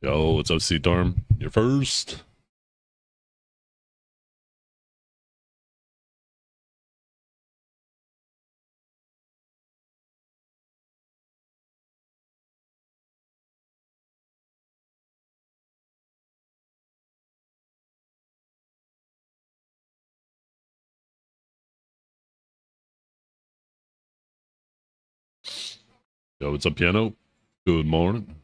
Yo, what's up, Zethiann? You're first. Yo, what's up, piano? Good morning.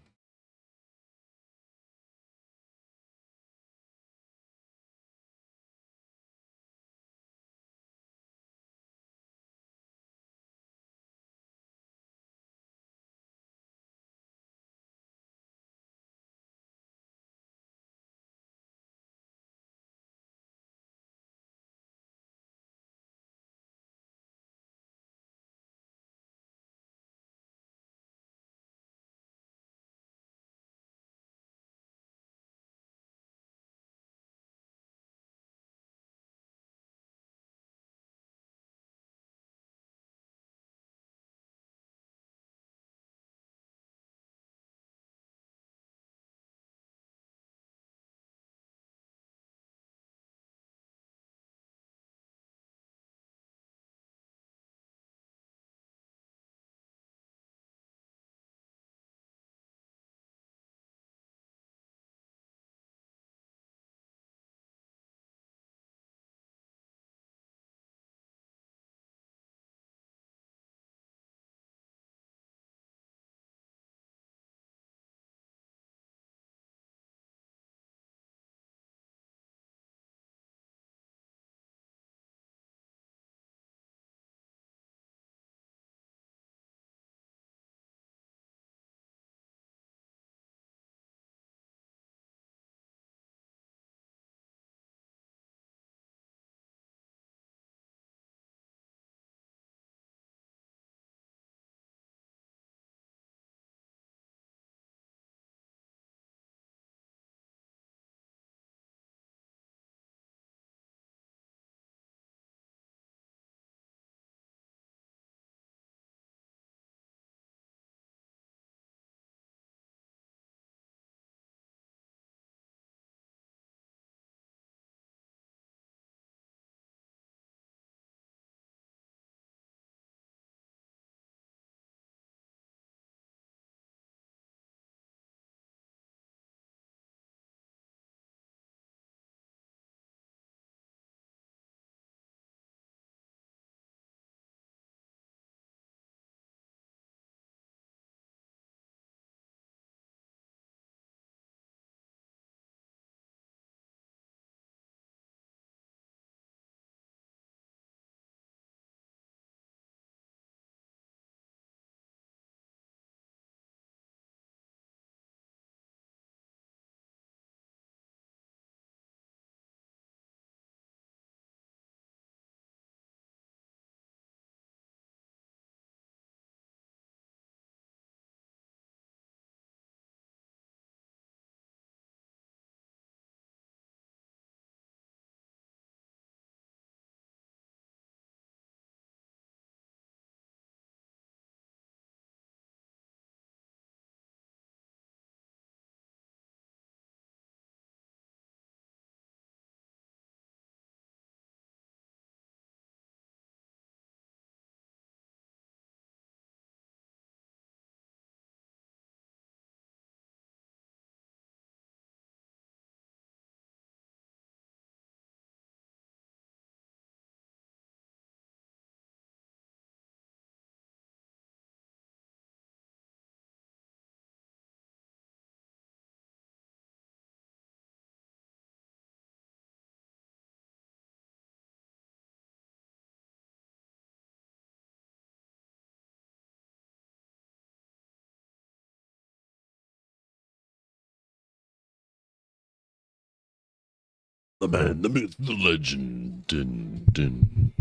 The man, the myth, the legend. Dun, dun.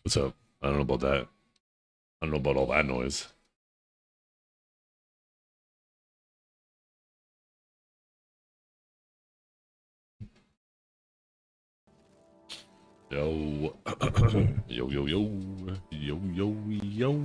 What's up? I don't know about that. I don't know about all that noise. Yo. Yo, yo, yo. Yo, yo, yo.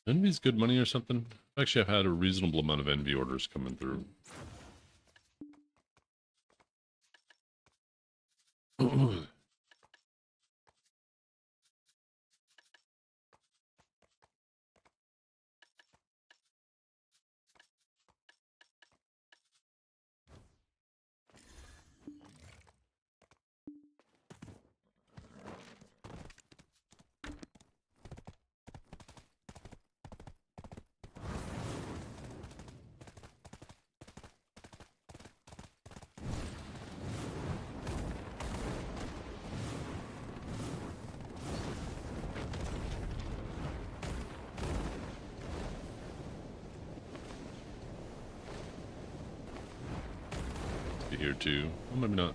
Envy's good money or something? Actually, I've had a reasonable amount of envy orders coming through. Here too. Well, maybe not.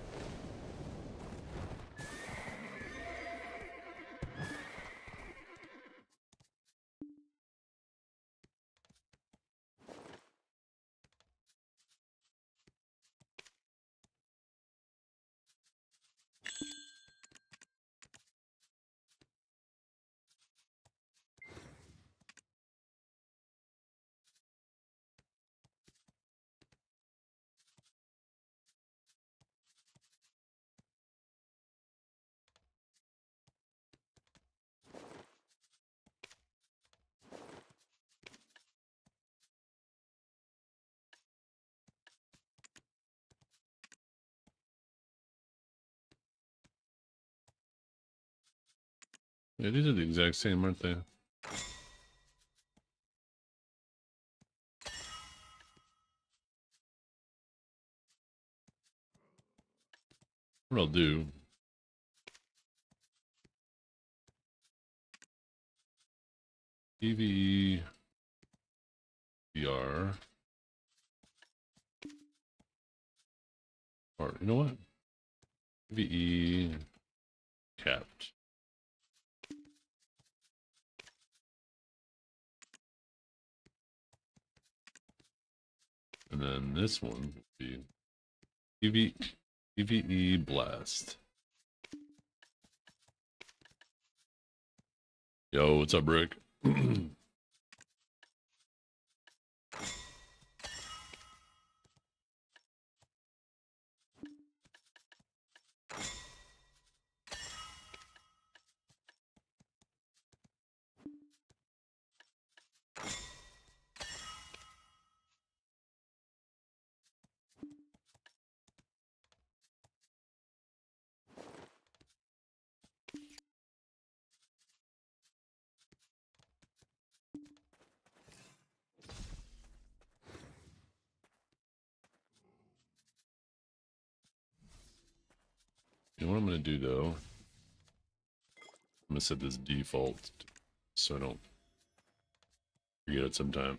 Yeah, these are the exact same, aren't they? What I'll do. PvE VR. Or you know what? PvE capped. And then this one will be PvE blast. Yo, what's up, Rick? You know what I'm gonna do though? I'm gonna set this default so I don't forget it sometime.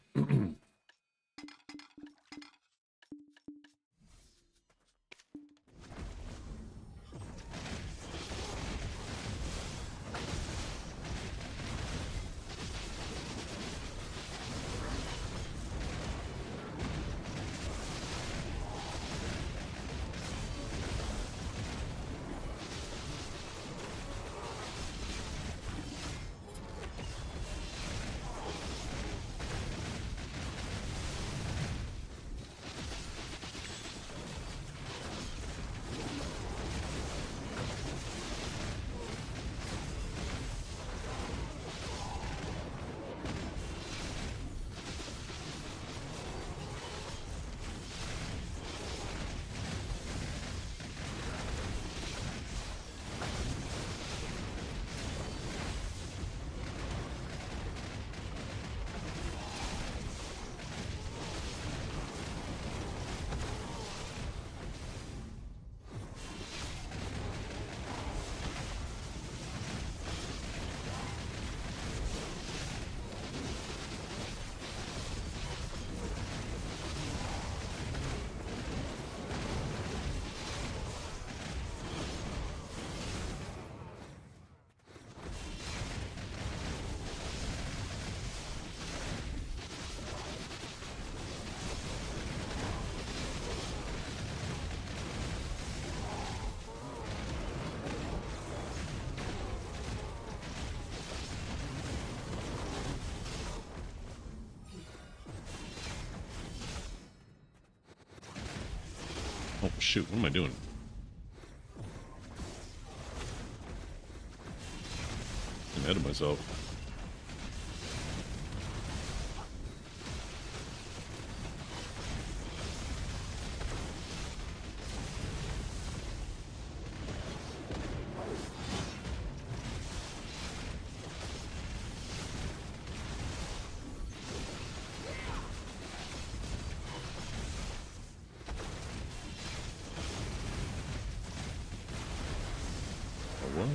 Oh shoot, what am I doing? I'm ahead of myself. What?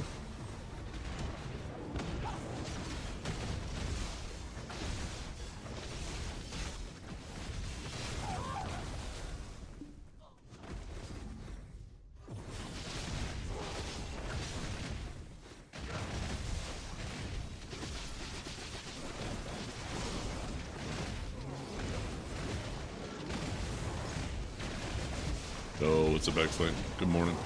Oh, what's up, X-Lane? Good morning.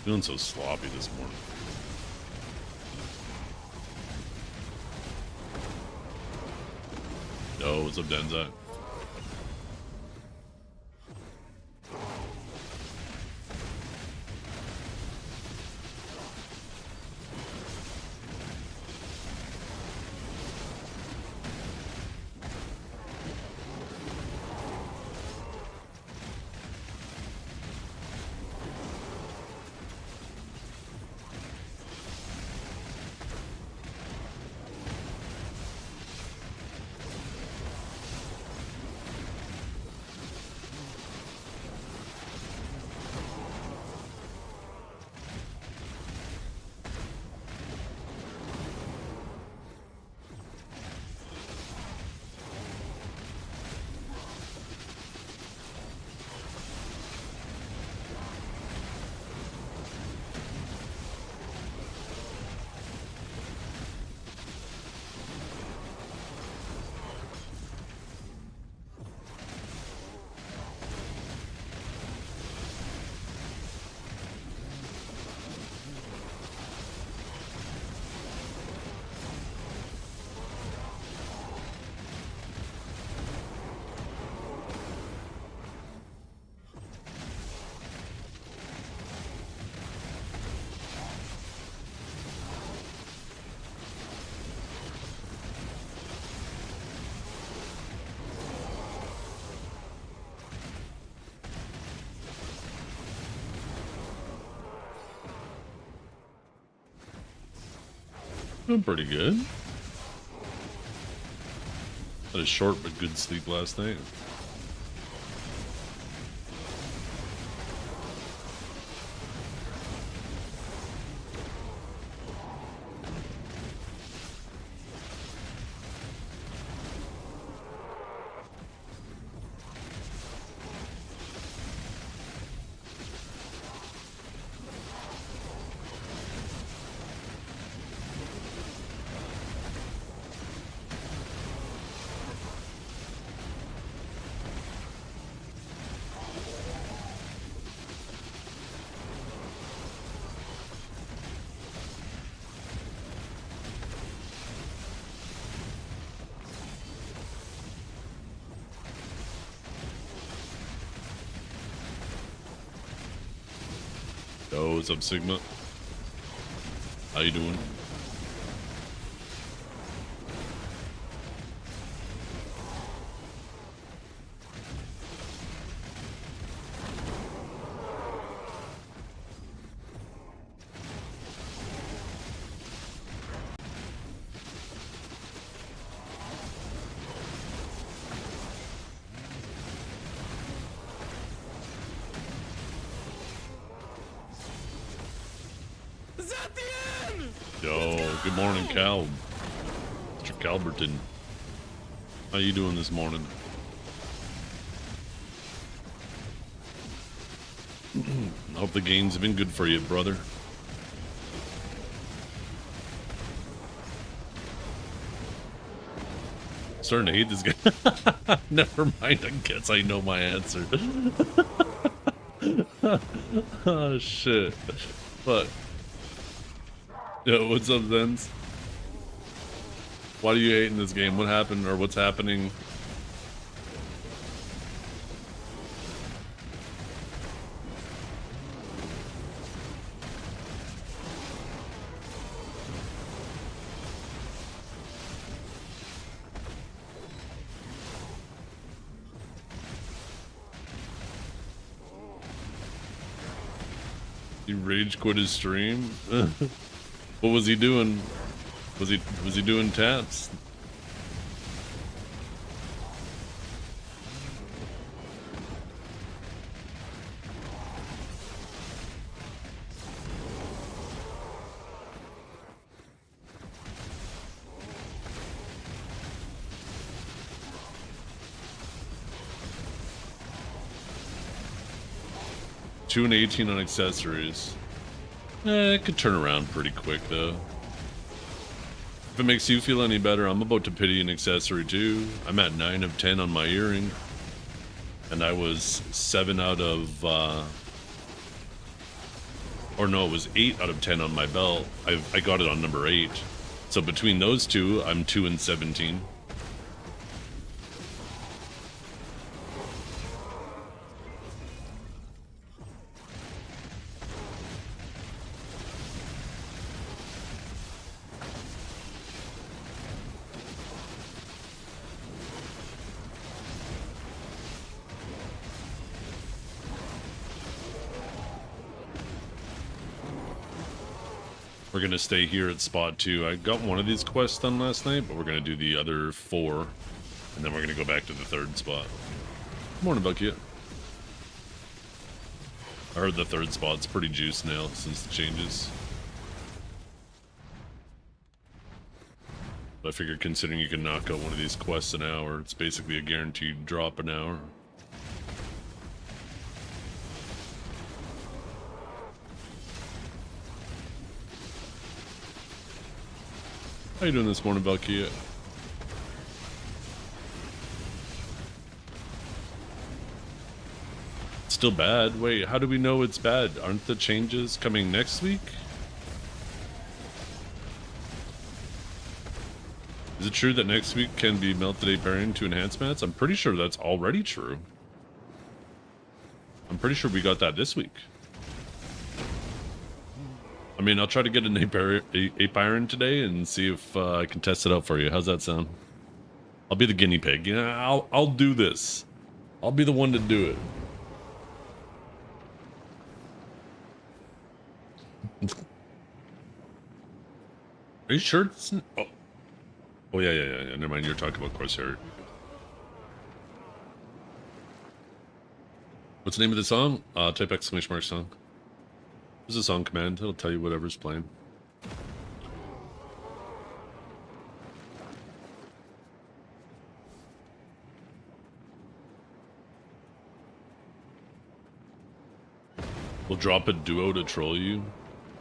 Feeling so sloppy this morning. Oh, what's up, Denza? Doing pretty good. Had a short but good sleep last night. what's up, Sigma? How you doing? Zethiann! Yo, good morning, Cal. Mr. Calberton. How you doing this morning? I hope the gains have been good for you, brother. Starting to hate this guy. Never mind, I guess I know my answer. Oh, shit. But, yo, what's up, Zens? Why do you hate in this game? What happened, or what's happening? He rage quit his stream? What was he doing? Was he doing taps? Two and 18 on accessories. It could turn around pretty quick though. If it makes you feel any better, I'm about to pity an accessory too. I'm at 9 of 10 on my earring. And I was 7 out of, or no, it was 8 out of 10 on my belt. I got it on number 8. So between those two, I'm 2 and 17. We're gonna stay here at spot 2. I got one of these quests done last night, but we're gonna do the other 4, and then we're gonna go back to the 3rd spot. Morning, Bucket. I heard the 3rd spot's pretty juiced now since the changes. But I figured considering you can knock out one of these quests an hour, it's basically a guaranteed drop an hour. How you doing this morning, Valkia? Still bad? Wait, how do we know it's bad? Aren't the changes coming next week? Is it true that next week can be melted a pairing to enhance mats? I'm pretty sure that's already true. I'm pretty sure we got that this week. I mean, I'll try to get an ape iron today and see if I can test it out for you. How's that sound? I'll be the guinea pig. Yeah, I'll do this. I'll be the one to do it. Are you sure it's... Oh, yeah. Never mind, you're talking about Corsair. What's the name of the song? Type exclamation mark song. There's a song command. It'll tell you whatever's playing. We'll drop a duo to troll you.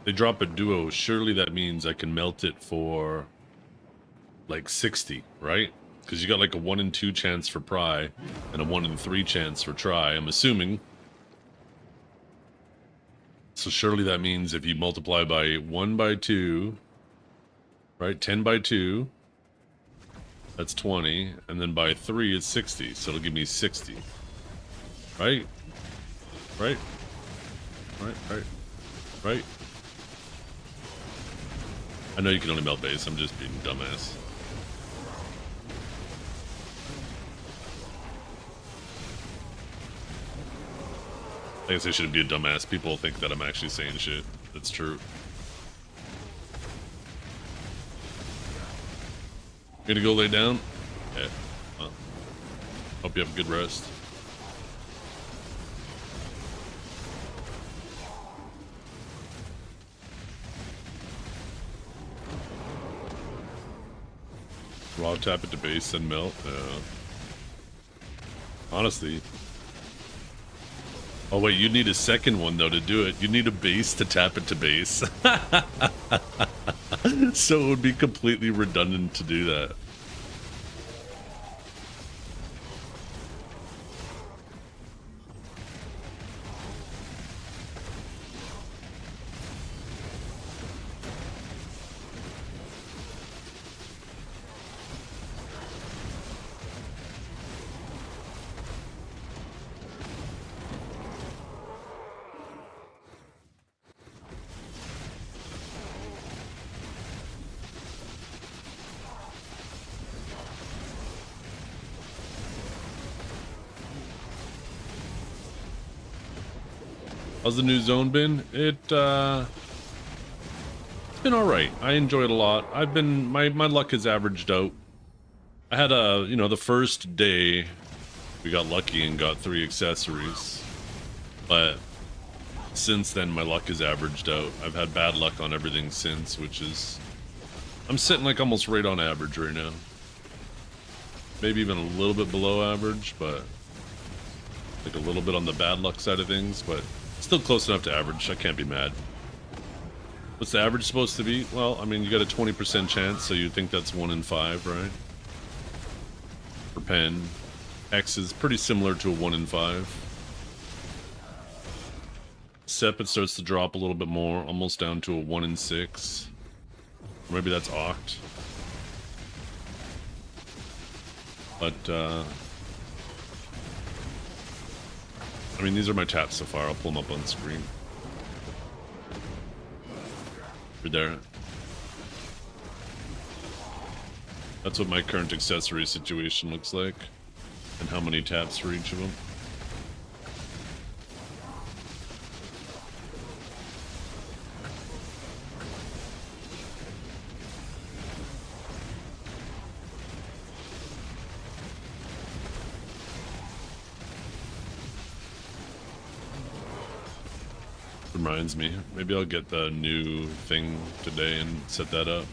They drop a duo. Surely that means I can melt it for like 60, right? Because you got like a 1 in 2 chance for pry and a 1 in 3 chance for try, I'm assuming. So surely that means if you multiply by 1 by 2, right? 10 by 2, that's 20. And then by 3 is 60. So it'll give me 60. Right? Right? right? I know you can only melt base. I'm just being dumbass. I guess I shouldn't be a dumbass. People think that I'm actually saying shit. That's true. Gonna go lay down? Yeah. Well, hope you have a good rest. Raw tap it to base and melt. Honestly. Oh wait, you need a second one though to do it. You need a base to tap it to base. So it would be completely redundant to do that. How's the new zone been? It's been alright. I enjoy it a lot. My luck has averaged out. I had the first day we got lucky and got 3 accessories. But since then my luck has averaged out. I've had bad luck on everything since, which is I'm sitting like almost right on average right now. Maybe even a little bit below average, but like a little bit on the bad luck side of things, but still close enough to average. I can't be mad. What's the average supposed to be? Well, I mean, you got a 20% chance, so you'd think that's 1 in 5, right? For pen. X is pretty similar to a 1 in 5. Sep, it starts to drop a little bit more, almost down to a 1 in 6. Or maybe that's Oct. But, I mean, these are my taps so far. I'll pull them up on the screen. Right there. That's what my current accessory situation looks like. And how many taps for each of them. Reminds me, maybe I'll get the new thing today and set that up.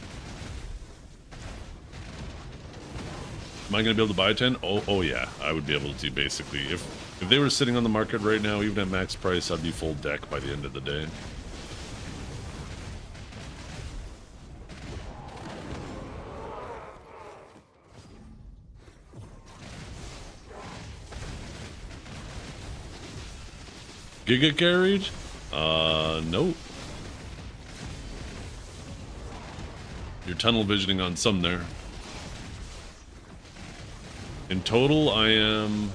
Am I gonna be able to buy 10? Oh yeah, I would be able to basically. If they were sitting on the market right now, even at max price, I'd be full deck by the end of the day. Giga carried? Nope. You're tunnel visioning on some there. In total, I am...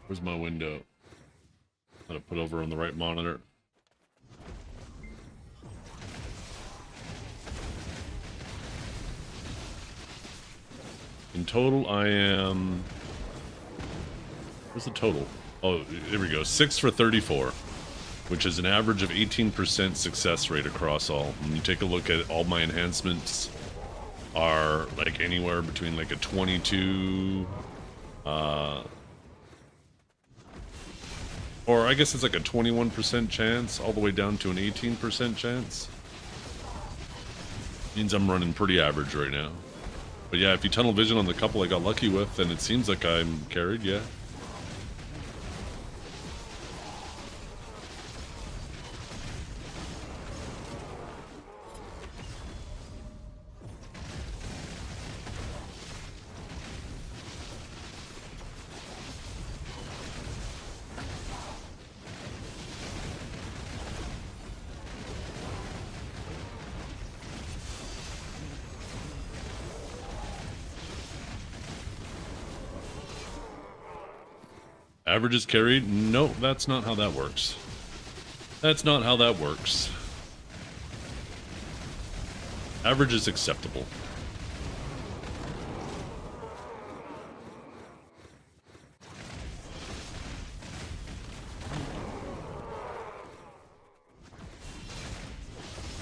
Where's my window? Gotta put over on the right monitor. In total, I am... Where's the total? Oh, there we go. 6 for 34, which is an average of 18% success rate across all. When you take a look at all my enhancements are like anywhere between like a 22, or I guess it's like a 21% chance all the way down to an 18% chance. Means I'm running pretty average right now. But yeah, if you tunnel vision on the couple I got lucky with, then it seems like I'm carried, yeah. Averages carried? No, that's not how that works. That's not how that works. Average is acceptable.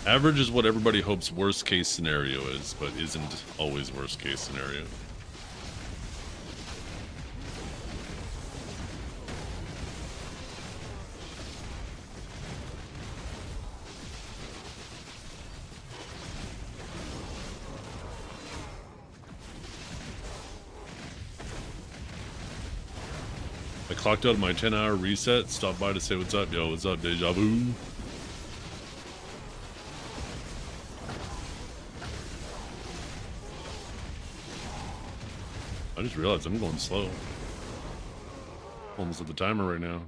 Average is what everybody hopes worst case scenario is, but isn't always worst case scenario. I clocked out my 10-hour reset, stopped by to say what's up. Yo, what's up, Deja Vu? I just realized I'm going slow. Almost at the timer right now.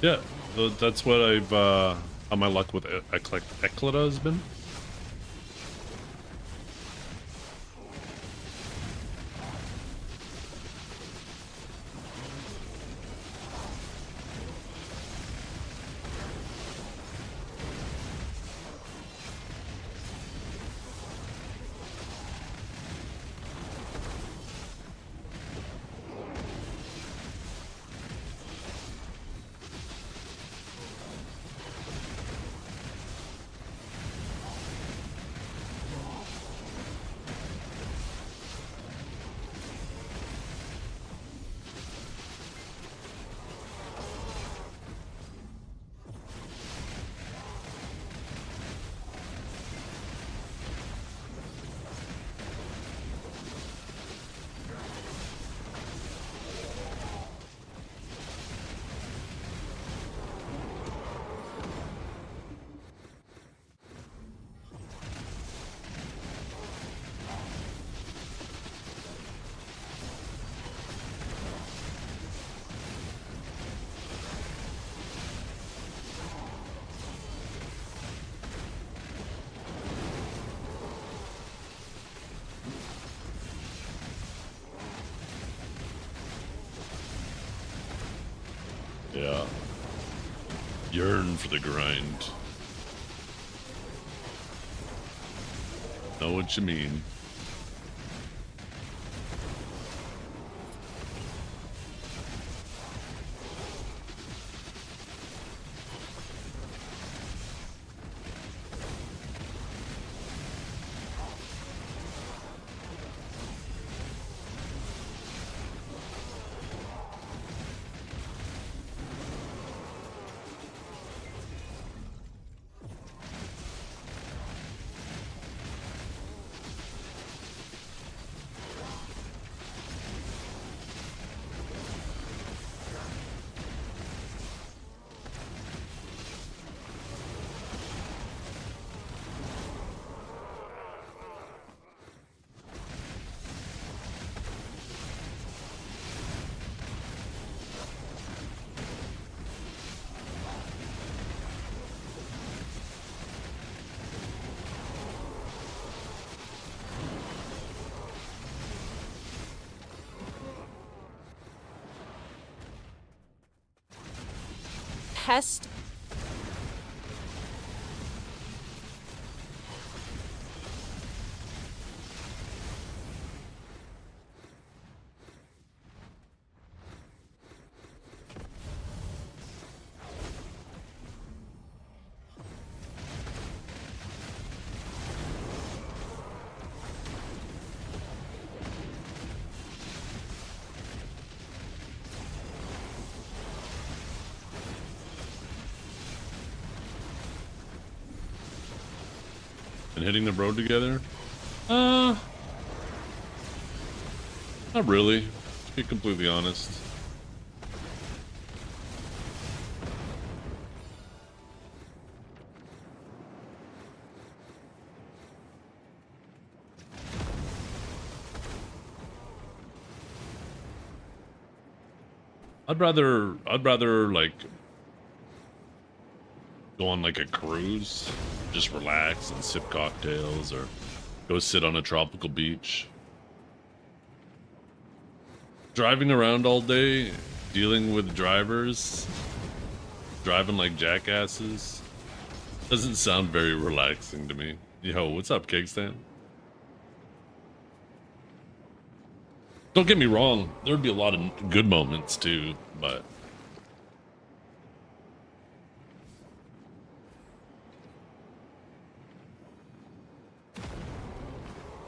Yeah, that's what I've, how my luck with Eclata has been. Yeah. Yearn for the grind. Know what you mean. Pest. and hitting the road together? Not really, to be completely honest. I'd rather like go on like a cruise, just relax and sip cocktails, or go sit on a tropical beach. Driving around all day, dealing with drivers, driving like jackasses, doesn't sound very relaxing to me. Yo, what's up, Kickstand? Don't get me wrong, there'd be a lot of good moments too, but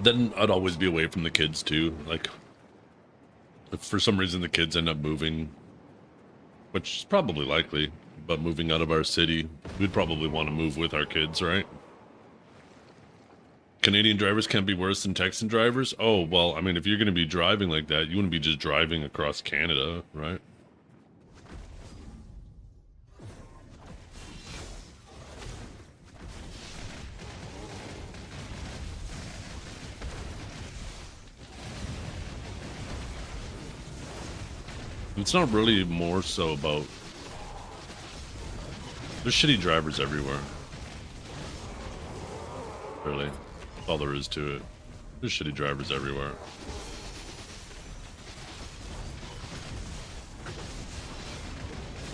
then I'd always be away from the kids too. Like, if for some reason the kids end up moving, which is probably likely, but moving out of our city, we'd probably want to move with our kids, right? Canadian drivers can't be worse than Texan drivers? Oh, well, I mean, if you're going to be driving like that, you wouldn't be just driving across Canada, right? It's not really more so about... There's shitty drivers everywhere. Really. That's all there is to it. There's shitty drivers everywhere.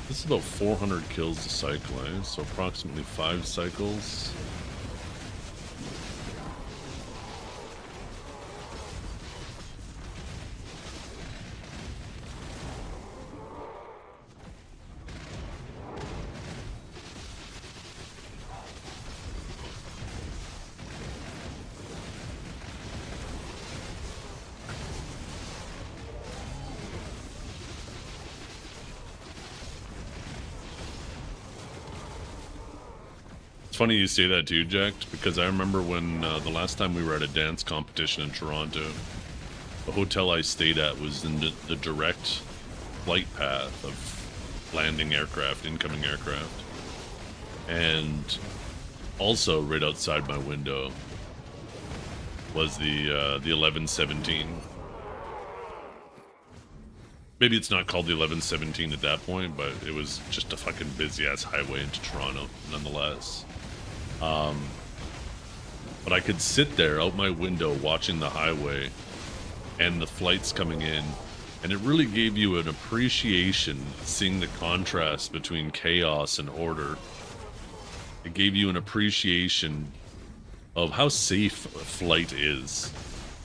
This is about 400 kills a cycle, eh? So approximately 5 cycles. It's funny you say that too, Jack, because I remember when the last time we were at a dance competition in Toronto, the hotel I stayed at was in the direct flight path of landing aircraft, incoming aircraft. And also right outside my window was the 1117. Maybe it's not called the 1117 at that point, but it was just a fucking busy-ass highway into Toronto, nonetheless. But I could sit there out my window watching the highway and the flights coming in, and it really gave you an appreciation seeing the contrast between chaos and order. It gave you an appreciation of how safe flight is.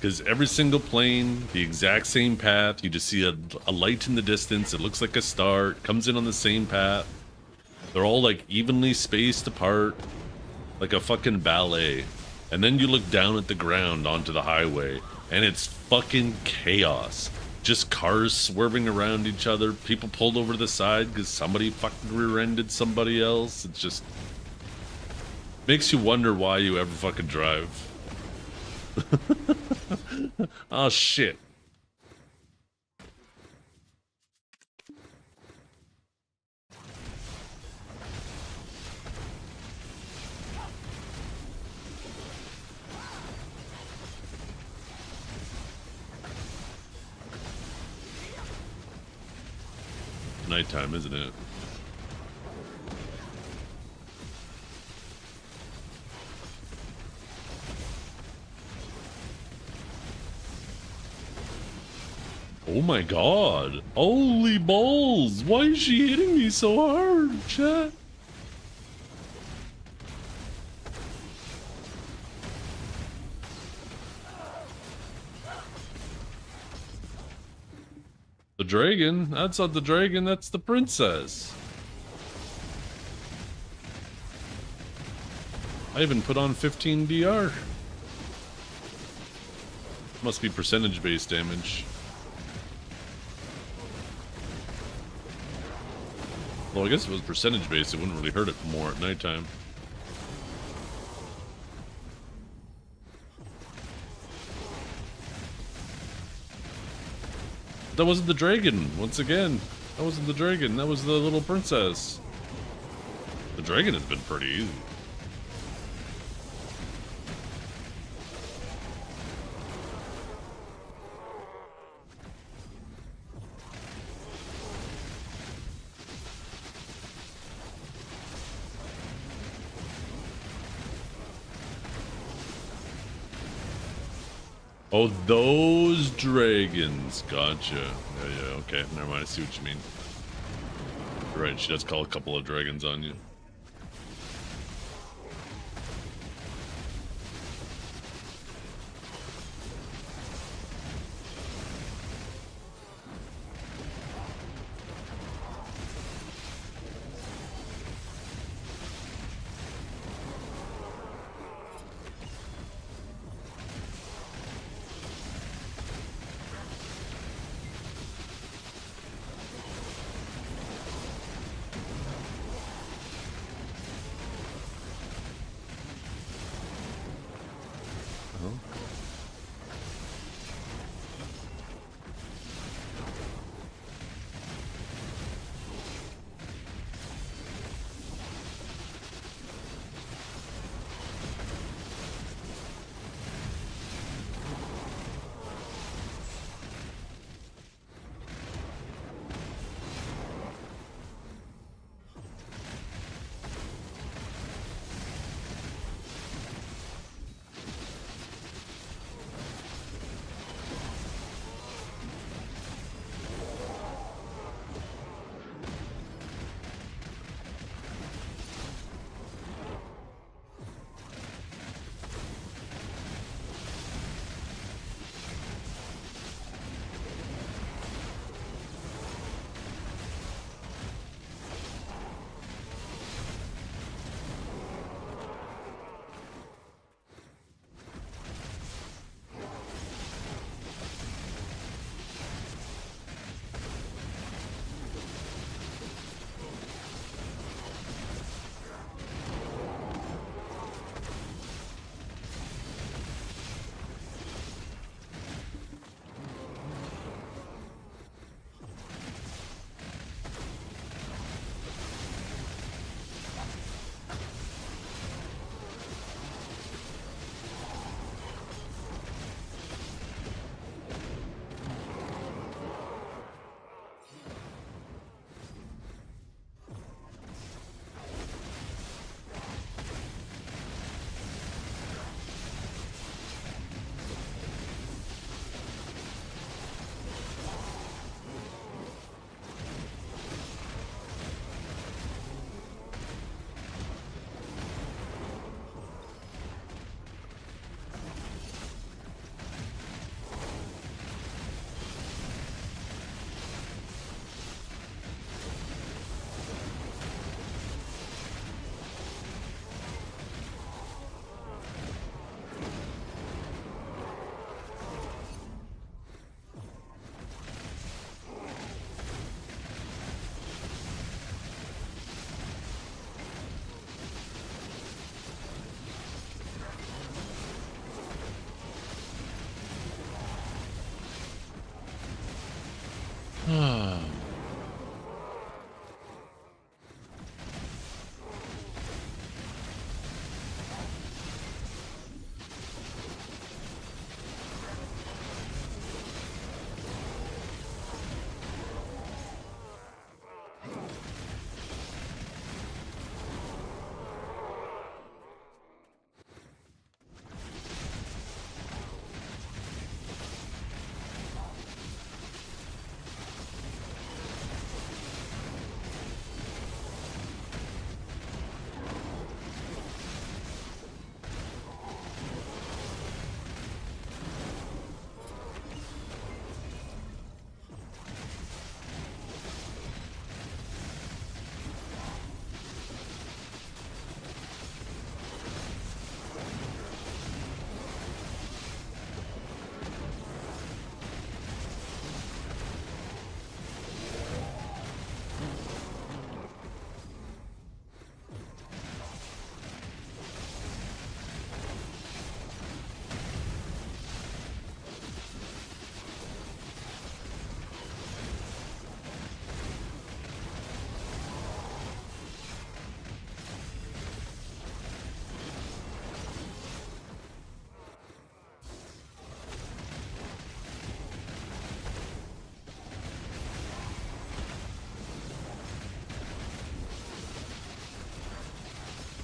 Because every single plane, the exact same path, you just see a light in the distance, it looks like a star, it comes in on the same path. They're all like evenly spaced apart, like a fucking ballet. And then you look down at the ground onto the highway, and it's fucking chaos. Just cars swerving around each other, people pulled over to the side because somebody fucking rear-ended somebody else. It just makes you wonder why you ever fucking drive. Oh shit. Nighttime, isn't it? Oh my god. Holy balls. Why is she hitting me so hard, chat? The dragon? That's not the dragon, that's the princess. I even put on 15 DR. Must be percentage-based damage. Well, I guess if it was percentage-based, it wouldn't really hurt it more at nighttime. That wasn't the dragon. Once again, that wasn't the dragon. That was the little princess. The dragon has been pretty easy. Oh, those dragons. Gotcha. Yeah, okay. Never mind. I see what you mean. You're right. She does call a couple of dragons on you.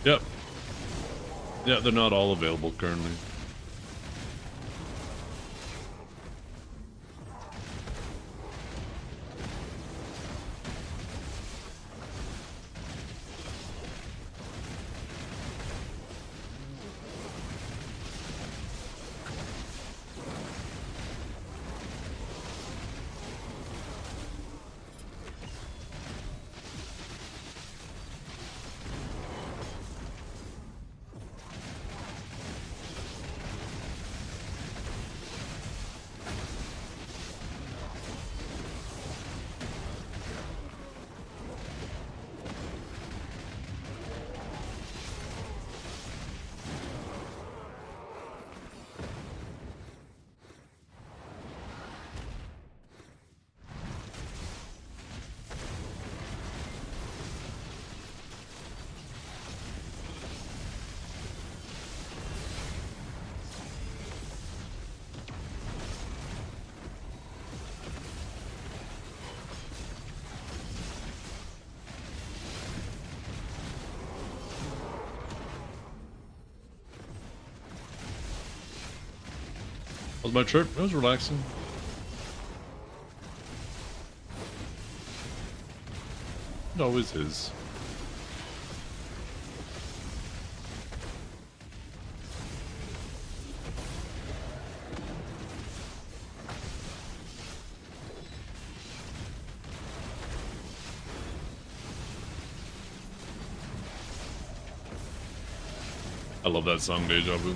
Yep. Yeah, they're not all available currently. That was my trip. It was relaxing. It always is. I love that song, Deja Vu.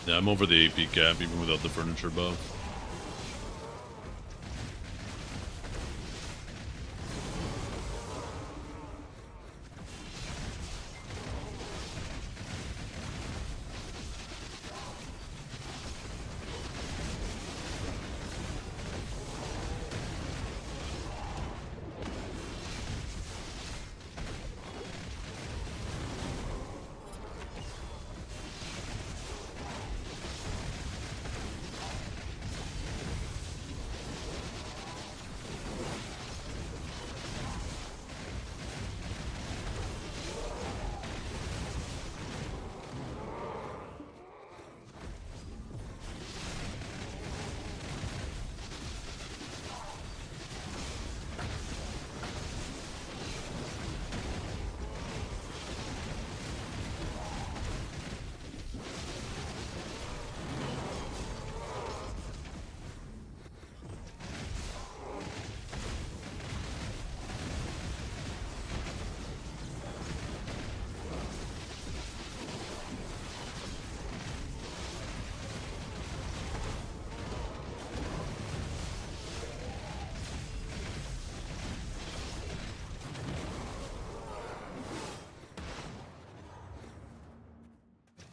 Yeah, I'm over the AP cap even without the furniture buff.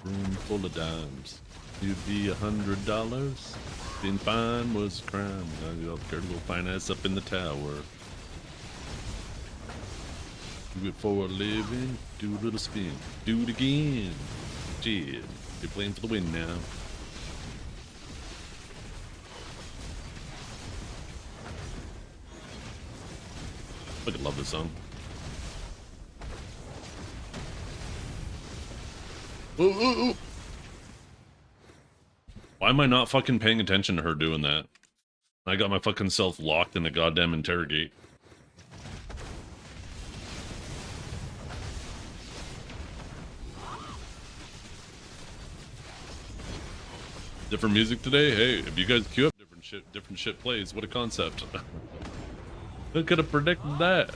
Room full of dimes. You'd be $100. Being fine was a crime. Now you care to go finance up in the tower. Do it for a living. Do a little spin. Do it again. Shit. You're playing for the win now. Fucking love this song. Ooh, ooh, ooh. Why am I not fucking paying attention to her doing that? I got my fucking self locked in a goddamn interrogate. Different music today? Hey, if you guys queue up different shit plays, what a concept. Who could have predicted that?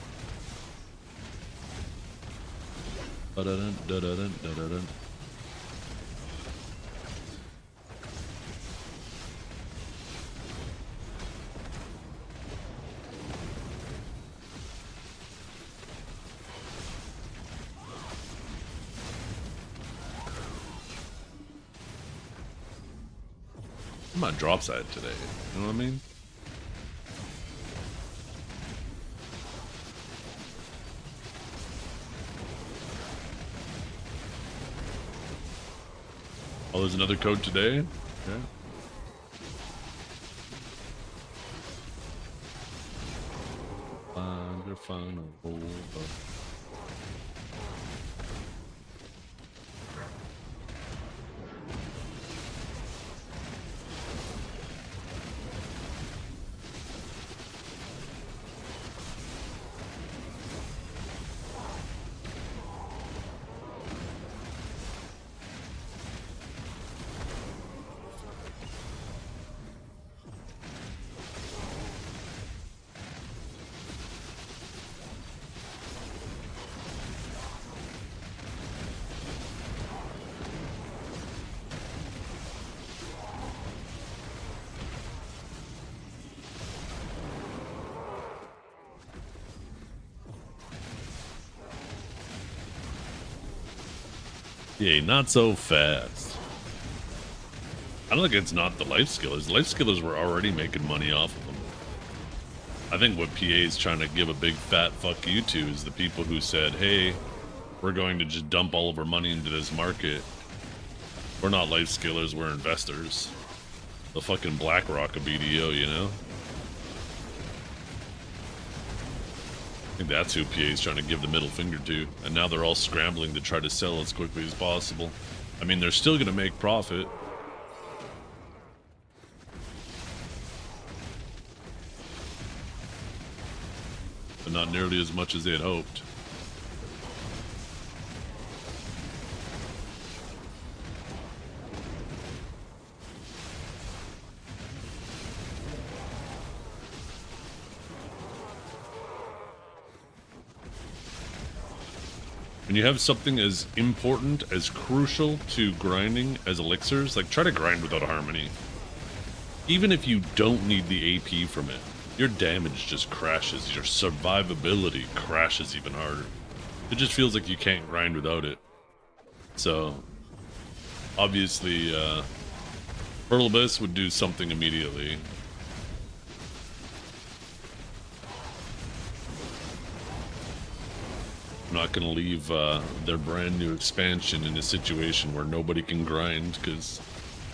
Da-da-dun, da-da-dun, da-da-dun. I'm on drop side today, you know what I mean? Oh, there's another code today? Okay. Find final over. Yeah, not so fast. I don't think it's not the life skillers. Life skillers were already making money off of them. I think what PA is trying to give a big fat fuck you to is the people who said, hey, we're going to just dump all of our money into this market. We're not life skillers, we're investors. The fucking BlackRock of BDO, you know? I think that's who PA is trying to give the middle finger to, and now they're all scrambling to try to sell as quickly as possible. I mean, they're still going to make profit. But not nearly as much as they had hoped. When you have something as important, as crucial to grinding as elixirs, like try to grind without harmony. Even if you don't need the AP from it, your damage just crashes, your survivability crashes even harder. It just feels like you can't grind without it. So, obviously, Pearl Abyss would do something immediately. I'm not going to leave their brand new expansion in a situation where nobody can grind, because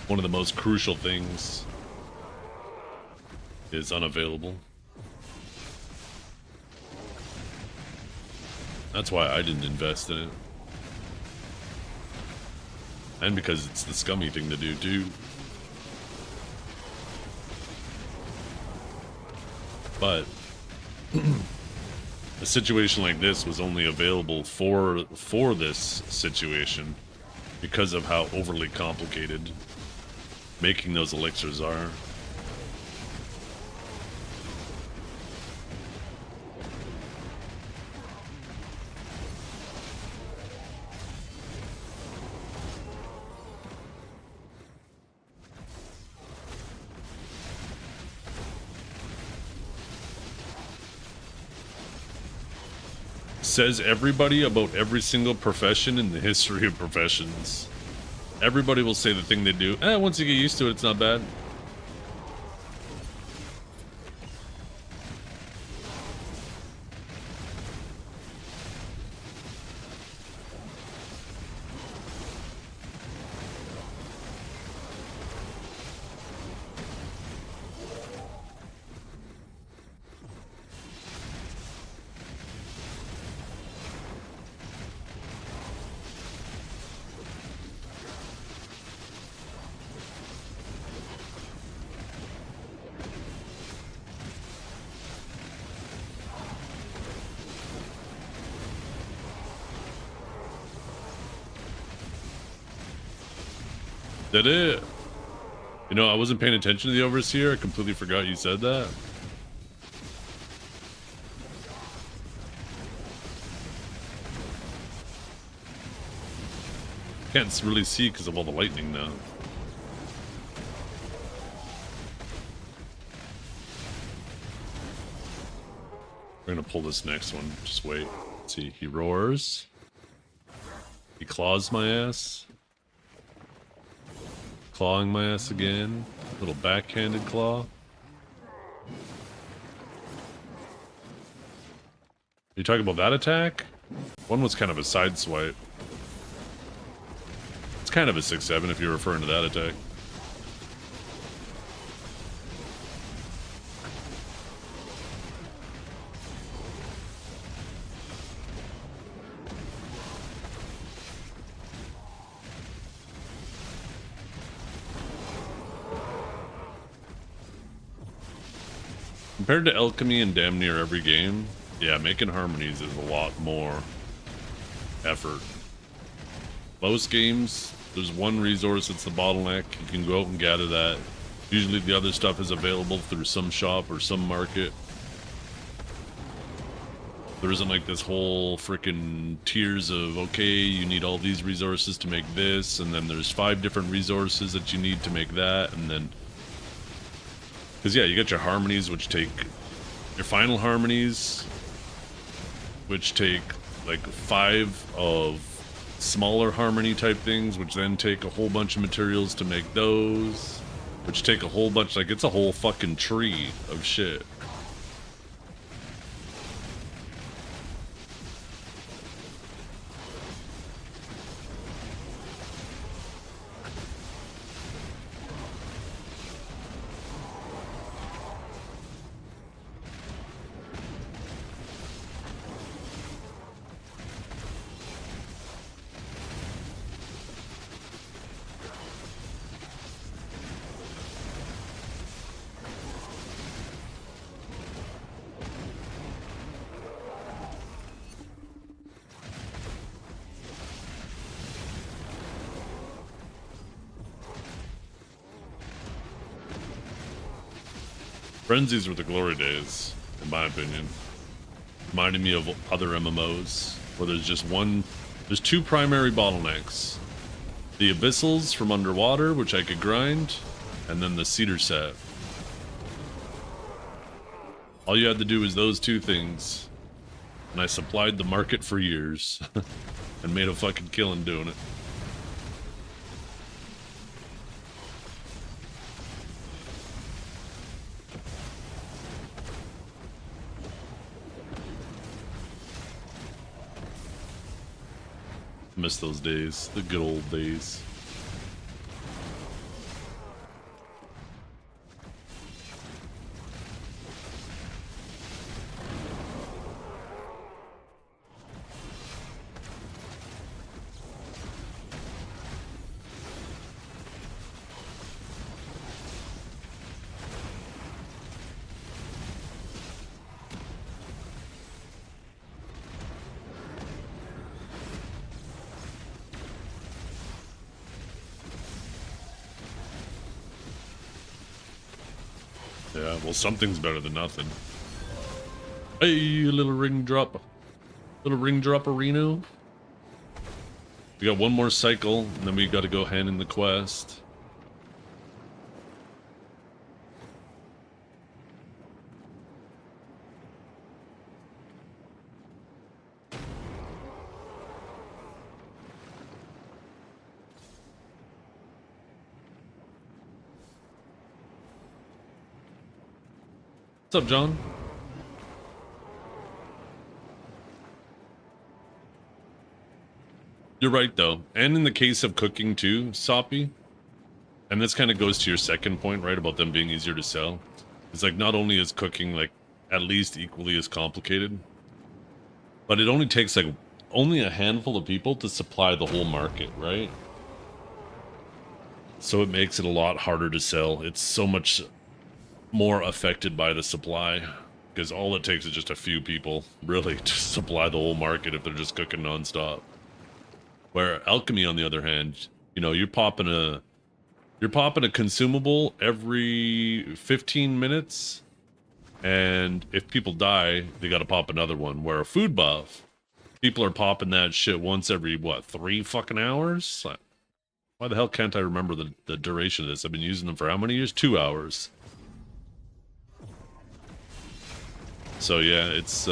one of the most crucial things is unavailable. That's why I didn't invest in it. And because it's the scummy thing to do too. But a situation like this was only available for this situation because of how overly complicated making those elixirs are. Says everybody about every single profession in the history of professions. Everybody will say the thing they do. Once you get used to it, it's not bad. Did it? You know, I wasn't paying attention to the overseer. I completely forgot you said that. Can't really see because of all the lightning now. We're gonna pull this next one. Just wait. Let's see. He roars. He claws my ass. Clawing my ass again. Little backhanded claw. You talking about that attack? One was kind of a side swipe. It's kind of a 6-7 if you're referring to that attack. Compared to alchemy in damn near every game, yeah, making harmonies is a lot more effort. Most games, there's one resource that's the bottleneck. You can go out and gather that. Usually the other stuff is available through some shop or some market. There isn't like this whole freaking tiers of, okay, you need all these resources to make this, and then there's 5 different resources that you need to make that, and then... Because, yeah, you got your harmonies, which take... Your final harmonies, which take, like, 5 of smaller harmony type things, which then take a whole bunch of materials to make those, which take a whole bunch... Like, it's a whole fucking tree of shit. Frenzies were the glory days, in my opinion. Reminding me of other MMOs, where there's just one... There's 2 primary bottlenecks. The Abyssals from underwater, which I could grind, and then the Cedar set. All you had to do was those 2 things. And I supplied the market for years. And made a fucking killing doing it. Miss those days, the good old days. Yeah, well, something's better than nothing. Hey, little ring drop. Little ring drop-a-reno. We got one more cycle, and then we gotta go hand in the quest. What's up, John? You're right, though. And in the case of cooking, too, Soppy, and this kind of goes to your second point, right, about them being easier to sell. It's like, not only is cooking, like, at least equally as complicated, but it only takes, like, only a handful of people to supply the whole market, right? So it makes it a lot harder to sell. It's so much more affected by the supply, because all it takes is just a few people, really, to supply the whole market if they're just cooking non-stop. Where alchemy, on the other hand, you know, you're popping a You're popping a consumable every 15 minutes, and if people die, they gotta pop another one. Where a food buff, people are popping that shit once every, what, 3 fucking hours? Why the hell can't I remember the duration of this? I've been using them for how many years? 2 hours. So yeah, it's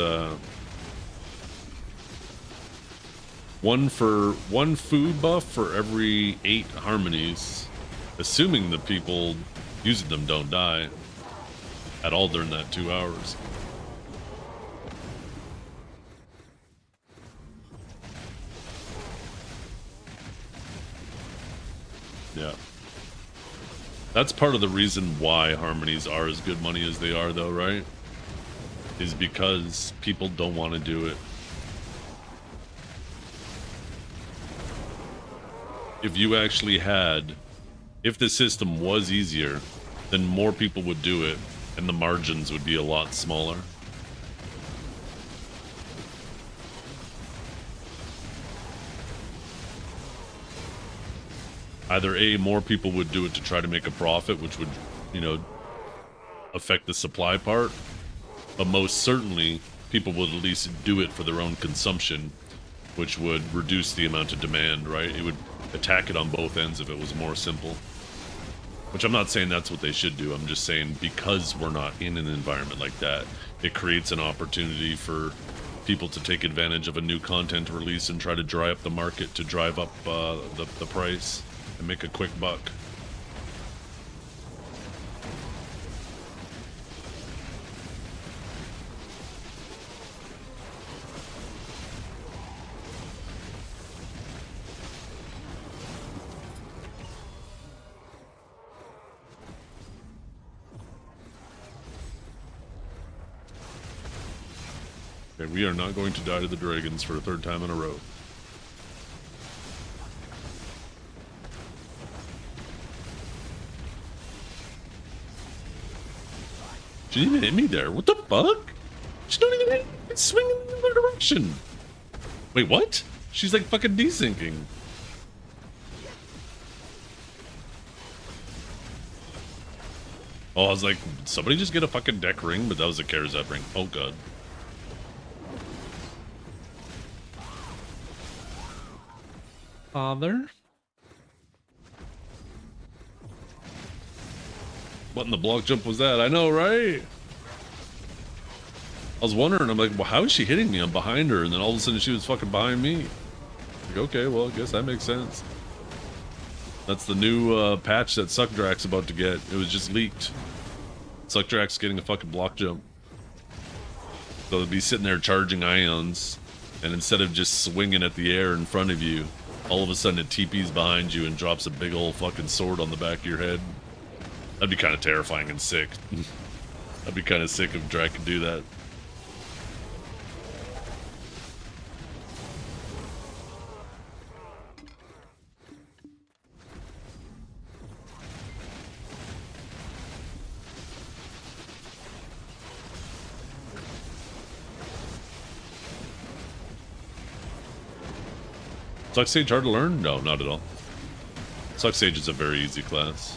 one food buff for every 8 harmonies, assuming the people using them don't die at all during that 2 hours. Yeah. That's part of the reason why harmonies are as good money as they are, though, right? Is because people don't want to do it. If you actually had, if the system was easier, then more people would do it, and the margins would be a lot smaller. Either A, more people would do it to try to make a profit, which would, you know, affect the supply part, but most certainly people would at least do it for their own consumption, which would reduce the amount of demand, right? It would attack it on both ends if it was more simple. Which I'm not saying that's what they should do. I'm just saying because we're not in an environment like that, it creates an opportunity for people to take advantage of a new content release and try to dry up the market to drive up the price and make a quick buck. Okay, we are not going to die to the dragons for a 3rd time in a row. She didn't even hit me there. What the fuck? She's not even swinging in the other direction. Wait, what? She's like fucking desyncing. Oh, I was like, somebody just get a fucking deck ring, but that was a Karazat ring. Oh god. Father? What in the block jump was that? I know, right? I was wondering, I'm like, well, how is she hitting me? I'm behind her, and then all of a sudden she was fucking behind me. Like, okay, well, I guess that makes sense. That's the new patch that Suckdrack's about to get. It was just leaked. Suckdrack's getting a fucking block jump. So they'll be sitting there charging ions, and instead of just swinging at the air in front of you, all of a sudden it TPs behind you and drops a big old fucking sword on the back of your head. That'd be kind of terrifying and sick. I'd be kind of sick if Drac could do that. Suck Sage hard to learn? No, not at all. Suck Sage is a very easy class.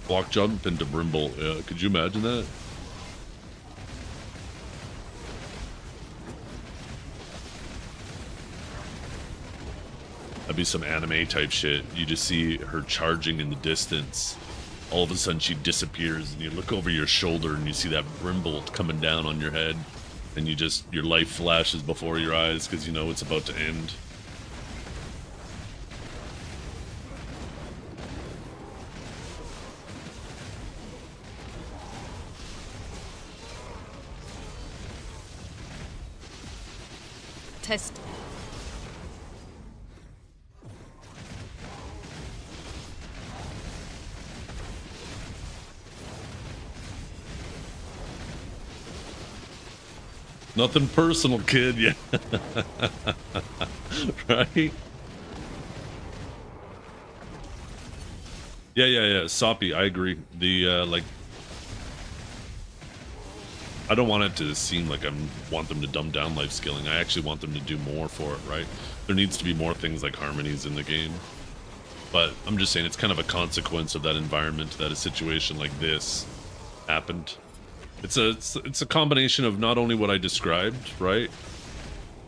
Block jump into Brimble. Yeah, could you imagine that? That'd be some anime type shit. You just see her charging in the distance. All of a sudden she disappears and you look over your shoulder and you see that Brimble coming down on your head. And you just, your life flashes before your eyes because you know it's about to end. Test. Nothing personal, kid. Yeah. Right? Yeah. Soppy, I agree. The, like... I don't want it to seem like I want them to dumb down life skilling. I actually want them to do more for it, right? There needs to be more things like harmonies in the game. But I'm just saying it's kind of a consequence of that environment that a situation like this happened. It's a combination of not only what I described, right?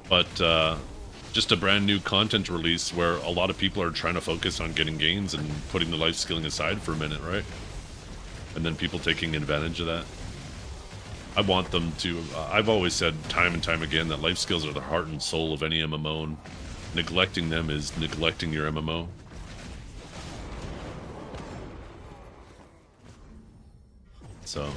But just a brand new content release where a lot of people are trying to focus on getting gains and putting the life skilling aside for a minute, right? And then people taking advantage of that. I want them to, I've always said time and time again that life skills are the heart and soul of any MMO, and neglecting them is neglecting your MMO. So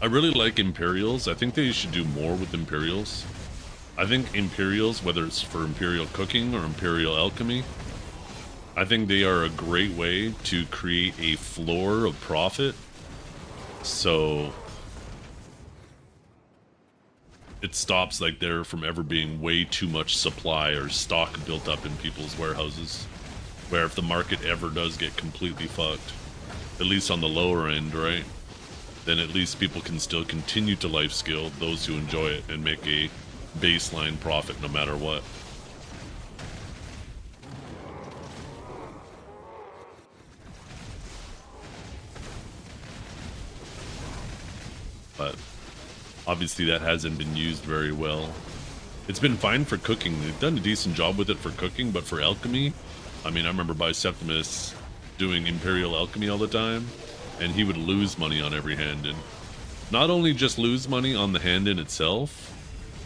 I really like Imperials. I think they should do more with Imperials. I think Imperials, whether it's for Imperial cooking or Imperial alchemy, I think they are a great way to create a floor of profit. So it stops like there from ever being way too much supply or stock built up in people's warehouses. Where if the market ever does get completely fucked, at least on the lower end, right? Then at least people can still continue to life skill those who enjoy it and make a baseline profit no matter what. But obviously that hasn't been used very well. It's been fine for cooking. They've done a decent job with it for cooking, but for alchemy, I mean, I remember Septimus doing Imperial alchemy all the time, and he would lose money on every hand-in. Not only just lose money on the hand-in itself,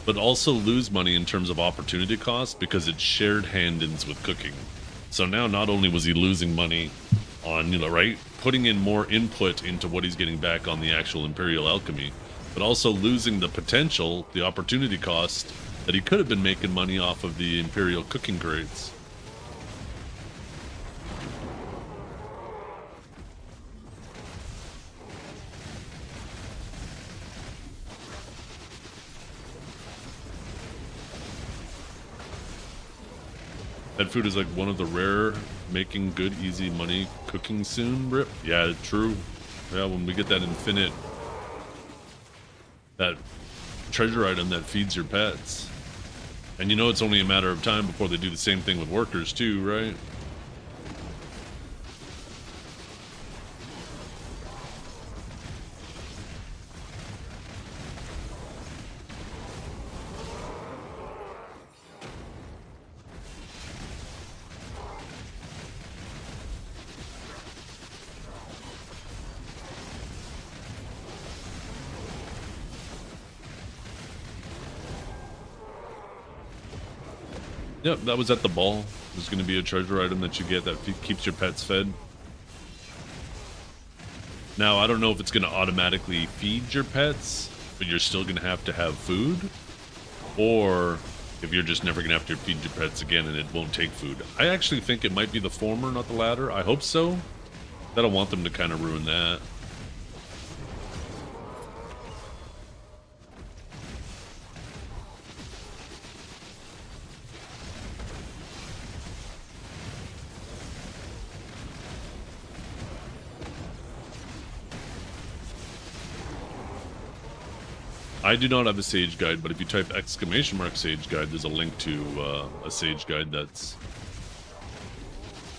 but also lose money in terms of opportunity cost because it's shared hand-ins with cooking. So now not only was he losing money on, you know, right, putting in more input into what he's getting back on the actual Imperial alchemy, but also losing the potential, the opportunity cost that he could have been making money off of the Imperial cooking crates. That food is like one of the rare making good, easy money cooking soon, Rip. Yeah, true. Yeah, when we get that infinite, that treasure item that feeds your pets. And you know it's only a matter of time before they do the same thing with workers too, right? Yep, that was at the ball. There's going to be a treasure item that you get that keeps your pets fed. Now, I don't know if it's going to automatically feed your pets, but you're still going to have food. Or if you're just never going to have to feed your pets again and it won't take food. I actually think it might be the former, not the latter. I hope so. I don't want them to kind of ruin that. I do not have a Sage Guide, but if you type !Sage Guide, there's a link to a Sage Guide that's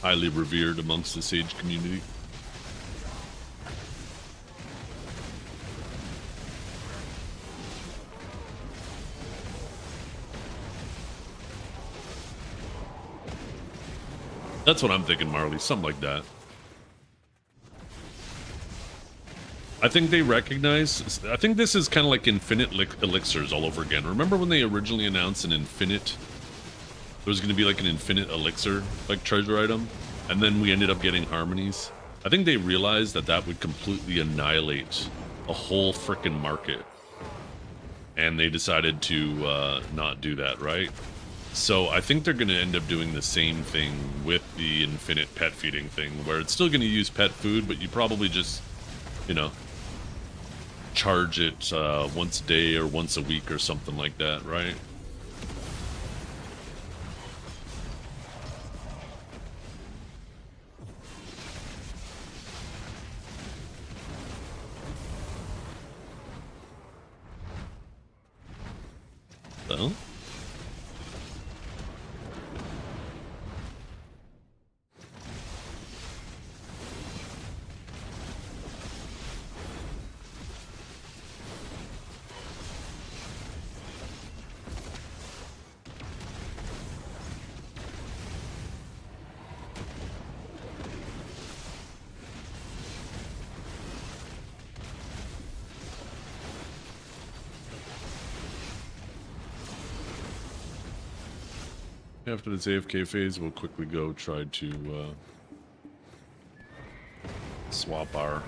highly revered amongst the Sage community. That's what I'm thinking, Marley. Something like that. I think they recognize... I think this is kind of like infinite elixirs all over again. Remember when they originally announced an infinite... There was going to be like an infinite elixir, like treasure item? And then we ended up getting harmonies. I think they realized that that would completely annihilate a whole frickin' market. And they decided to not do that, right? So I think they're going to end up doing the same thing with the infinite pet feeding thing, where it's still going to use pet food, but you probably just, you know, charge it once a day or once a week or something like that, right? Well, after this AFK phase, we'll quickly go try to swap our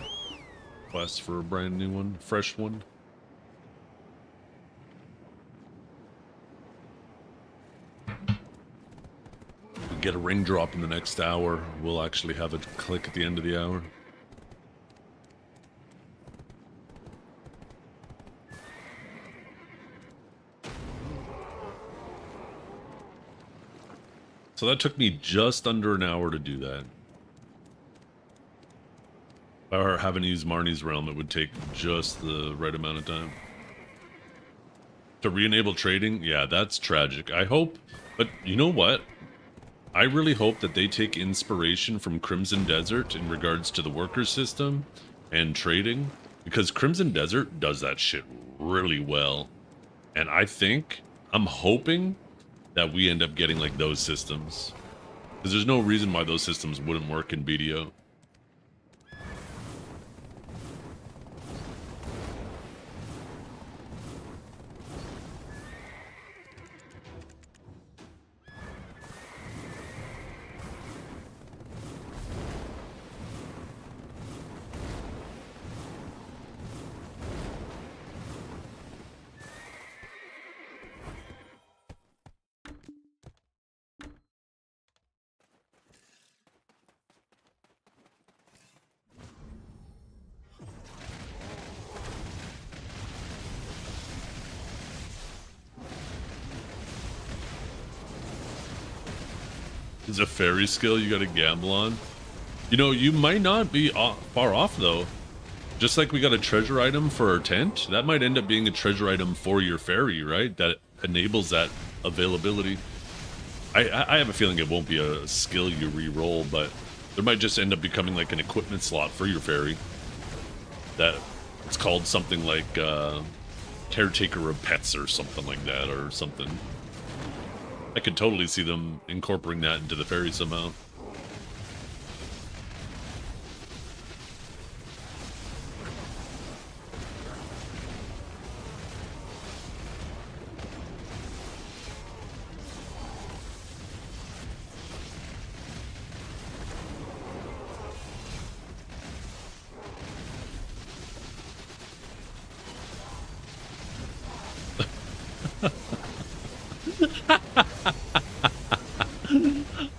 quest for a brand new one, fresh one. We get a ring drop in the next hour. We'll actually have it click at the end of the hour. So that took me just under an hour to do that. If I were having to use Marnie's Realm, it would take just the right amount of time. To re-enable trading? Yeah, that's tragic. I hope, but you know what? I really hope that they take inspiration from Crimson Desert in regards to the worker system and trading, because Crimson Desert does that shit really well. And I'm hoping that we end up getting like those systems, because there's no reason why those systems wouldn't work in BDO. Is a fairy skill you gotta gamble on? You know, you might not be far off though. Just like we got a treasure item for our tent, that might end up being a treasure item for your fairy, right? That enables that availability. I have a feeling it won't be a skill you re-roll, but there might just end up becoming like an equipment slot for your fairy. That it's called something like caretaker of pets or something like that, or something. I could totally see them incorporating that into the fairy somehow.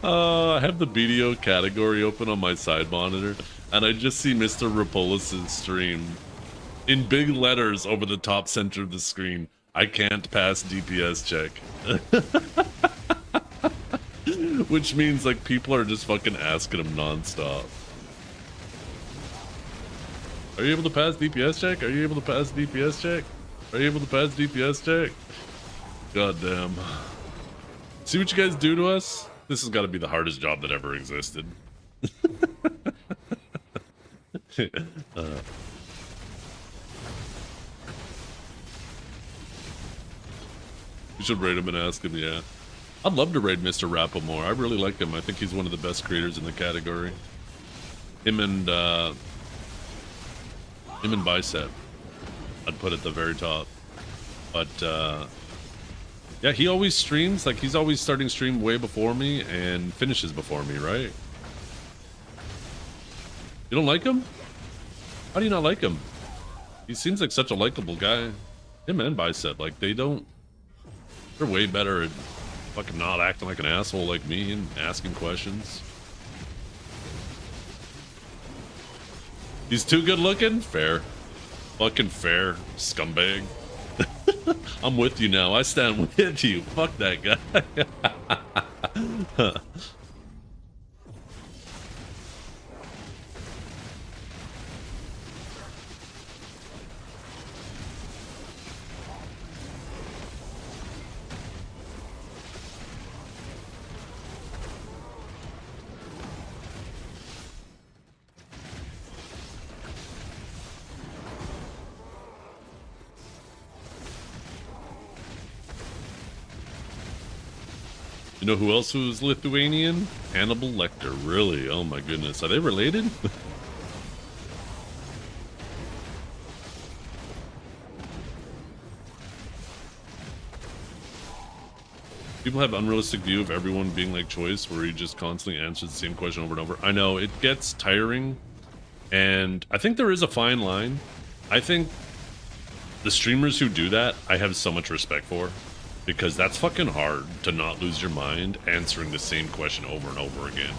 I have the BDO category open on my side monitor, and I just see Mr. Rapolis' stream in big letters over the top center of the screen. I can't pass DPS check. Which means like people are just fucking asking him nonstop. Are you able to pass DPS check? Are you able to pass DPS check? Are you able to pass DPS check? God damn. See what you guys do to us? This has got to be the hardest job that ever existed. You should raid him and ask him, yeah. I'd love to raid Mr. Rappo more. I really like him. I think he's one of the best creators in the category. Him and Bicep, I'd put at the very top. But yeah, he always streams, like he's always starting stream way before me and finishes before me, right? You don't like him? How do you not like him? He seems like such a likable guy. Him and Bicep, like they're way better at Fucking not acting like an asshole like me and asking questions. He's too good looking? Fair. Fucking fair, scumbag. I'm with you now. I stand with you. Fuck that guy. You know who else was Lithuanian? Hannibal Lecter. Really? Oh my goodness. Are they related? People have unrealistic view of everyone being like Choice, where he just constantly answers the same question over and over. I know, it gets tiring, and I think there is a fine line. I think the streamers who do that, I have so much respect for. Because that's fucking hard to not lose your mind answering the same question over and over again.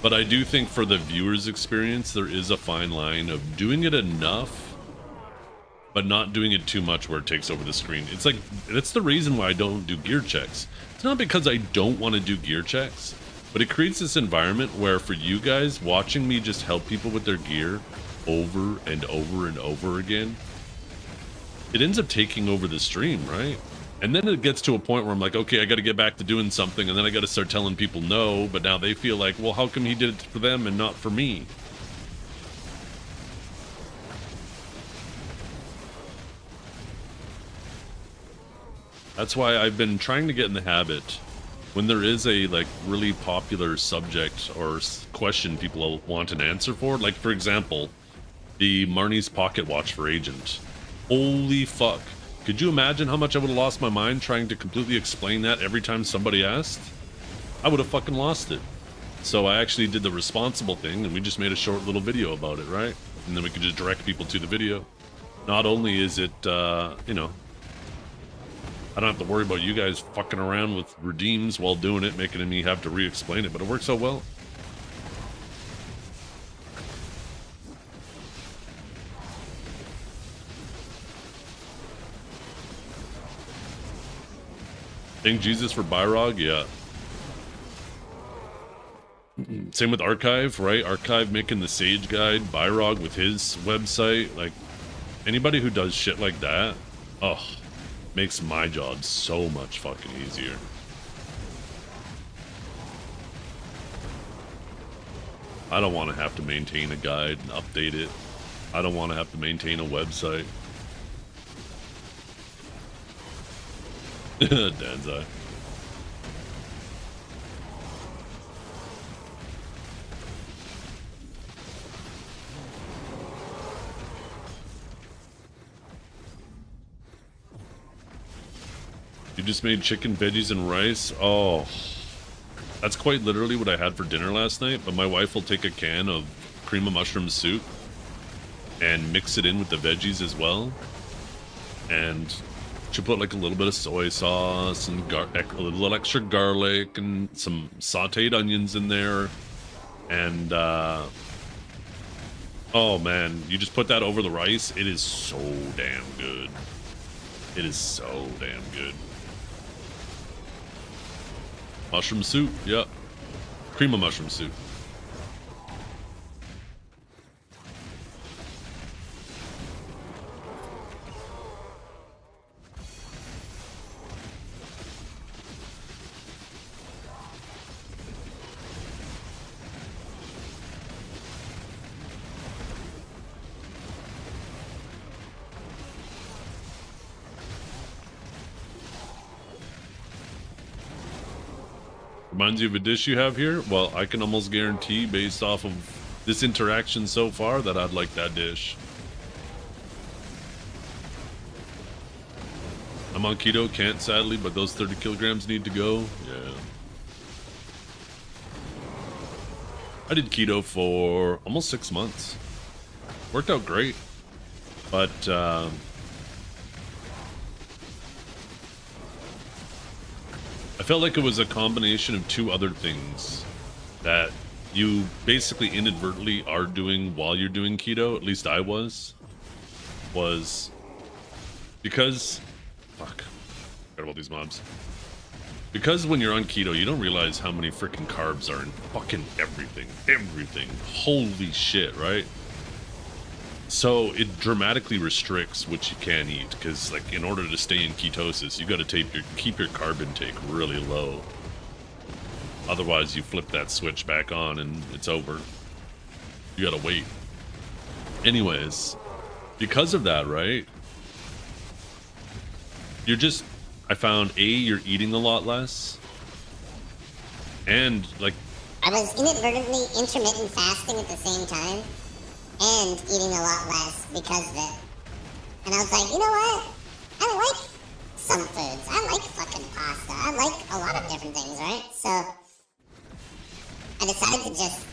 But I do think for the viewer's experience, there is a fine line of doing it enough, but not doing it too much where it takes over the screen. It's like, that's the reason why I don't do gear checks. It's not because I don't want to do gear checks, but it creates this environment where for you guys, watching me just help people with their gear over and over and over again, it ends up taking over the stream, right? And then it gets to a point where I'm like, okay, I got to get back to doing something, and then I got to start telling people no, but now they feel like, well, how come he did it for them and not for me? That's why I've been trying to get in the habit, when there is a like really popular subject or question people want an answer for, like for example, the Marnie's pocket watch for Agent. Holy fuck. Could you imagine how much I would have lost my mind trying to completely explain that every time somebody asked? I would have fucking lost it. So I actually did the responsible thing, and we just made a short little video about it, right? And then we could just direct people to the video. Not only is it, you know, I don't have to worry about you guys fucking around with redeems while doing it, making me have to re-explain it, but it works so well. Thank Jesus for Byrog, yeah. Same with Archive, right? Archive making the Sage Guide, Byrog with his website. Like, anybody who does shit like that, oh, makes my job so much fucking easier. I don't want to have to maintain a guide and update it. I don't want to have to maintain a website. Dad's eye. You just made chicken, veggies, and rice? Oh, that's quite literally what I had for dinner last night, but my wife will take a can of cream of mushroom soup and mix it in with the veggies as well. And she'll put like a little bit of soy sauce and a little extra garlic and some sauteed onions in there. And, oh man, you just put that over the rice. It is so damn good. It is so damn good. Mushroom soup, yep. Cream of mushroom soup. Reminds you of a dish you have here? Well, I can almost guarantee based off of this interaction so far that I'd like that dish. I'm on keto, can't sadly, but those 30 kilograms need to go. Yeah. I did keto for almost 6 months. Worked out great. But, I I felt like it was a combination of two other things that you basically inadvertently are doing while you're doing keto, at least I was because, fuck, forgot about these mobs. Because when you're on keto, you don't realize how many freaking carbs are in fucking everything. Holy shit, right? So it dramatically restricts what you can eat, because like in order to stay in ketosis, you got to keep your carb intake really low. Otherwise, you flip that switch back on and it's over. You gotta wait. Anyways, because of that, right? I found you're eating a lot less. And like, I was inadvertently intermittent fasting at the same time and eating a lot less because of it. And I was like, you know what? I like some foods. I like fucking pasta. I like a lot of different things, right? So I decided to just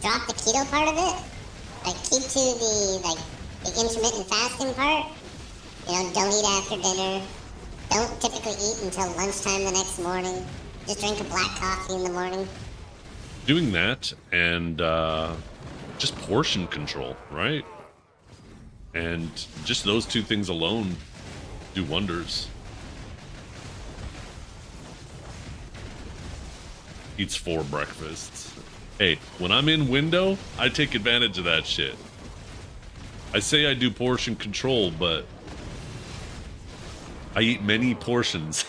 drop the keto part of it. Like keep to the intermittent fasting part. You know, don't eat after dinner. Don't typically eat until lunchtime the next morning. Just drink a black coffee in the morning. doing that and just portion control, right? And just those two things alone do wonders. Eats 4 breakfasts. Hey, when I'm in window, I take advantage of that shit. I say I do portion control, but I eat many portions.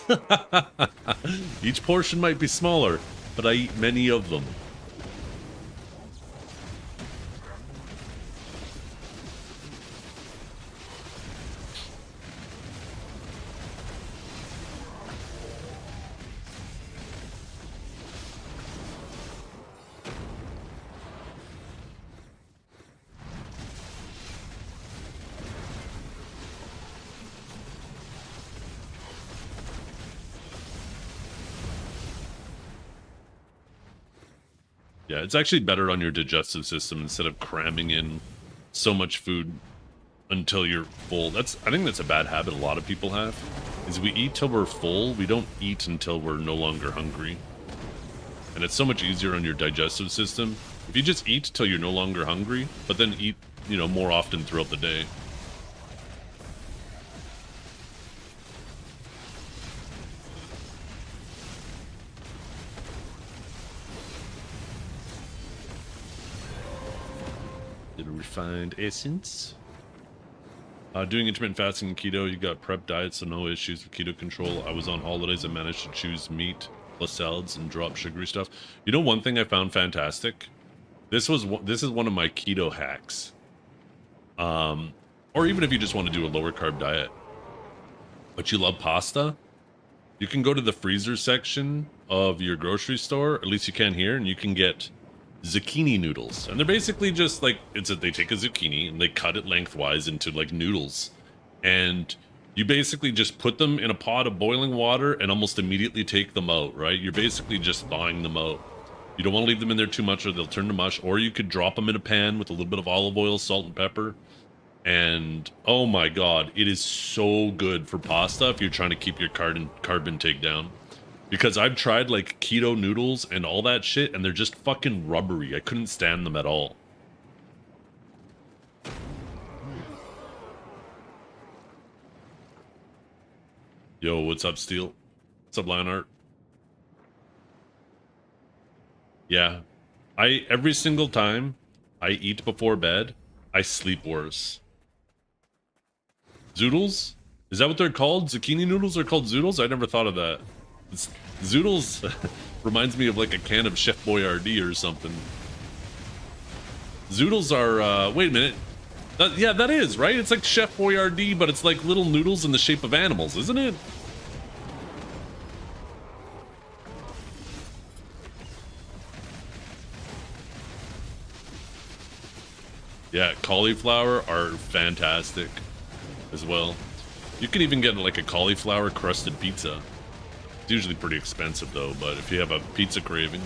Each portion might be smaller, but I eat many of them. Yeah, it's actually better on your digestive system instead of cramming in so much food until you're full. I think that's a bad habit a lot of people have, is we eat till we're full. We don't eat until we're no longer hungry. And it's so much easier on your digestive system if you just eat till you're no longer hungry, but then eat, you know, more often throughout the day. Little refined essence. Doing intermittent fasting and keto, you got prep diet, so no issues with keto control. I was on holidays and managed to choose meat plus salads and drop sugary stuff. You know, one thing I found fantastic. This is one of my keto hacks. Or even if you just want to do a lower carb diet, but you love pasta, you can go to the freezer section of your grocery store. At least you can here, and you can get zucchini noodles, and they're basically just like they take a zucchini and they cut it lengthwise into like noodles, and you basically just put them in a pot of boiling water and almost immediately take them out, right? You're basically just thawing them out. You don't want to leave them in there too much or they'll turn to mush, or you could drop them in a pan with a little bit of olive oil, salt, and pepper, and oh my god, it is so good for pasta if you're trying to keep your carb intake down. Because I've tried like keto noodles and all that shit, and they're just fucking rubbery. I couldn't stand them at all. Yo, what's up, Steel? What's up, Lionheart? Yeah. Every single time I eat before bed, I sleep worse. Zoodles? Is that what they're called? Zucchini noodles are called zoodles? I never thought of that. Zoodles reminds me of like a can of Chef Boyardee or something. Zoodles are, wait a minute. Yeah, that is, right? It's like Chef Boyardee, but it's like little noodles in the shape of animals, isn't it? Yeah, cauliflower are fantastic as well. You can even get like a cauliflower crusted pizza. It's usually pretty expensive though, but if you have a pizza craving.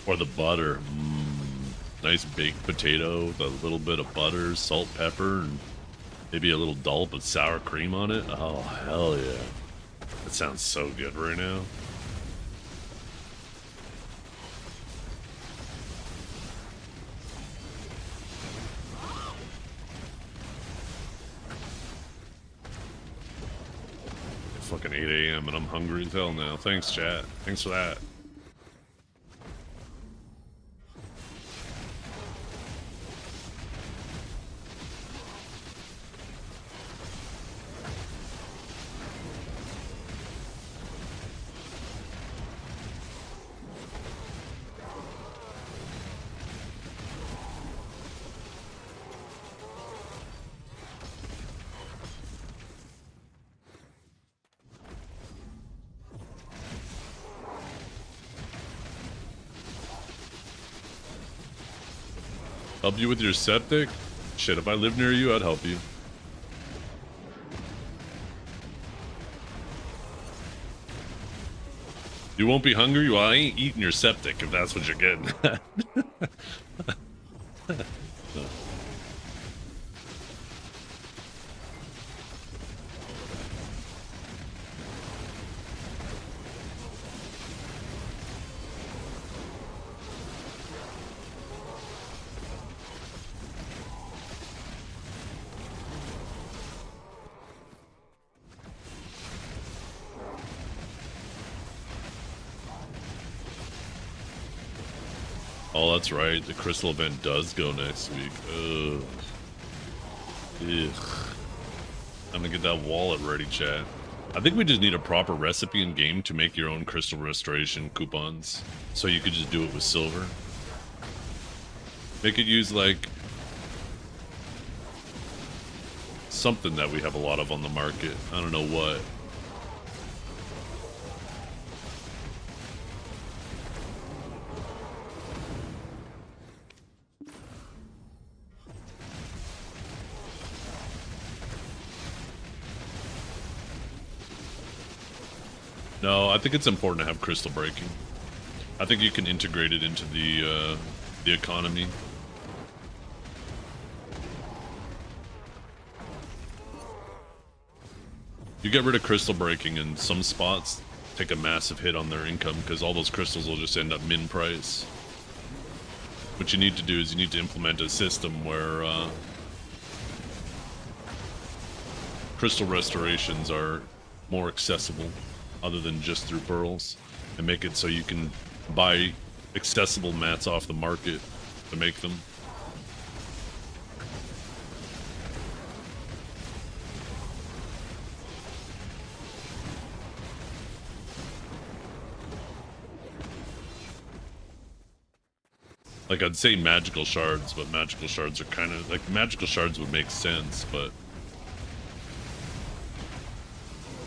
Or the butter. Nice baked potato with a little bit of butter, salt, pepper, and maybe a little dollop of sour cream on it. Oh, hell yeah. That sounds so good right now. It's fucking 8 a.m. and I'm hungry as hell now. Thanks, chat. Thanks for that. Help you with your septic? Shit, if I lived near you, I'd help you. You won't be hungry? Well, I ain't eating your septic if that's what you're getting at. Oh, that's right. The crystal event does go next week. Ugh. Ugh. I'm gonna get that wallet ready, chat. I think we just need a proper recipe in game to make your own crystal restoration coupons. So you could just do it with silver. Make it use like something that we have a lot of on the market. I don't know what. No, I think it's important to have crystal breaking. I think you can integrate it into the economy. You get rid of crystal breaking and some spots take a massive hit on their income because all those crystals will just end up min price. What you need to do is you need to implement a system where crystal restorations are more accessible other than just through pearls, and make it so you can buy accessible mats off the market to make them. Like, I'd say magical shards, but magical shards are kind of like, magical shards would make sense, but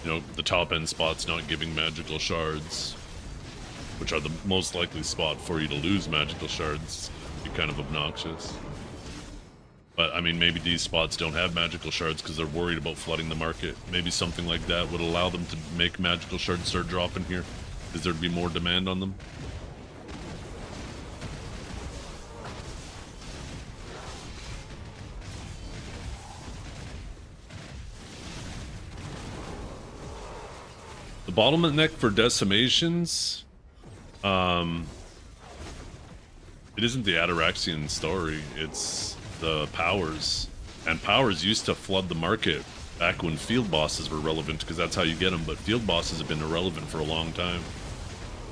you know, the top end spot's not giving magical shards, which are the most likely spot for you to lose magical shards. Be kind of obnoxious. But I mean, maybe these spots don't have magical shards because they're worried about flooding the market. Maybe something like that would allow them to make magical shards start dropping here, because there'd be more demand on them. The bottleneck for decimations, it isn't the Ataraxian story, it's the powers. And powers used to flood the market back when field bosses were relevant, because that's how you get them, but field bosses have been irrelevant for a long time.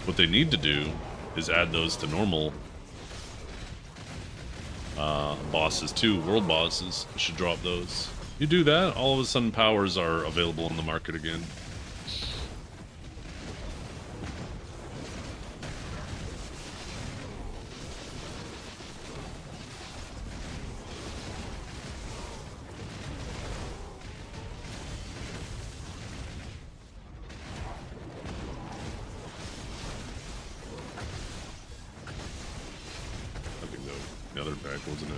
What they need to do is add those to normal bosses too. World bosses should drop those. You do that, all of a sudden powers are available in the market again. The other pack, wasn't it?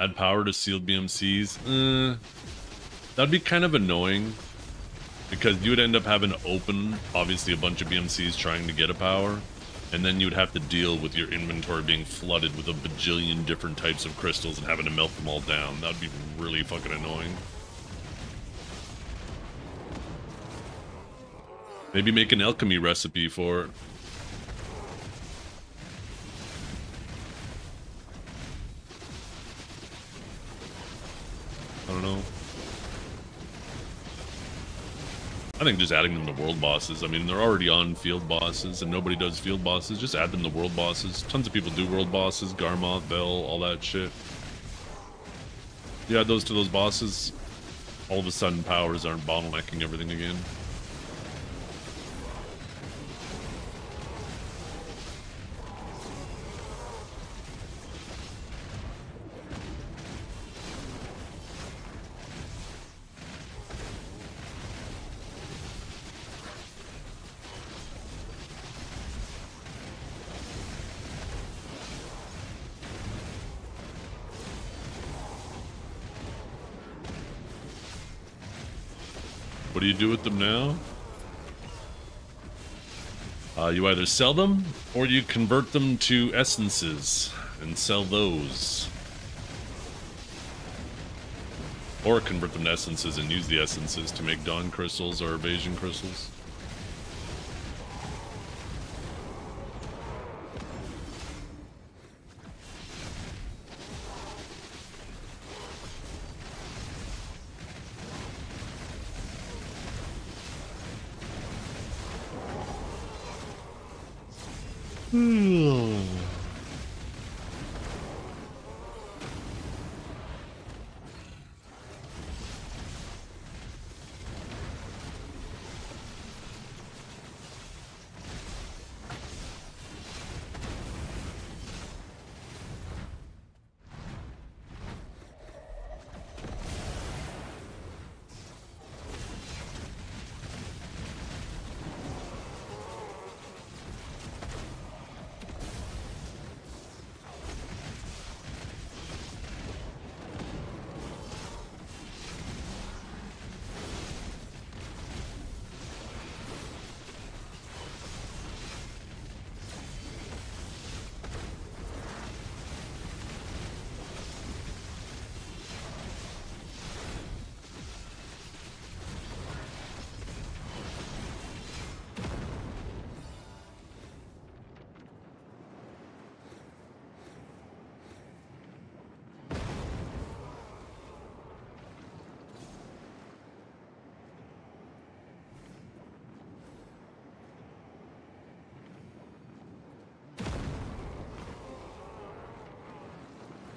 Add power to sealed BMCs. That'd be kind of annoying. Because you would end up having to open, obviously, a bunch of BMCs trying to get a power. And then you would have to deal with your inventory being flooded with a bajillion different types of crystals and having to melt them all down. That would be really fucking annoying. Maybe make an alchemy recipe for it. I don't know. I think just adding them to world bosses. I mean, they're already on field bosses, and nobody does field bosses. Just add them to world bosses. Tons of people do world bosses, Garmoth, Bell, all that shit. You add those to those bosses, all of a sudden powers aren't bottlenecking everything again. What do you do with them now? You either sell them, or you convert them to essences and sell those. Or convert them to essences and use the essences to make dawn crystals or evasion crystals.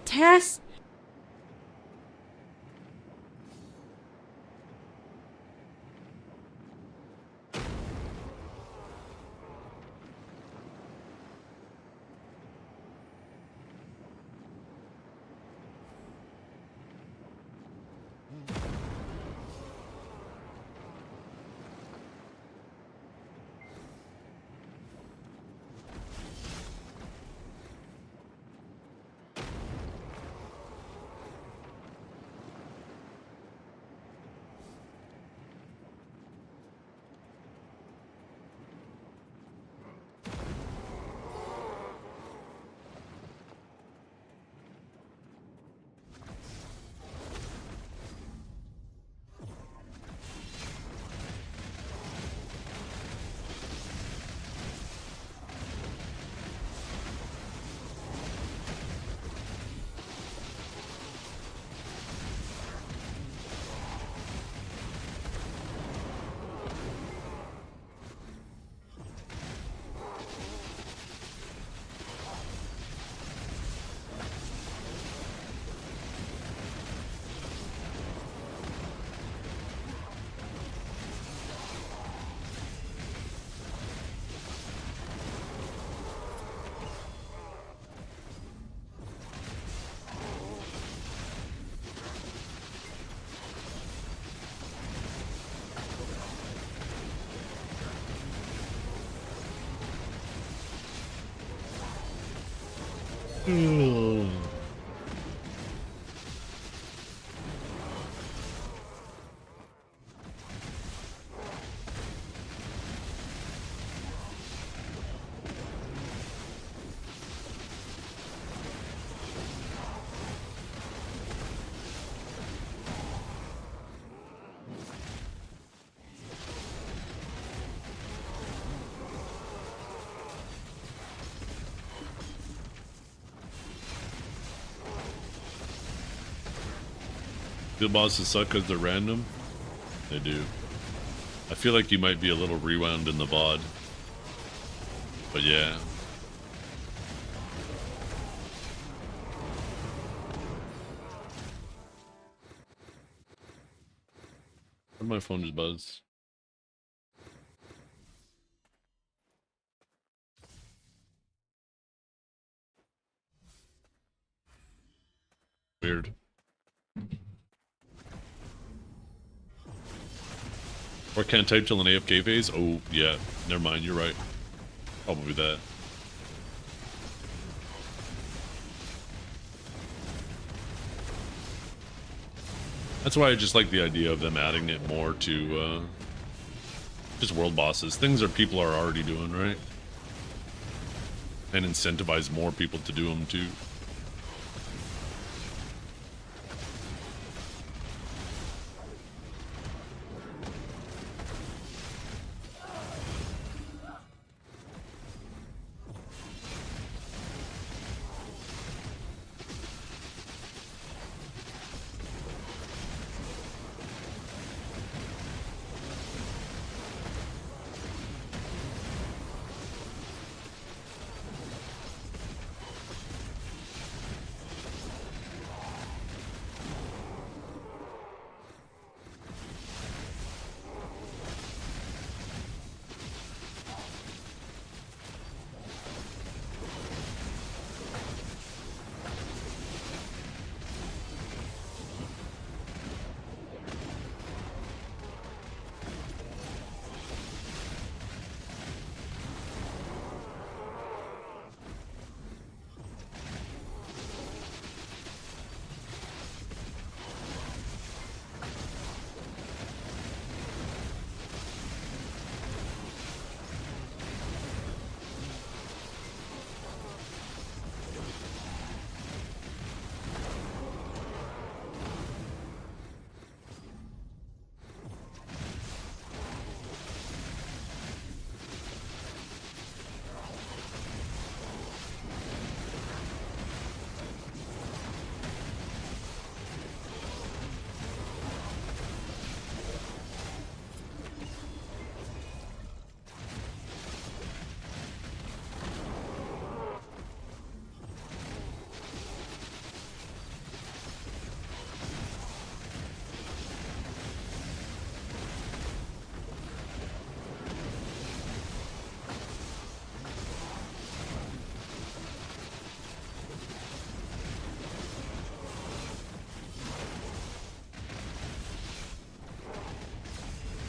Tess? Field bosses suck because they're random? They do. I feel like you might be a little rewound in the VOD. But yeah. Where'd my phone just buzz? Weird. Or can't type till an AFK phase? Oh, yeah. Never mind, you're right. Probably that. That's why I just like the idea of them adding it more to just world bosses. Things that people are already doing, right? And incentivize more people to do them too.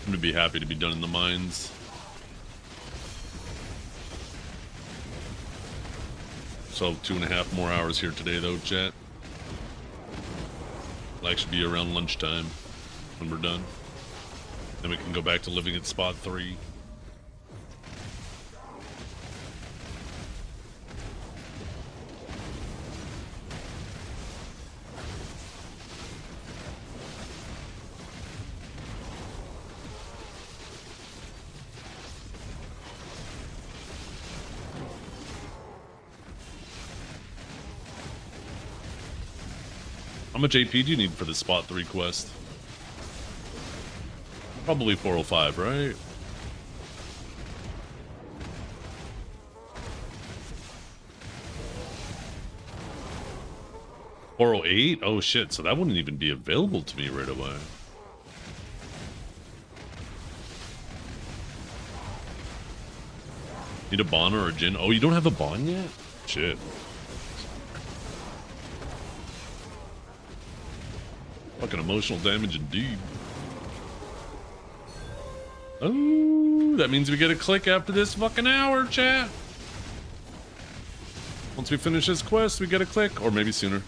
I'm gonna be happy to be done in the mines. So 2.5 more hours here today though, chat. It'll actually be around lunchtime when we're done. Then we can go back to living at spot 3. How much AP do you need for the spot 3 quest? Probably 405, right? $408? Oh shit, so that wouldn't even be available to me right away. Need a Bon or a Jin? Oh, you don't have a Bon yet? Shit. Fucking emotional damage indeed. Oh, that means we get a click after this fucking hour, chat. Once we finish this quest, we get a click, or maybe sooner.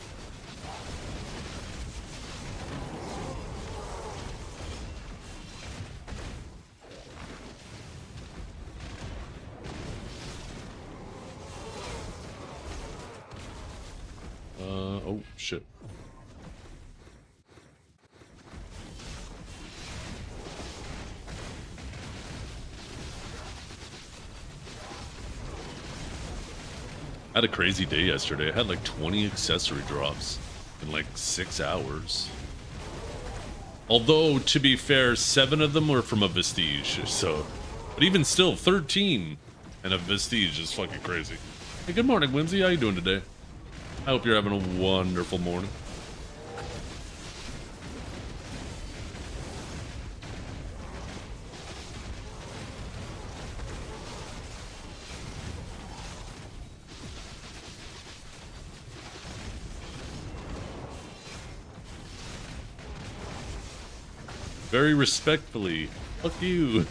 Oh shit. I had a crazy day yesterday. I had like 20 accessory drops in like 6 hours. Although, to be fair, 7 of them were from a Vestige, so... But even still, 13 and a Vestige is fucking crazy. Hey, good morning, Whimsy. How you doing today? I hope you're having a wonderful morning. Very respectfully. Fuck you.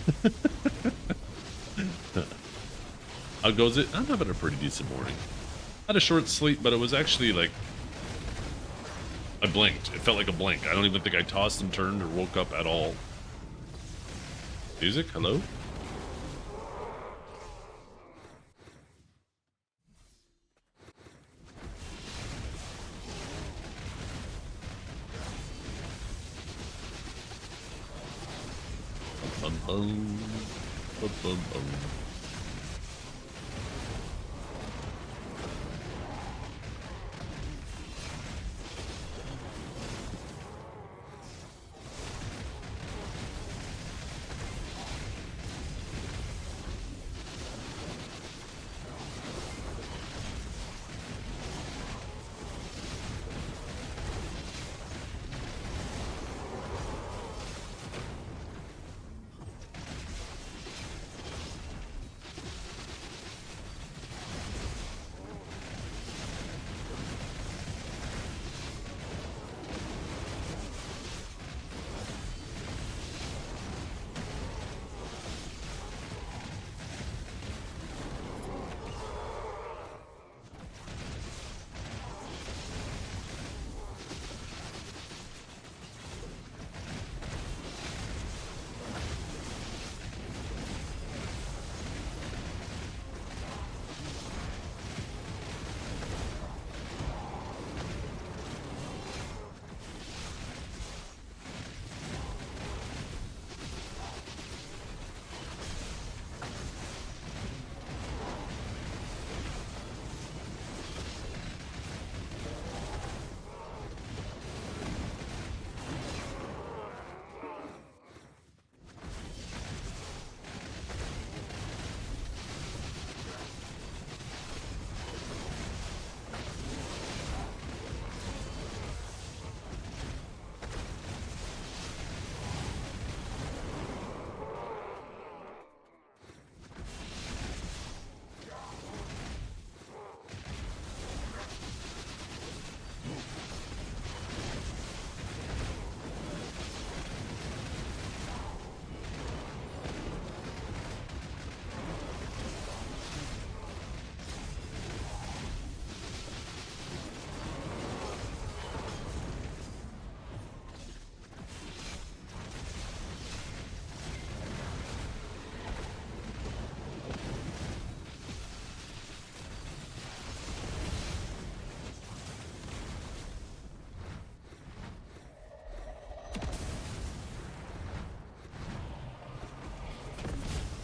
How goes it? I'm having a pretty decent morning. Had a short sleep, but it was actually like... I blinked. It felt like a blink. I don't even think I tossed and turned or woke up at all. Music? Hello? Bum, bum, bum, bum, bum.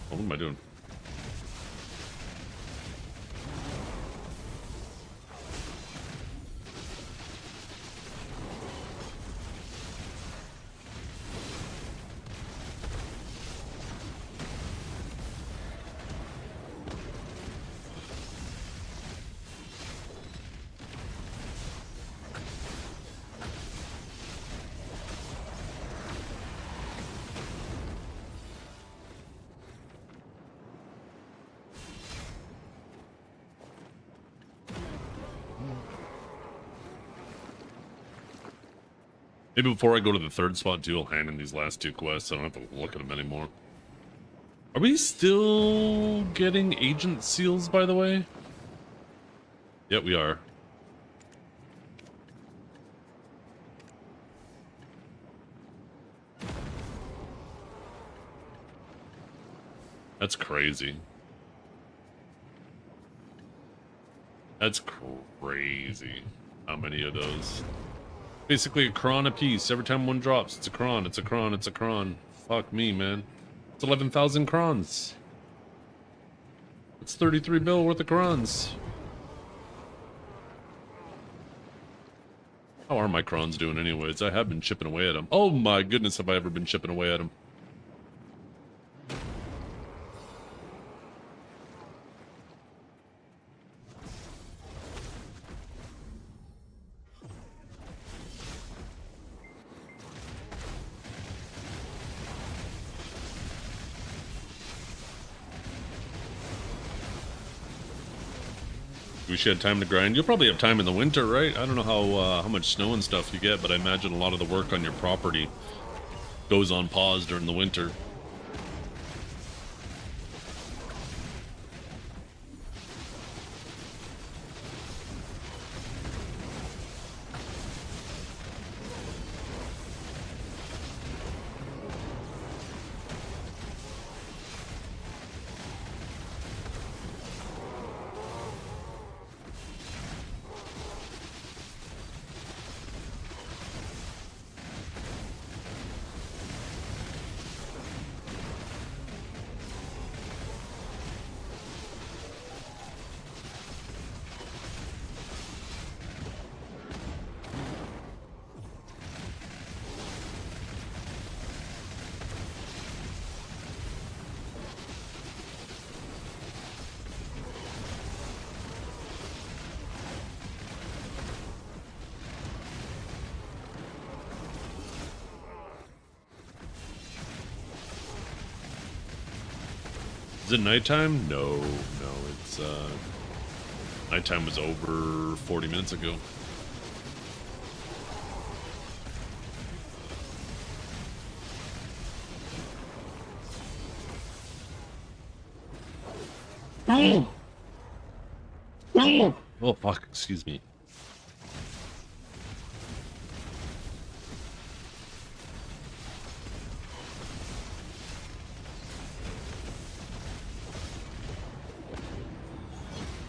What am I doing? Maybe before I go to the third spot too, I'll hand in these last 2 quests. I don't have to look at them anymore. Are we still getting agent seals, by the way? Yeah, we are. That's crazy. That's crazy. How many of those? Basically a cron a piece. Every time one drops, it's a cron, it's a cron, it's a cron. Fuck me, man. It's 11,000 crons. It's 33 mil worth of crons. How are my crons doing anyways? I have been chipping away at them. Oh my goodness, have I ever been chipping away at them. Wish you had time to grind. You'll probably have time in the winter, right? I don't know how much snow and stuff you get, but I imagine a lot of the work on your property goes on pause during the winter. Is it nighttime? No, it's nighttime was over 40 minutes ago. Oh fuck, excuse me.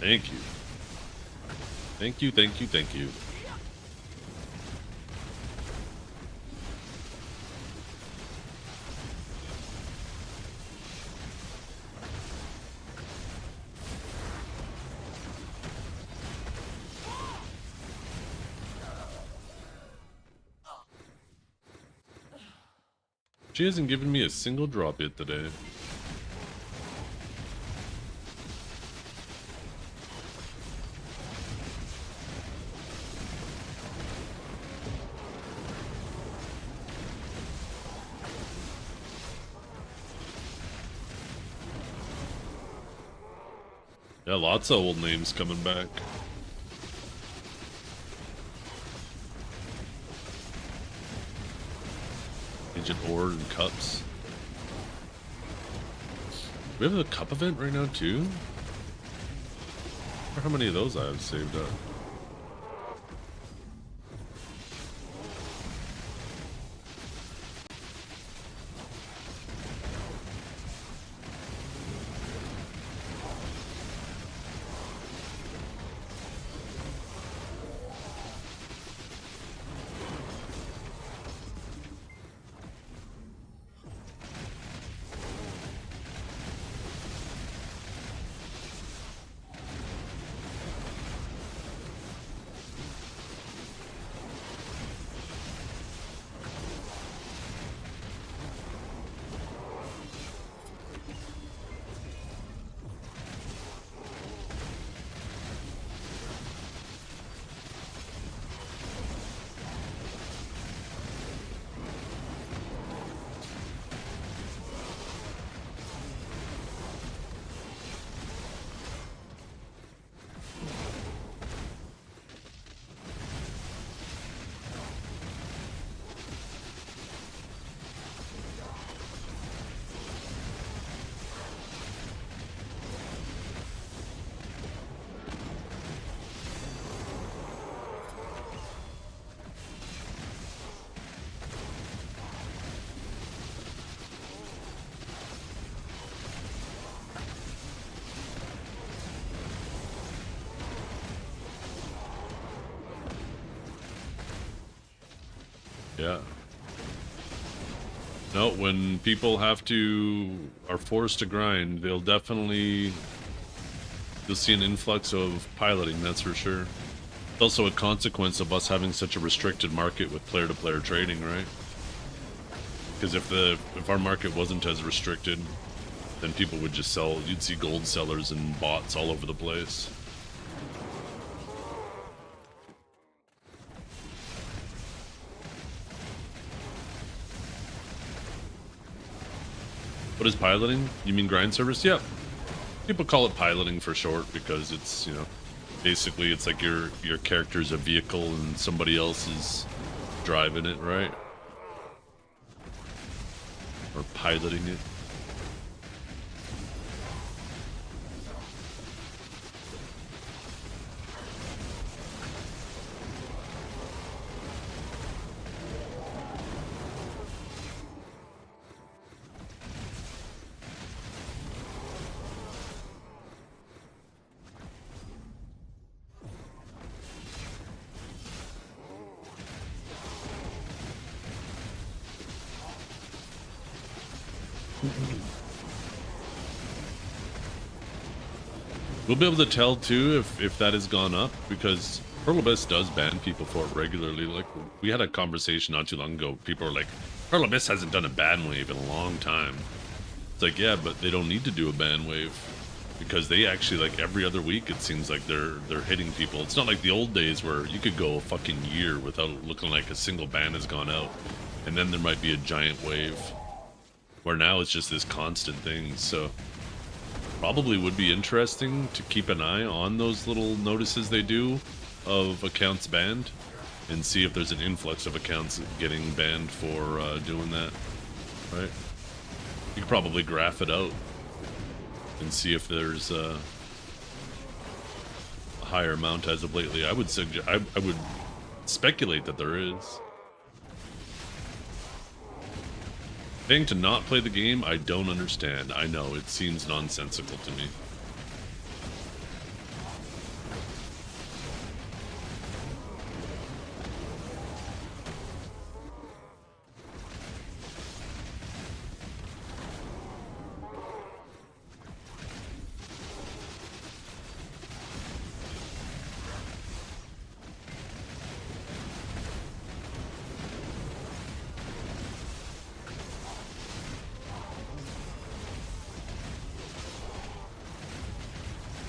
Thank you. Thank you, thank you, thank you. She hasn't given me a single drop yet today. Yeah, lots of old names coming back. Ancient Ore and Cups. We have a cup event right now too? I wonder how many of those I have saved up. Yeah. No, when people are forced to grind, you'll see an influx of piloting, that's for sure. It's also a consequence of us having such a restricted market with player-to-player trading, right? Because if our market wasn't as restricted, then people would just sell. You'd see gold sellers and bots all over the place. What is piloting? You mean grind service? Yep. People call it piloting for short because it's, you know, basically it's like your character's a vehicle and somebody else is driving it, right? Or piloting it. We'll be able to tell too if that has gone up, because Pearl Abyss does ban people for it regularly. Like, we had a conversation not too long ago. People were like, Pearl Abyss hasn't done a ban wave in a long time. It's like, yeah, but they don't need to do a ban wave, because they actually, like, every other week it seems like they're hitting people. It's not like the old days where you could go a fucking year without looking like a single ban has gone out, and then there might be a giant wave. Where now it's just this constant thing. So probably would be interesting to keep an eye on those little notices they do of accounts banned, and see if there's an influx of accounts getting banned for doing that, right? You could probably graph it out and see if there's a higher amount as of lately. I would suggest, I would speculate that there is. Paying to not play the game, I don't understand. I know, it seems nonsensical to me.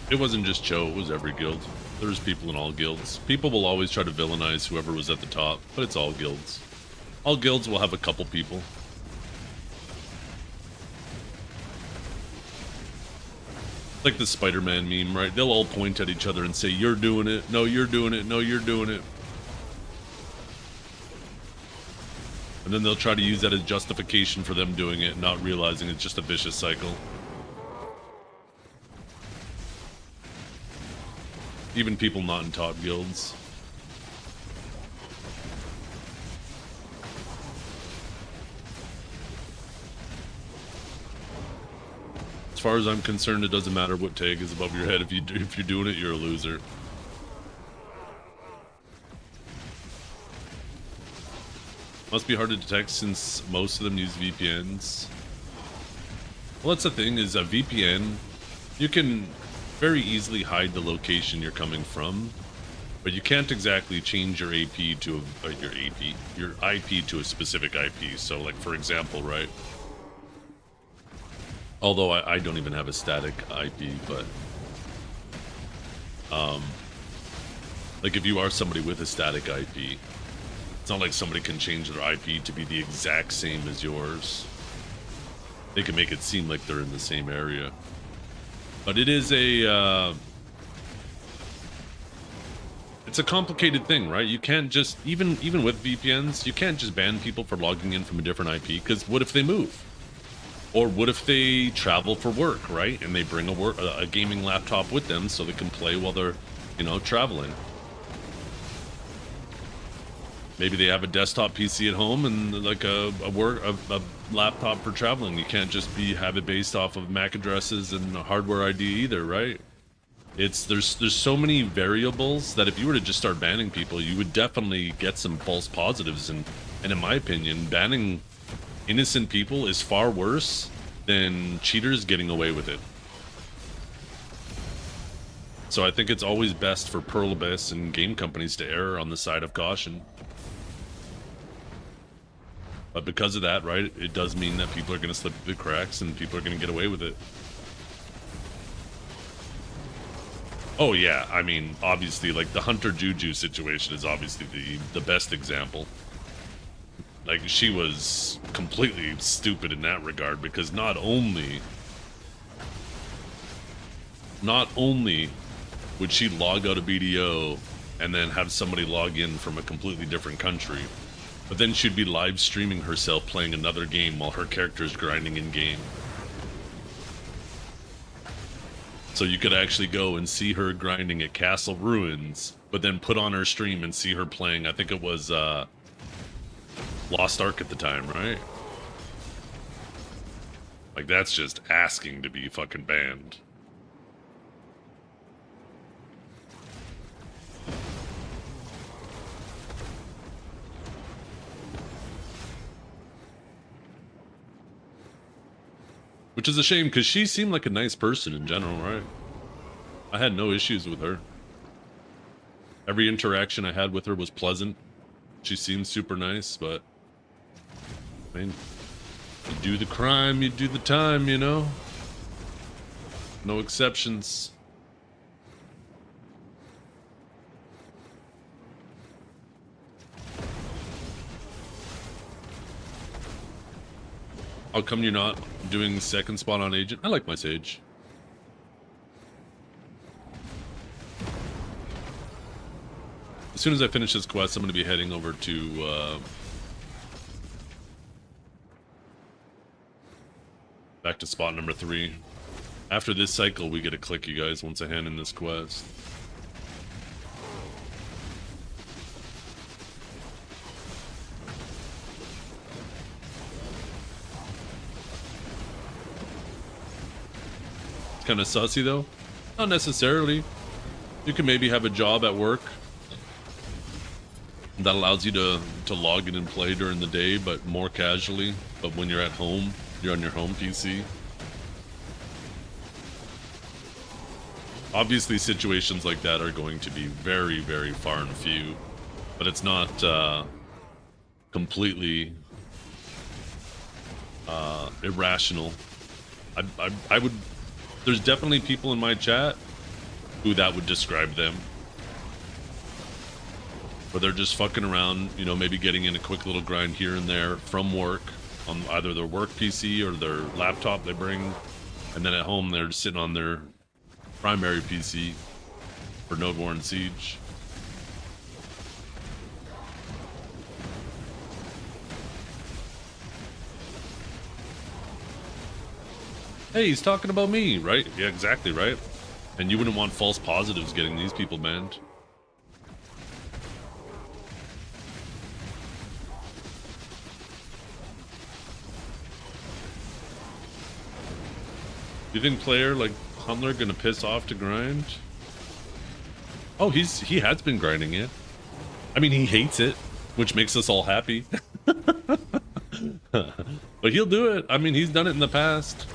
It wasn't just Cho, it was every guild. There's people in all guilds. People will always try to villainize whoever was at the top, but it's all guilds. All guilds will have a couple people. Like the Spider-Man meme, right? They'll all point at each other and say, you're doing it, no, you're doing it, no, you're doing it. And then they'll try to use that as justification for them doing it, not realizing it's just a vicious cycle. Even people not in top guilds. As far as I'm concerned, it doesn't matter what tag is above your head. If you're doing it, you're a loser. Must be hard to detect since most of them use VPNs. Well, that's the thing, is a VPN, you can very easily hide the location you're coming from, but you can't exactly change your AP to your IP to a specific IP. So, like, for example, right? Although I don't even have a static IP, but like, if you are somebody with a static IP, it's not like somebody can change their IP to be the exact same as yours. They can make it seem like they're in the same area. But it is it's a complicated thing, right? You can't just, even with VPNs, you can't just ban people for logging in from a different IP, because what if they move? Or what if they travel for work, right? And they bring a gaming laptop with them so they can play while they're, you know, traveling. Maybe they have a desktop PC at home and like a laptop for traveling. You can't just have it based off of MAC addresses and hardware ID either, right? There's so many variables that if you were to just start banning people, you would definitely get some false positives. And in my opinion, banning innocent people is far worse than cheaters getting away with it. So I think it's always best for Pearl Abyss and game companies to err on the side of caution. But because of that, right, it does mean that people are going to slip through the cracks and people are going to get away with it. Oh yeah, I mean, obviously, like the Hunter Juju situation is obviously the best example. Like, she was completely stupid in that regard, because not only would she log out of BDO and then have somebody log in from a completely different country, but then she'd be live streaming herself playing another game while her character is grinding in game. So you could actually go and see her grinding at Castle Ruins, but then put on her stream and see her playing, I think it was Lost Ark at the time, right? Like, that's just asking to be fucking banned. Which is a shame, because she seemed like a nice person in general, right? I had no issues with her. Every interaction I had with her was pleasant. She seemed super nice, but I mean, you do the crime, you do the time, you know? No exceptions. How come you're not doing second spot on Agent? I like my Sage. As soon as I finish this quest, I'm going to be heading over to back to spot number 3. After this cycle, we get a click, you guys, once I hand in this quest. It's kind of sussy, though. Not necessarily. You can maybe have a job at work that allows you to log in and play during the day, but more casually. But when you're at home, you're on your home PC. Obviously, situations like that are going to be very, very far and few, but it's not completely irrational. I would. There's definitely people in my chat who that would describe them. Where they're just fucking around, you know, maybe getting in a quick little grind here and there from work on either their work PC or their laptop they bring, and then at home they're just sitting on their primary PC for Node War and Siege. Hey, he's talking about me, right? Yeah, exactly, right? And you wouldn't want false positives getting these people banned. You think player like Huntler gonna piss off to grind? Oh, he has been grinding it. I mean, he hates it, which makes us all happy. But he'll do it. I mean, he's done it in the past.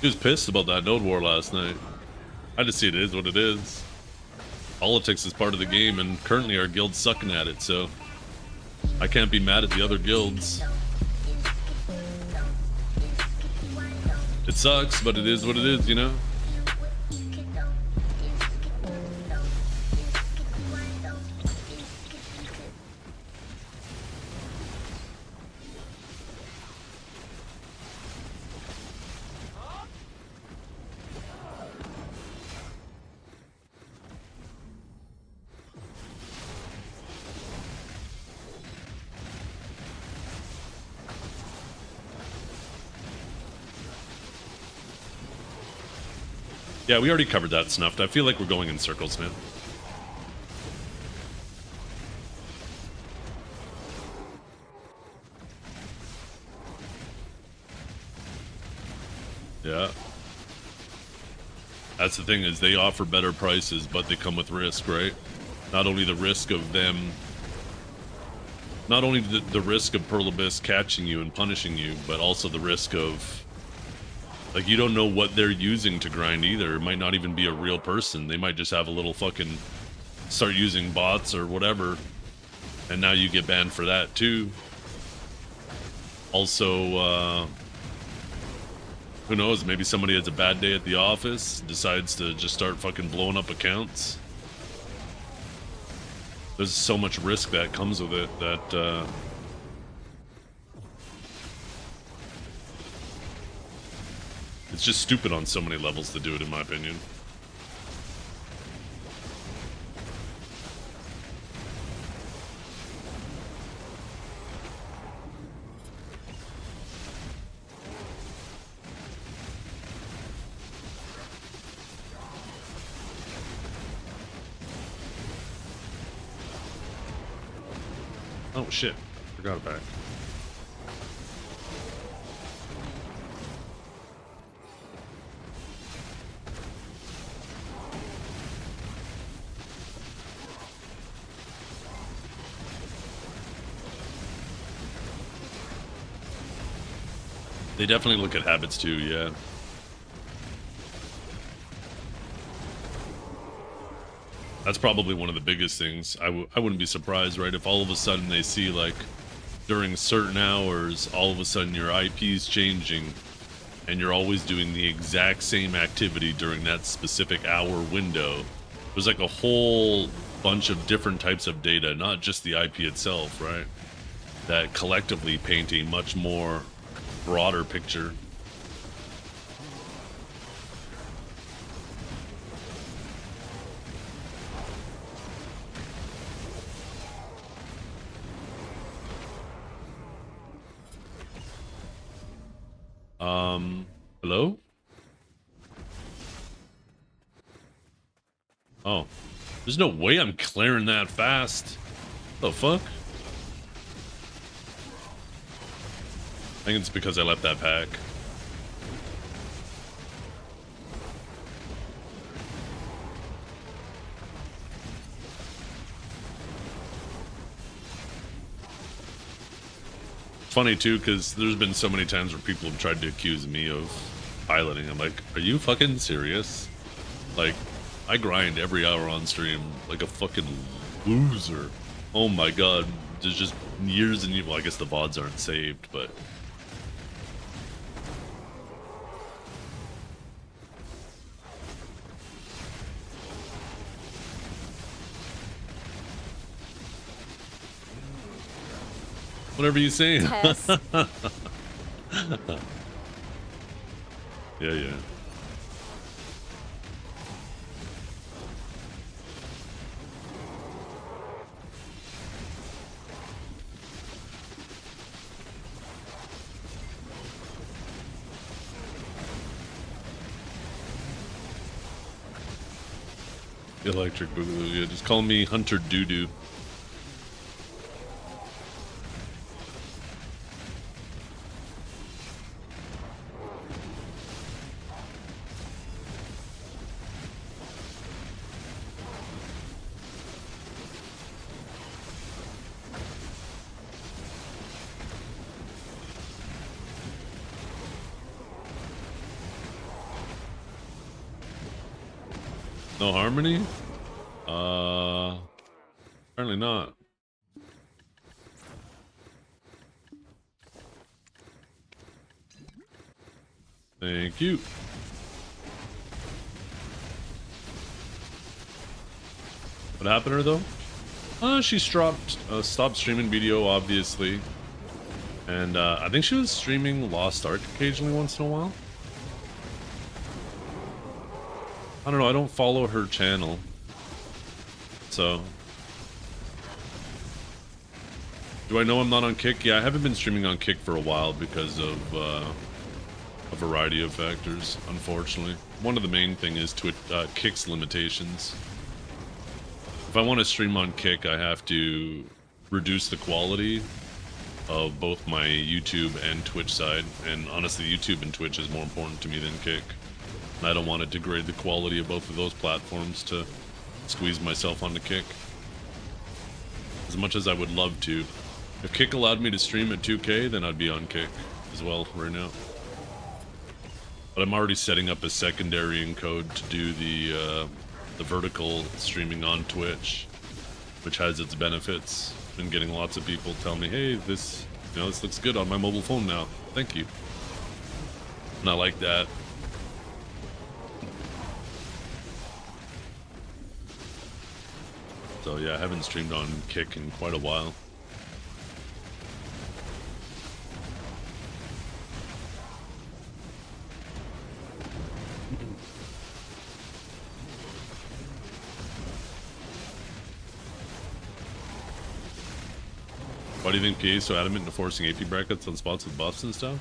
He was pissed about that Node War last night. I just see it is what it is. Politics is part of the game, and currently our guild's sucking at it, so I can't be mad at the other guilds. It sucks, but it is what it is, you know? Yeah, we already covered that, Snuffed. I feel like we're going in circles now. Yeah. That's the thing, is they offer better prices, but they come with risk, right? Not only the risk of them not only the risk of Pearl Abyss catching you and punishing you, but also the risk of, like, you don't know what they're using to grind either. It might not even be a real person. They might just have a little fucking start using bots or whatever, and now you get banned for that too. Also, who knows, maybe somebody has a bad day at the office, decides to just start fucking blowing up accounts. There's so much risk that comes with it that, it's just stupid on so many levels to do it, in my opinion. Oh shit, forgot about it. They definitely look at habits too, yeah. That's probably one of the biggest things. I wouldn't be surprised, right, if all of a sudden they see, like, during certain hours, all of a sudden your IP's changing, and you're always doing the exact same activity during that specific hour window. There's like a whole bunch of different types of data, not just the IP itself, right, that collectively paint a much more broader picture. Hello? Oh, there's no way I'm clearing that fast. The fuck? I think it's because I left that pack. Funny too, because there's been so many times where people have tried to accuse me of piloting. I'm like, are you fucking serious? Like, I grind every hour on stream like a fucking loser. Oh my god, there's just years and years. Well, I guess the VODs aren't saved, but whatever you say. Yeah. Electric Boogaloo, yeah, just call me Hunter Doodoo. No harmony? Apparently not. Thank you. What happened to her though? She stopped streaming video, obviously. And I think she was streaming Lost Ark occasionally once in a while. I don't know, I don't follow her channel. So. Do I know I'm not on Kick? Yeah, I haven't been streaming on Kick for a while because of a variety of factors, unfortunately. One of the main thing is Kick's limitations. If I want to stream on Kick, I have to reduce the quality of both my YouTube and Twitch side. And honestly, YouTube and Twitch is more important to me than Kick. And I don't want to degrade the quality of both of those platforms to squeeze myself onto Kick. As much as I would love to, If Kick allowed me to stream at 2K, then I'd be on Kick as well right now. But I'm already setting up a secondary encode to do the vertical streaming on Twitch, which has its benefits. Been getting lots of people tell me, hey, this looks good on my mobile phone now. Thank you. And I like that. So yeah, I haven't streamed on Kick in quite a while. Why do you think PA is so adamant in forcing AP brackets on spots with buffs and stuff?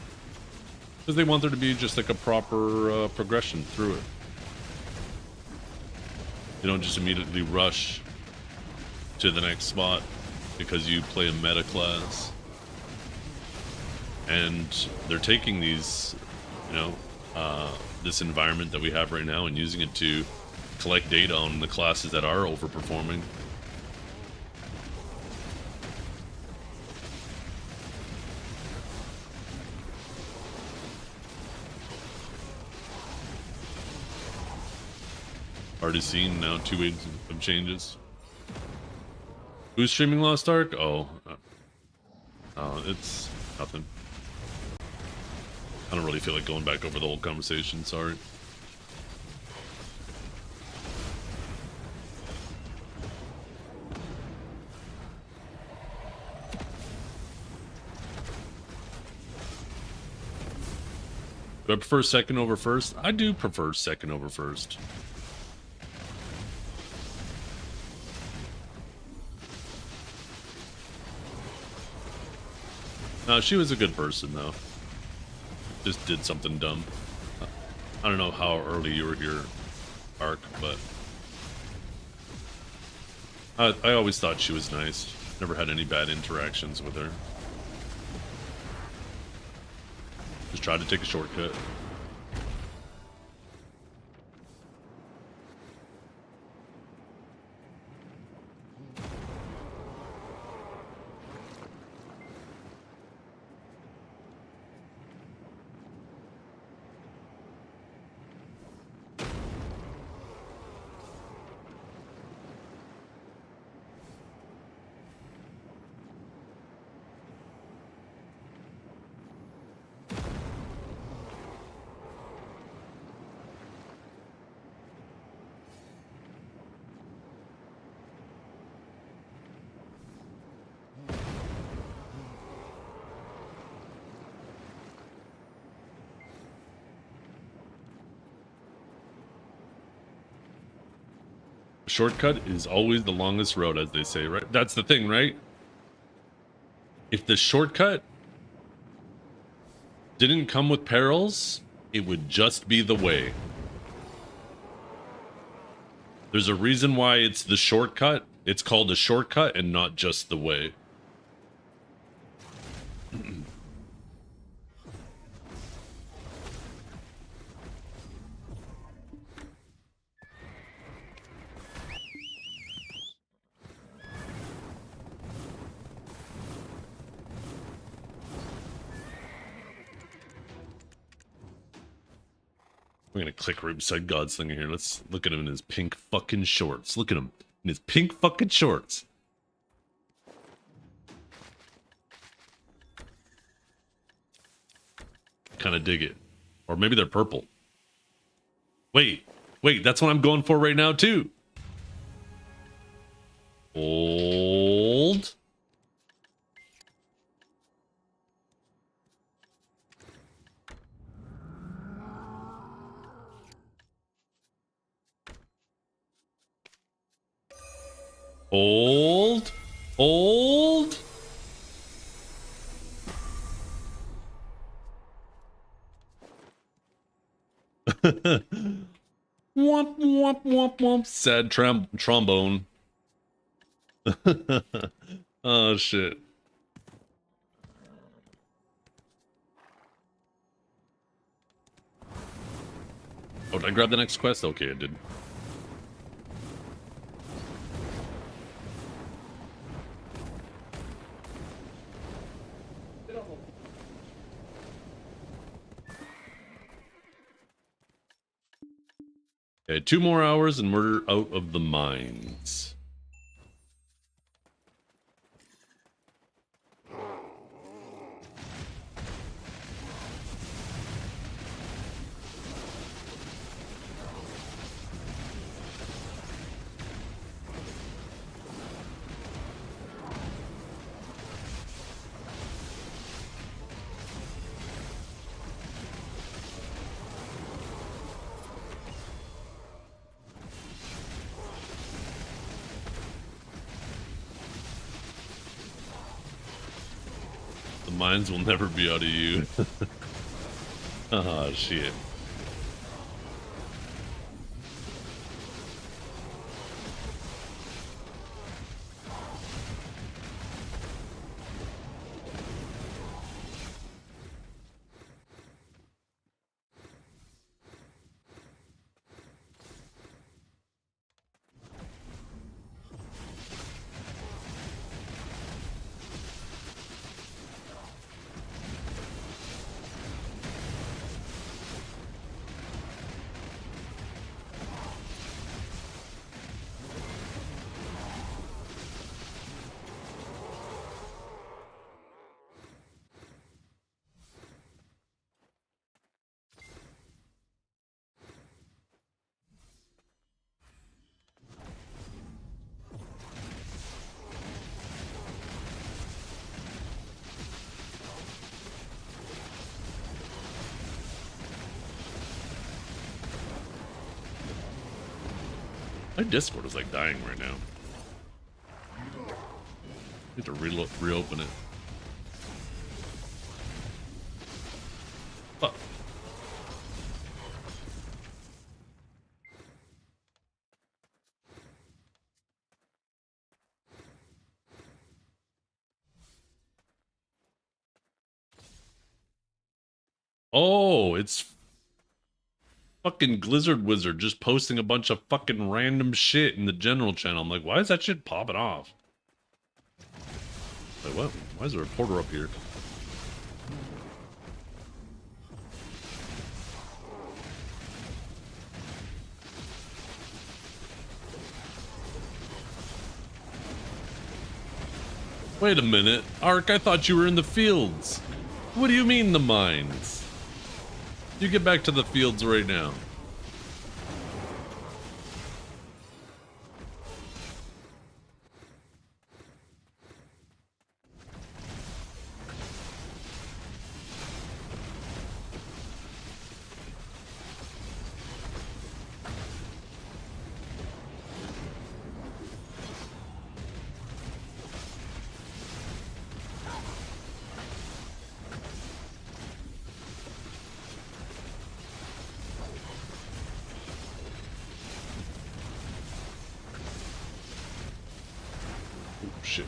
Because they want there to be just like a proper progression through it. You don't just immediately rush to the next spot because you play a meta class. And they're taking these, this environment that we have right now and using it to collect data on the classes that are overperforming. Already seen now 2 waves of changes. Who's streaming Lost Ark? Oh, it's nothing. I don't really feel like going back over the whole conversation, sorry. Do I prefer second over first? I do prefer second over first. No, she was a good person, though. Just did something dumb. I don't know how early you were here, Ark, but... I always thought she was nice. Never had any bad interactions with her. Just tried to take a shortcut. Shortcut is always the longest road, as they say, right? That's the thing, right? If the shortcut didn't come with perils, it would just be the way. There's a reason why it's the shortcut. It's called a shortcut and not just the way. We're gonna click right beside Godslinger here. Let's look at him in his pink fucking shorts. Look at him in his pink fucking shorts. Kind of dig it. Or maybe they're purple. Wait, that's what I'm going for right now too. Old. Old. Womp womp womp womp. Sad trombone. Oh shit. Oh, did I grab the next quest? Okay, I did. Okay, 2 more hours and we're out of the mines. The mines will never be out of you. Oh, shit. My Discord is like dying right now. I need to reopen it. Fuck. Oh, it's fucking Glizzard Wizard just posting a bunch of fucking random shit in the general channel. I'm like, why is that shit popping off? Wait, what? Why is there a reporter up here? Wait a minute. Ark, I thought you were in the fields. What do you mean the mines? You get back to the fields right now. Oh, shit.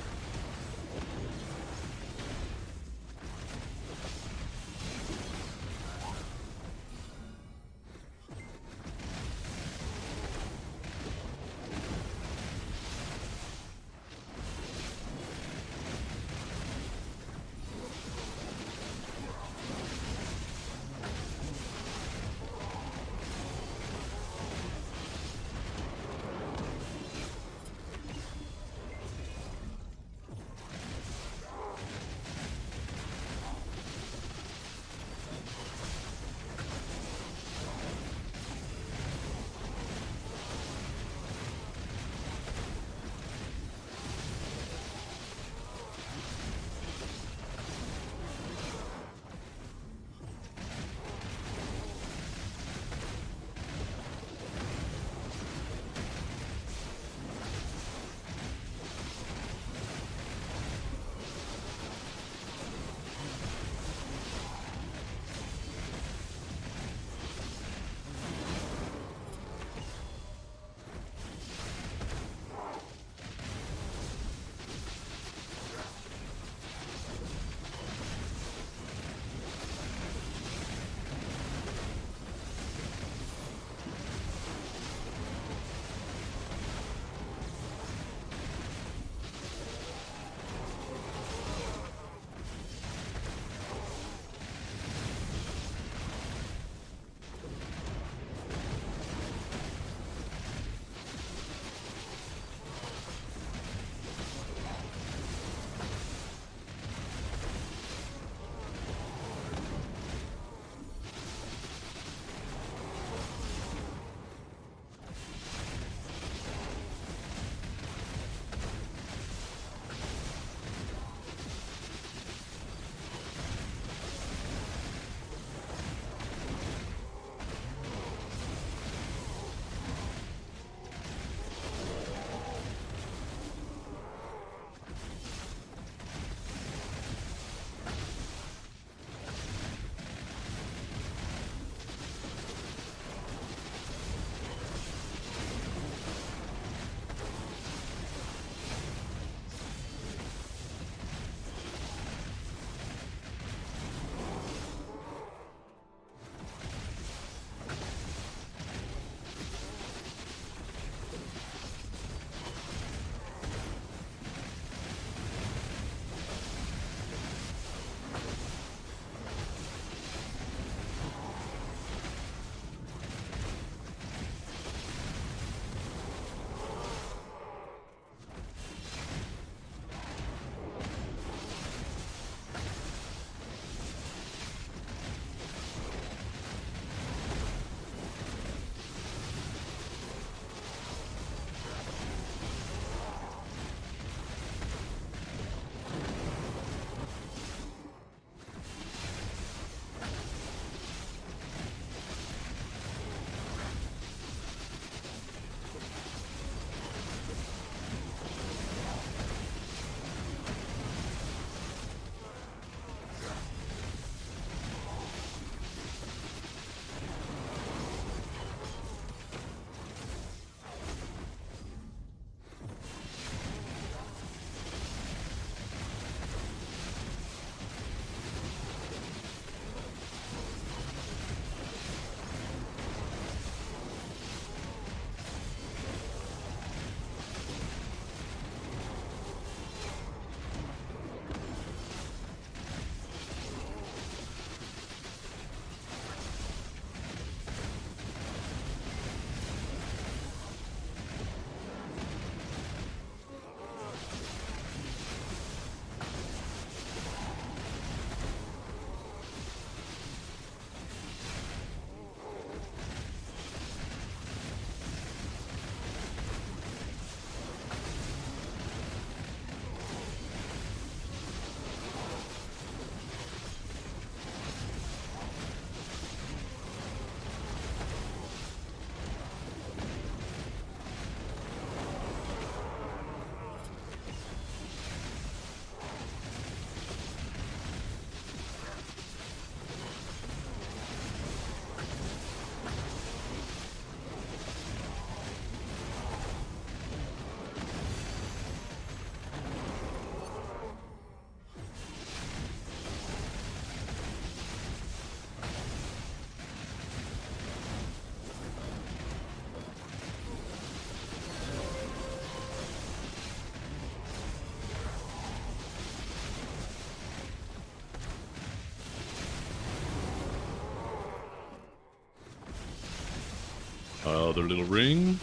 Another little ring.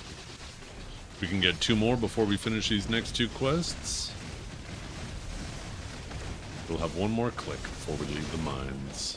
We can get 2 more before we finish these next 2 quests. We'll have 1 more click before we leave the mines.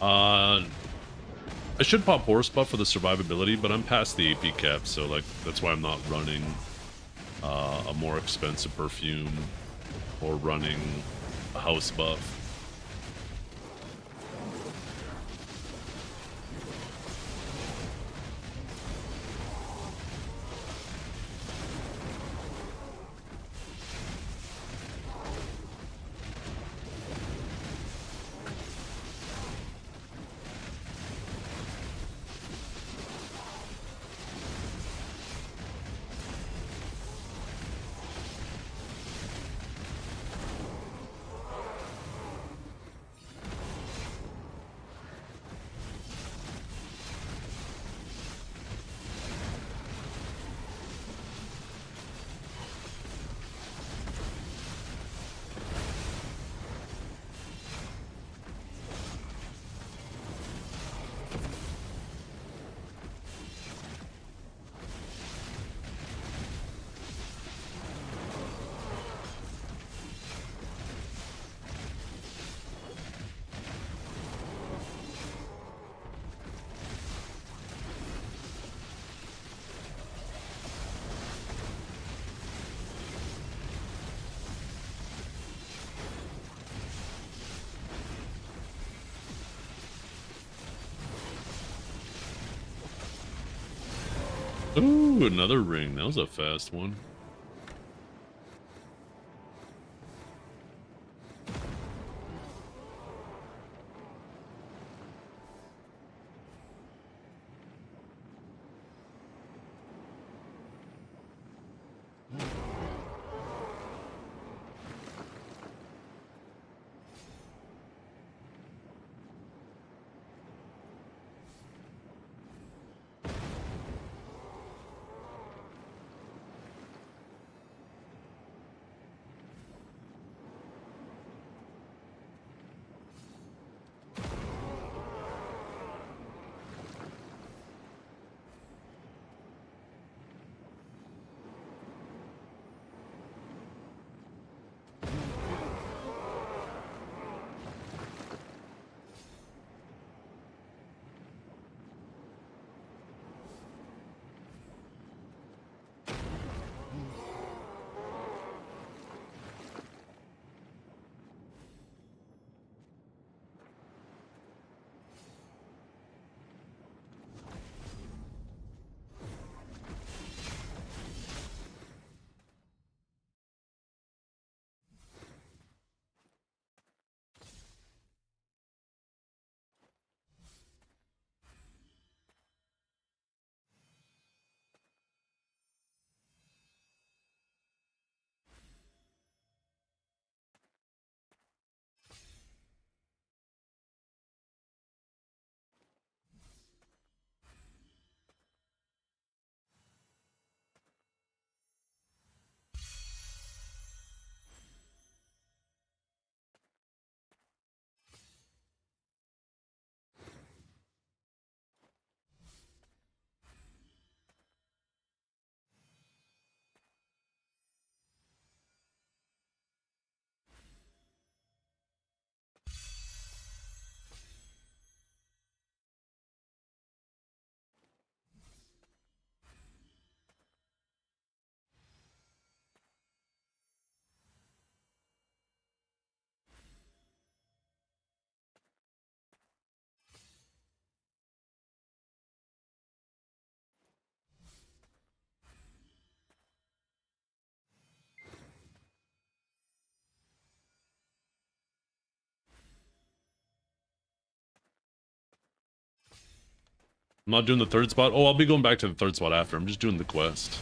I should pop horse buff for the survivability, but I'm past the AP cap, so like that's why I'm not running a more expensive perfume or running a house buff. Ooh, another ring. That was a fast one. I'm not doing the third spot. Oh, I'll be going back to the third spot after. I'm just doing the quest.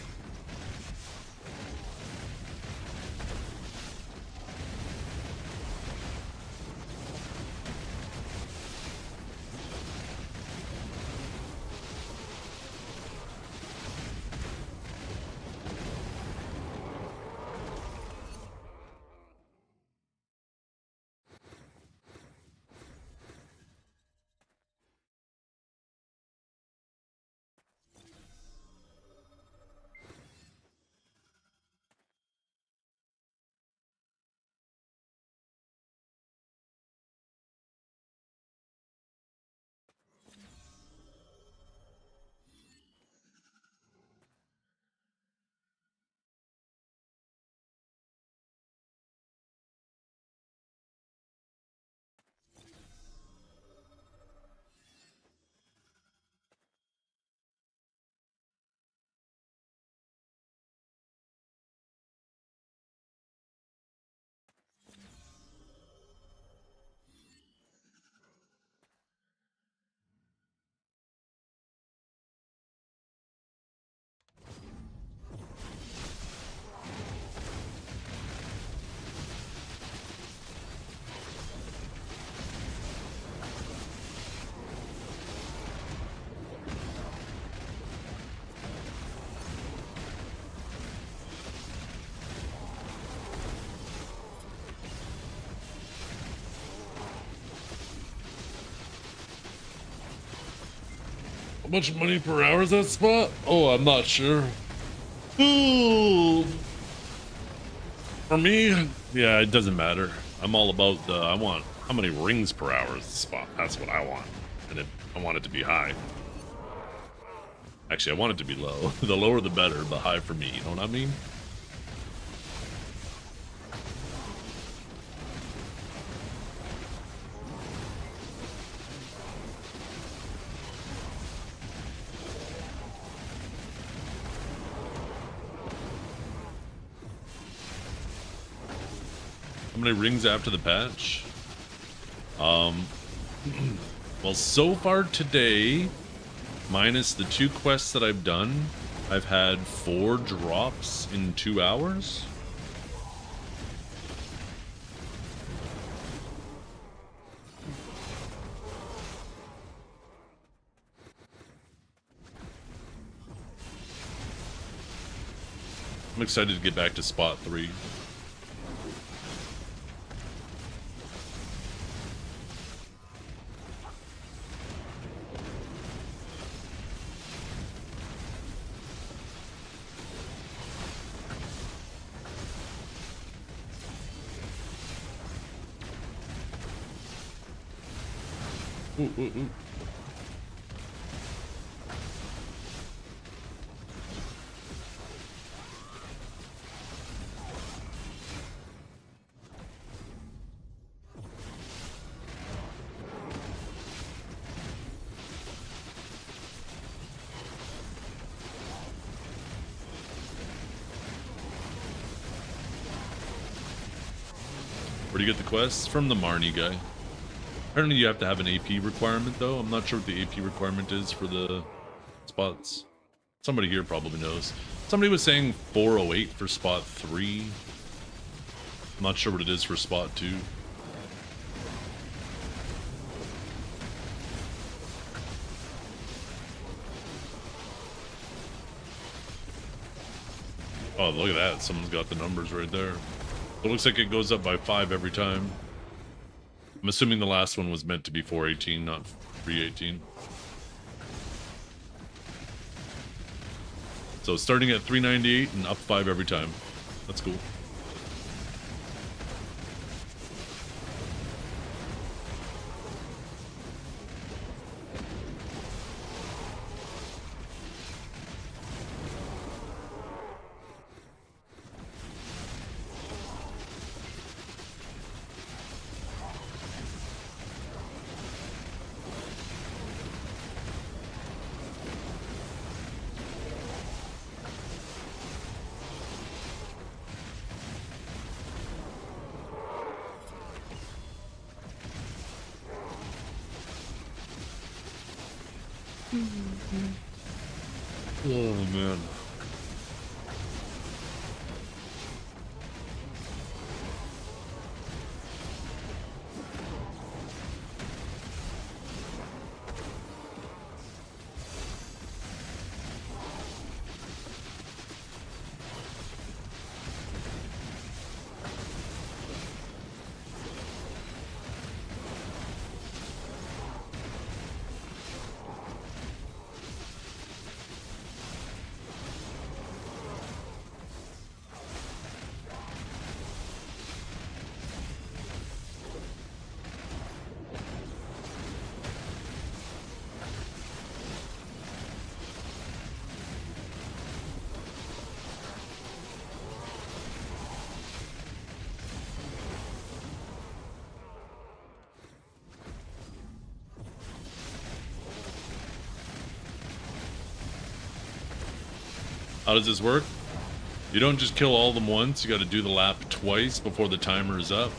How much money per hour is that spot? Oh, I'm not sure. Ooh. For me, yeah, it doesn't matter. I'm all about the, I want how many rings per hour is the spot. That's what I want. And I want it to be high. Actually, I want it to be low. The lower the better, but high for me, you know what I mean? How many rings after the patch? Well, so far today, minus the 2 quests that I've done, I've had 4 drops in 2 hours. I'm excited to get back to spot 3. Ooh, ooh, ooh. Where do you get the quests? From the Marnie guy. Apparently you have to have an AP requirement, though. I'm not sure what the AP requirement is for the spots. Somebody here probably knows. Somebody was saying 408 for spot 3. I'm not sure what it is for spot 2. Oh, look at that. Someone's got the numbers right there. It looks like it goes up by 5 every time. I'm assuming the last one was meant to be 418, not 318. So starting at 398 and up 5 every time. That's cool. Oh man. How does this work? You don't just kill all of them once, you gotta do the lap twice before the timer is up.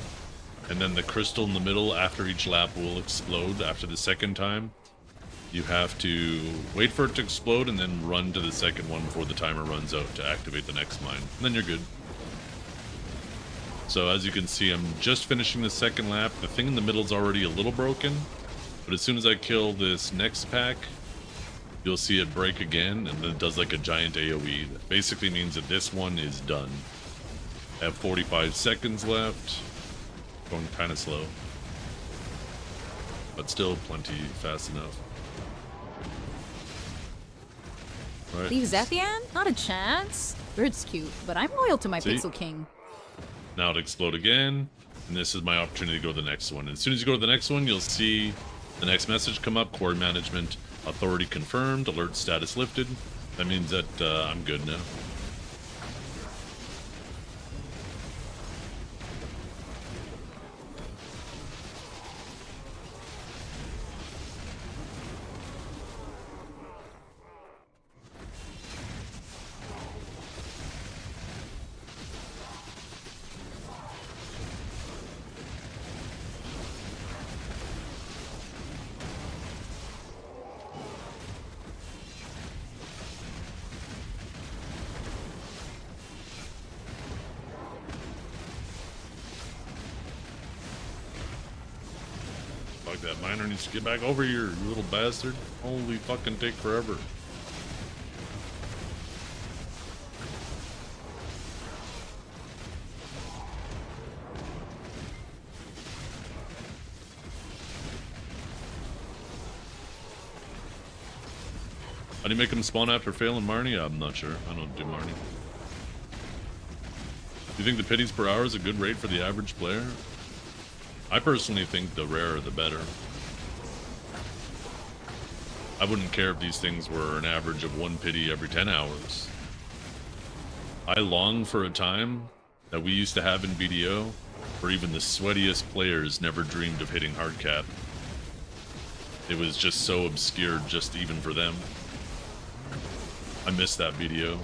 And then the crystal in the middle after each lap will explode after the second time. You have to wait for it to explode and then run to the second one before the timer runs out to activate the next mine. And then you're good. So as you can see, I'm just finishing the second lap. The thing in the middle is already a little broken. But as soon as I kill this next pack, you'll see it break again, and then it does like a giant AoE. That basically means that this one is done. I have 45 seconds left. Going kind of slow. But still plenty fast enough. Right. Leave Zethiann? Not a chance. Bird's cute, but I'm loyal to my See? Pixel King. Now it'll explode again, and this is my opportunity to go to the next one. And as soon as you go to the next one, you'll see the next message come up, Core Management Authority confirmed, alert status lifted. That means that I'm good now. Fuck, that miner needs to get back over here, you little bastard. Holy fucking take forever. How do you make them spawn after failing Marnie? I'm not sure. I don't do Marnie. Do you think the pities per hour is a good rate for the average player? I personally think the rarer the better. I wouldn't care if these things were an average of 1 pity every 10 hours. I long for a time that we used to have in BDO where even the sweatiest players never dreamed of hitting hard cap. It was just so obscured just even for them. I miss that BDO.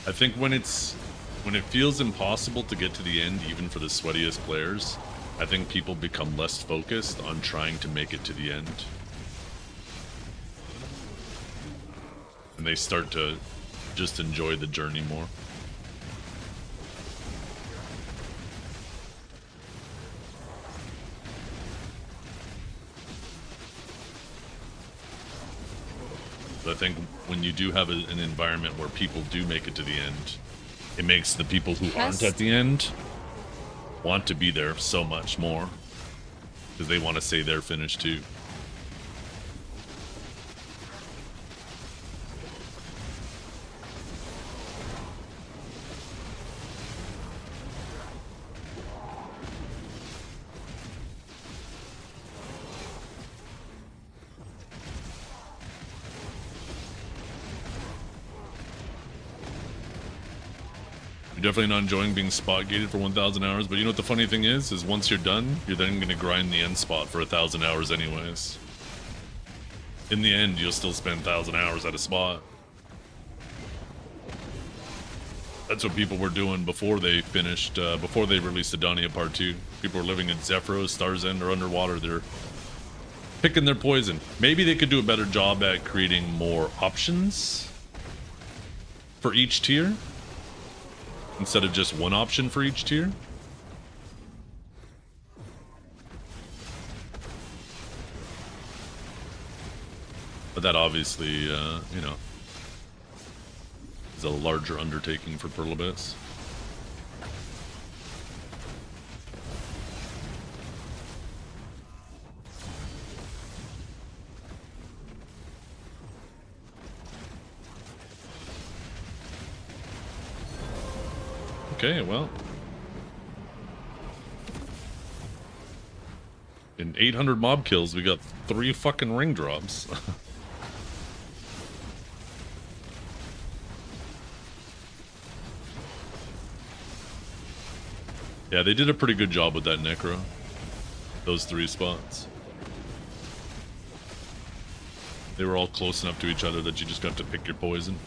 I think when it feels impossible to get to the end, even for the sweatiest players, I think people become less focused on trying to make it to the end. And they start to just enjoy the journey more. But I think when you do have an environment where people do make it to the end, it makes the people who aren't at the end want to be there so much more. Because they want to say they're finished too. You're definitely not enjoying being spot gated for 1,000 hours, but you know what the funny thing is once you're done, you're then going to grind the end spot for 1,000 hours anyways. In the end, you'll still spend 1,000 hours at a spot. That's what people were doing before they finished, before they released Adonia Part 2. People were living in Zephyros, Star's End, or underwater. They're picking their poison. Maybe they could do a better job at creating more options for each tier, instead of just one option for each tier. But that obviously, you know, is a larger undertaking for Perlabits. Okay, well. In 800 mob kills, we got 3 fucking ring drops. Yeah, they did a pretty good job with that Necro. Those 3 spots. They were all close enough to each other that you just got to pick your poison.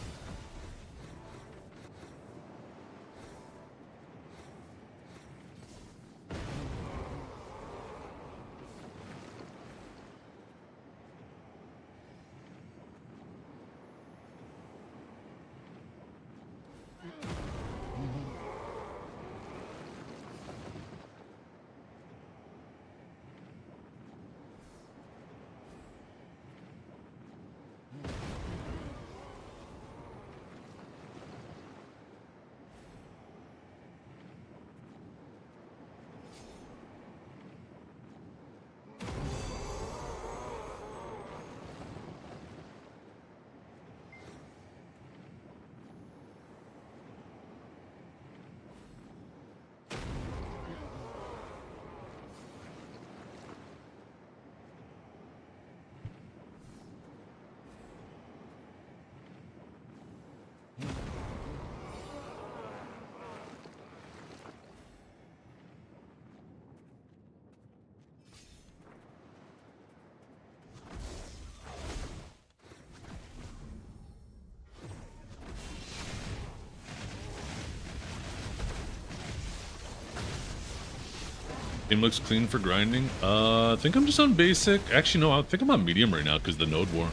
Game looks clean for grinding. I think I'm just on basic. Actually, no, I think I'm on medium right now because the node war.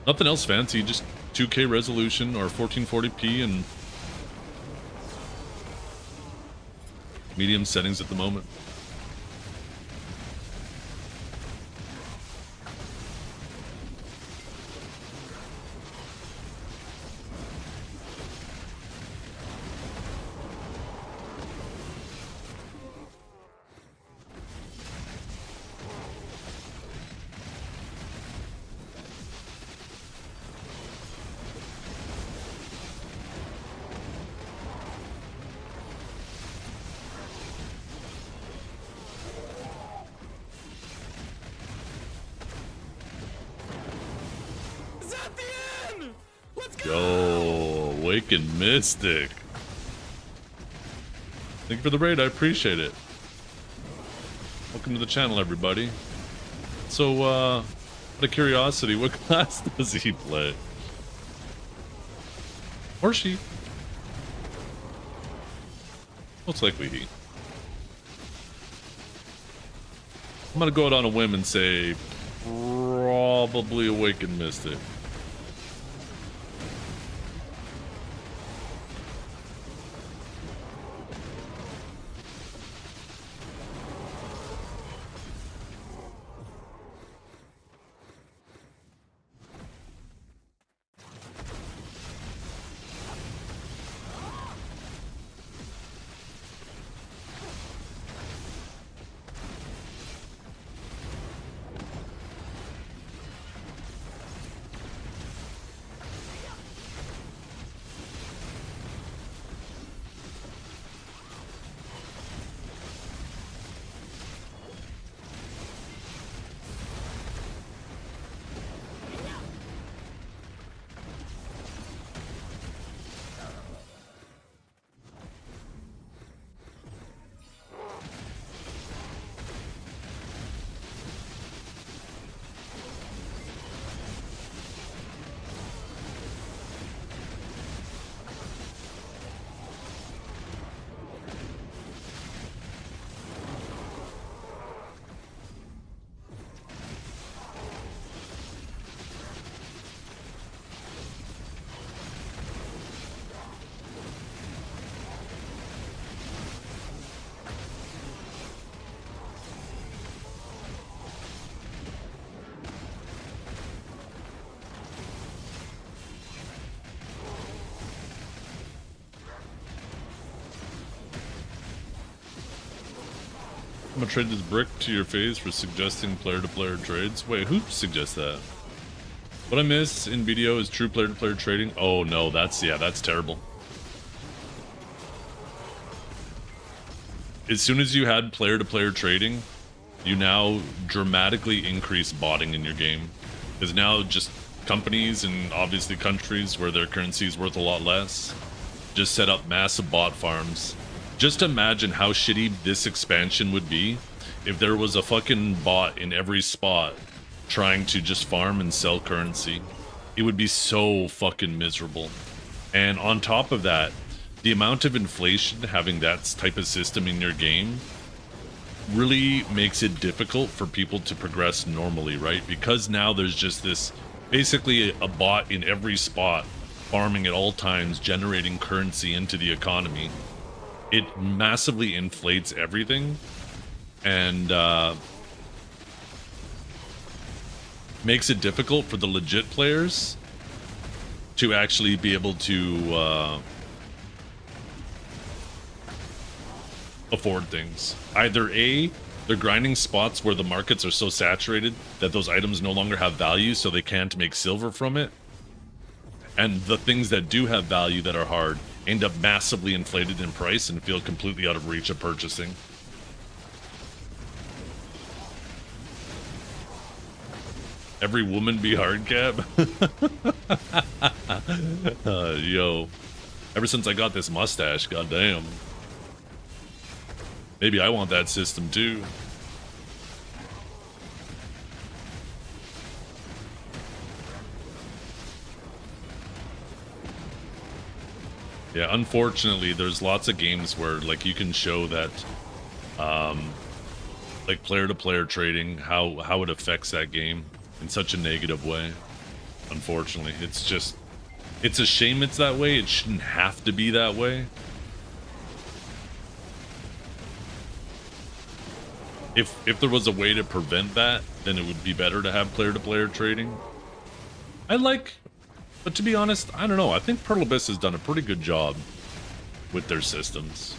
Nothing else fancy, just 2K resolution or 1440p and medium settings at the moment. Zethiann! Let's go! Yo, Awakened Mystic. Thank you for the raid, I appreciate it. Welcome to the channel, everybody. So, out of curiosity, what class does he play? Or she? Most likely he. I'm gonna go out on a whim and say probably Awakened Mystic. I'm gonna trade this brick to your face for suggesting player-to-player trades. Wait, who suggests that? What I miss in BDO is true player-to-player trading. Oh no, that's terrible. As soon as you had player-to-player trading, you now dramatically increase botting in your game. Because now just companies and obviously countries where their currency is worth a lot less just set up massive bot farms. Just imagine how shitty this expansion would be if there was a fucking bot in every spot trying to just farm and sell currency. It would be so fucking miserable. And on top of that, the amount of inflation having that type of system in your game really makes it difficult for people to progress normally, right? Because now there's just this, basically a bot in every spot, farming at all times, generating currency into the economy. It massively inflates everything, and makes it difficult for the legit players to actually be able to afford things. Either A, they're grinding spots where the markets are so saturated that those items no longer have value, so they can't make silver from it. And the things that do have value that are hard end up massively inflated in price and feel completely out of reach of purchasing. Every woman be hard cap? Yo. Ever since I got this mustache, goddamn. Maybe I want that system too. Yeah, unfortunately, there's lots of games where, like, you can show that, like, player-to-player trading, how it affects that game in such a negative way. Unfortunately, it's just, it's a shame it's that way. It shouldn't have to be that way. If there was a way to prevent that, then it would be better to have player-to-player trading. But to be honest, I don't know. I think Pearl Abyss has done a pretty good job with their systems.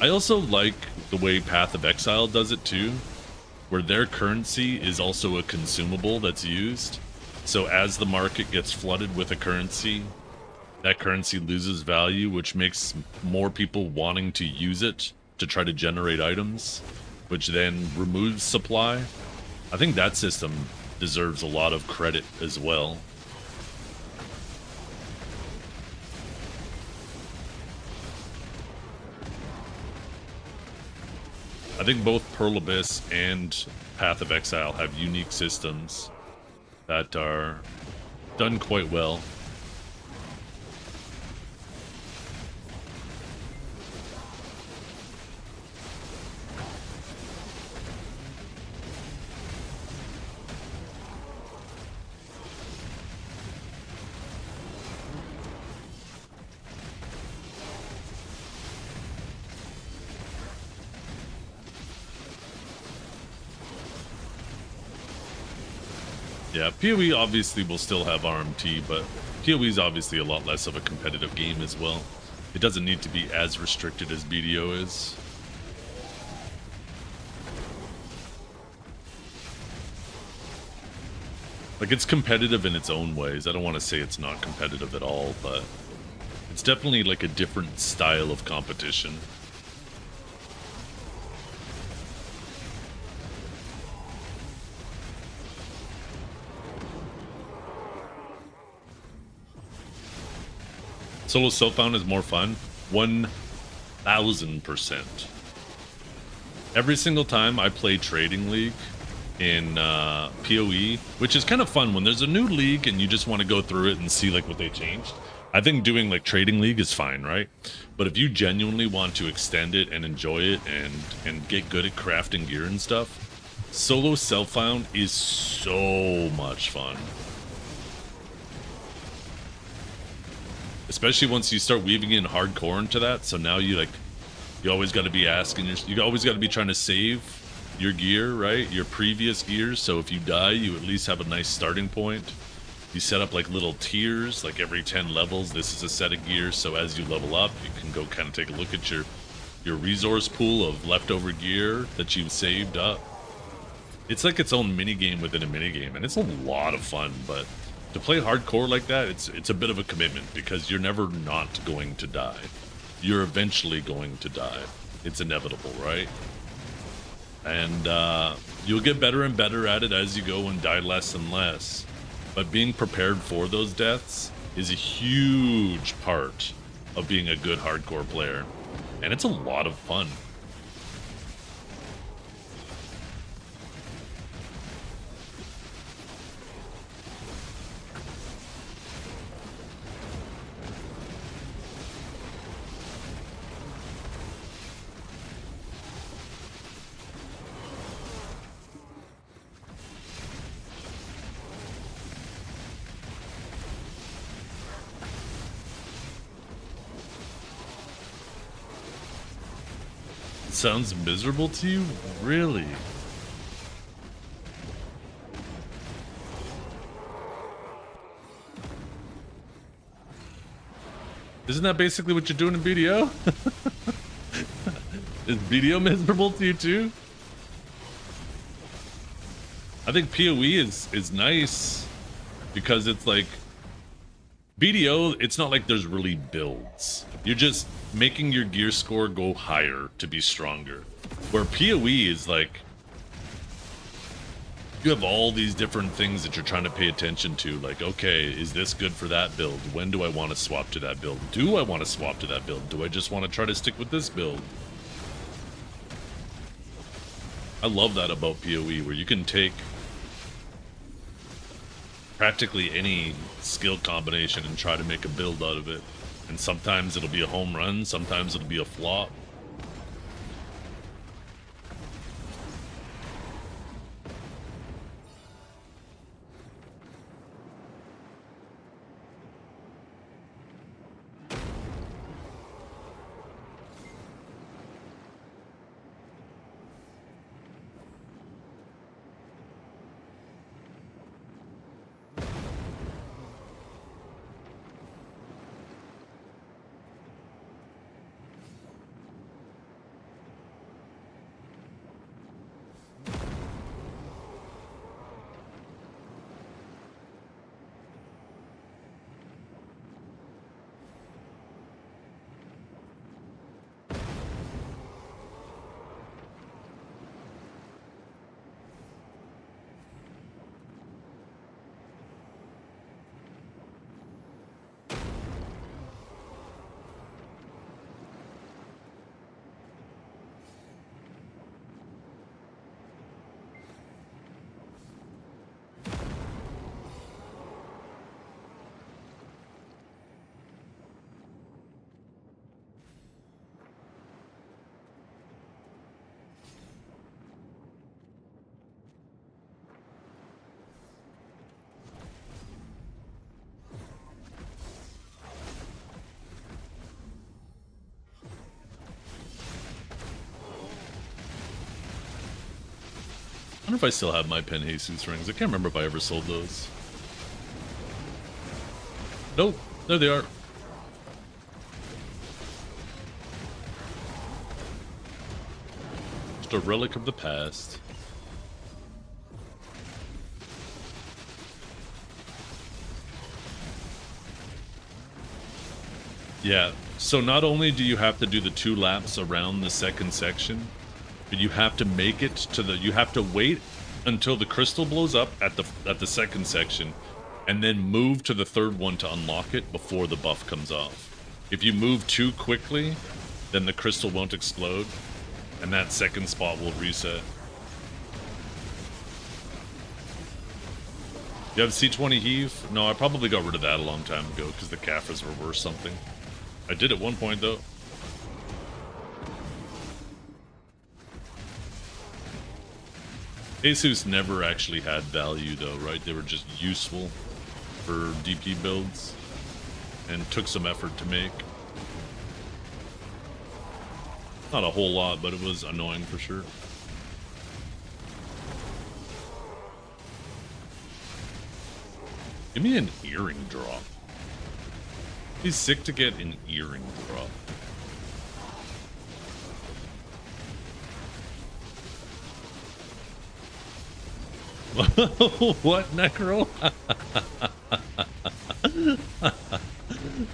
I also like the way Path of Exile does it too, where their currency is also a consumable that's used. So as the market gets flooded with a currency, that currency loses value, which makes more people wanting to use it to try to generate items, which then removes supply. I think that system deserves a lot of credit as well. I think both Pearl Abyss and Path of Exile have unique systems that are done quite well. Yeah, PoE obviously will still have RMT, but PoE is obviously a lot less of a competitive game as well. It doesn't need to be as restricted as BDO is. Like, it's competitive in its own ways. I don't want to say it's not competitive at all, but it's definitely like a different style of competition. Solo self-found is more fun. 1000%. Every single time I play Trading League in PoE, which is kind of fun when there's a new league and you just want to go through it and see like what they changed. I think doing like Trading League is fine, right? But if you genuinely want to extend it and enjoy it and get good at crafting gear and stuff, solo self-found is so much fun. Especially once you start weaving in hardcore into that, so now you always got to be asking you always got to be trying to save your gear, right? Your previous gears, so if you die, you at least have a nice starting point. You set up like little tiers, like every 10 levels, this is a set of gear, so as you level up, you can go kind of take a look at your your resource pool of leftover gear that you've saved up. It's like its own minigame within a minigame, and it's a lot of fun, but to play hardcore like that, it's a bit of a commitment because you're never not going to die. You're eventually going to die. It's inevitable, right? And you'll get better and better at it as you go and die less and less. But being prepared for those deaths is a huge part of being a good hardcore player. And it's a lot of fun. Sounds miserable to you? Really? Isn't that basically what you're doing in BDO? Is BDO miserable to you too? I think PoE is nice because it's like BDO, it's not like there's really builds. You're just making your gear score go higher to be stronger. Where PoE is like, you have all these different things that you're trying to pay attention to. Like, okay, is this good for that build? When do I want to swap to that build? Do I want to swap to that build? Do I just want to try to stick with this build? I love that about PoE, where you can take practically any skill combination and try to make a build out of it. And sometimes it'll be a home run, sometimes it'll be a flop. I wonder if I still have my Pen Jesus rings. I can't remember if I ever sold those. Nope, there they are. Just a relic of the past. Yeah, so not only do you have to do the 2 laps around the second section, but you have to make it to the, you have to wait until the crystal blows up at the second section, and then move to the third one to unlock it before the buff comes off. If you move too quickly, then the crystal won't explode, and that second spot will reset. You have C20 heave? No, I probably got rid of that a long time ago because the Caphras were worth something. I did at one point though. Jesus never actually had value though, right? They were just useful for DP builds and took some effort to make. Not a whole lot, but it was annoying for sure. Give me an earring drop. He's sick to get an earring drop. What, Necro?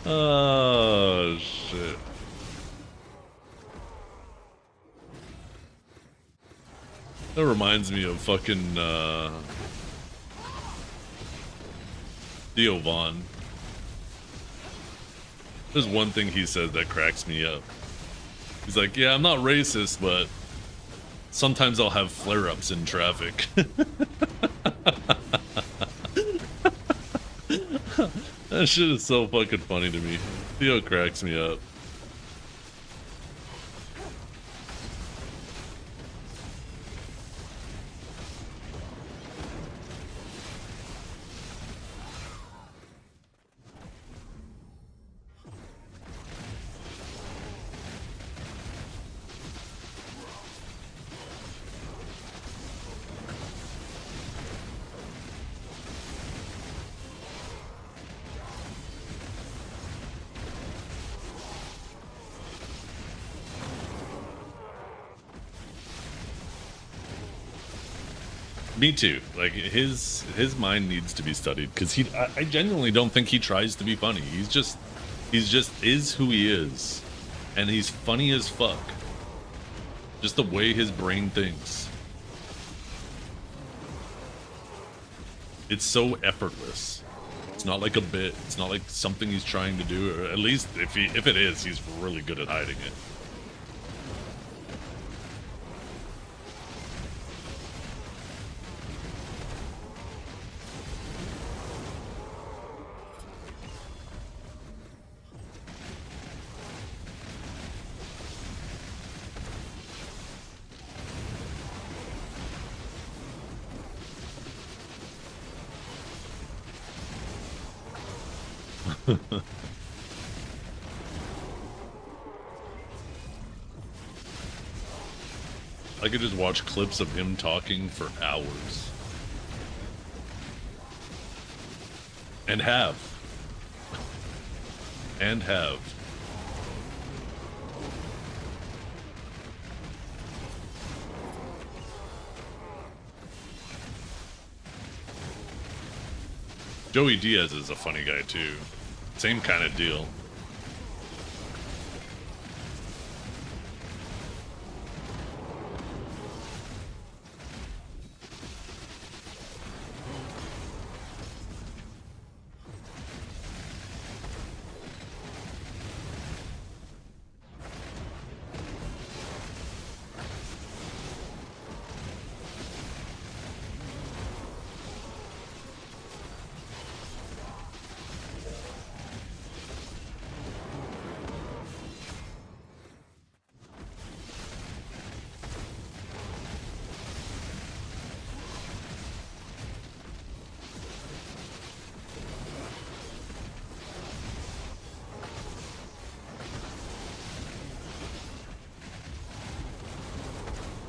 Oh, shit. That reminds me of fucking, Theo Vaughn. There's one thing he said that cracks me up. He's like, yeah, I'm not racist, but sometimes I'll have flare-ups in traffic. That shit is so fucking funny to me. Theo cracks me up. Me too. Like his mind needs to be studied because I genuinely don't think he tries to be funny. He's just is who he is, and he's funny as fuck. Just the way his brain thinks. It's so effortless. It's not like a bit. It's not like something he's trying to do, or at least if it is, he's really good at hiding it. I could just watch clips of him talking for hours. And have. And have. Joey Diaz is a funny guy too. Same kind of deal.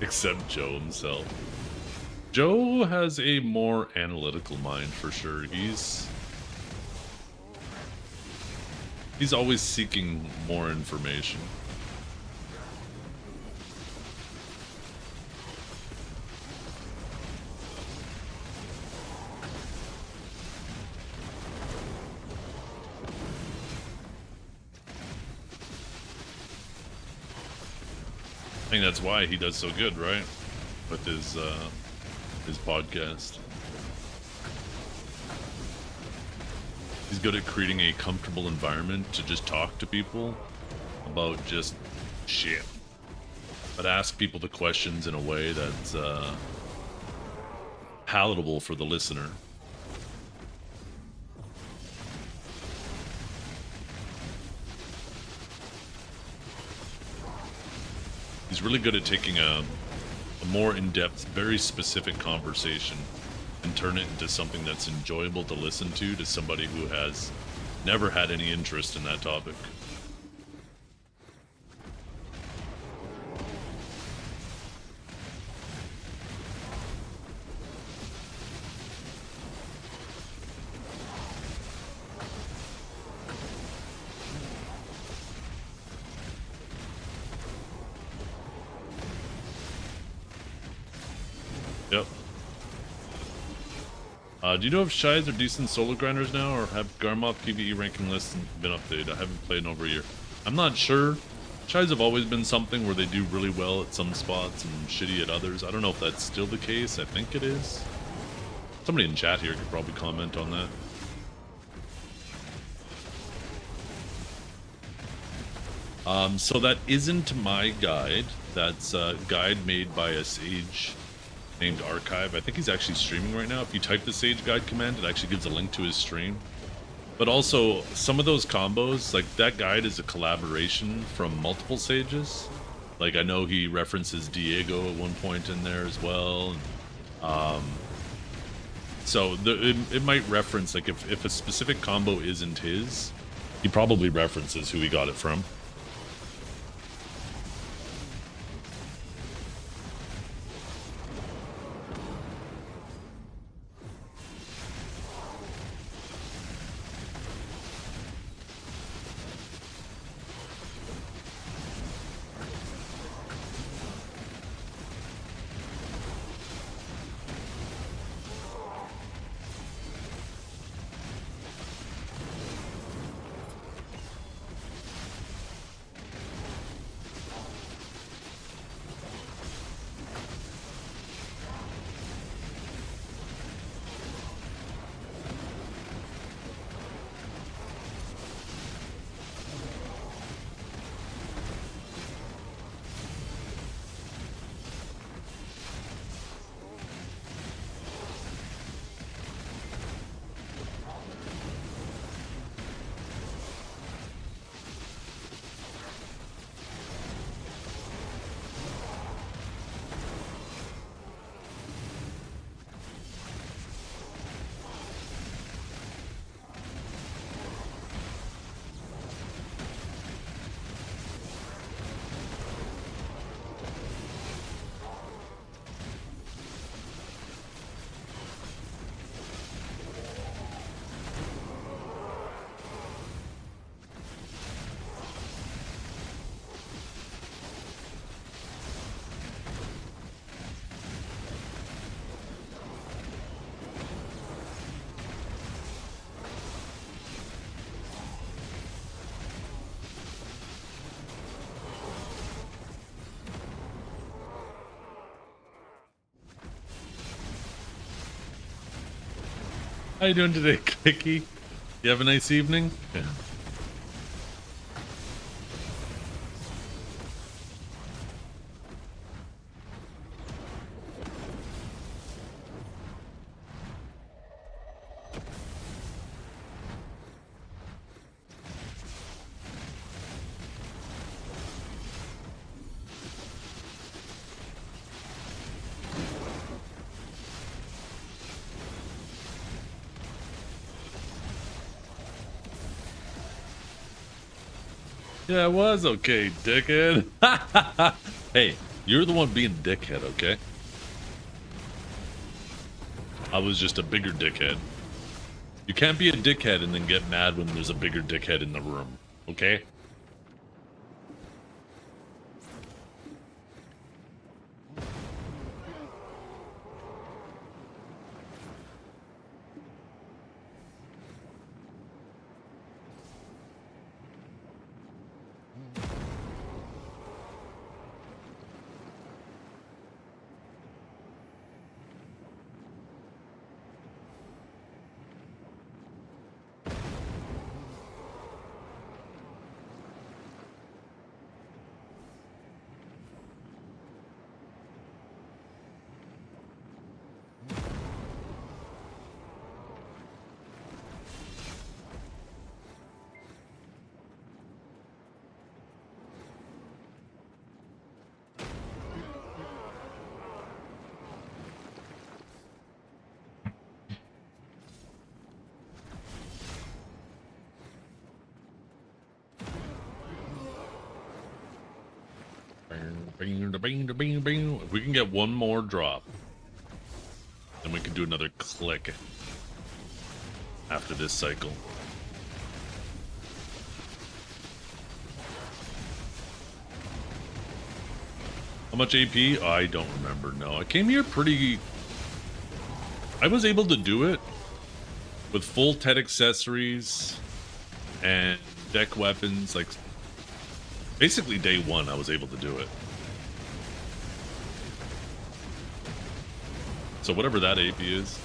Except Joe himself. Joe has a more analytical mind for sure. He's always seeking more information. I think that's why he does so good, right? With his podcast. He's good at creating a comfortable environment to just talk to people about just shit. But ask people the questions in a way that's palatable for the listener. He's really good at taking a more in-depth, very specific conversation and turn it into something that's enjoyable to listen to somebody who has never had any interest in that topic. Yep. Do you know if Shies are decent solo grinders now, or have Garmoth PvE ranking lists been updated? I haven't played in over a year. I'm not sure. Shies have always been something where they do really well at some spots and shitty at others. I don't know if that's still the case. I think it is. Somebody in chat here could probably comment on that. So that isn't my guide. That's a guide made by a sage named Archive. I think he's actually streaming right now. If you type the sage guide command, it actually gives a link to his stream. But also, some of those combos, like that guide is a collaboration from multiple sages. Like I know he references Diego at one point in there as well. So it might reference, like if a specific combo isn't his, he probably references who he got it from. How you doing today, Clicky? You have a nice evening? Yeah. Yeah, it was okay, dickhead. Hey, you're the one being dickhead, okay? I was just a bigger dickhead. You can't be a dickhead and then get mad when there's a bigger dickhead in the room, okay? If we can get one more drop, then we can do another click after this cycle. How much AP? I don't remember. No, I came here pretty I was able to do it with full TED accessories and deck weapons, like basically day one I was able to do it. So whatever that AP is.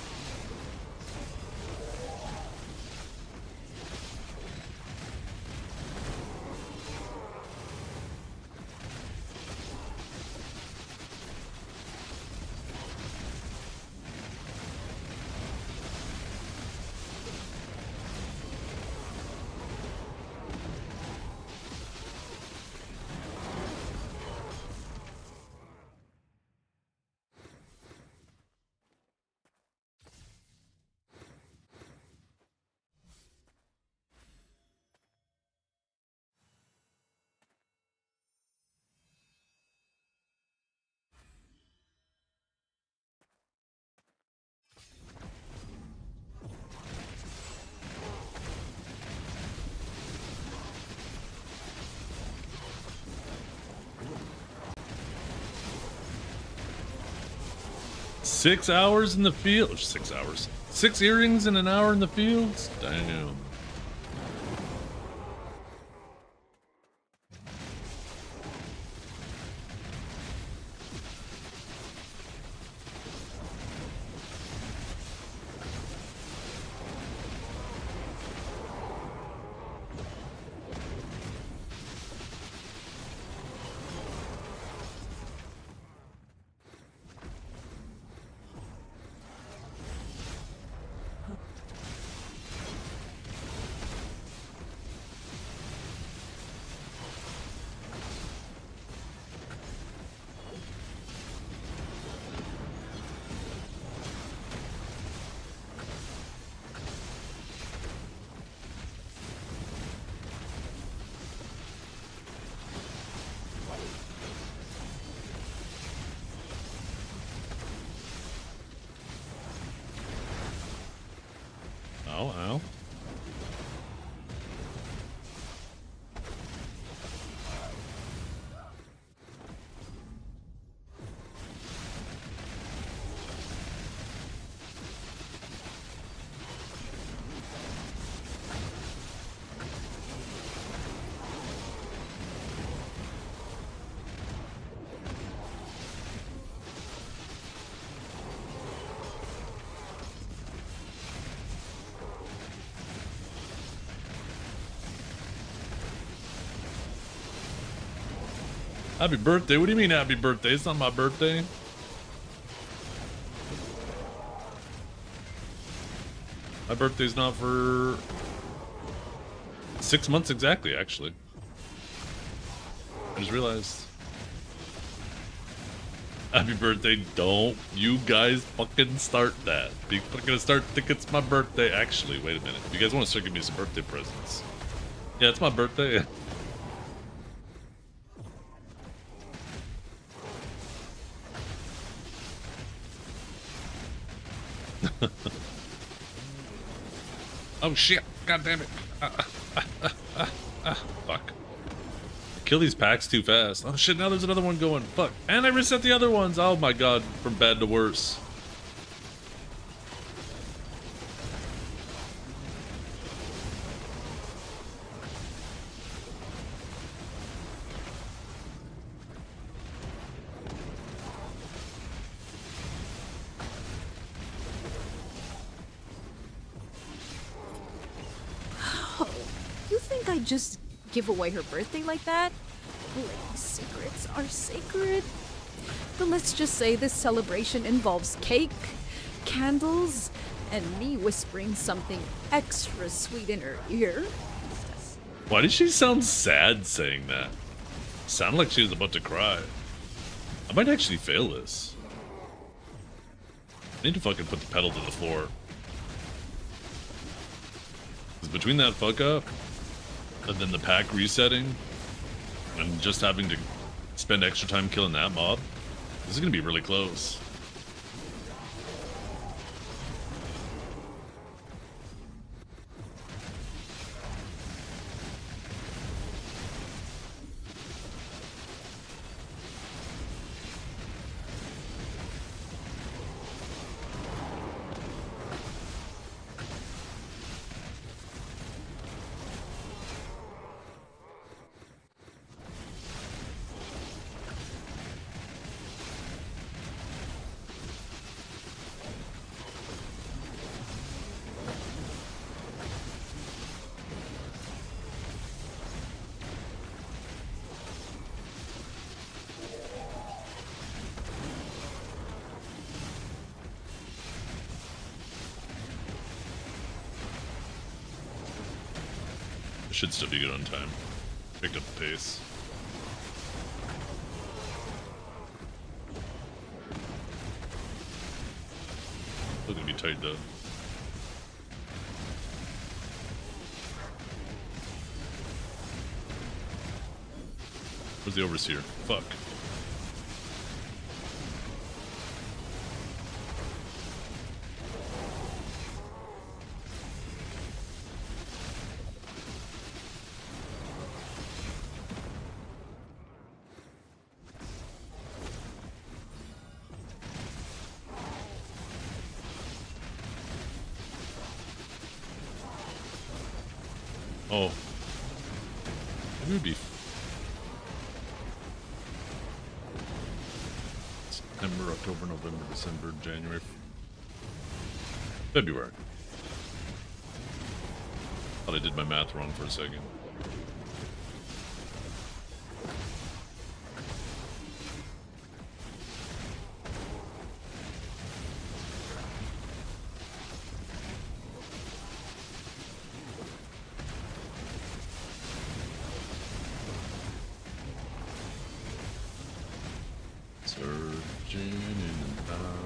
Six hours in the field. 6 hours. 6 earrings in an hour in the fields? Damn. Ow, ow. Happy birthday? What do you mean happy birthday? It's not my birthday. My birthday's not for 6 months exactly, actually. I just realized. Happy birthday. Don't you guys fucking start that. People are gonna start thinking it's my birthday. Actually, wait a minute. If you guys want to start giving me some birthday presents. Yeah, it's my birthday. Oh shit, god damn it. Fuck. Kill these packs too fast. Oh shit, now there's another one going. Fuck. And I reset the other ones. Oh my god, from bad to worse. Just give away her birthday like that? Lady secrets are sacred. But let's just say this celebration involves cake, candles, and me whispering something extra sweet in her ear. Why did she sound sad saying that? Sounded like she was about to cry. I might actually fail this. I need to fucking put the pedal to the floor. Because between that fuck up and then the pack resetting and just having to spend extra time killing that mob, this is gonna be really close. Should still be good on time. Picked up the pace. Still gonna be tight though. Where's the overseer? Fuck. Oh. Maybe it would be September, October, November, December, January, February. Thought I did my math wrong for a second. Surging in and out.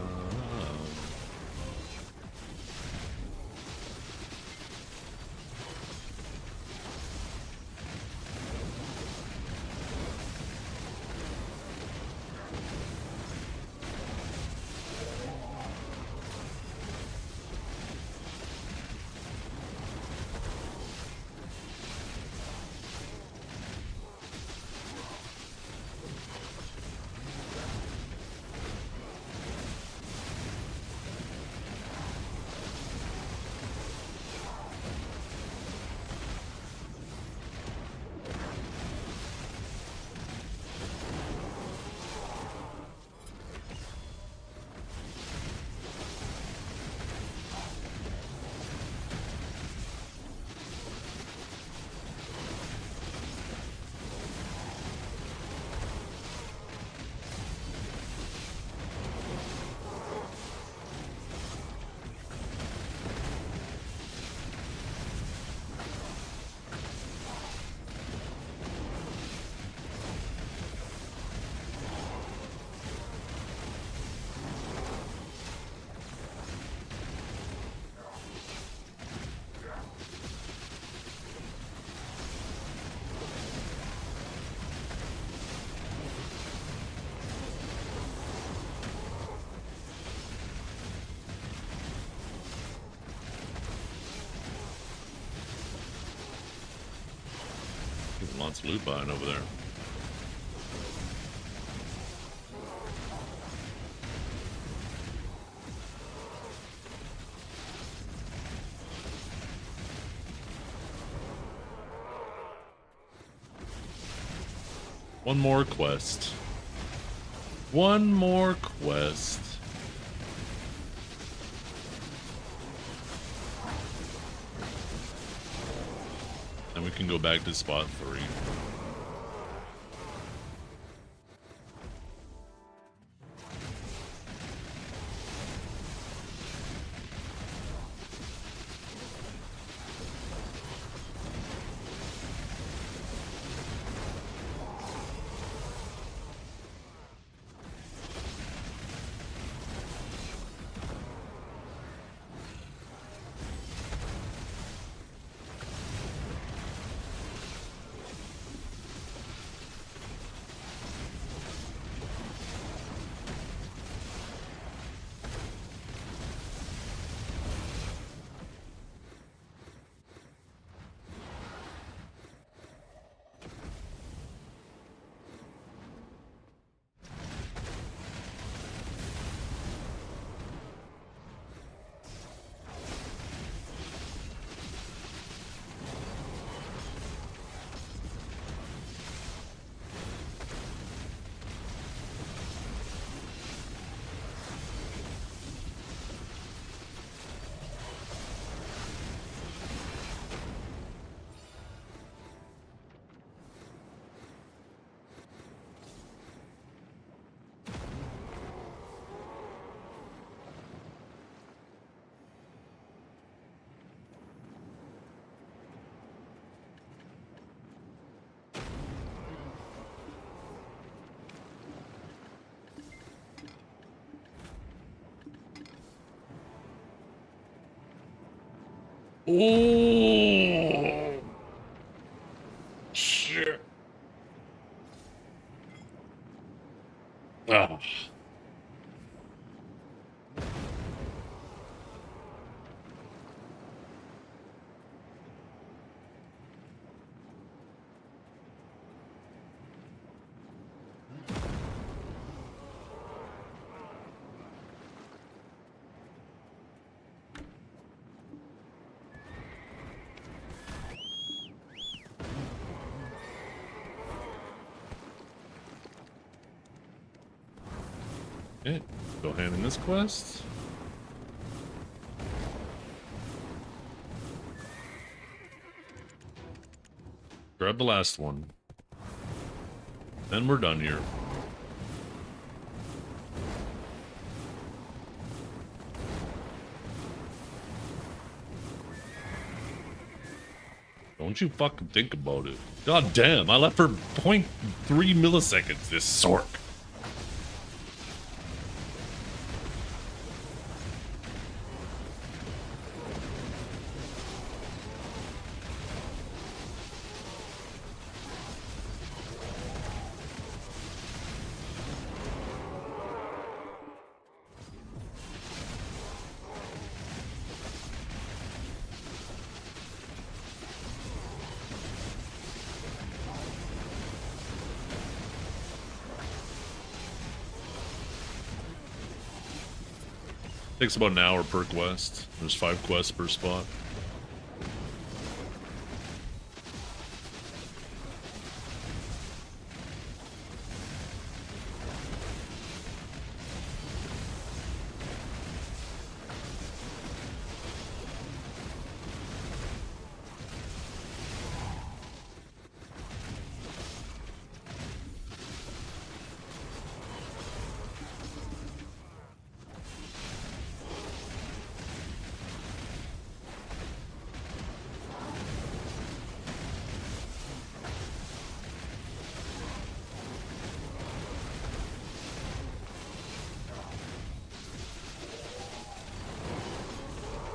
Lots of loot behind over there. One more quest. One more quest. And we can go back to spot 3. Oh shit. Ah. Okay, go hand in this quest. Grab the last one. Then we're done here. Don't you fucking think about it. God damn, I left for 0.3 milliseconds, this sork. Takes about an hour per quest. There's 5 quests per spot.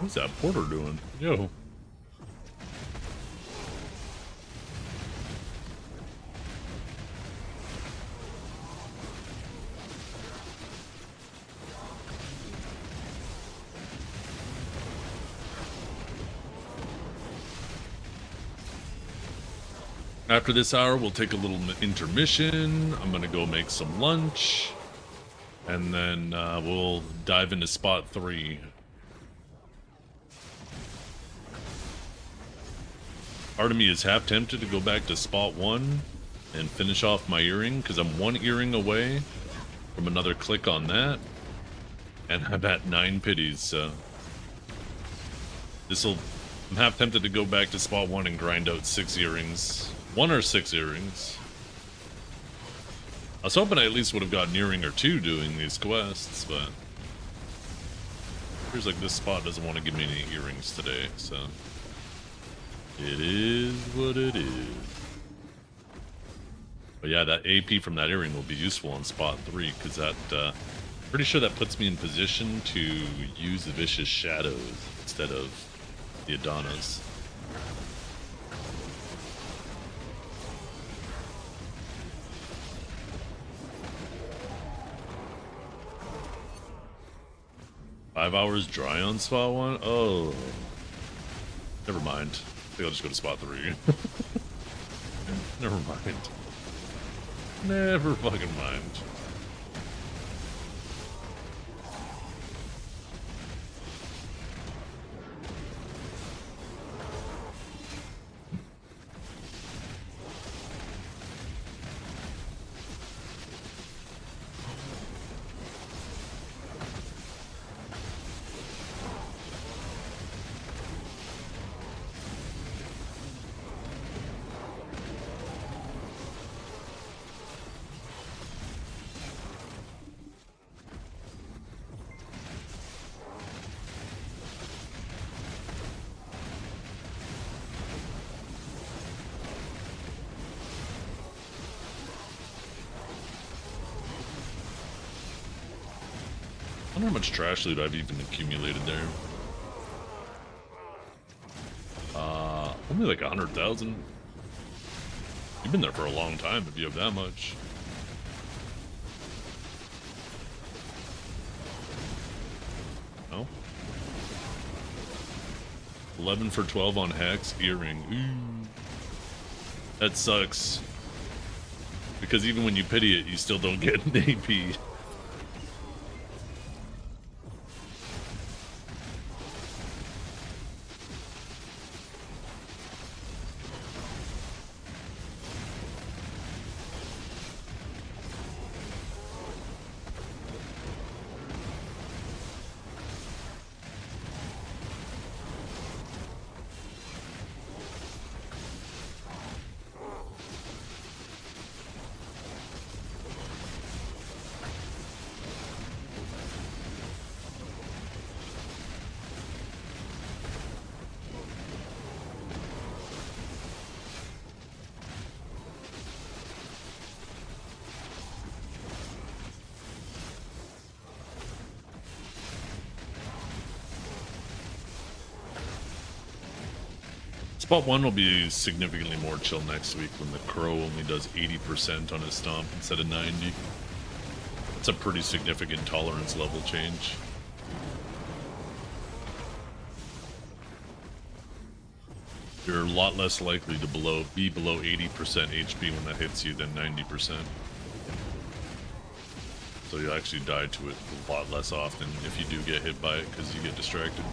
What's that porter doing? Yo. After this hour, we'll take a little intermission. I'm gonna go make some lunch. And then we'll dive into spot 3. Part of me is half tempted to go back to spot 1 and finish off my earring, because I'm 1 earring away from another click on that. And I'm at 9 pities, so... I'm half tempted to go back to spot 1 and grind out 6 earrings. 1 or 6 earrings. I was hoping I at least would have got an earring or 2 doing these quests, but... Appears like this spot doesn't want to give me any earrings today, so... It is what it is. But yeah, that AP from that earring will be useful on spot 3, because that, pretty sure that puts me in position to use the Vicious Shadows instead of the Adonis. Five hours dry on spot 1? Oh. Never mind. I think I'll just go to spot 3. Never mind. Never fucking mind. I wonder how much trash loot I've even accumulated there. Only like 100,000. You've been there for a long time if you have that much. No? 11 for 12 on Hex, Earring. Ooh. That sucks. Because even when you pity it, you still don't get an AP. Spot 1 will be significantly more chill next week when the Crow only does 80% on his stomp instead of 90. That's a pretty significant tolerance level change. You're a lot less likely to be below 80% HP when that hits you than 90%. So you'll actually die to it a lot less often if you do get hit by it because you get distracted.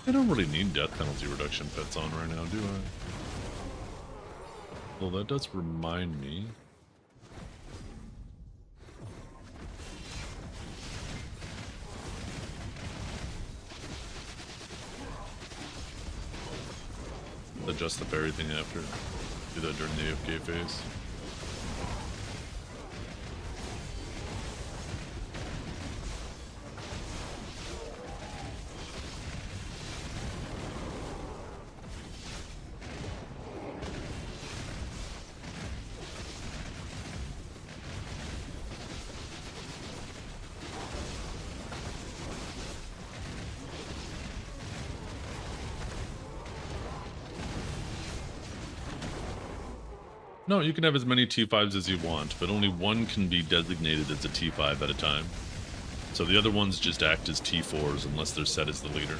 I don't really need death penalty reduction pets on right now, do I? Well, that does remind me. Adjust the parry thing after. Do that during the AFK phase. No, you can have as many T5s as you want, but only one can be designated as a T5 at a time. So the other ones just act as T4s unless they're set as the leader.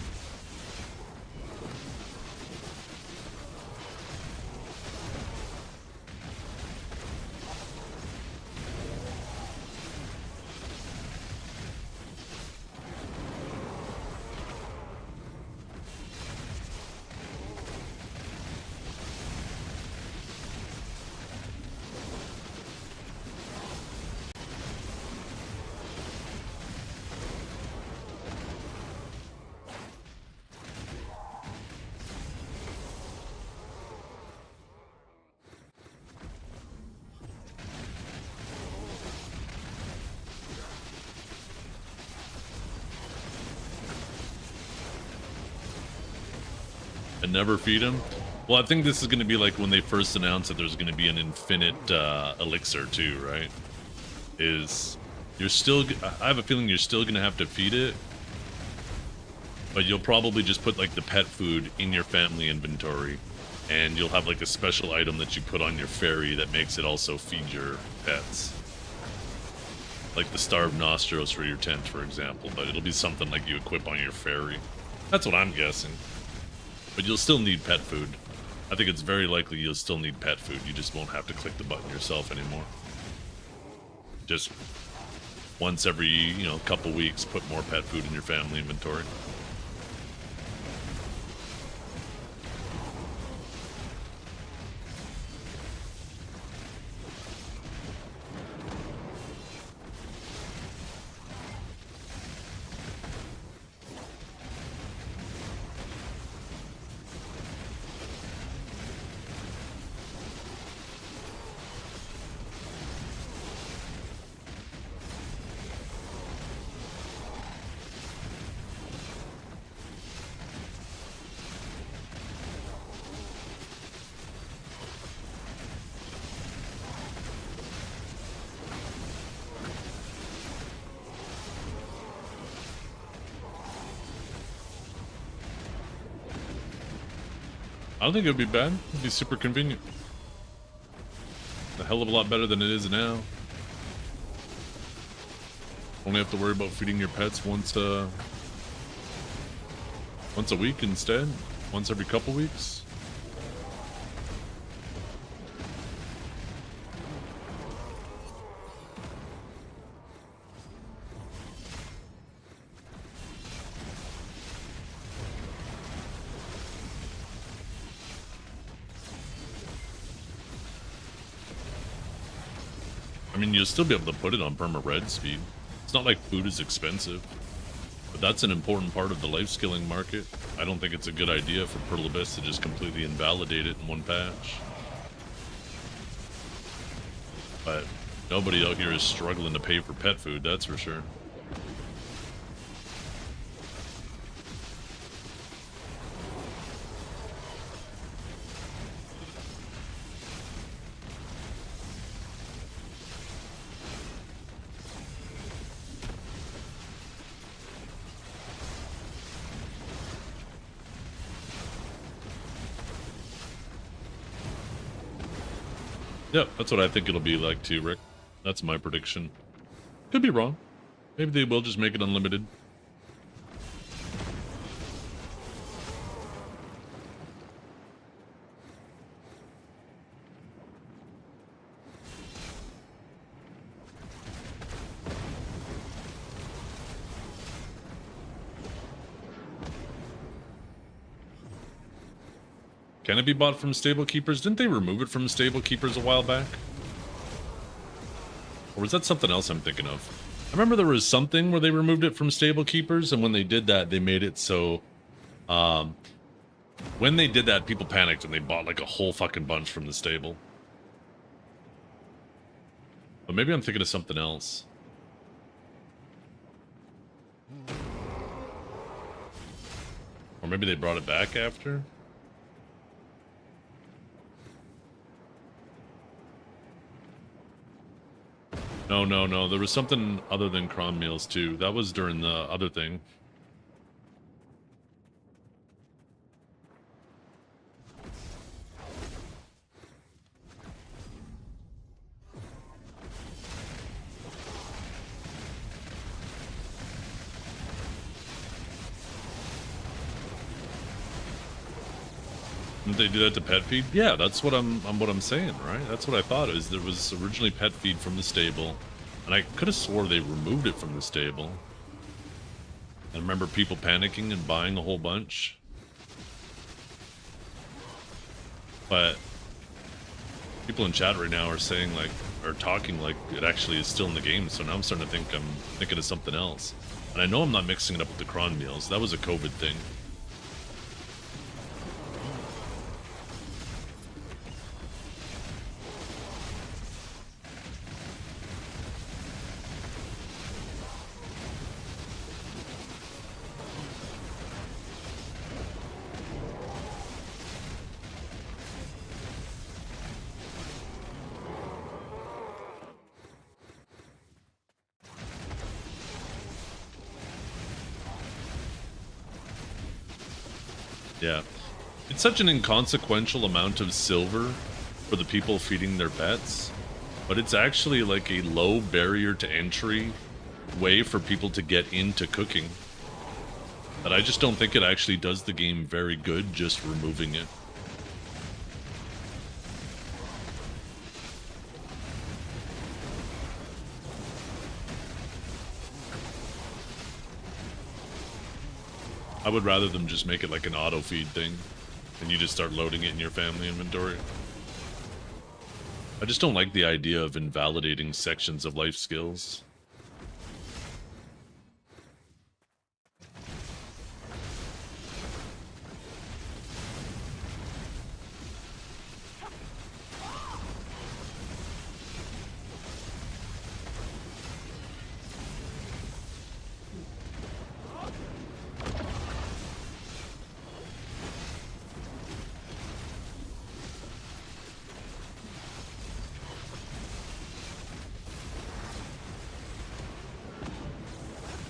And never feed him? Well, I think this is going to be like when they first announced that there's going to be an infinite elixir too, right? I have a feeling you're still going to have to feed it, but you'll probably just put like the pet food in your family inventory, and you'll have like a special item that you put on your ferry that makes it also feed your pets. Like the starved nostrils for your tent, for example, but it'll be something like you equip on your ferry. That's what I'm guessing. But you'll still need pet food. I think it's very likely you'll still need pet food. You just won't have to click the button yourself anymore. Just once every, couple weeks, put more pet food in your family inventory. I don't think it would be bad. It'd be super convenient. A hell of a lot better than it is now. Only have to worry about feeding your pets once a week instead. Once every couple weeks. I mean, you'll still be able to put it on perma red speed. It's not like food is expensive, but that's an important part of the life skilling market. I don't think it's a good idea for Perlibis to just completely invalidate it in one patch. But nobody out here is struggling to pay for pet food, that's for sure. Yep, that's what I think it'll be like too, Rick. That's my prediction. Could be wrong. Maybe they will just make it unlimited. Can it be bought from stable keepers? Didn't they remove it from stable keepers a while back? Or was that something else I'm thinking of? I remember there was something where they removed it from stable keepers, and when they did that, they made it so... when they did that, people panicked and they bought like a whole fucking bunch from the stable. But maybe I'm thinking of something else. Or maybe they brought it back after? No. There was something other than cron meals too. That was during the other thing. Didn't they do that to pet feed? Yeah, that's what I'm saying, right? That's what I thought is there was originally pet feed from the stable, and I could have swore they removed it from the stable. I remember people panicking and buying a whole bunch. But people in chat right now are saying like, are talking like it actually is still in the game, so now I'm starting to think I'm thinking of something else. And I know I'm not mixing it up with the cron meals. That was a COVID thing. Yeah. It's such an inconsequential amount of silver for the people feeding their pets, but it's actually like a low barrier to entry way for people to get into cooking. But I just don't think it actually does the game very good just removing it. I would rather them just make it like an auto feed thing, and you just start loading it in your family inventory. I just don't like the idea of invalidating sections of life skills.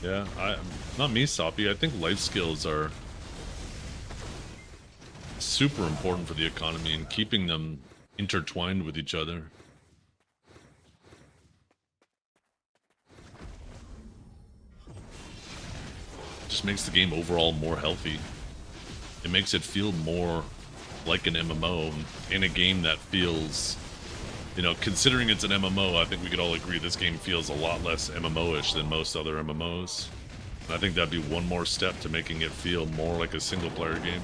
Yeah, not me, Soppy. I think life skills are super important for the economy and keeping them intertwined with each other. Just makes the game overall more healthy. It makes it feel more like an MMO in a game that feels, you know, considering it's an MMO, I think we could all agree this game feels a lot less MMO-ish than most other MMOs. And I think that'd be one more step to making it feel more like a single-player game.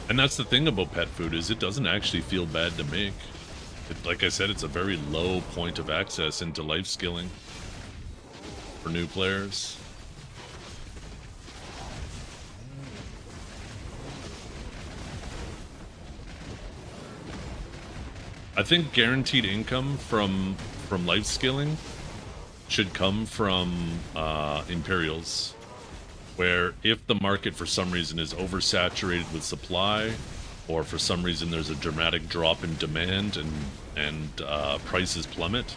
And that's the thing about pet food, is it doesn't actually feel bad to make. Like I said, it's a very low point of access into life skilling for new players. I think guaranteed income from life skilling should come from Imperials, where if the market for some reason is oversaturated with supply, or for some reason there's a dramatic drop in demand and prices plummet,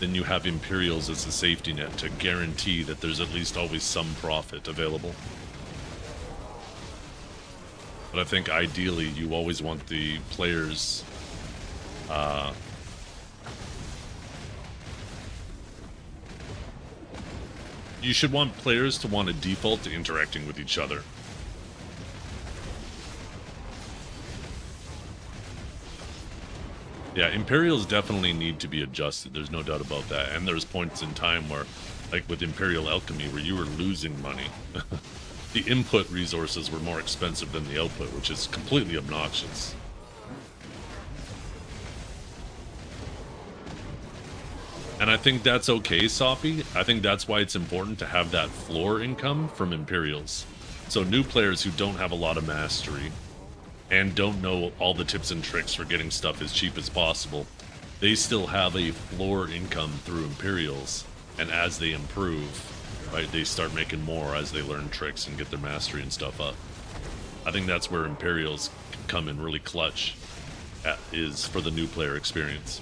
then you have Imperials as a safety net to guarantee that there's at least always some profit available. But I think ideally you always want the players you should want players to want to default to interacting with each other. Yeah, Imperials definitely need to be adjusted, there's no doubt about that. And there's points in time where, like with Imperial Alchemy, where you were losing money. The input resources were more expensive than the output, which is completely obnoxious. And I think that's okay, Soppy. I think that's why it's important to have that floor income from Imperials. So new players who don't have a lot of mastery and don't know all the tips and tricks for getting stuff as cheap as possible, they still have a floor income through Imperials. And as they improve, right, they start making more as they learn tricks and get their mastery and stuff up. I think that's where Imperials come in really clutch, is for the new player experience.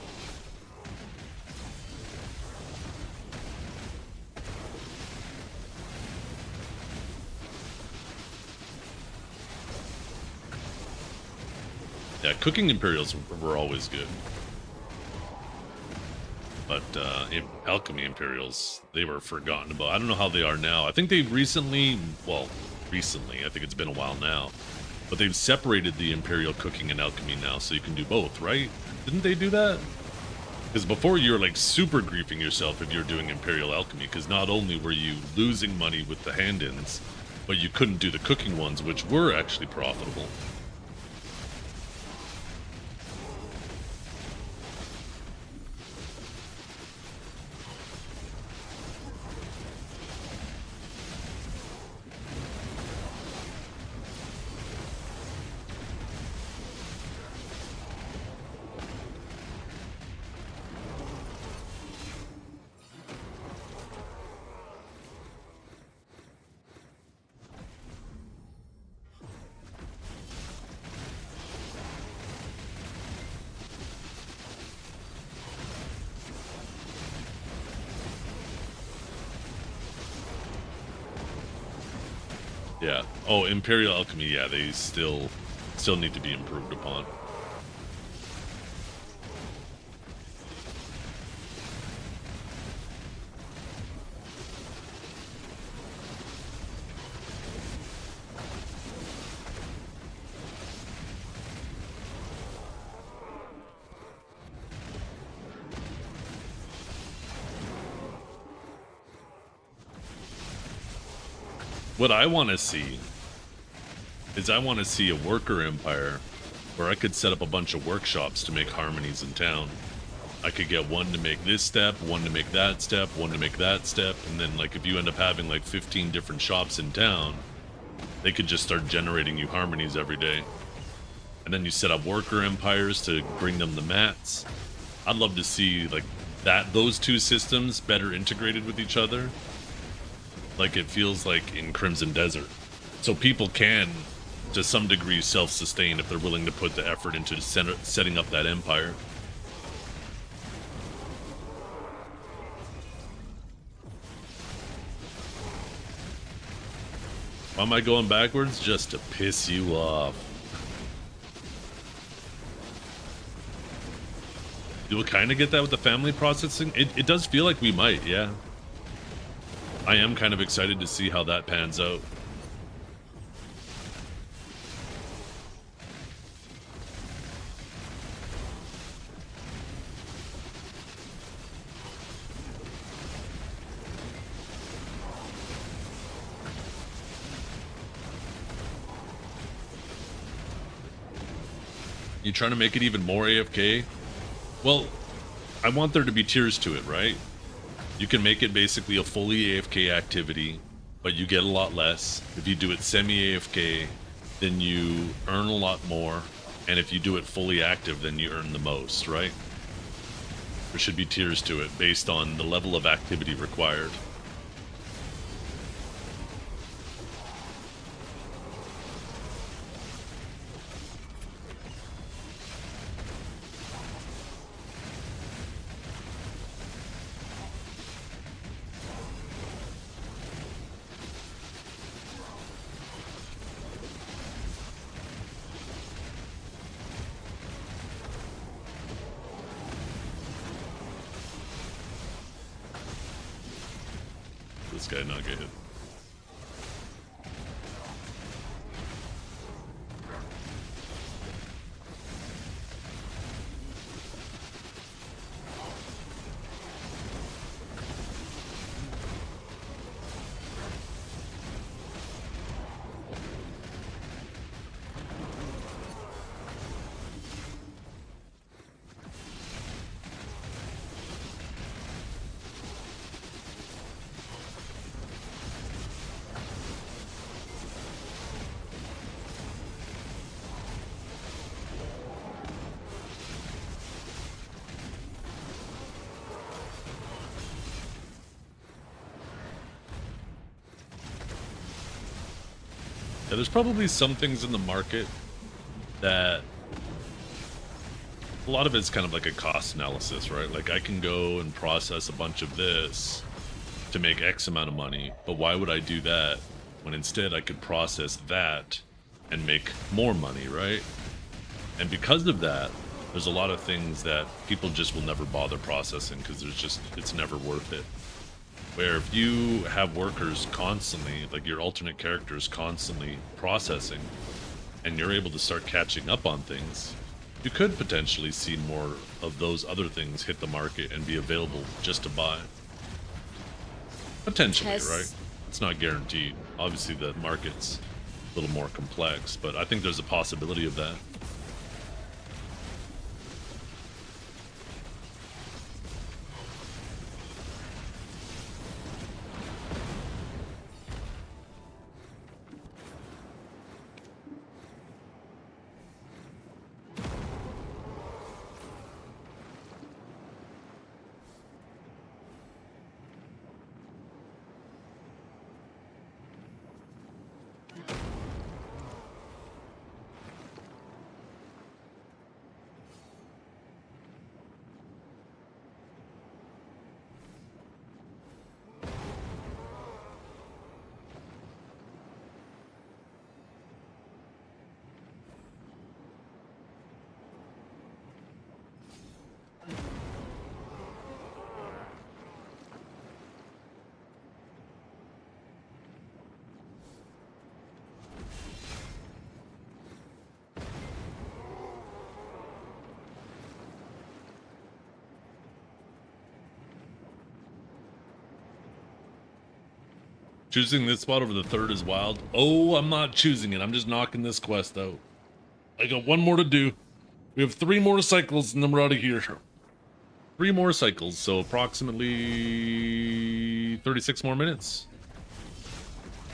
Yeah, cooking Imperials were always good. But Alchemy Imperials, they were forgotten about. I don't know how they are now. I think they've recently, I think it's been a while now, but they've separated the Imperial cooking and Alchemy now, so you can do both, right? Didn't they do that? Because before you were like super griefing yourself if you're doing Imperial Alchemy, because not only were you losing money with the hand-ins, but you couldn't do the cooking ones, which were actually profitable. Yeah. Oh, Imperial Alchemy, yeah, they still need to be improved upon. What I want to see is I want to see a worker empire where I could set up a bunch of workshops to make harmonies in town. I could get one to make this step, one to make that step, one to make that step, and then like if you end up having like 15 different shops in town, they could just start generating you harmonies every day. And then you set up worker empires to bring them the mats. I'd love to see like those two systems better integrated with each other, like it feels like in Crimson Desert. So people can, to some degree, self-sustain if they're willing to put the effort into setting up that empire. Why am I going backwards? Just to piss you off. Do we kind of get that with the family processing? It does feel like we might, yeah. I am kind of excited to see how that pans out. You trying to make it even more AFK? Well, I want there to be tiers to it, right? You can make it basically a fully AFK activity, but you get a lot less. If you do it semi-AFK, then you earn a lot more. And if you do it fully active, then you earn the most, right? There should be tiers to it based on the level of activity required. This guy not get hit. Yeah, there's probably some things in the market that a lot of it's kind of like a cost analysis, right? Like I can go and process a bunch of this to make X amount of money, but why would I do that when instead I could process that and make more money, right? And because of that, there's a lot of things that people just will never bother processing because it's never worth it. Where if you have workers constantly, like your alternate characters constantly processing, and you're able to start catching up on things, you could potentially see more of those other things hit the market and be available just to buy. Potentially, right? It's not guaranteed. Obviously the market's a little more complex, but I think there's a possibility of that. Choosing this spot over the third is wild. Oh, I'm not choosing it. I'm just knocking this quest out. I got one more to do. We have 3 more cycles and then we're out of here. 3 more cycles, so approximately 36 more minutes.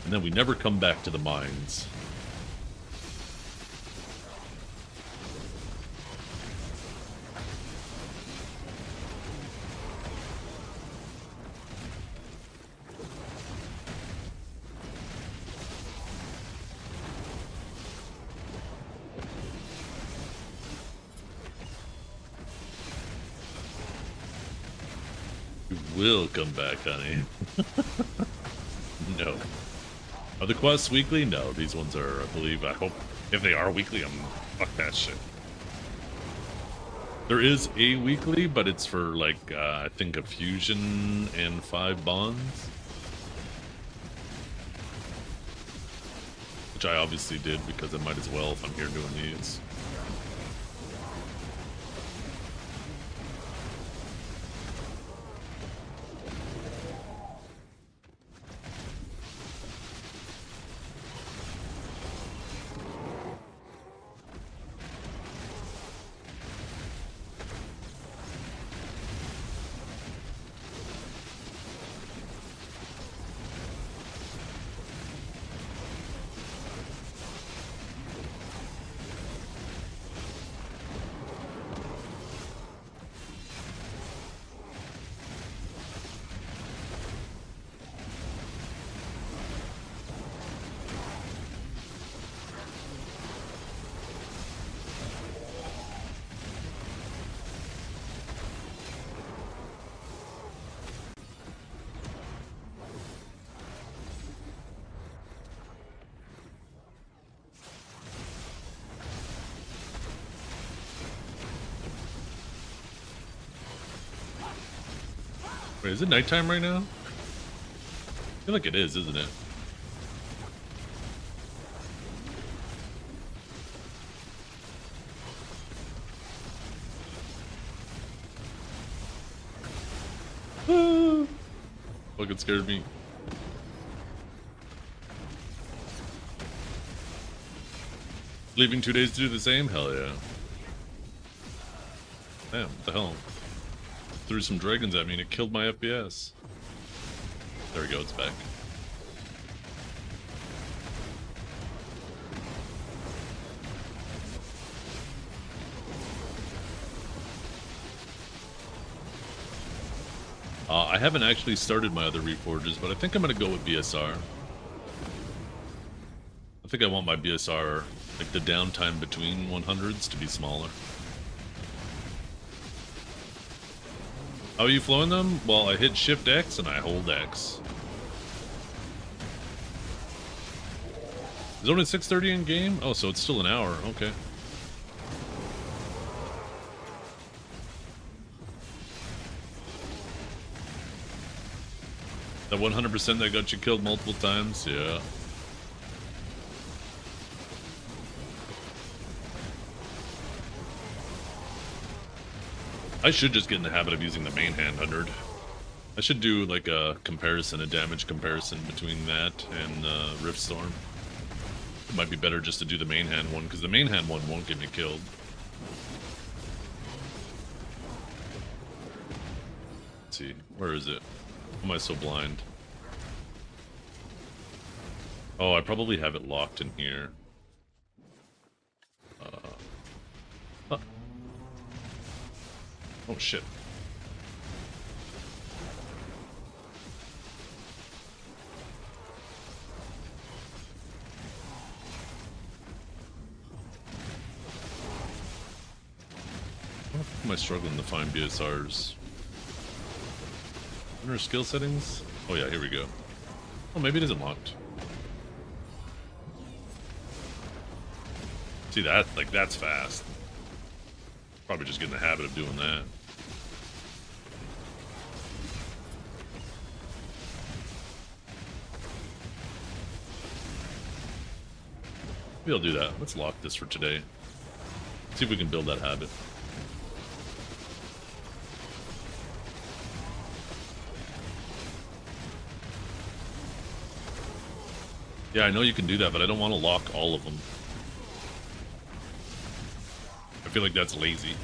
And then we never come back to the mines. Will come back, honey. No. Are the quests weekly? No, these ones are, I believe, I hope, if they are weekly, fuck that shit. There is a weekly, but it's for, like, I think a fusion and 5 bonds. Which I obviously did because I might as well if I'm here doing these. Wait, is it nighttime right now? I feel like it is, isn't it? Ah, fucking scared me. Leaving 2 days to do the same? Hell yeah. Damn, what the hell? Threw some dragons at me and it killed my FPS. There we go, it's back. I haven't actually started my other reforges, but I think I'm gonna go with BSR. I think I want my BSR, like the downtime between 100s, to be smaller. How are you flowing them? Well, I hit Shift X and I hold X. It's only 6:30 in game? Oh, so it's still an hour. Okay. That 100% that got you killed multiple times? Yeah. I should just get in the habit of using the main hand 100. I should do like a comparison, a damage comparison between that and Riftstorm. It might be better just to do the main hand one, because the main hand one won't get me killed. Let's see, where is it? Why am I so blind? Oh, I probably have it locked in here. Oh shit. How am I struggling to find BSRs? Under skill settings? Oh yeah, here we go. Oh, maybe it isn't locked. See that? Like, that's fast. Probably just get in the habit of doing that. Maybe I'll do that. Let's lock this for today. See if we can build that habit. Yeah, I know you can do that, but I don't want to lock all of them. I feel like that's lazy.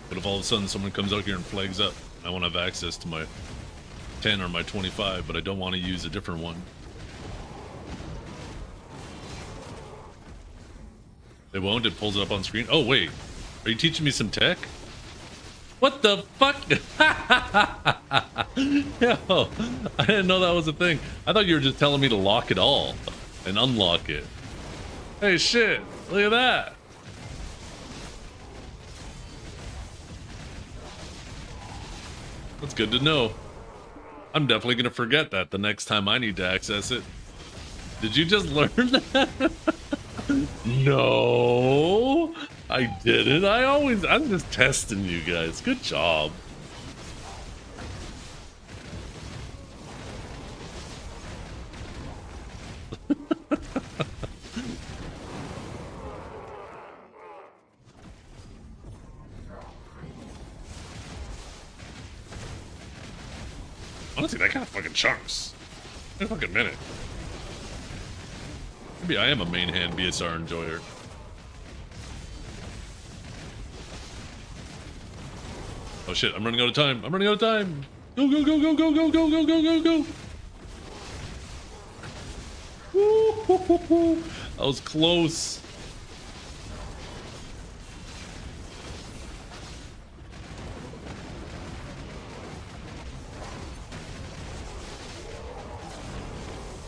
But if all of a sudden someone comes out here and flags up, I want to have access to my 10 or my 25, but I don't want to use a different one. It won't? It pulls it up on screen? Oh, wait. Are you teaching me some tech? What the fuck? Yo, I didn't know that was a thing. I thought you were just telling me to lock it all and unlock it. Hey, shit. Look at that. That's good to know. I'm definitely gonna forget that the next time I need to access it. Did you just learn that? No, I didn't. I'm just testing you guys. Good job. Honestly, that kind of fucking chunks. Wait a fucking minute. Maybe I am a main hand BSR enjoyer. Oh shit, I'm running out of time. I'm running out of time. Go, go, go, go, go, go, go, go, go, go, go. Woo, hoo, hoo, hoo. That was close.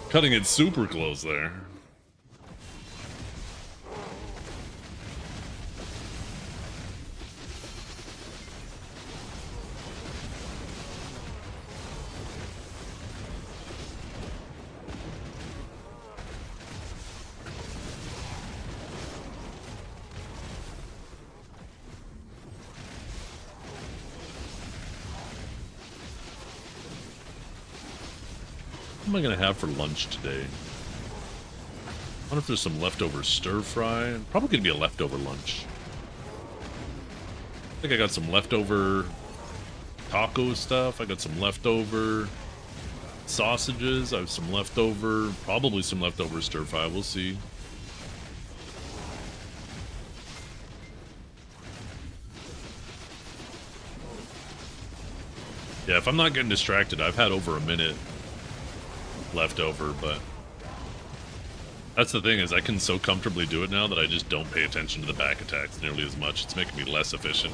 Cutting it super close there. What am I gonna have for lunch today? I wonder if there's some leftover stir fry. Probably gonna be a leftover lunch. I think I got some leftover taco stuff. I got some leftover sausages. I have some leftover, probably some leftover stir fry. We'll see. Yeah, if I'm not getting distracted, I've had over a minute left over, but that's the thing is I can so comfortably do it now that I just don't pay attention to the back attacks nearly as much. It's making me less efficient.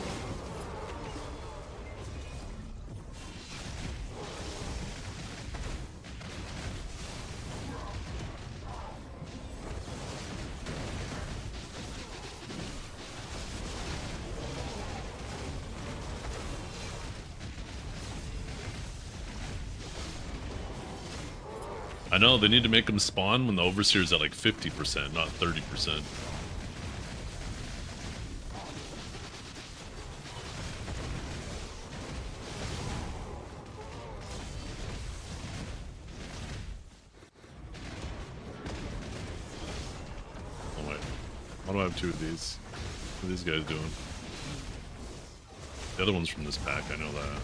I know, they need to make them spawn when the Overseer's at like 50%, not 30%. Oh wait, why do I have two of these? What are these guys doing? The other one's from this pack, I know that.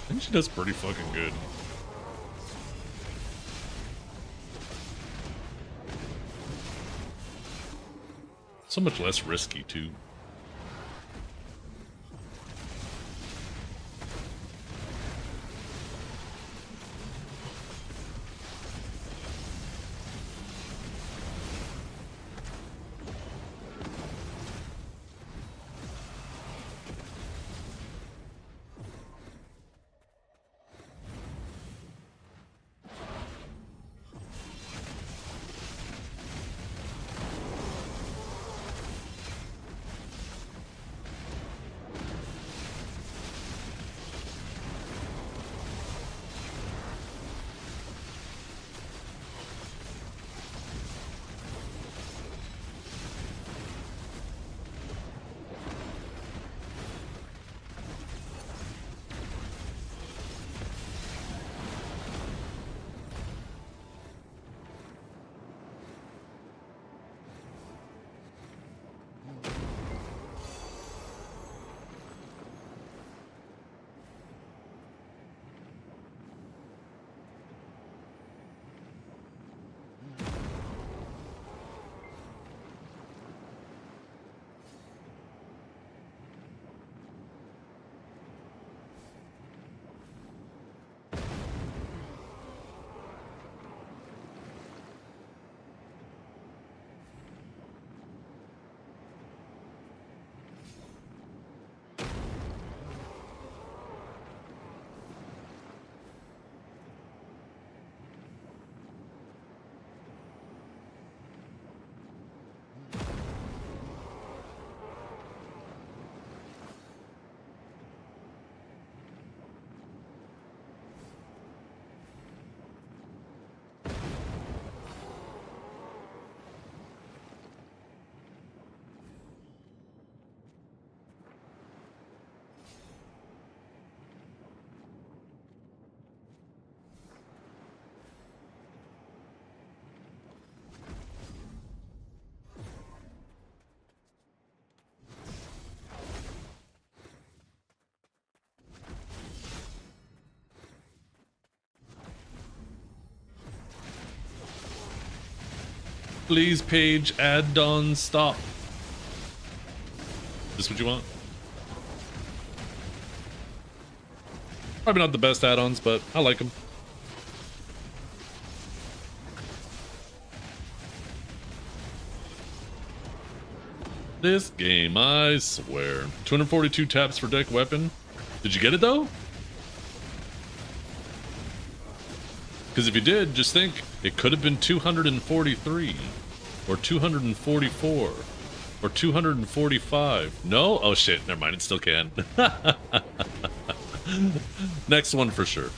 I think she does pretty fucking good. So much less risky, too. Please, page, add-on, stop. This what you want? Probably not the best add-ons, but I like them. This game, I swear. 242 taps for deck weapon. Did you get it though? Because if you did, just think, it could have been 243, or 244, or 245. No? Oh shit, never mind, it still can. Next one for sure.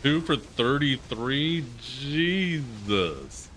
Two for 33? Jesus.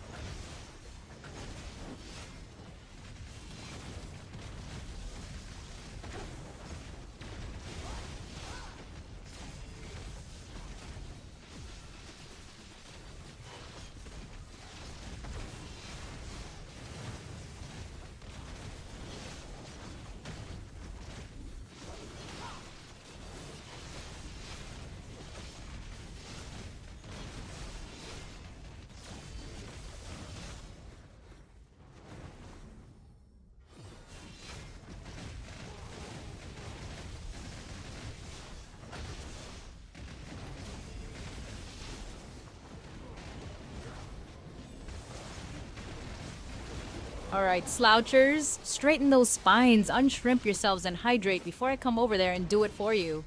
Alright, slouchers, straighten those spines, unshrimp yourselves, and hydrate before I come over there and do it for you.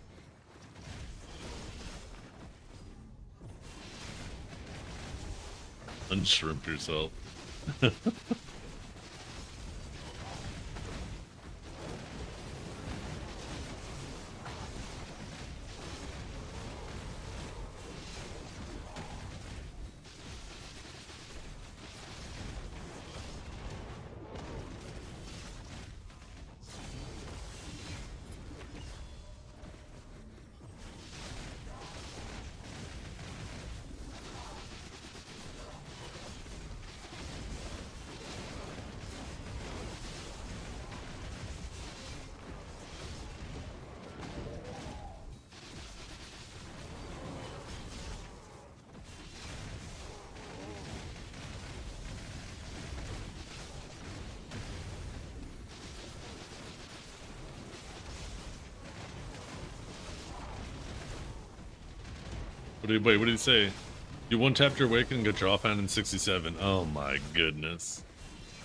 Unshrimp yourself. Wait, what did he say? You one-tapped your awaken and got your offhand in 67. Oh my goodness.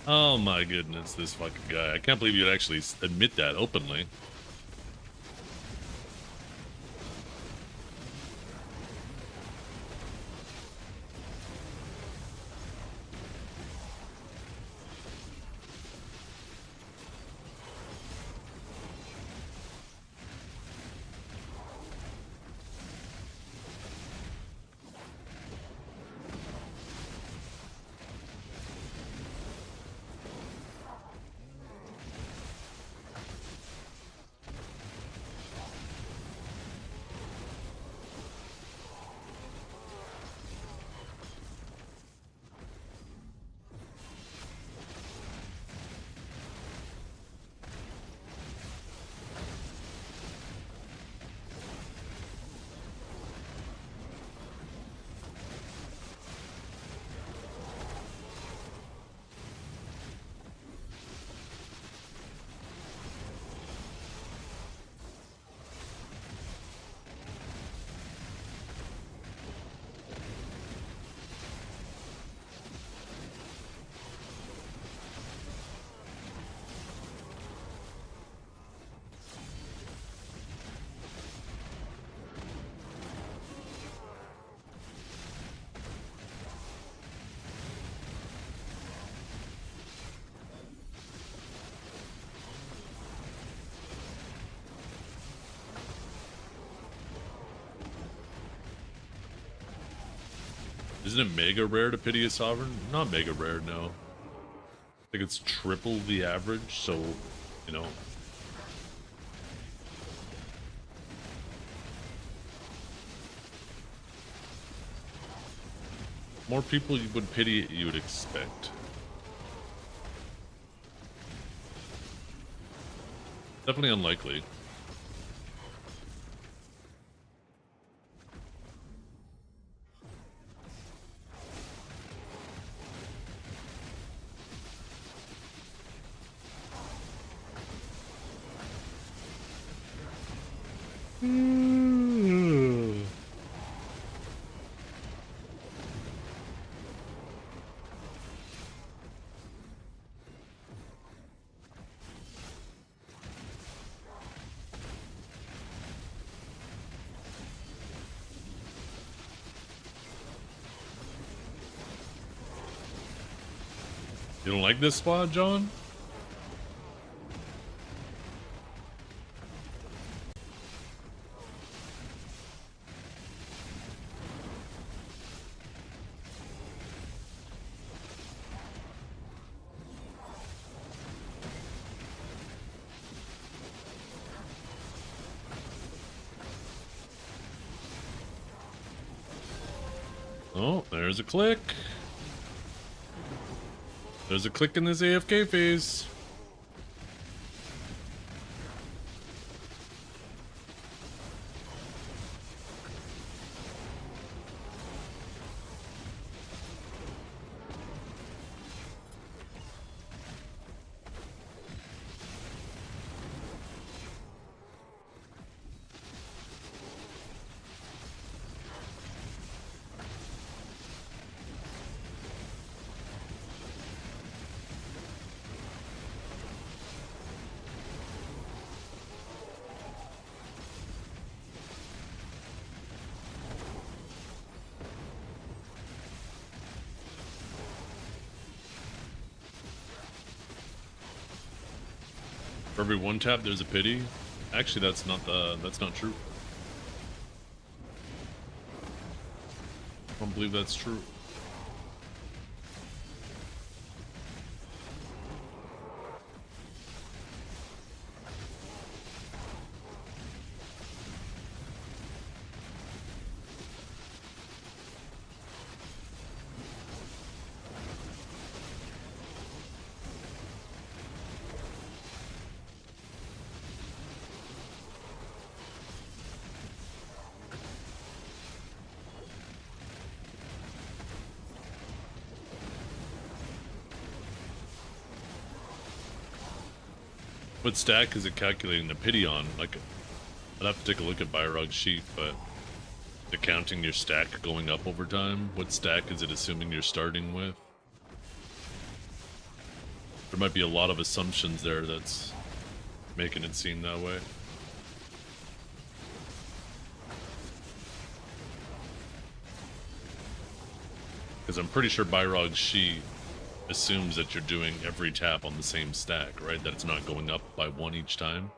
Oh my goodness, this fucking guy. I can't believe you'd actually admit that openly. Isn't it mega rare to pity a sovereign? Not mega rare, no. I think it's triple the average, so, you know. More people you would pity you would expect. Definitely unlikely. You don't like this spot, John? Oh, there's a click. There's a click in this AFK phase. For every one tap, there's a pity. Actually, that's not true. I don't believe that's true. What stack is it calculating the pity on? Like, I'd have to take a look at Byrog's sheet, but accounting your stack going up over time, what stack is it assuming you're starting with? There might be a lot of assumptions there that's making it seem that way. Because I'm pretty sure Byrog's sheet assumes that you're doing every tap on the same stack, right? That it's not going up by one each time.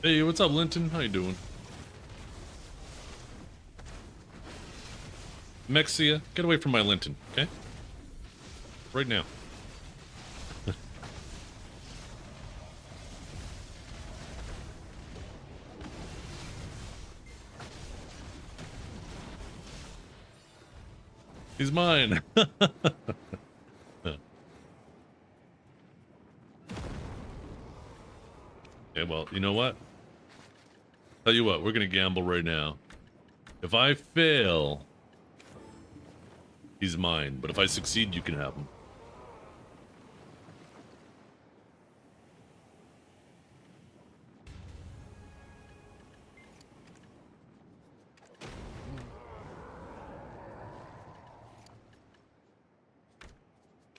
Hey, what's up, Linton? How you doing? Mexia, get away from my Linton, okay? Right now. He's mine. Okay, well, you know what? Tell you what, we're gonna gamble right now. If I fail, he's mine. But if I succeed, you can have him.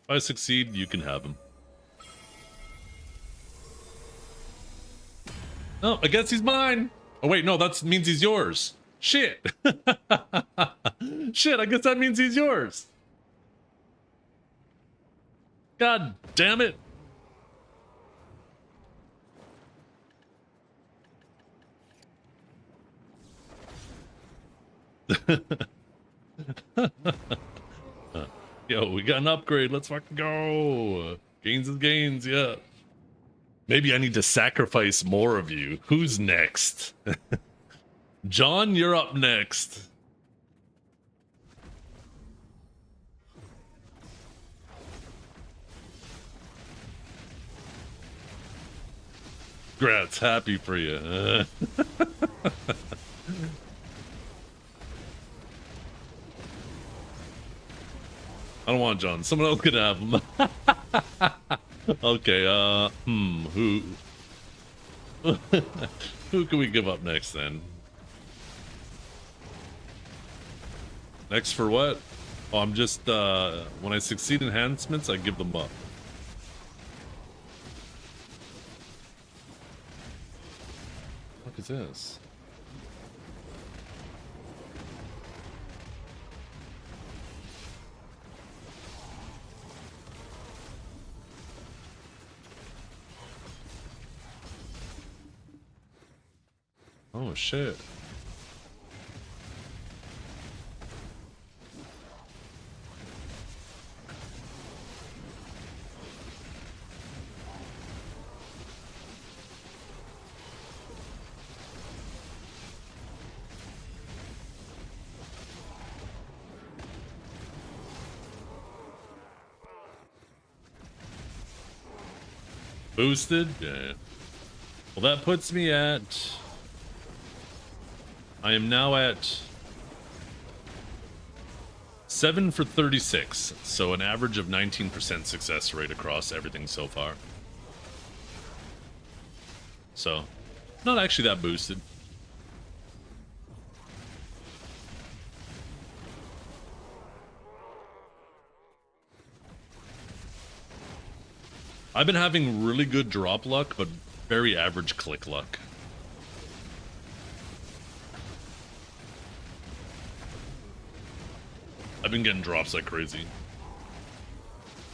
If I succeed, you can have him. Oh, I guess he's mine. Oh wait, no, that means he's yours. Shit. Shit, I guess that means he's yours. God damn it. Yo, we got an upgrade. Let's fucking go. Gains is gains, yeah. Maybe I need to sacrifice more of you. Who's next? John, you're up next. Congrats, happy for you. I don't want John. Someone else could have him. Okay, who? Who can we give up next then? Next for what? Oh, I'm just, when I succeed enhancements, I give them up. What is this? Oh shit. Boosted? Yeah. Well, that puts me at... I am now at 7 for 36, so an average of 19% success rate across everything so far. So, not actually that boosted. I've been having really good drop luck, but very average click luck. I've been getting drops like crazy.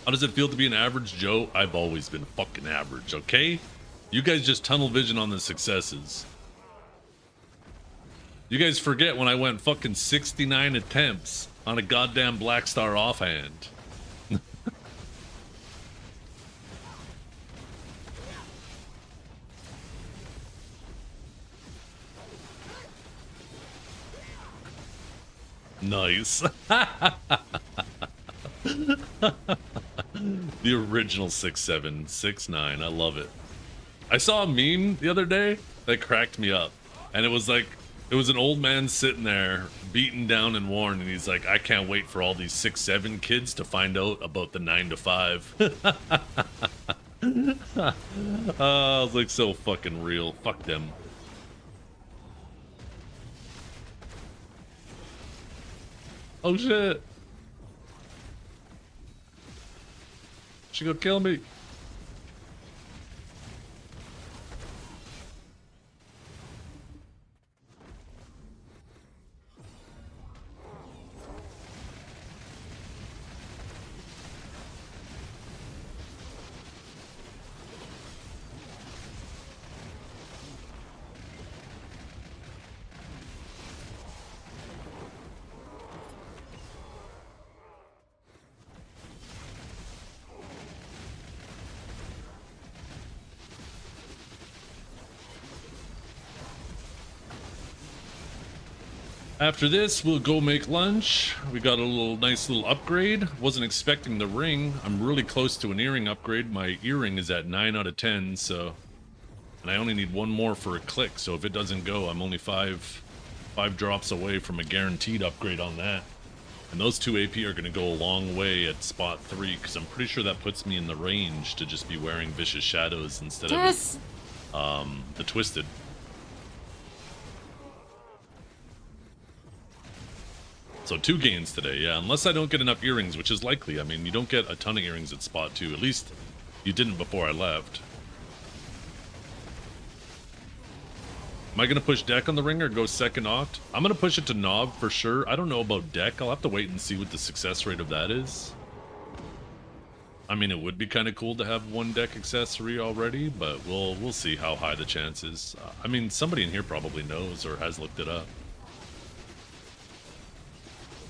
How does it feel to be an average Joe? I've always been fucking average, okay? You guys just tunnel vision on the successes. You guys forget when I went fucking 69 attempts on a goddamn Black Star offhand. Nice. The original 6'7", 6'9". I love it. I saw a meme the other day that cracked me up. And it was like, it was an old man sitting there, beaten down and worn, and he's like, I can't wait for all these 6'7" kids to find out about the 9 to 5. I was like, so fucking real. Fuck them. Oh shit. She gonna kill me. After this, we'll go make lunch. We got a nice little upgrade. Wasn't expecting the ring. I'm really close to an earring upgrade. My earring is at 9 out of 10, so And I only need one more for a click, so if it doesn't go, I'm only five drops away from a guaranteed upgrade on that. And those 2 AP are going to go a long way at spot 3, because I'm pretty sure that puts me in the range to just be wearing Vicious Shadows instead Tess! of the Twisted. So 2 gains today, yeah, unless I don't get enough earrings, which is likely. I mean, you don't get a ton of earrings at spot 2, at least you didn't before I left. Am I going to push deck on the ring or go second oct? I'm going to push it to knob for sure. I don't know about deck. I'll have to wait and see what the success rate of that is. I mean, it would be kind of cool to have 1 deck accessory already, but we'll see how high the chance is. I mean, somebody in here probably knows or has looked it up.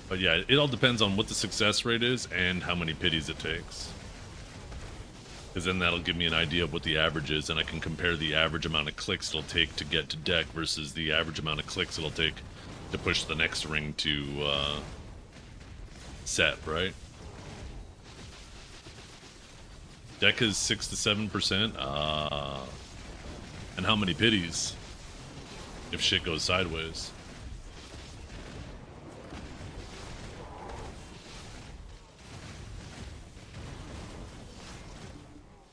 But yeah, it all depends on what the success rate is and how many pities it takes. Because then that'll give me an idea of what the average is, and I can compare the average amount of clicks it'll take to get to deck versus the average amount of clicks it'll take to push the next ring to set, right? Deck is 6 to 7%. And how many pities if shit goes sideways?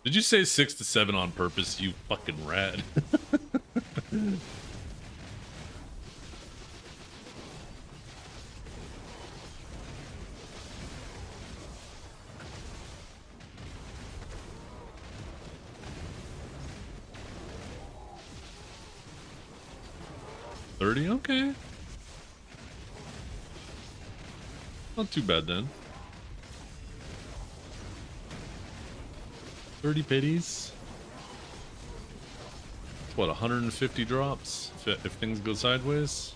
Did you say 6 to 7 on purpose, you fucking rat? $30? Okay. Not too bad then. 30 pities. It's what, 150 drops if things go sideways?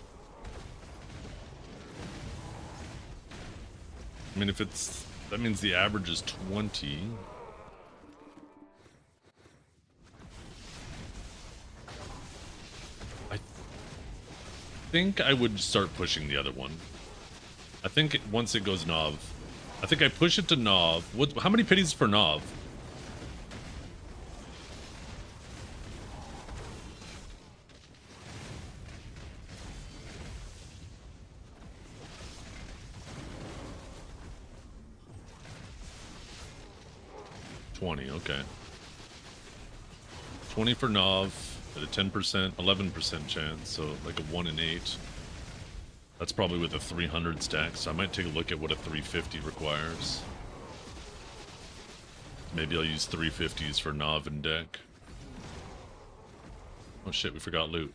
I mean, if it's... that means the average is 20. I think I would start pushing the other one. I think once it goes Nov. I think I push it to Nov. How many pities for Nov? Okay. 20 for Nov at a 10%, 11% chance, so like a 1 in 8. That's probably with a 300 stack, so I might take a look at what a 350 requires. Maybe I'll use 350s for Nov and deck. Oh shit, we forgot loot.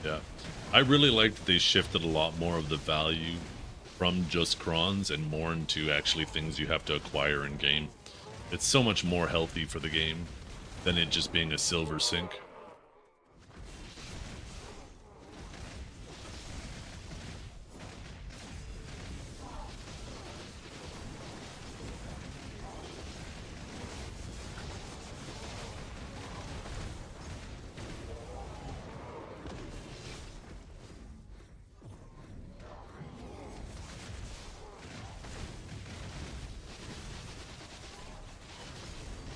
Yeah, I really like that they shifted a lot more of the value from just crons and more into actually things you have to acquire in game. It's so much more healthy for the game than it just being a silver sink.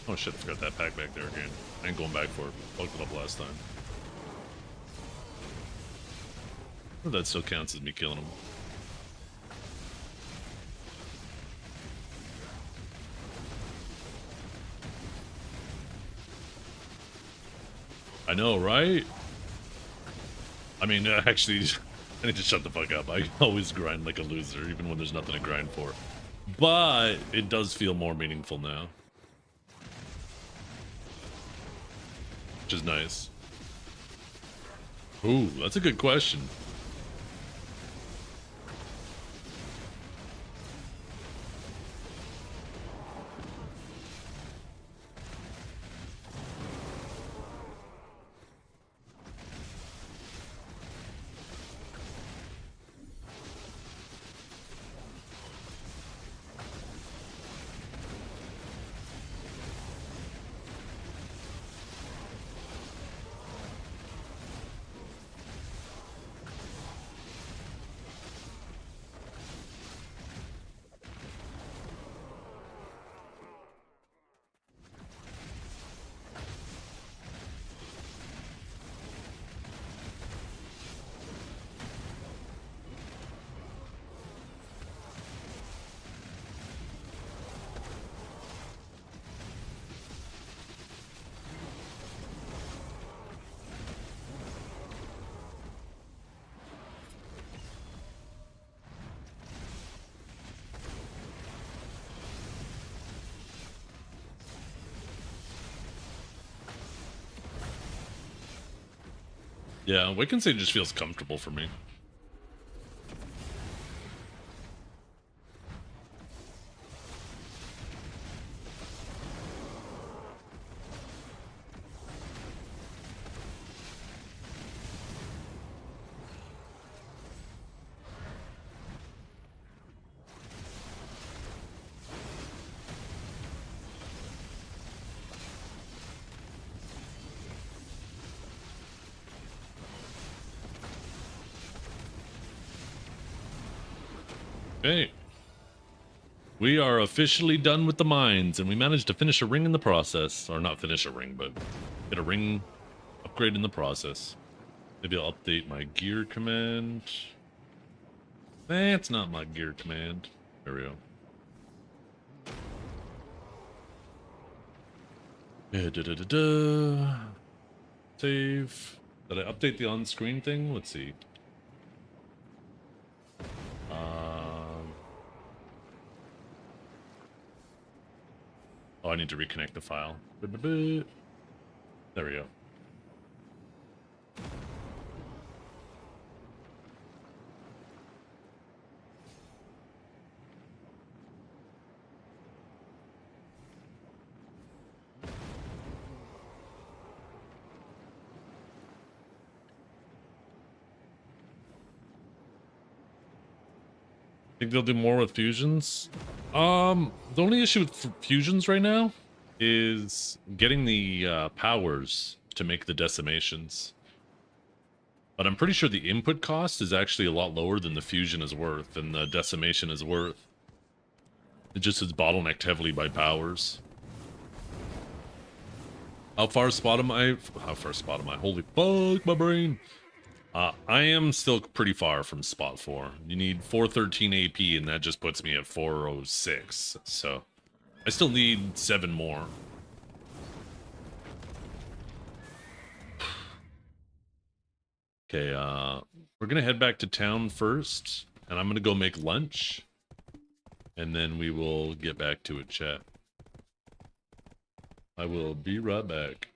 Oh shit, I forgot that pack back there again. I ain't going back for it. Fucked it up last time. Well, that still counts as me killing him. I know, right? I mean, actually, I need to shut the fuck up. I always grind like a loser, even when there's nothing to grind for. But it does feel more meaningful now. Which is nice. Ooh, that's a good question. Yeah, Wiccan Sage just feels comfortable for me. Okay. We are officially done with the mines, and we managed to finish a ring in the process. Or not finish a ring, but get a ring upgrade in the process. Maybe I'll update my gear command. That's not my gear command. There we go. Save. Did I update the on-screen thing? Let's see. Oh, I need to reconnect the file. There we go. Think they'll do more with fusions? The only issue with fusions right now is getting the powers to make the decimations. But I'm pretty sure the input cost is actually a lot lower than the fusion is worth and the decimation is worth. It just is bottlenecked heavily by powers. How far spot am I? How far spot am I? Holy fuck, my brain! I am still pretty far from spot 4. You need 413 AP, and that just puts me at 406. So, I still need 7 more. Okay, we're gonna head back to town first, and I'm gonna go make lunch. And then we will get back to it, chat. I will be right back.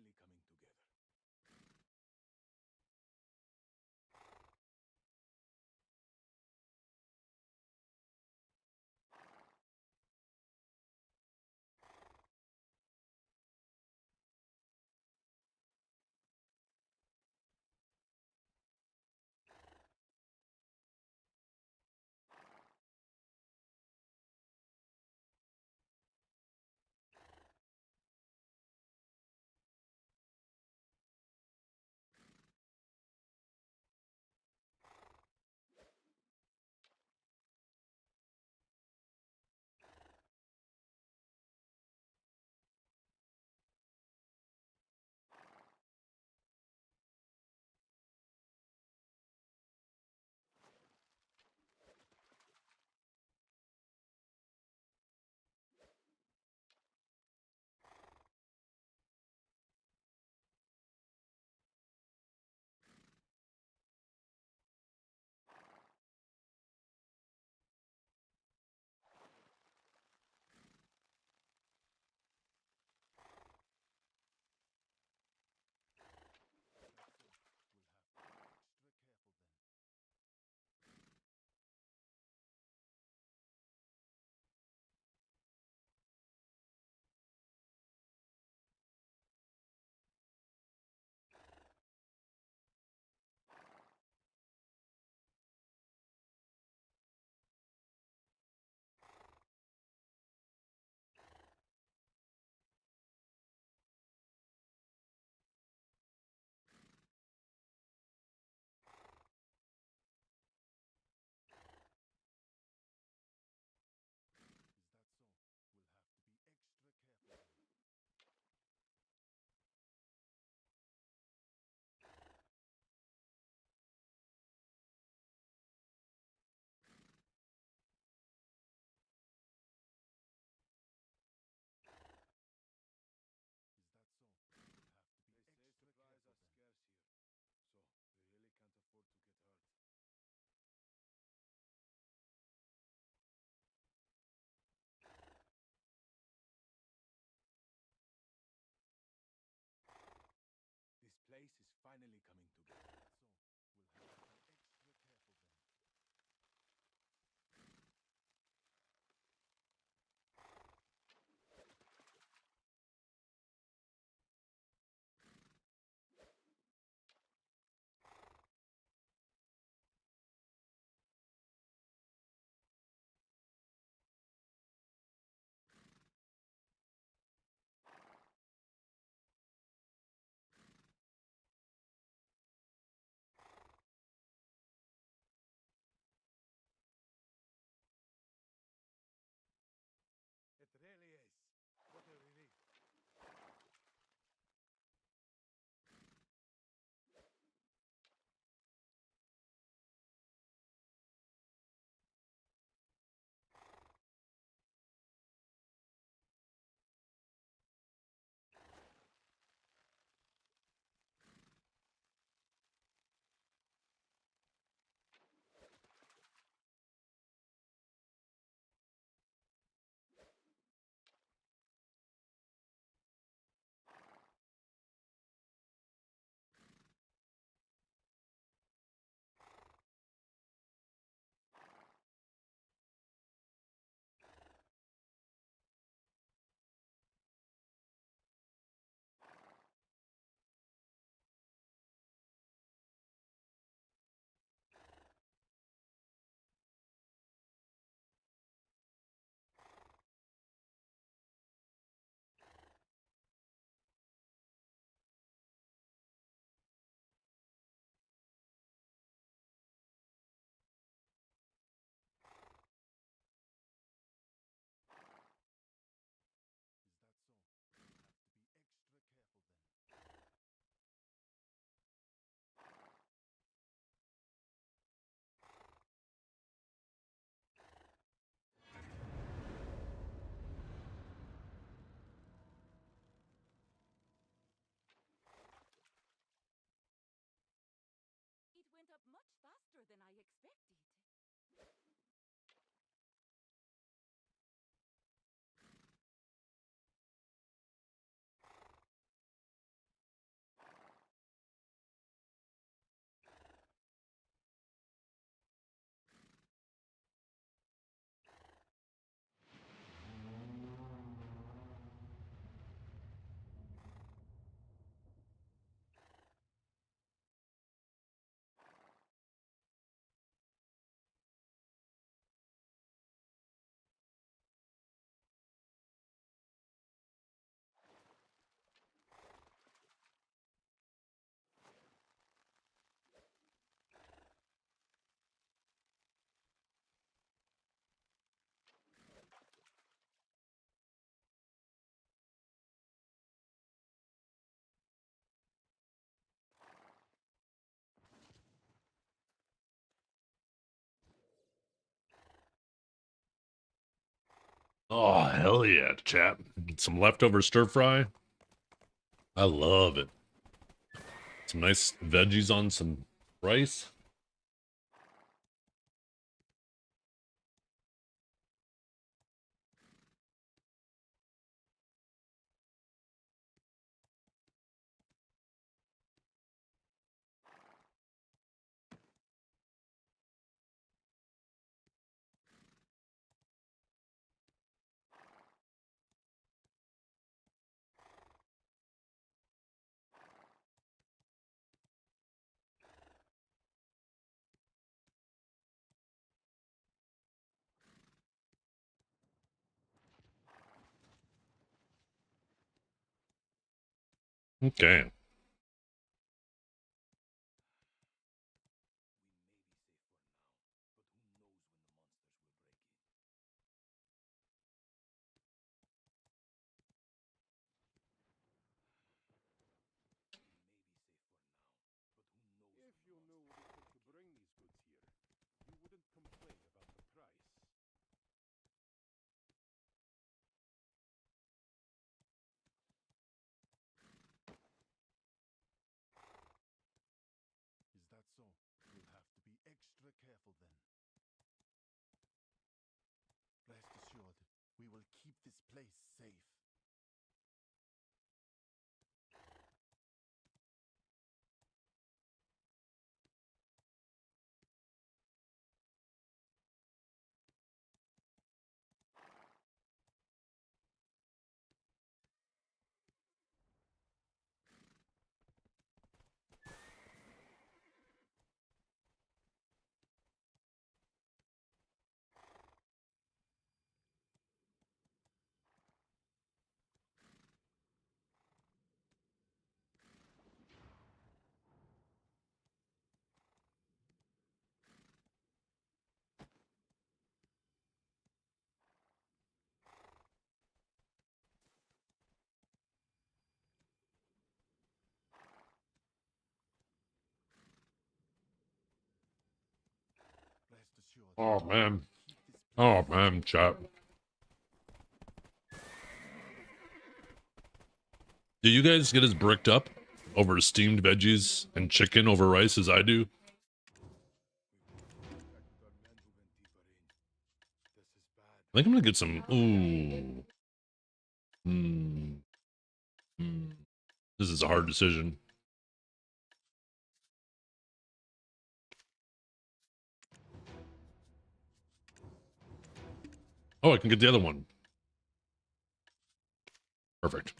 finally coming together. That's it. We'll have to be extra careful then. Is that so? We'll have to be extra careful then. Is that so? We'll have to be They say extra supplies careful are then. scarce here, so we really can't afford to get hurt. This place is finally coming together. So, we'll have to be extra careful then. Oh, hell yeah, chap. Some leftover stir fry. I love it. Some nice veggies on some rice. Okay. If you knew what it took to bring these goods here, you wouldn't complain about the price. Is that so? We'll have to be extra careful then. Rest assured, we will keep this place safe. Rest assured. Oh, man. Keep this Oh, man, chap. Do you guys get as bricked up over steamed veggies and chicken over rice as I do? I think I'm gonna get some. Ooh. Hmm. Hmm. This is a hard decision. Oh, I can get the other one. Perfect.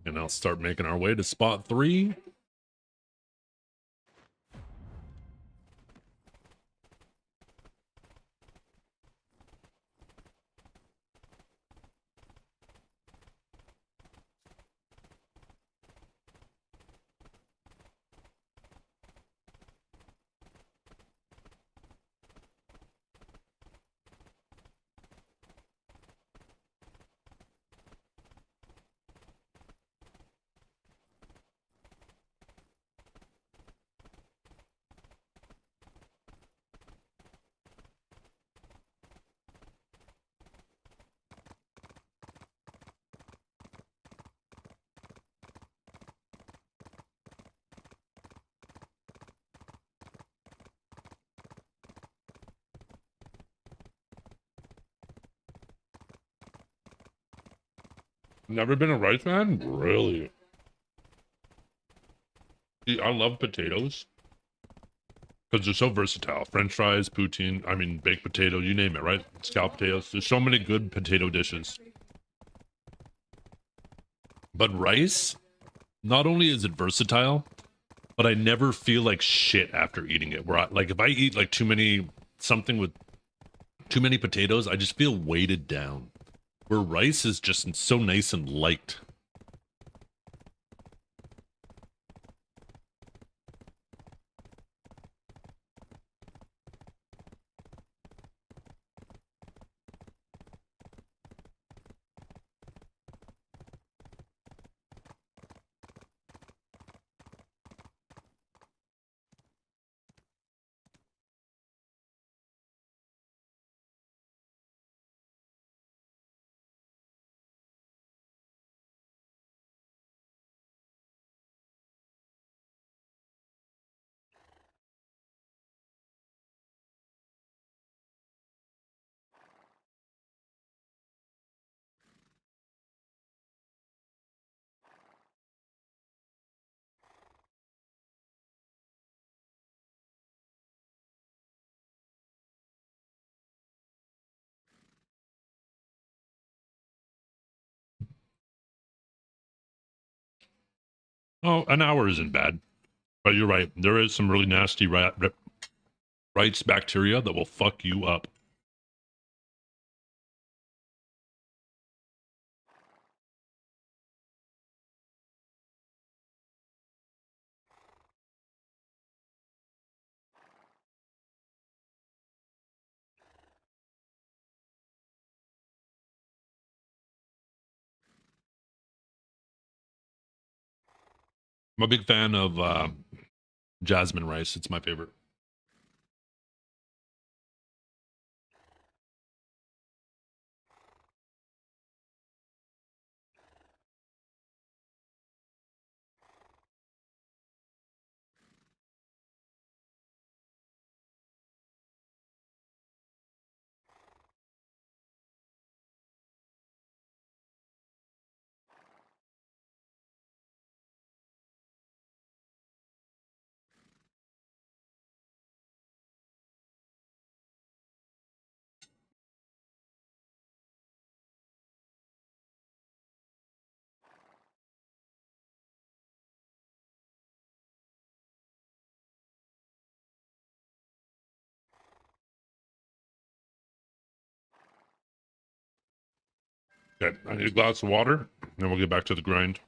And I'll start making our way to spot 3. Never been a rice man? Really? See, I love potatoes because they're so versatile. French fries, poutine, I mean, baked potato, you name it, right? Scalloped potatoes. There's so many good potato dishes. But rice, not only is it versatile, but I never feel like shit after eating it. Where like if I eat like too many something with too many potatoes, I just feel weighted down. Where rice is just so nice and light. Oh, an hour isn't bad. But you're right. There is some really nasty rights bacteria that will fuck you up. I'm a big fan of jasmine rice. It's my favorite. Okay, I need a glass of water, then we'll get back to the grind.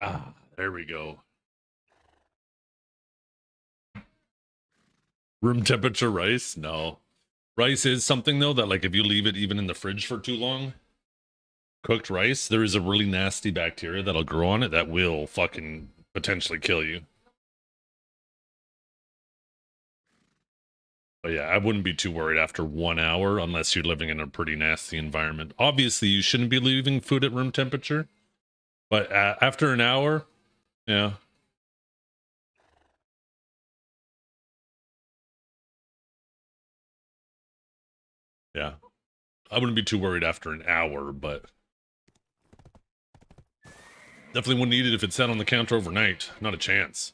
Ah, there we go. Room temperature rice? No. Rice is something though that like if you leave it even in the fridge for too long, cooked rice, there is a really nasty bacteria that'll grow on it that will fucking potentially kill you. But yeah, I wouldn't be too worried after 1 hour unless you're living in a pretty nasty environment. Obviously, you shouldn't be leaving food at room temperature, but after an hour, yeah. Yeah. I wouldn't be too worried after an hour, but definitely wouldn't eat it if it sat on the counter overnight. Not a chance.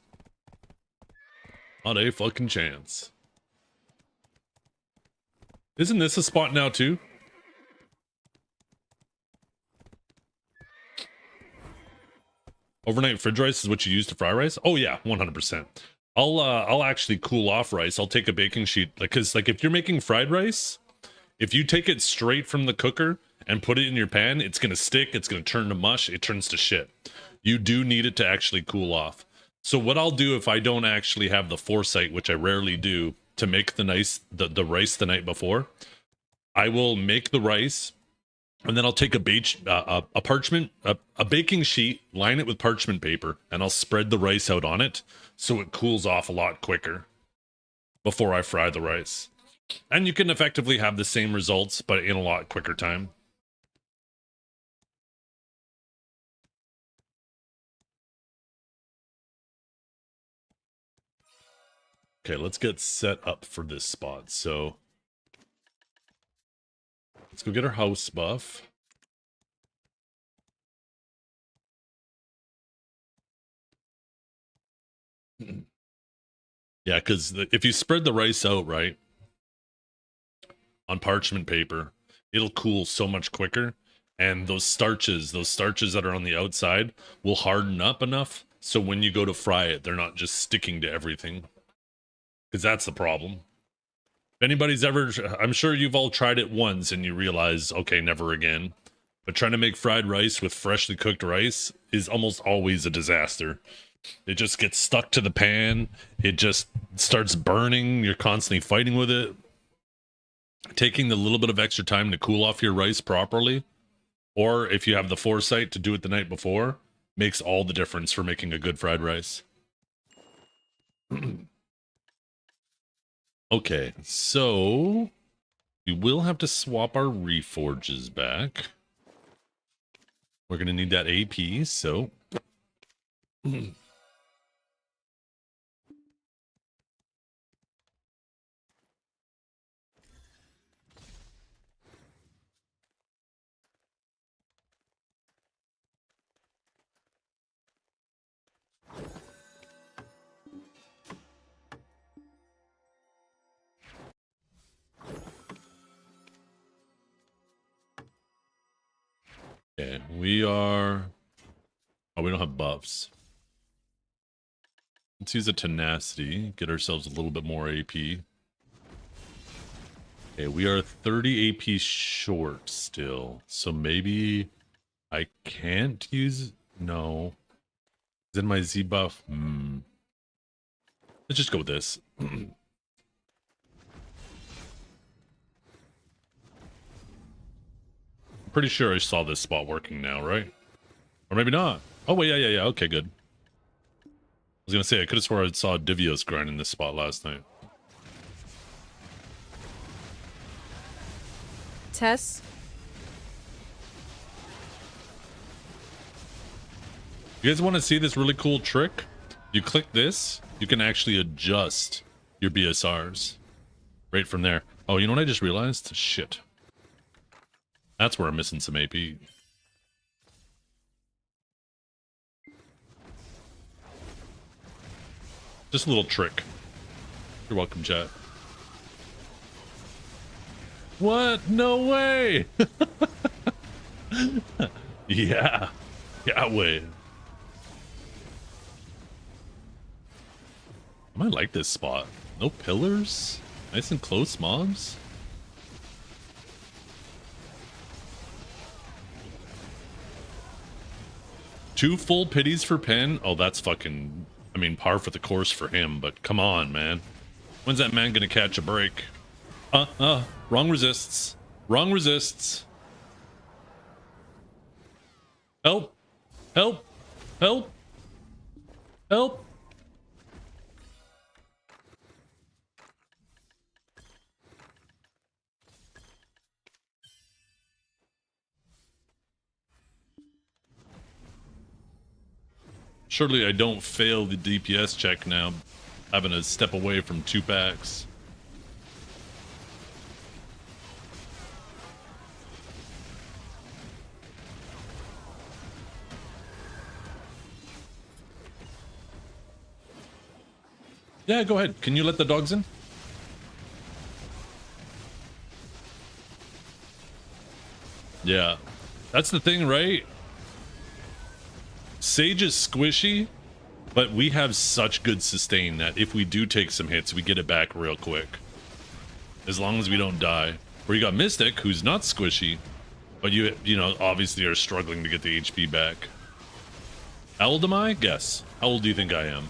Not a fucking chance. Isn't this a spot now too? Overnight fridge rice is what you use to fry rice? Oh yeah, 100%. I'll actually cool off rice. I'll take a baking sheet, because like if you're making fried rice, if you take it straight from the cooker and put it in your pan, it's gonna stick, it's gonna turn to mush, it turns to shit. You do need it to actually cool off. So what I'll do if I don't actually have the foresight, which I rarely do, to make the rice the night before, I will make the rice, and then I'll take a baking sheet, line it with parchment paper, and I'll spread the rice out on it so it cools off a lot quicker before I fry the rice. And you can effectively have the same results, but in a lot quicker time. Okay, let's get set up for this spot. So let's go get our house buff. Yeah, because if you spread the rice out, right, on parchment paper, it'll cool so much quicker. And those starches that are on the outside will harden up enough so when you go to fry it, they're not just sticking to everything. Because that's the problem. If anybody's ever, I'm sure you've all tried it once and you realize, okay, never again. But trying to make fried rice with freshly cooked rice is almost always a disaster. It just gets stuck to the pan. It just starts burning. You're constantly fighting with it. Taking the little bit of extra time to cool off your rice properly, or if you have the foresight to do it the night before, makes all the difference for making a good fried rice. Okay, so we will have to swap our reforges back. We're going to need that AP, so... Okay, we are... Oh, we don't have buffs. Let's use a tenacity, get ourselves a little bit more AP. Okay, we are 30 AP short still, so maybe I can't use... No. Is in my Z buff? Let's just go with this. Pretty sure I saw this spot working now, right? Or maybe not. Oh, wait, yeah. Okay, good. I was gonna say, I could have swore I saw Divios grinding this spot last night. Tess? You guys want to see this really cool trick? You click this, you can actually adjust your BSRs right from there. Oh, you know what I just realized? Shit. That's where I'm missing some AP. Just a little trick. You're welcome, chat. What? No way! Yeah. Yeah, wait. I might like this spot. No pillars? Nice and close mobs? Two full pities for Pen? Oh, that's fucking... I mean, par for the course for him, but come on, man. When's that man gonna catch a break? Wrong resists. Wrong resists. Help! Help! Help! Help! Surely I don't fail the DPS check now, having to step away from 2 packs. Yeah, go ahead. Can you let the dogs in? Yeah. That's the thing, right? Sage is squishy, but we have such good sustain that if we do take some hits, we get it back real quick. As long as we don't die. Where you got Mystic, who's not squishy, but you know, obviously are struggling to get the HP back. How old am I? Guess. How old do you think I am?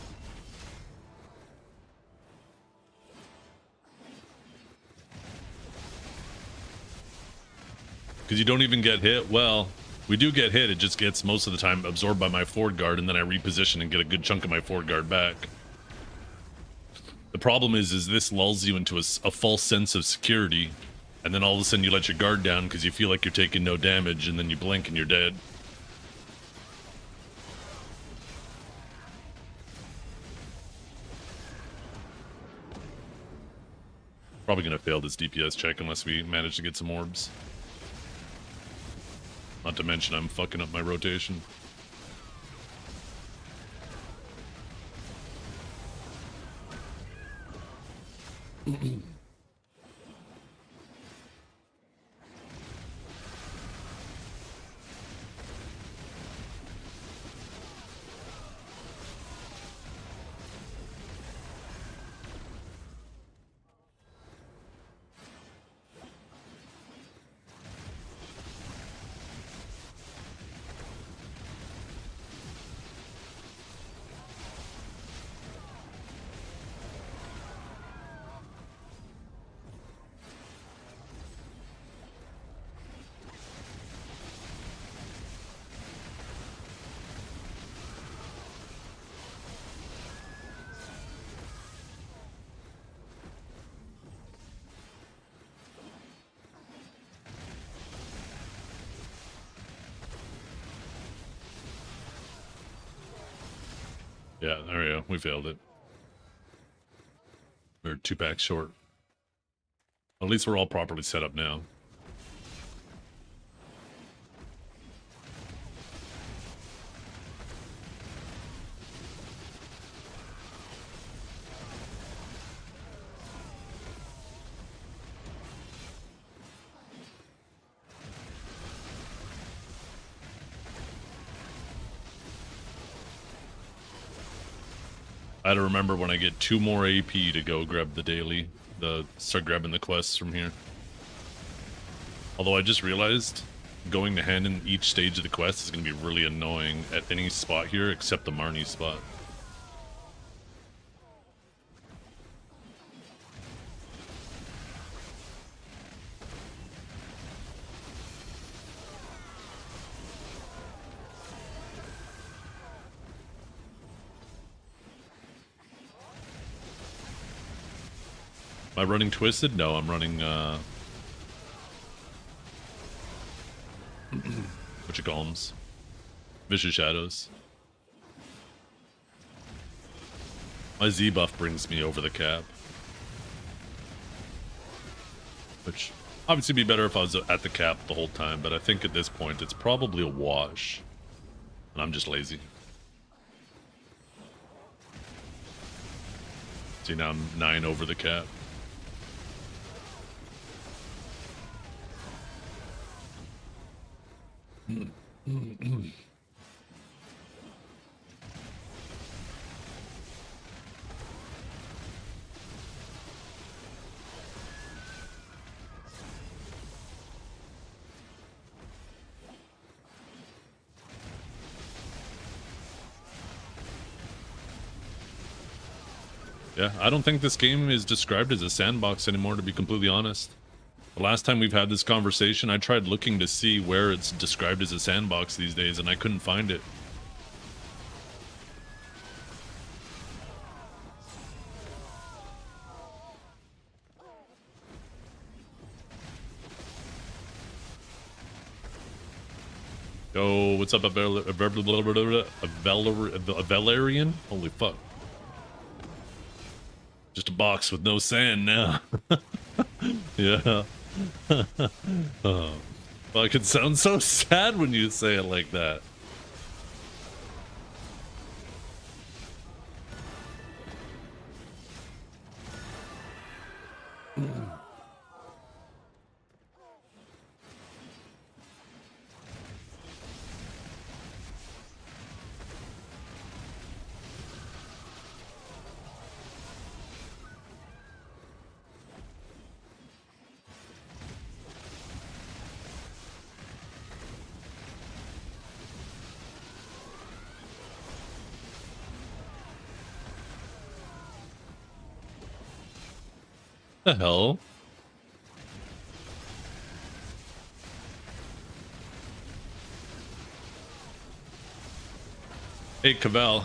Because you don't even get hit? Well, we do get hit. It just gets most of the time absorbed by my forward guard, and then I reposition and get a good chunk of my forward guard back. The problem is this lulls you into a false sense of security, and then all of a sudden you let your guard down because you feel like you're taking no damage, and then you blink and you're dead. Probably gonna fail this DPS check unless we manage to get some orbs. Not to mention I'm fucking up my rotation. Yeah, there we go. We failed it. We're 2 packs short. At least we're all properly set up now. I had to remember when I get 2 more AP to go grab the daily, start grabbing the quests from here. Although I just realized going to hand in each stage of the quest is going to be really annoying at any spot here except the Marnie spot. Am I running Twisted? No, I'm running, what you call them? Vicious Shadows. My Z buff brings me over the cap. Which, obviously be better if I was at the cap the whole time, but I think at this point it's probably a wash. And I'm just lazy. See, now I'm 9 over the cap. Yeah, I don't think this game is described as a sandbox anymore, to be completely honest. The last time we've had this conversation, I tried looking to see where it's described as a sandbox these days, and I couldn't find it. Yo, what's up, a Valerian? Holy fuck. Just a box with no sand now. Yeah. Oh. Fuck, it sounds so sad when you say it like that. The hell? Hey, Cavell.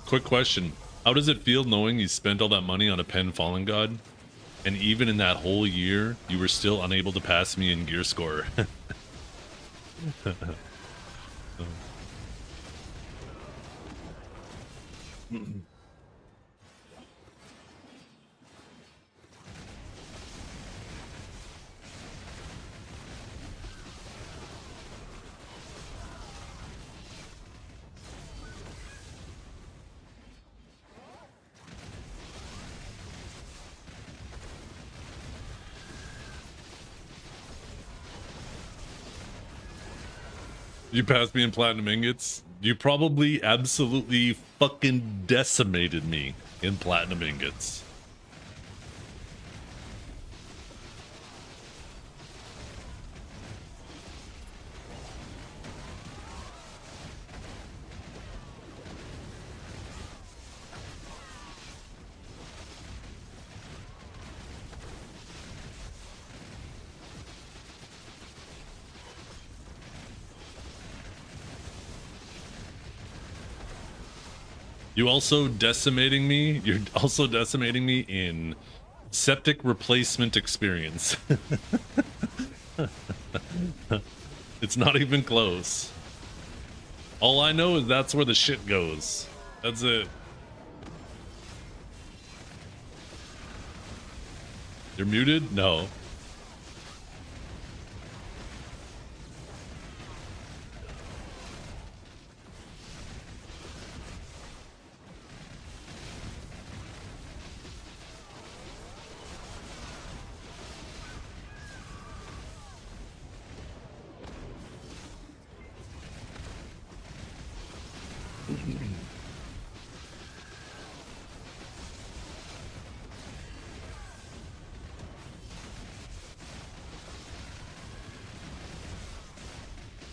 Quick question. How does it feel knowing you spent all that money on a pen Fallen God? And even in that whole year, you were still unable to pass me in gear score. You passed me in platinum ingots. You probably absolutely fucking decimated me in platinum ingots. You also decimating me. You're also decimating me in septic replacement experience. It's not even close. All I know is that's where the shit goes. That's it. You're muted? No.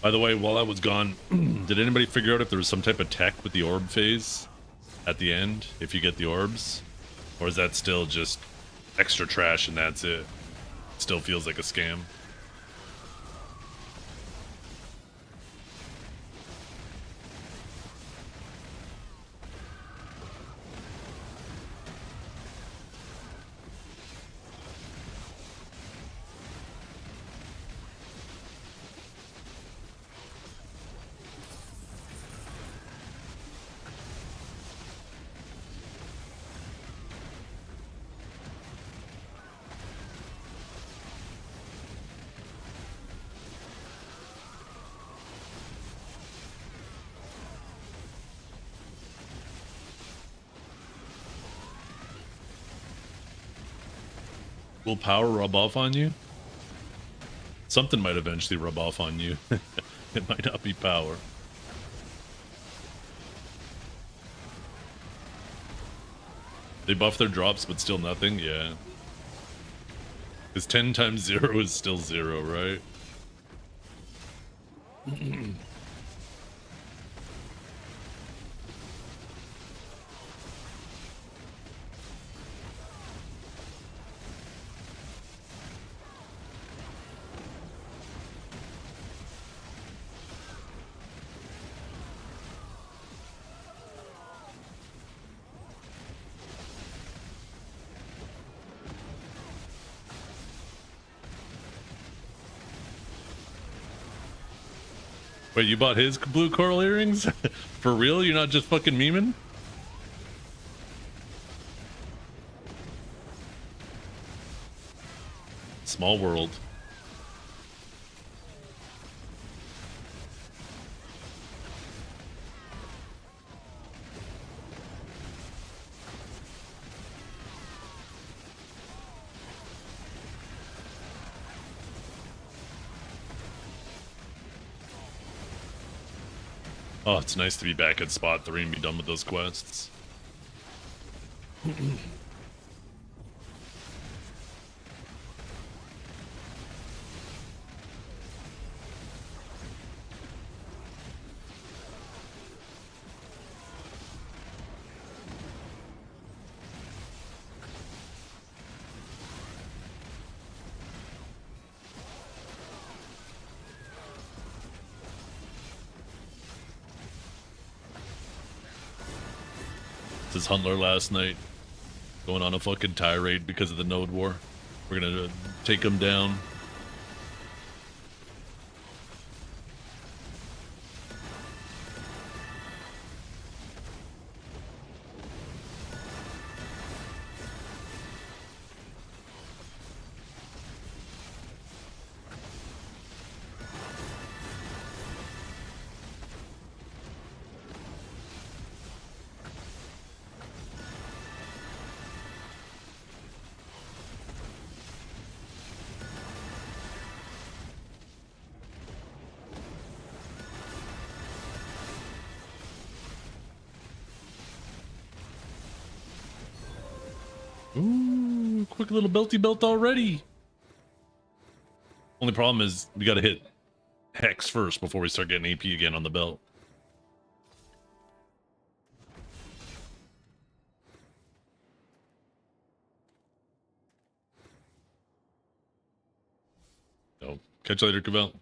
By the way, while I was gone, did anybody figure out if there was some type of tech with the orb phase at the end, if you get the orbs? Or is that still just extra trash and that's it? Still feels like a scam. Will power rub off on you? Something might eventually rub off on you. It might not be power. They buff their drops, but still nothing? Yeah. Because 10 times 0 is still 0, right? Wait, you bought his blue coral earrings? For real? You're not just fucking memeing? Small world. Oh, it's nice to be back at spot 3 and be done with those quests. This is Huntler last night, going on a fucking tirade because of the node war. We're gonna take him down. Ooh, quick little belty belt already. Only problem is we gotta hit Hex first before we start getting AP again on the belt. So, catch you later, Cavell.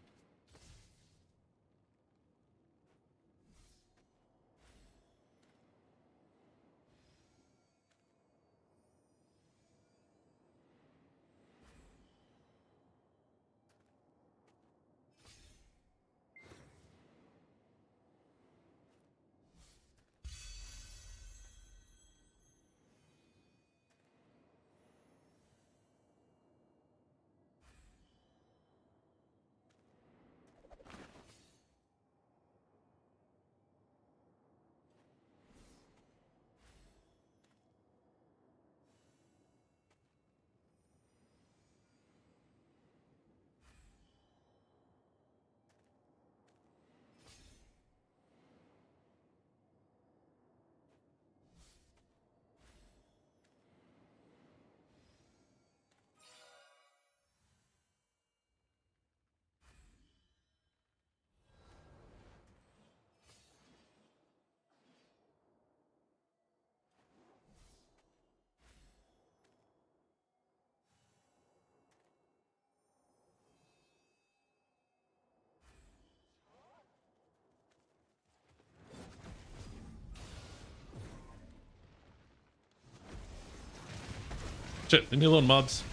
Shit, leave me alone, mobs.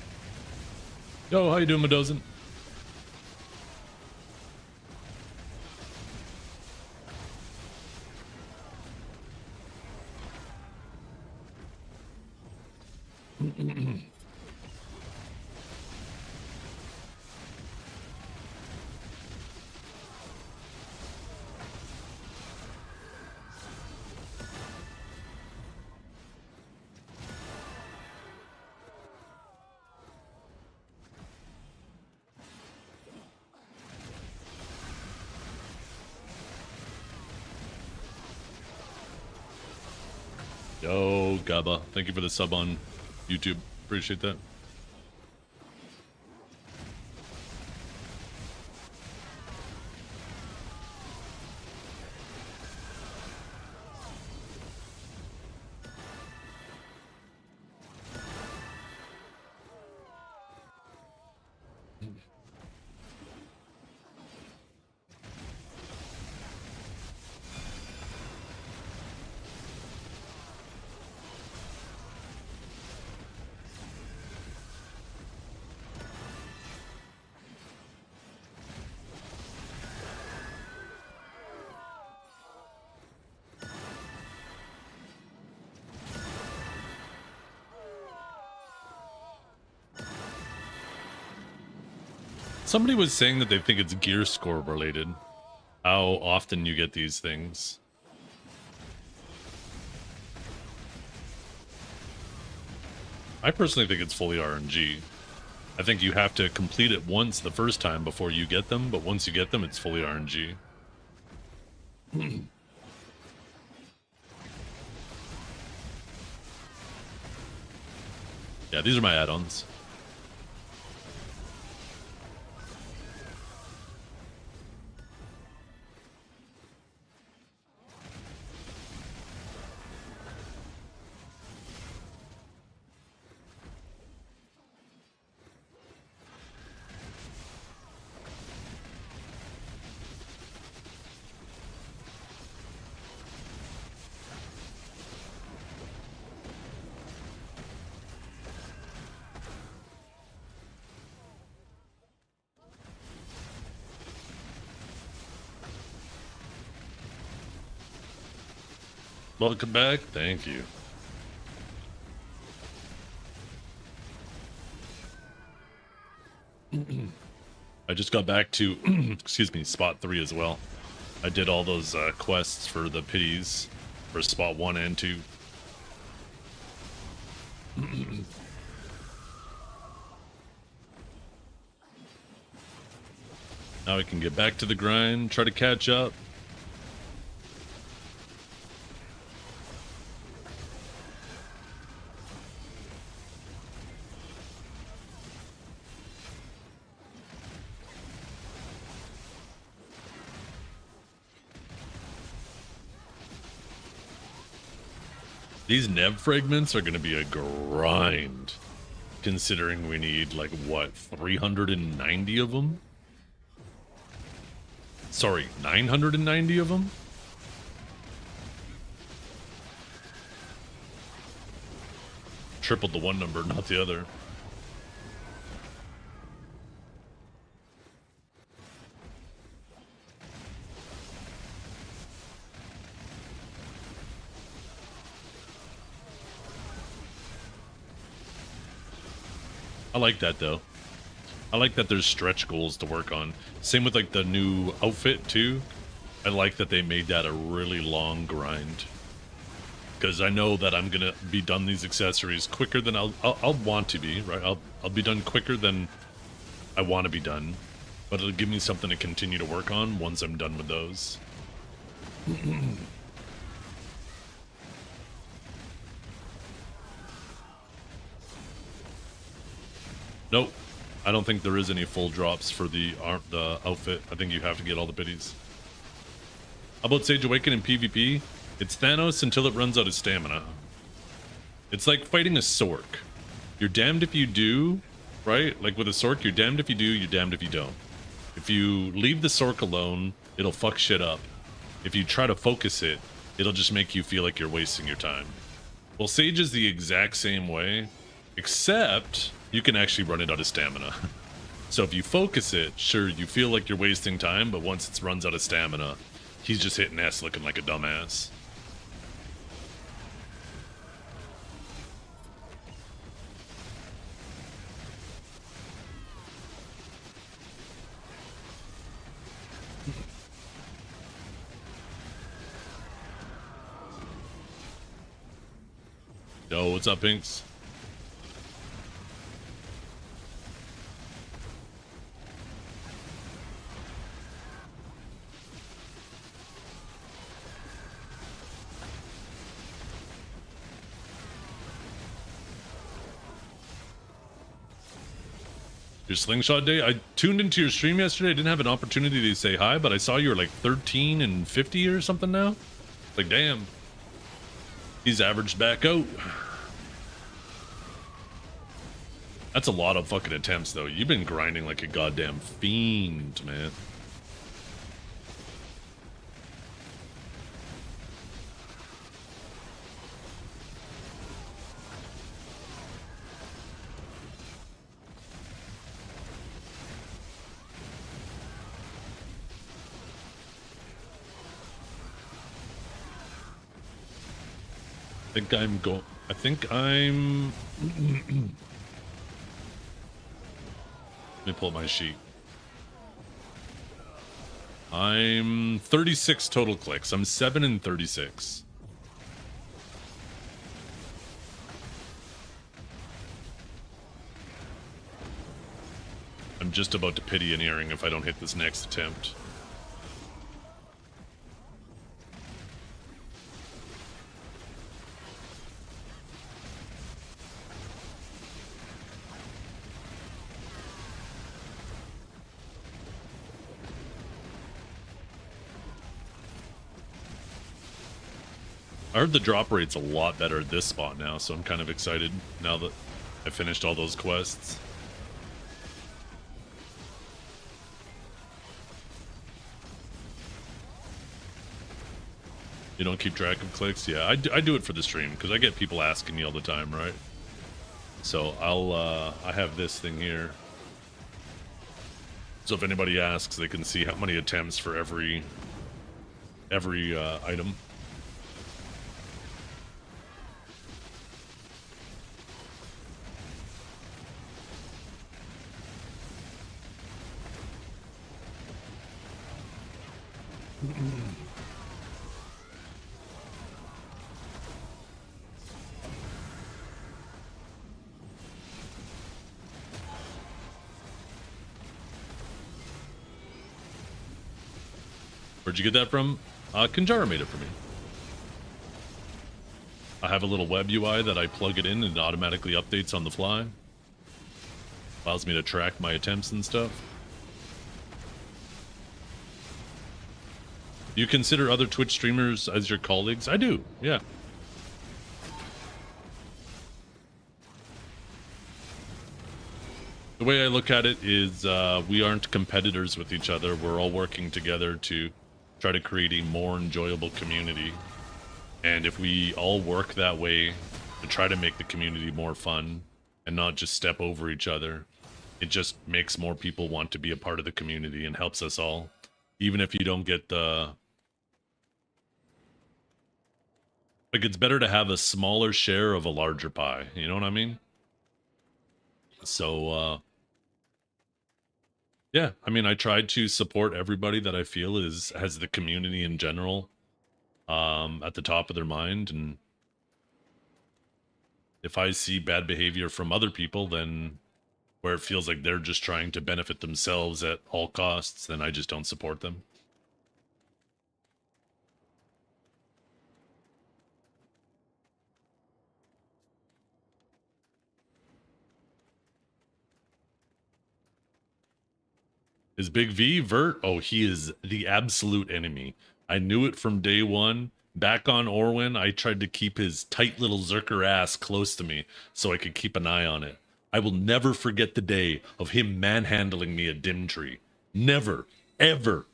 Yo, how you doing, Medozen? Yo, Gaba. Thank you for the sub on YouTube. Appreciate that. Somebody was saying that they think it's gear score related. How often you get these things. I personally think it's fully RNG. I think you have to complete it once the first time before you get them, but once you get them, it's fully RNG. Yeah, these are my add-ons. Welcome back. Thank you. I just got back to, excuse me, spot 3 as well. I did all those quests for the pities for spot 1 and 2. Now we can get back to the grind, try to catch up. These Nev fragments are going to be a grind, considering we need, like, what, 390 of them? Sorry, 990 of them? Tripled the one number, not the other. I like that, though. I like that there's stretch goals to work on. Same with, like, the new outfit, too. I like that they made that a really long grind. Because I know that I'm gonna be done these accessories quicker than I'll want to be, right? I'll be done quicker than I want to be done. But it'll give me something to continue to work on once I'm done with those. Nope. I don't think there is any full drops for the outfit. I think you have to get all the biddies. How about Sage Awaken in PvP? It's Thanos until it runs out of stamina. It's like fighting a Sork. You're damned if you do, right? Like with a Sork, you're damned if you do, you're damned if you don't. If you leave the Sork alone, it'll fuck shit up. If you try to focus it, it'll just make you feel like you're wasting your time. Well, Sage is the exact same way, except you can actually run it out of stamina. So if you focus it, sure, you feel like you're wasting time, but once it runs out of stamina, he's just hitting S looking like a dumbass. Yo, what's up, Pinks? Your slingshot day? I tuned into your stream yesterday. I didn't have an opportunity to say hi, but I saw you were like 13 and 50 or something now. Like, damn. He's averaged back out. That's a lot of fucking attempts, though. You've been grinding like a goddamn fiend, man. I think I'm let me pull up my sheet. I'm 36 total clicks. I'm 7 and 36. I'm just about to pity an earring if I don't hit this next attempt. I heard the drop rate's a lot better at this spot now, so I'm kind of excited now that I finished all those quests. You don't keep track of clicks? Yeah, I do it for the stream, because I get people asking me all the time, right? So I have this thing here. So if anybody asks, they can see how many attempts for every item. Where'd you get that from? Kanjara made it for me. I have a little web UI that I plug it in and it automatically updates on the fly. Allows me to track my attempts and stuff. You consider other Twitch streamers as your colleagues? I do, yeah. The way I look at it is we aren't competitors with each other. We're all working together to try to create a more enjoyable community. And if we all work that way to try to make the community more fun and not just step over each other, it just makes more people want to be a part of the community and helps us all. Even if you don't get the... Like, it's better to have a smaller share of a larger pie. You know what I mean? So, yeah, I mean, I tried to support everybody that I feel has the community in general at the top of their mind, and if I see bad behavior from other people, then where it feels like they're just trying to benefit themselves at all costs, then I just don't support them. Is Big V Vert? Oh, he is the absolute enemy. I knew it from day one. Back on Orwin, I tried to keep his tight little Zerker ass close to me so I could keep an eye on it. I will never forget the day of him manhandling me at Dimtree. Never. Ever.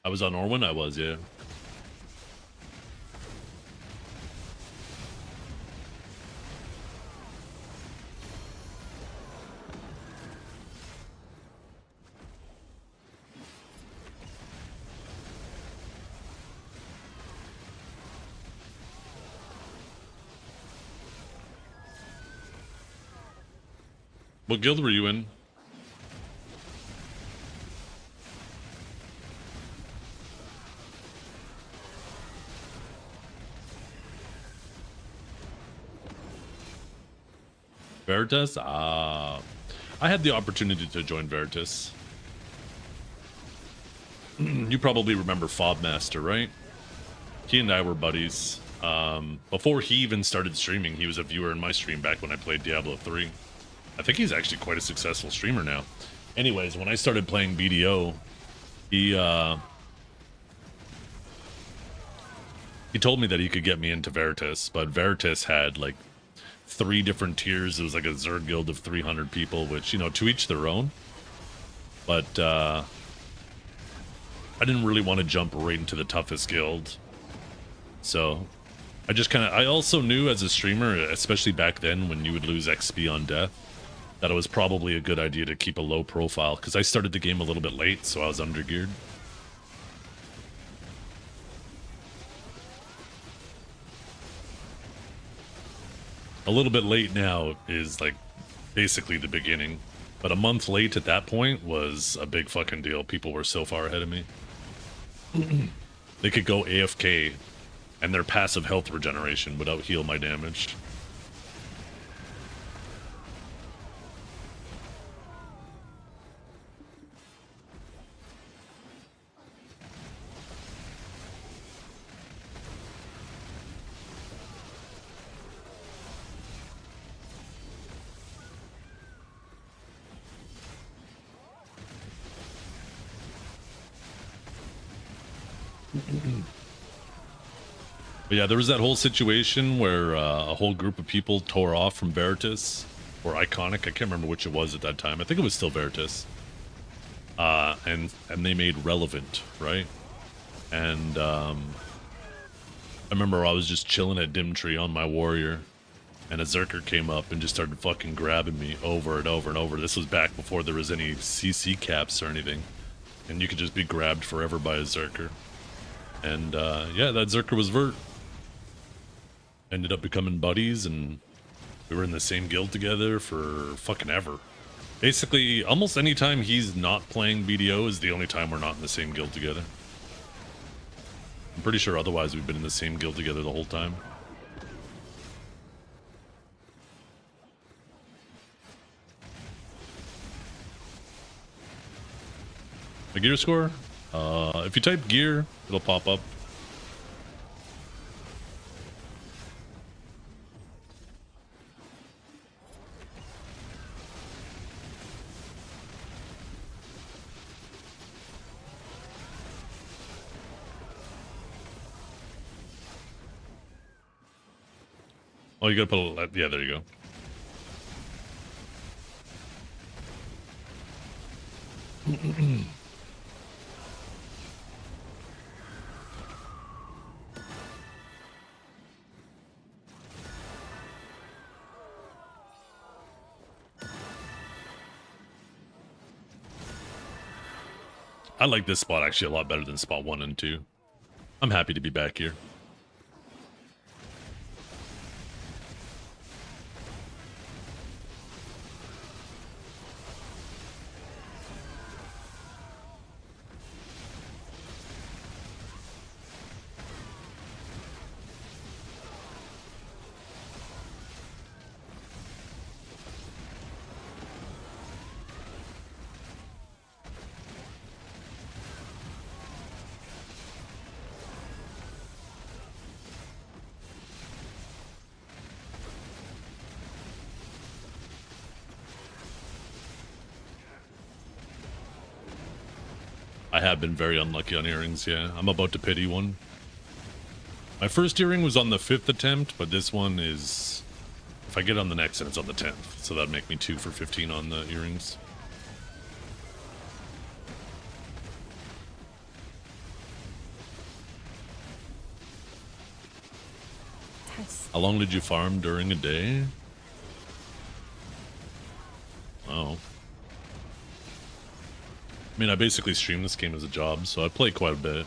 I was on Orwin? I was, yeah. What guild were you in? Veritas? I had the opportunity to join Veritas. You probably remember Fobmaster, right? He and I were buddies. Before he even started streaming, he was a viewer in my stream back when I played Diablo 3. I think he's actually quite a successful streamer now. Anyways, when I started playing BDO, he told me that he could get me into Veritas, but Veritas had like 3 different tiers. It was like a Zerg guild of 300 people, which, you know, to each their own. But I didn't really want to jump right into the toughest guild. So I just kind of, I also knew as a streamer, especially back then when you would lose XP on death, that it was probably a good idea to keep a low profile, because I started the game a little bit late, so I was undergeared. A little bit late now is like basically the beginning, but a month late at that point was a big fucking deal. People were so far ahead of me. They could go AFK and their passive health regeneration would out heal my damage. But yeah, there was that whole situation where a whole group of people tore off from Veritas, or Iconic, I can't remember which it was at that time. I think it was still Veritas. And they made Relevant, right? And I remember I was just chilling at Dimtree on my warrior, and a Zerker came up and just started fucking grabbing me over and over and over. This was back before there was any CC caps or anything, and you could just be grabbed forever by a Zerker. And yeah, that Zerker was Vert. Ended up becoming buddies, and We were in the same guild together for fucking ever. Basically, almost any time he's not playing BDO is the only time we're not in the same guild together. I'm pretty sure otherwise we've been in the same guild together the whole time. The gear score? If you type gear, it'll pop up. Oh, you gotta put yeah, there you go. I like this spot actually a lot better than spot 1 and 2. I'm happy to be back here. I have been very unlucky on earrings, yeah. I'm about to pity one. My first earring was on the 5th attempt, but this one is... If I get on the next, then it's on the 10th. So that'd make me 2 for 15 on the earrings. How long did you farm during a day? Oh. I mean, I basically stream this game as a job, so I play quite a bit.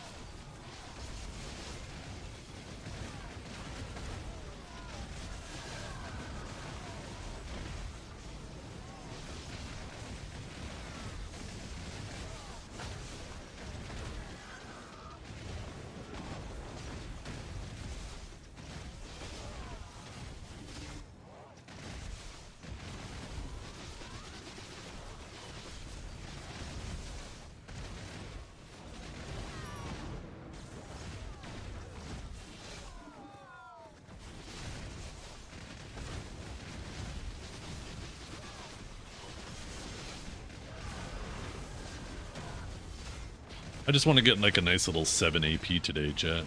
I just want to get like a nice little 7 AP today, chat,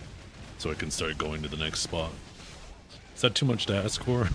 so I can start going to the next spot. Is that too much to ask for?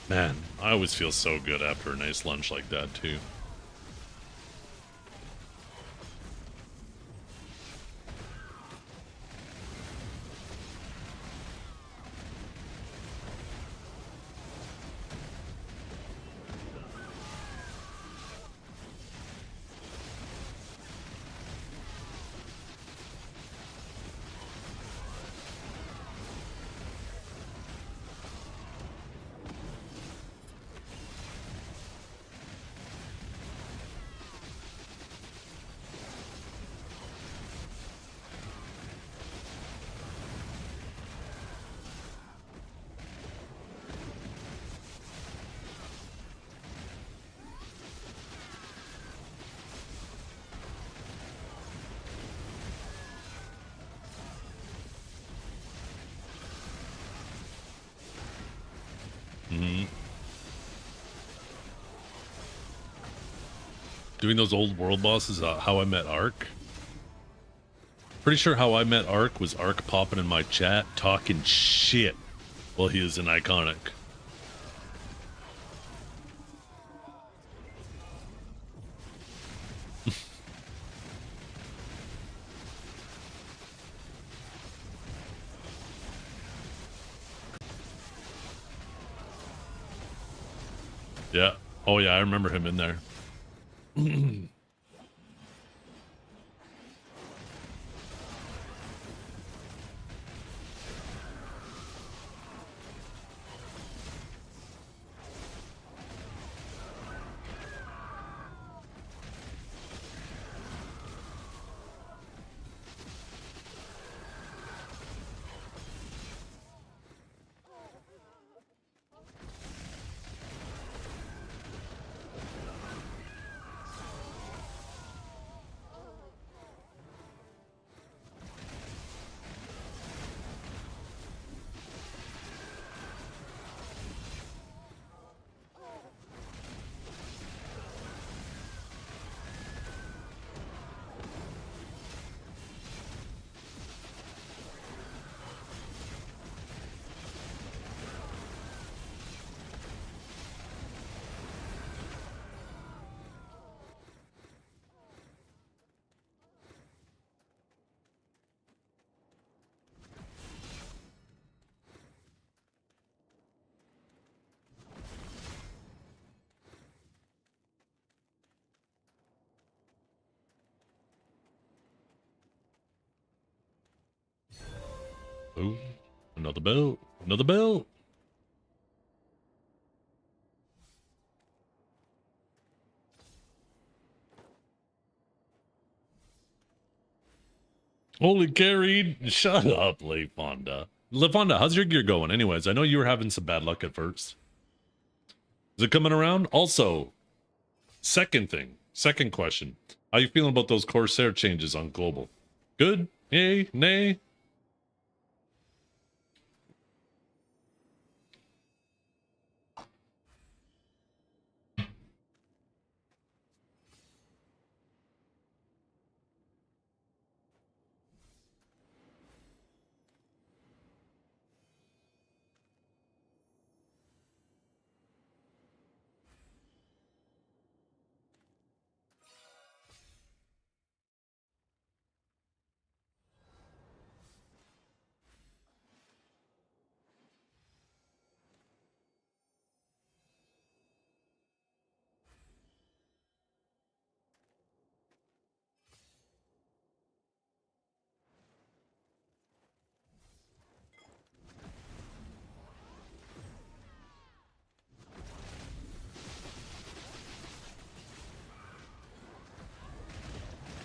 Man, I always feel so good after a nice lunch like that, too. Doing those old world bosses, how I met Ark. Pretty sure how I met Ark was Ark popping in my chat talking shit while he is an iconic. Yeah. Oh yeah, I remember him in there. Oh, another belt. Another belt. Holy carried. Shut up, LeFonda. LeFonda, how's your gear going? Anyways, I know you were having some bad luck at first. Is it coming around? Also, second question. How you feeling about those Corsair changes on global? Good? Yay? Nay?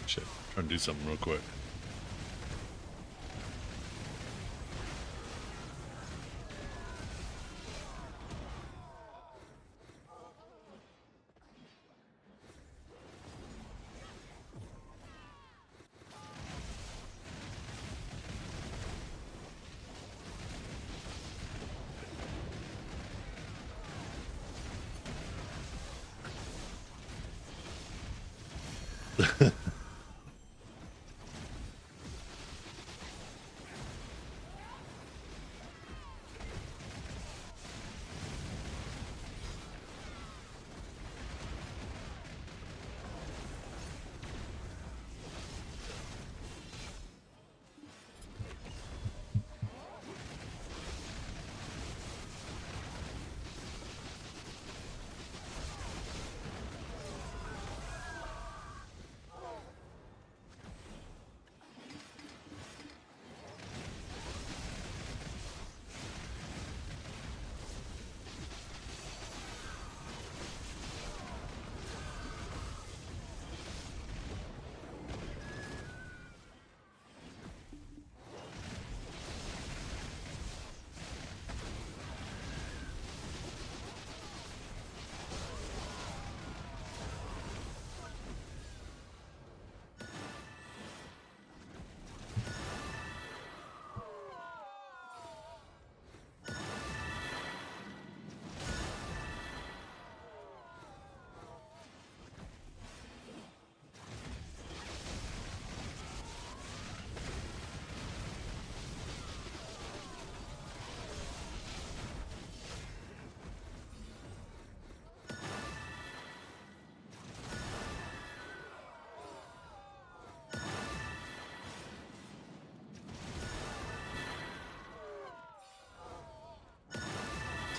Shit, trying to do something real quick.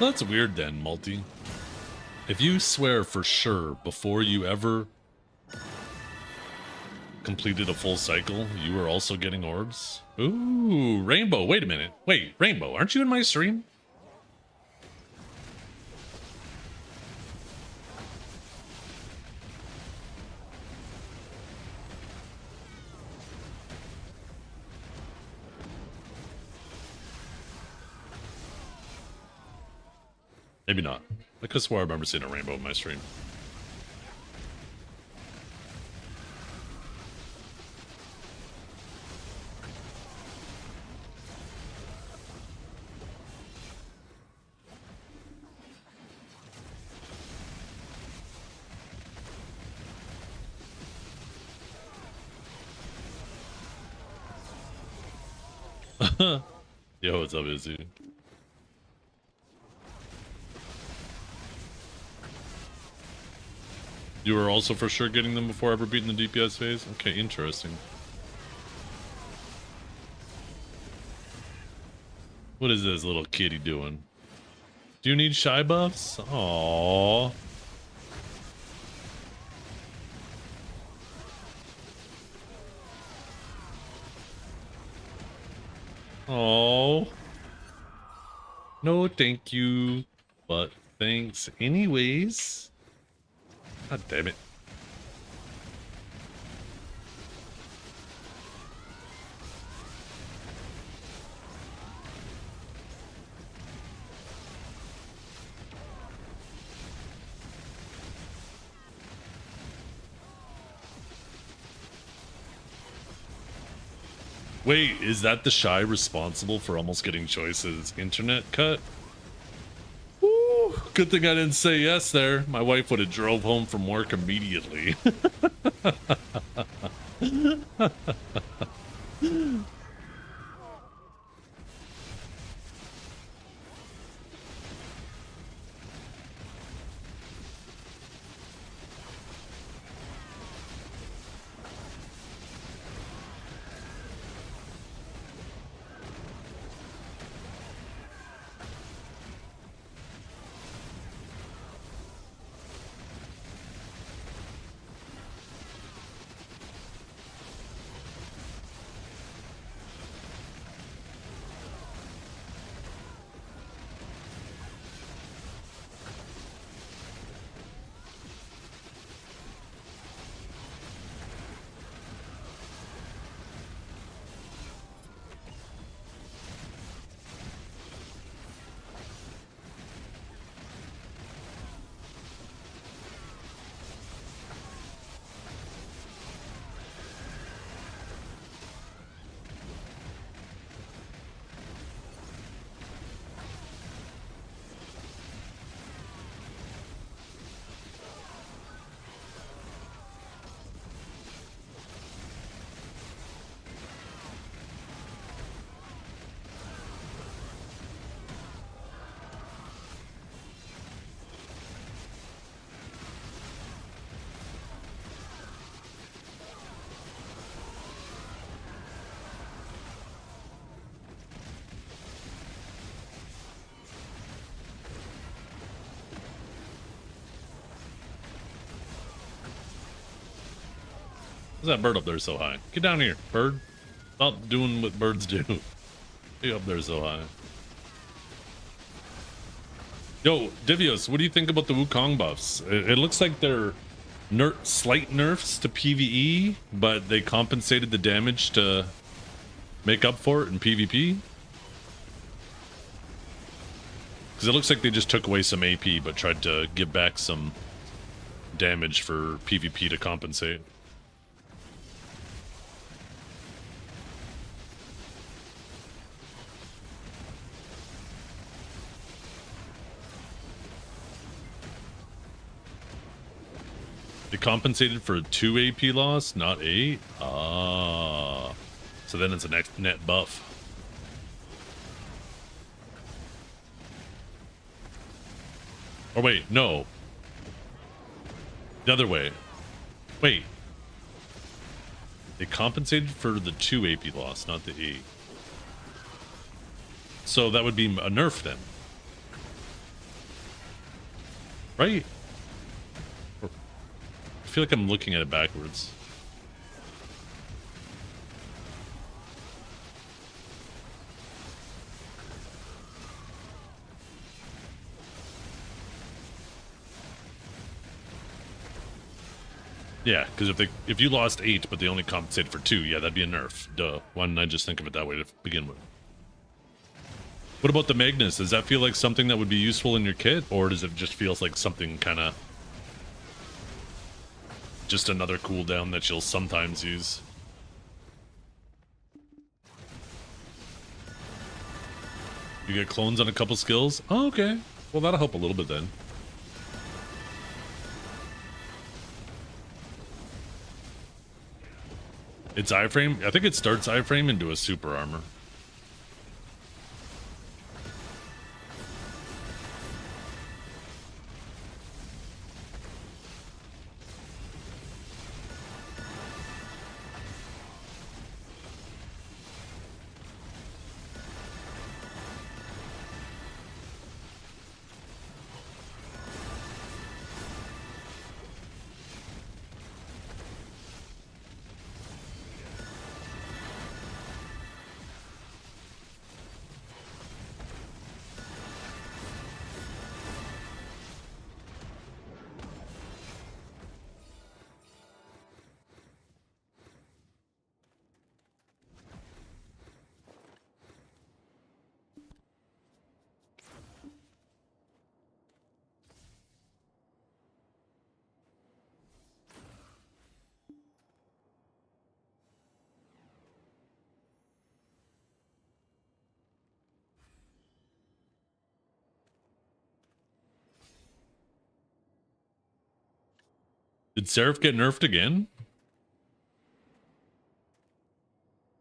So that's weird then, Multi. If you swear for sure before you ever completed a full cycle, you were also getting orbs? Ooh, Rainbow, wait a minute. Wait, Rainbow, aren't you in my stream? Maybe not. I could swear I remember seeing a rainbow in my stream. Yo, what's up, Izzy? You were also for sure getting them before ever beating the DPS phase? Okay, interesting. What is this little kitty doing? Do you need shy buffs? Aww. Oh. No, thank you. But thanks anyways. God damn it. Wait, is that the shy responsible for almost getting Choice's internet cut? Woo, good thing I didn't say yes there. My wife would have drove home from work immediately. What's that bird up there so high? Get down here, bird. Stop doing what birds do. Get up there so high. Yo, Divios, what do you think about the Wukong buffs? It looks like they're slight nerfs to PvE, but they compensated the damage to make up for it in PvP. Because it looks like they just took away some AP, but tried to give back some damage for PvP to compensate. It compensated for a 2 AP loss, not 8? Ah. So then it's a net buff. Or wait, no. The other way. Wait. It compensated for the 2 AP loss, not the 8. So that would be a nerf then. Right? I feel like I'm looking at it backwards. Yeah, because if you lost 8 but they only compensated for 2, yeah, that'd be a nerf. Duh. Why didn't I just think of it that way to begin with? What about the Magnus? Does that feel like something that would be useful in your kit, or does it just feels like something kind of just another cooldown that you'll sometimes use? You get clones on a couple skills? Oh, okay. Well, that'll help a little bit then. It's iframe? I think it starts iframe into a super armor. Did Seraph get nerfed again?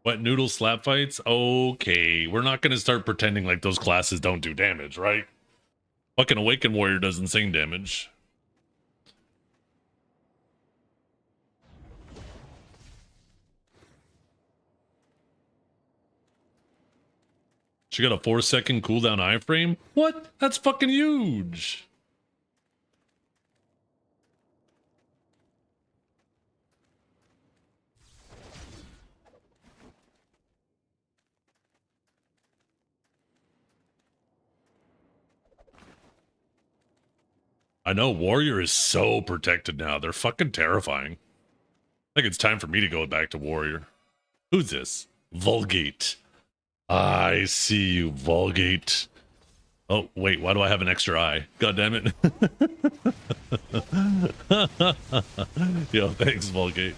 Wet noodle slap fights? Okay, we're not gonna start pretending like those classes don't do damage, right? Fucking Awakened Warrior does insane damage. She got a 4-second cooldown iframe? What? That's fucking huge! I know, Warrior is so protected now. They're fucking terrifying. I think it's time for me to go back to Warrior. Who's this? Vulgate. I see you, Vulgate. Oh, wait, why do I have an extra eye? God damn it. Yo, thanks, Vulgate.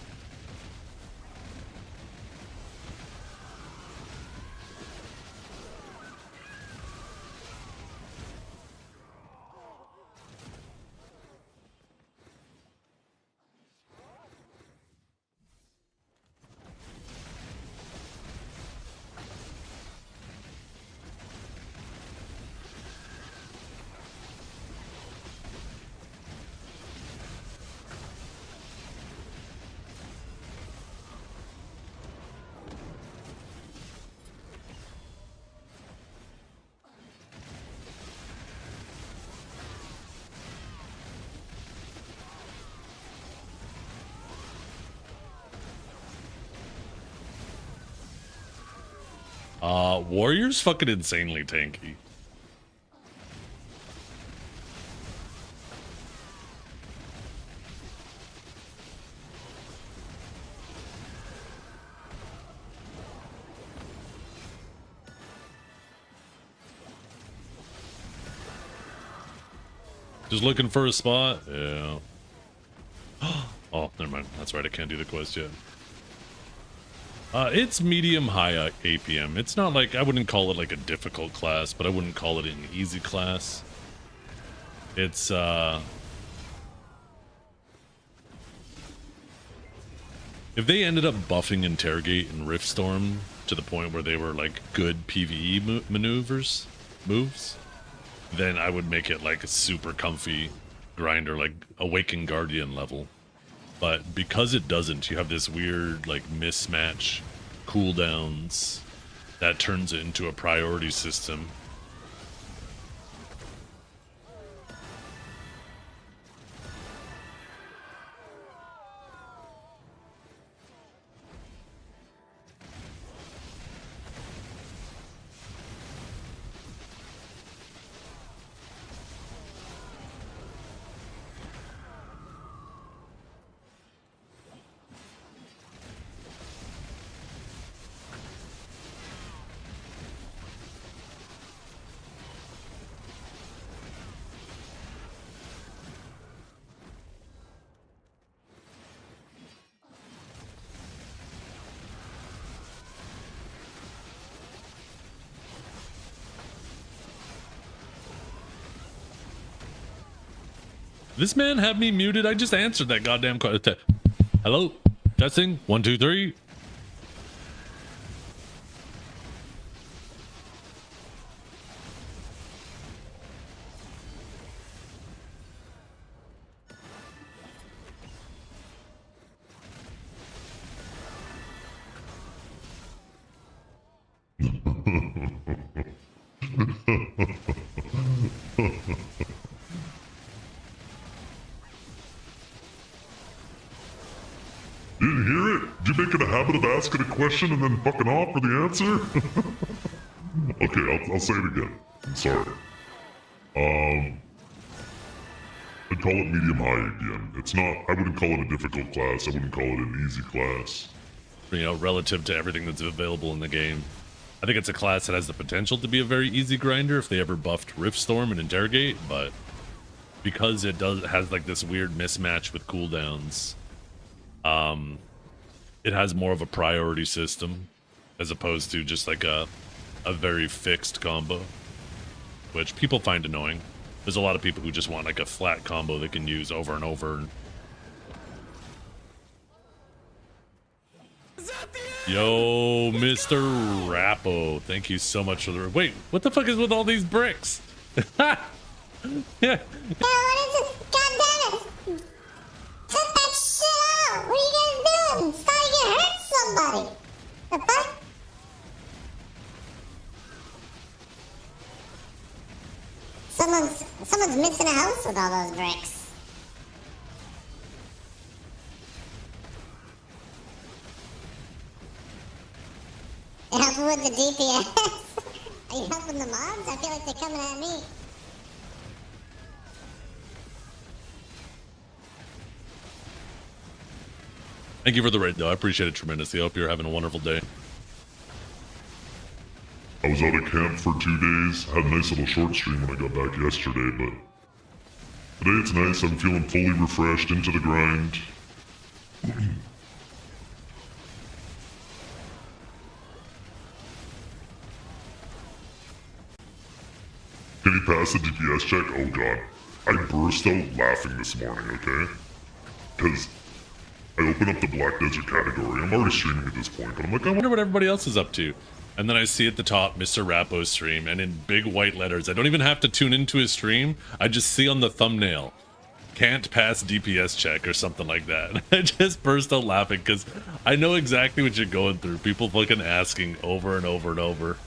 Warrior's fucking insanely tanky. Just looking for a spot? Yeah. Oh, never mind. That's right, I can't do the quest yet. It's medium-high APM. It's not like, I wouldn't call it like a difficult class, but I wouldn't call it an easy class. It's, if they ended up buffing Interrogate and Riftstorm to the point where they were like good PvE moves, then I would make it like a super comfy grinder, like Awakened Guardian level. But because it doesn't, you have this weird like mismatch cooldowns that turns it into a priority system. This man had me muted. I just answered that goddamn question. Hello? Testing? 1, 2, 3. Didn't hear it? Did you make it a habit of asking a question and then fucking off for the answer? Okay, I'll say it again. I'm sorry. I'd call it medium high again. It's not, I wouldn't call it a difficult class. I wouldn't call it an easy class. You know, relative to everything that's available in the game. I think it's a class that has the potential to be a very easy grinder if they ever buffed Riftstorm and Interrogate, but because it has like this weird mismatch with cooldowns, it has more of a priority system as opposed to just like a very fixed combo, which people find annoying. There's a lot of people who just want like a flat combo they can use over and over. Yo, Mr. Rappo, thank you so much for the... Wait, what the fuck is with all these bricks? Yeah. Yeah, what is it? God damn it! Cut that shit out! What are you guys doing? It's starting to hurt somebody! The fuck? Someone's missing a house with all those bricks. You helping with the DPS? Are you helping the mobs? I feel like they're coming at me. Thank you for the raid, though. I appreciate it tremendously. I hope you're having a wonderful day. I was out of camp for 2 days. Had a nice little short stream when I got back yesterday, but today it's nice. I'm feeling fully refreshed into the grind. Can you pass the DPS check? Oh god. I burst out laughing this morning, okay? Because I opened up the Black Desert category. I'm already streaming at this point, but I'm like, I wonder what everybody else is up to. And then I see at the top Mr. Rappo's stream, and in big white letters, I don't even have to tune into his stream. I just see on the thumbnail, can't pass DPS check or something like that. I just burst out laughing because I know exactly what you're going through. People fucking asking over and over and over.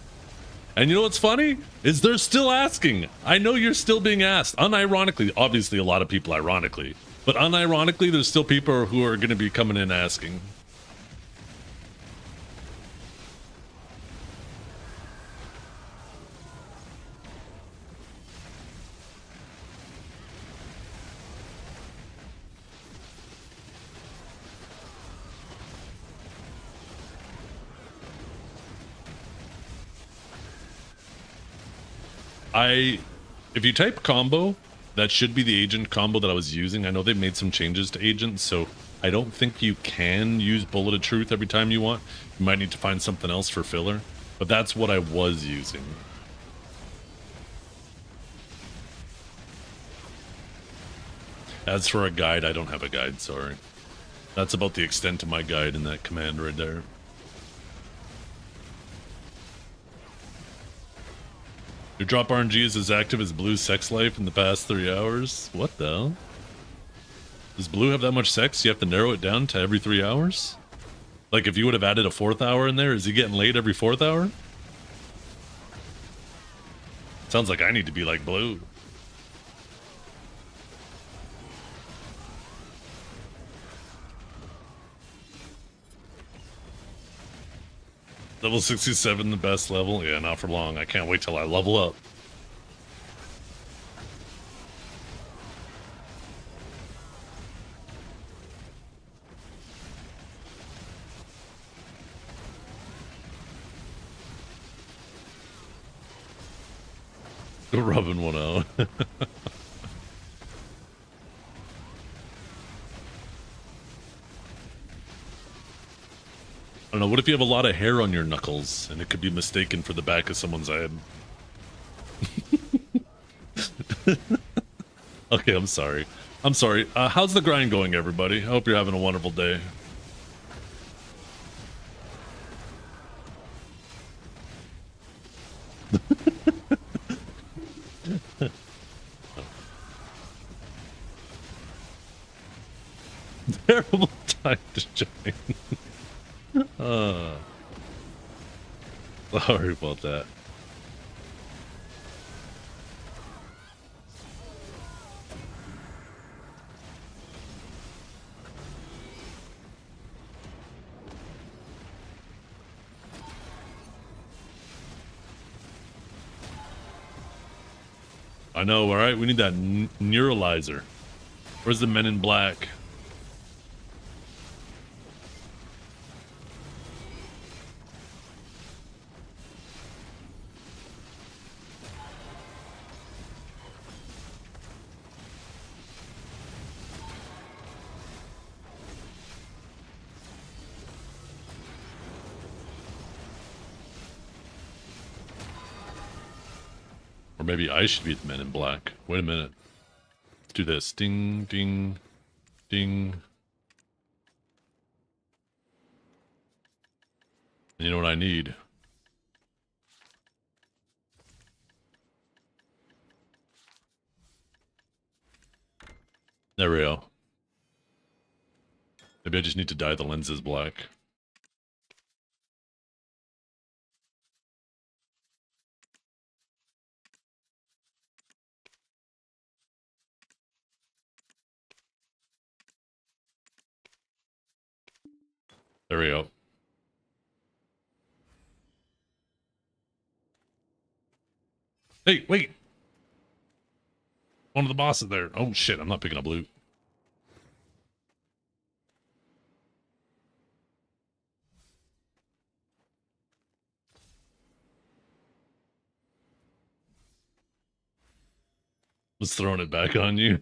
And you know what's funny? Is they're still asking. I know you're still being asked. Unironically, obviously a lot of people ironically. But unironically, there's still people who are going to be coming in asking. If you type combo, that should be the agent combo that I was using. I know they've made some changes to agents, so I don't think you can use Bullet of Truth every time you want. You might need to find something else for filler, but that's what I was using. As for a guide, I don't have a guide, sorry. That's about the extent of my guide in that command right there. Your drop RNG is as active as Blue's sex life in the past 3 hours? What the hell? Does Blue have that much sex? You have to narrow it down to every 3 hours? Like if you would have added a 4th hour in there, is he getting laid every 4th hour? Sounds like I need to be like Blue. Level 67, the best level? Yeah, not for long. I can't wait till I level up. Go rubbing one out. I don't know, what if you have a lot of hair on your knuckles and it could be mistaken for the back of someone's head? Okay, I'm sorry. I'm sorry. How's the grind going, everybody? I hope you're having a wonderful day. Terrible time to join. Sorry about that. I know, alright? We need that neuralizer. Where's the men in black? Or maybe I should be the men in black. Wait a minute. Let's do this. Ding, ding, ding. You know what I need? There we go. Maybe I just need to dye the lenses black. There we go. Hey, wait! One of the bosses there. Oh shit, I'm not picking up loot. Just throwing it back on you.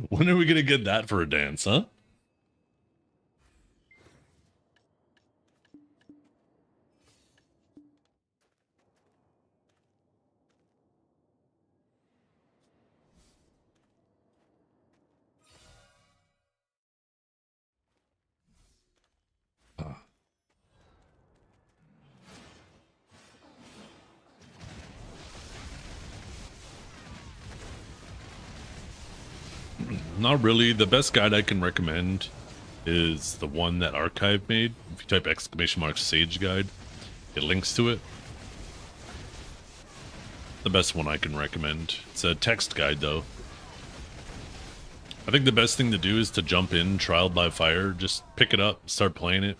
When are we gonna get that for a dance, huh? Not really. The best guide I can recommend is the one that Archive made. If you type !Sage guide, it links to it. The best one I can recommend. It's a text guide though. I think the best thing to do is to jump in trial by fire. Just pick it up, start playing it.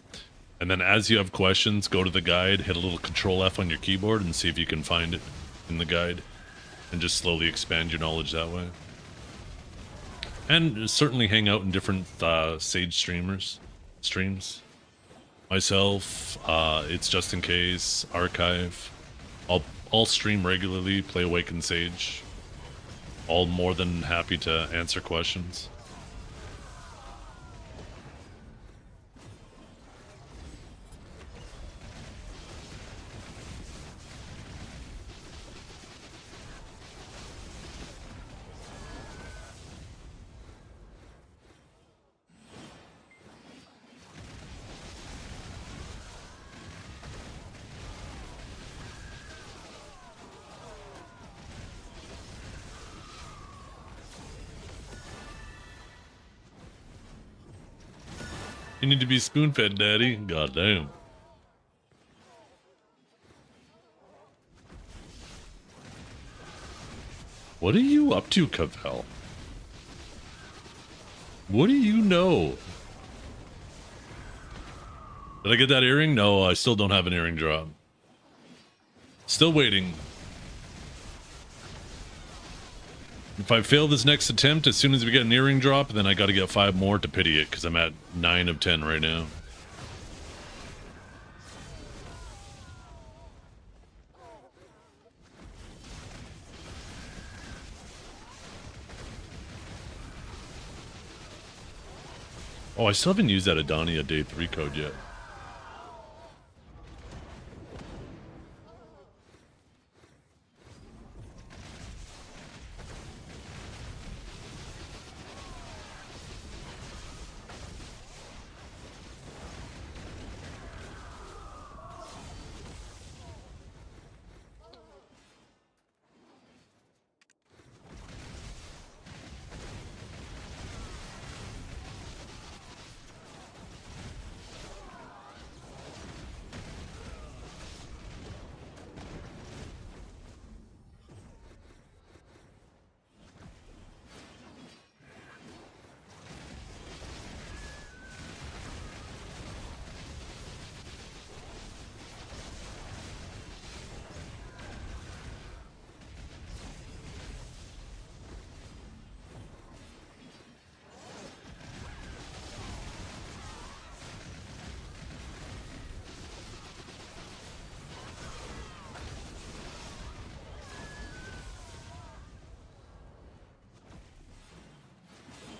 And then as you have questions, go to the guide, hit a little Control F on your keyboard and see if you can find it in the guide. And just slowly expand your knowledge that way. And certainly hang out in different Sage streams. Myself, it's Just In Case, Archive. I'll stream regularly, play Awakened Sage. All more than happy to answer questions. You need to be spoon-fed, Daddy. Goddamn. What are you up to, Cavell? What do you know? Did I get that earring? No, I still don't have an earring drop. Still waiting. If I fail this next attempt, as soon as we get an earring drop, then I gotta get 5 more to pity it, because I'm at 9 of 10 right now. Oh, I still haven't used that Adonia Day 3 code yet.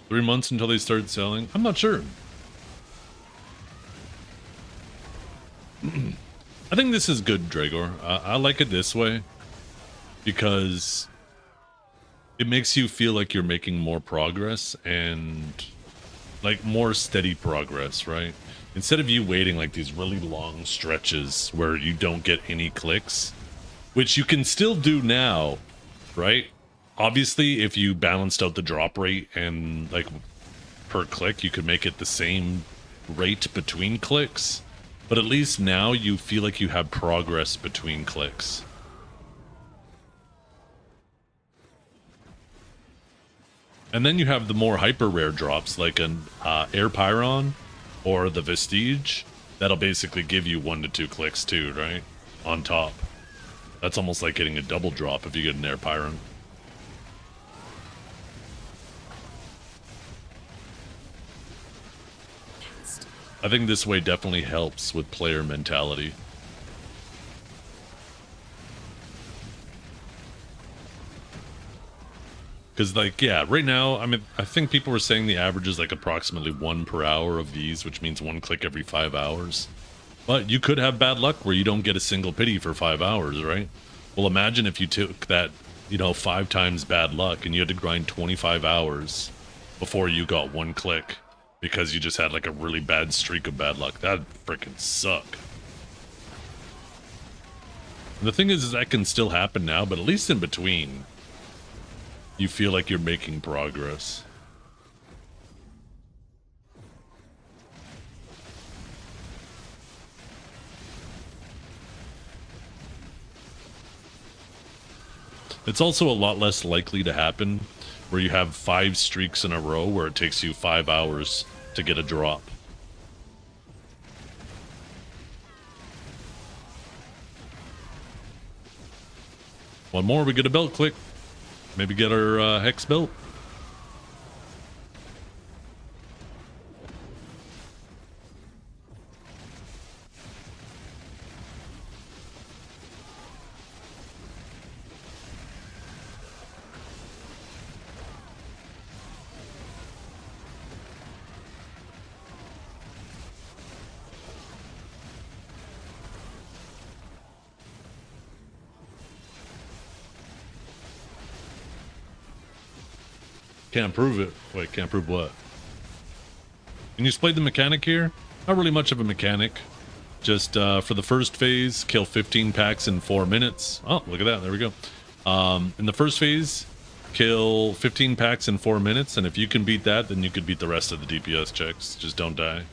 3 months until they start selling? I'm not sure. I think this is good, Dragor. I like it this way because it makes you feel like you're making more progress and like more steady progress, right? Instead of you waiting like these really long stretches where you don't get any clicks, which you can still do now, right? Obviously, if you balanced out the drop rate and like per click, you could make it the same rate between clicks. But at least now you feel like you have progress between clicks. And then you have the more hyper rare drops like an Air Pyron or the Vestige. That'll basically give you 1 to 2 clicks too, right? On top. That's almost like getting a double drop if you get an Air Pyron. I think this way definitely helps with player mentality. Because, like, yeah, right now, I mean, I think people were saying the average is like approximately 1 per hour of these, which means 1 click every 5 hours. But you could have bad luck where you don't get a single pity for 5 hours, right? Well, imagine if you took that, you know, 5 times bad luck and you had to grind 25 hours before you got 1 click. Because you just had like a really bad streak of bad luck. That'd freaking suck. And the thing is that can still happen now, but at least in between, you feel like you're making progress. It's also a lot less likely to happen where you have 5 streaks in a row where it takes you 5 hours to get a drop. One more, we get a belt click. Maybe get our Hex belt. Can't prove it. Wait, can't prove what? Can you explain the mechanic here? Not really much of a mechanic. Just for the first phase, kill 15 packs in 4 minutes. Oh, look at that. There we go. In the first phase, kill 15 packs in 4 minutes. And if you can beat that, then you could beat the rest of the DPS checks. Just don't die.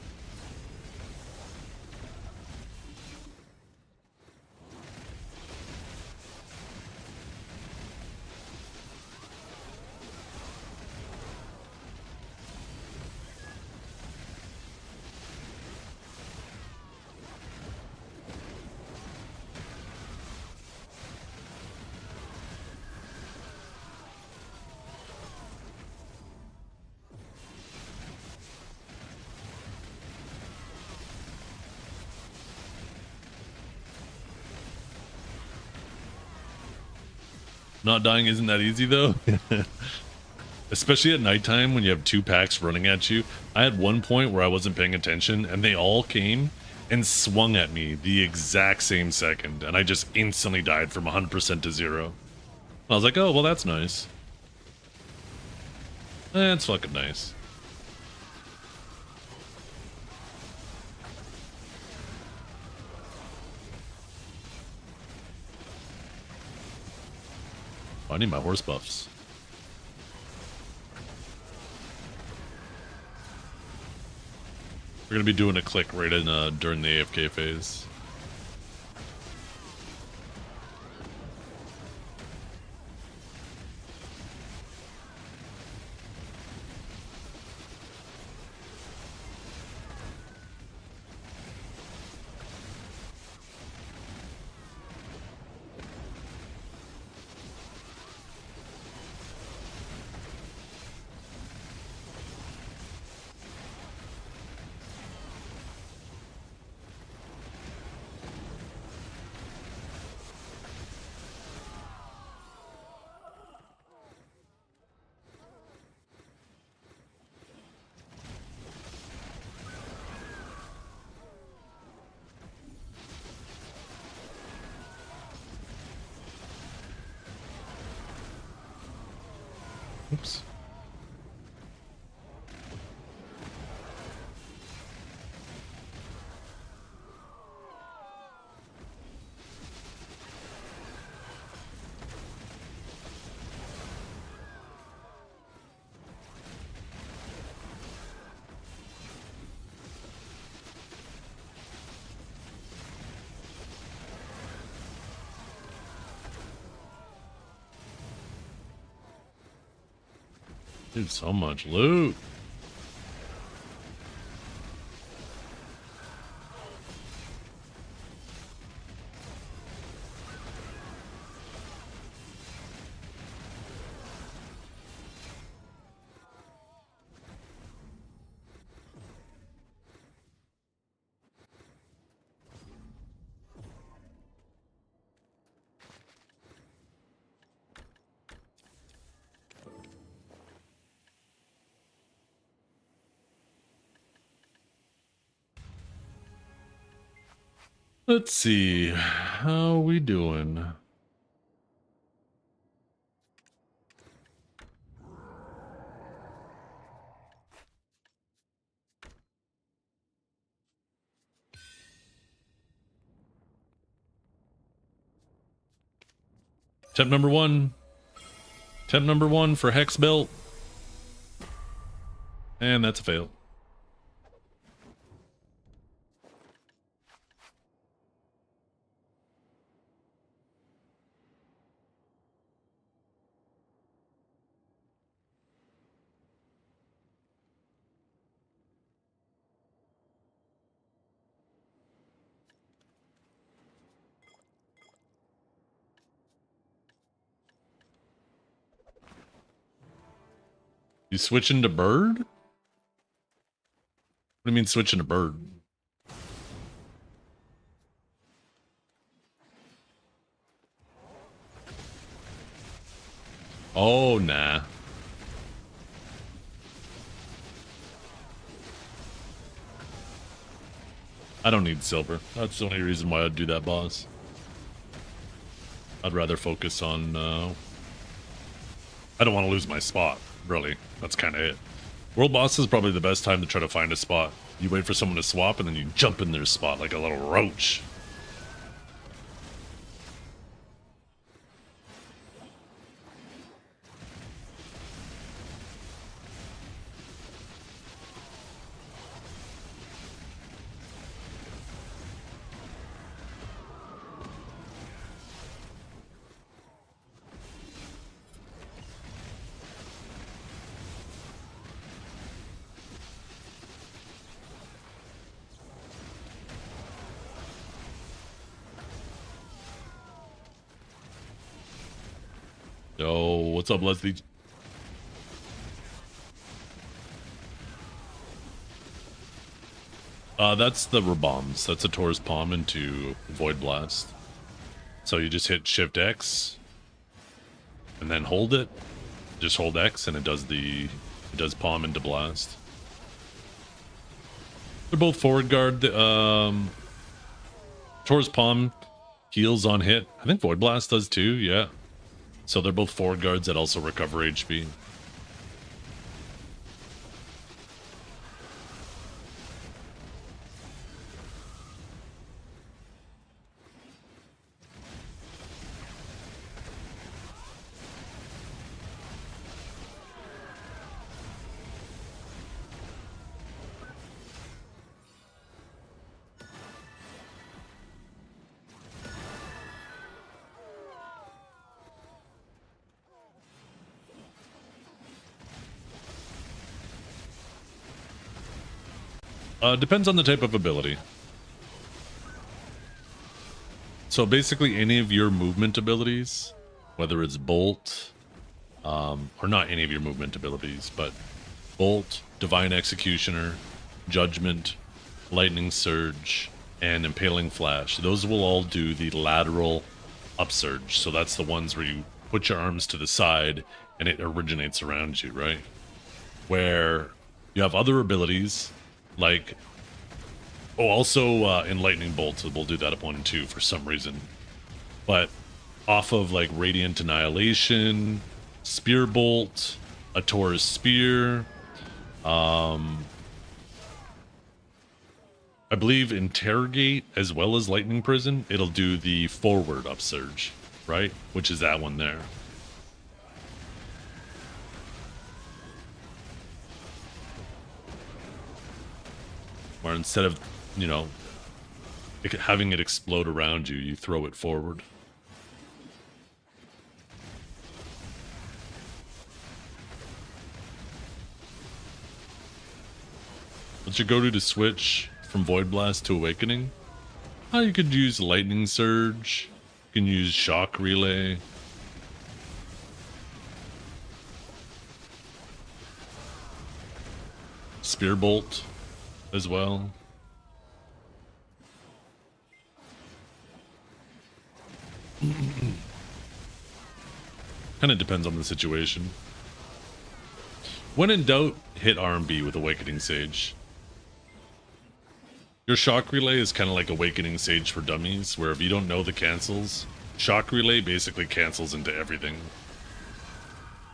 Not dying isn't that easy though. Especially at nighttime when you have 2 packs running at you. I had one point where I wasn't paying attention and they all came and swung at me the exact same second. And I just instantly died from 100% to 0. I was like, oh, well, that's nice. That's fucking nice. I need my horse buffs. We're gonna be doing a click right in during the AFK phase. Oops. Dude, so much loot. Let's see. How we doing? Temp number one. Temp number one for Hex Belt. And that's a fail. You switching to bird? What do you mean switching to bird? Oh, nah. I don't need silver. That's the only reason why I'd do that, boss. I'd rather focus on, I don't want to lose my spot, really. That's kind of it. World boss is probably the best time to try to find a spot. You wait for someone to swap and then you jump in their spot like a little roach. Yo, what's up, Leslie? That's the Rabombs. That's a Taurus Palm into Void Blast. So you just hit Shift X and then hold it. Just hold X and it does Palm into Blast. They're both forward guard. Taurus Palm heals on hit. I think Void Blast does too, yeah. So they're both forward guards that also recover HP. Depends on the type of ability. So basically any of your movement abilities, whether it's Bolt, or not any of your movement abilities, but Bolt, Divine Executioner, Judgment, Lightning Surge, and Impaling Flash, those will all do the lateral upsurge. So that's the ones where you put your arms to the side and it originates around you, right? Where you have other abilities like, also in Lightning Bolt, we'll do that upon 2 for some reason. But off of like Radiant Annihilation, Spear Bolt, a Taurus Spear. I believe Interrogate as well as Lightning Prison, it'll do the forward upsurge, right? Which is that one there. Where instead of, you know, having it explode around you, you throw it forward. What's your go-to to switch from Void Blast to Awakening? You could use Lightning Surge. You can use Shock Relay. Spear Bolt as well. Kind of depends on the situation. When in doubt, hit R&B with Awakening Sage. Your Shock Relay is kind of like Awakening Sage for dummies, where if you don't know the cancels, Shock Relay basically cancels into everything.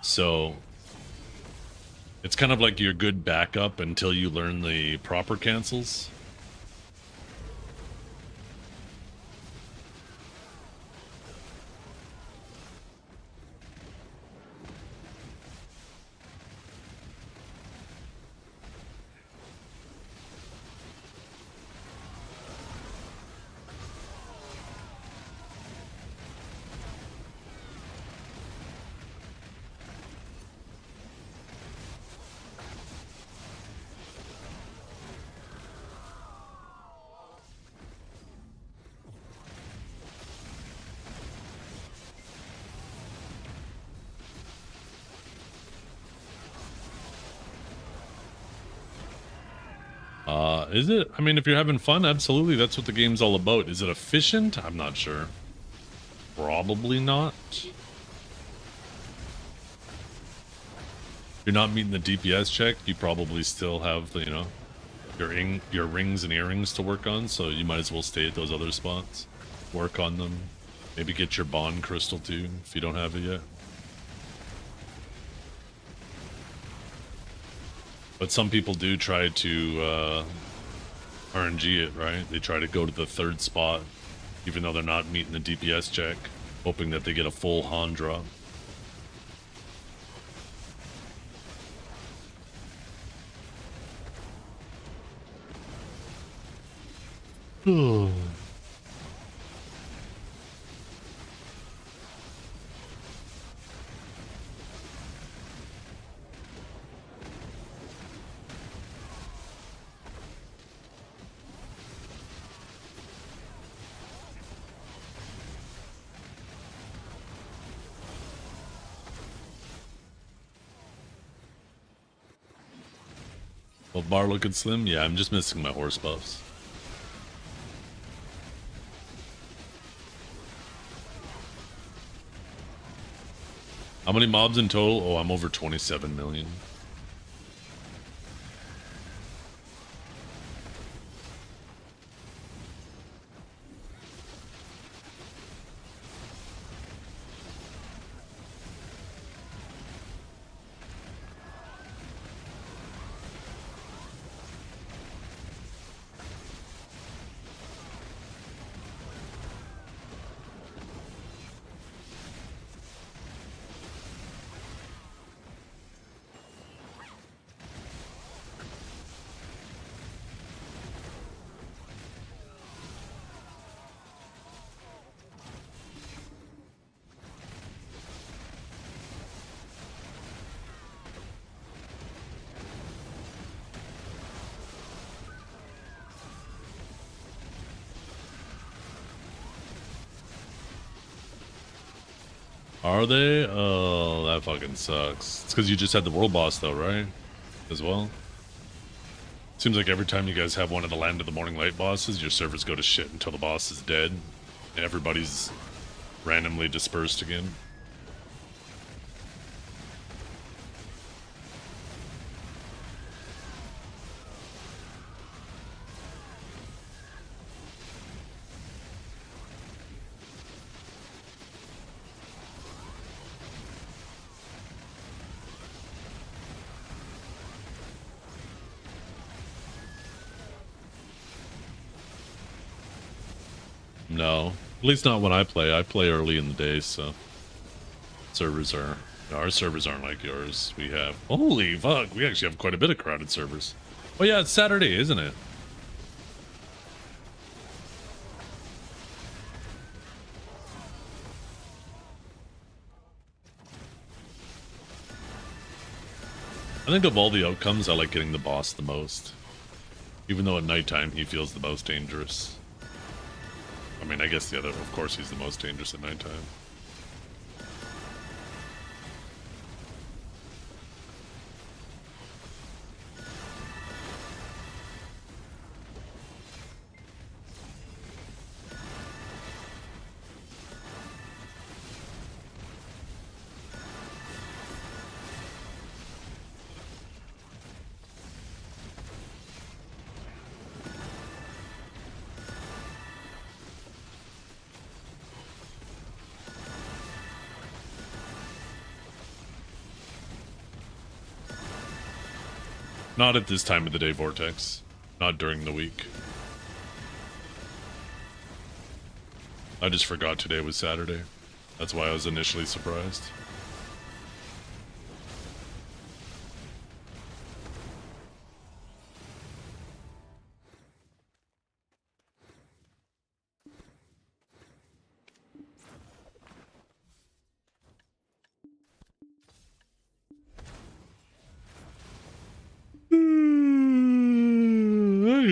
So it's kind of like your good backup until you learn the proper cancels. Is it? I mean, if you're having fun, absolutely. That's what the game's all about. Is it efficient? I'm not sure. Probably not. If you're not meeting the DPS check, you probably still have the, you know, your rings and earrings to work on, so you might as well stay at those other spots. Work on them. Maybe get your bond crystal too, if you don't have it yet. But some people do try to RNG it, right? They try to go to the third spot, even though they're not meeting the DPS check, hoping that they get a full Han drop. Well, bar looking slim? Yeah, I'm just missing my horse buffs. How many mobs in total? Oh, I'm over 27 million. Are they? Oh, that fucking sucks. It's because you just had the world boss though, right? As well? Seems like every time you guys have one of the Land of the Morning Light bosses, your servers go to shit until the boss is dead. And everybody's randomly dispersed again. No, at least not when I play. I play early in the day, so servers are our servers aren't like yours. We have holy fuck. We actually have quite a bit of crowded servers. Oh yeah, it's Saturday, isn't it? I think of all the outcomes, I like getting the boss the most. Even though at nighttime he feels the most dangerous. I mean, I guess the other, of course, he's the most dangerous at nighttime. Not at this time of the day, Vortex. Not during the week. I just forgot today was Saturday. That's why I was initially surprised.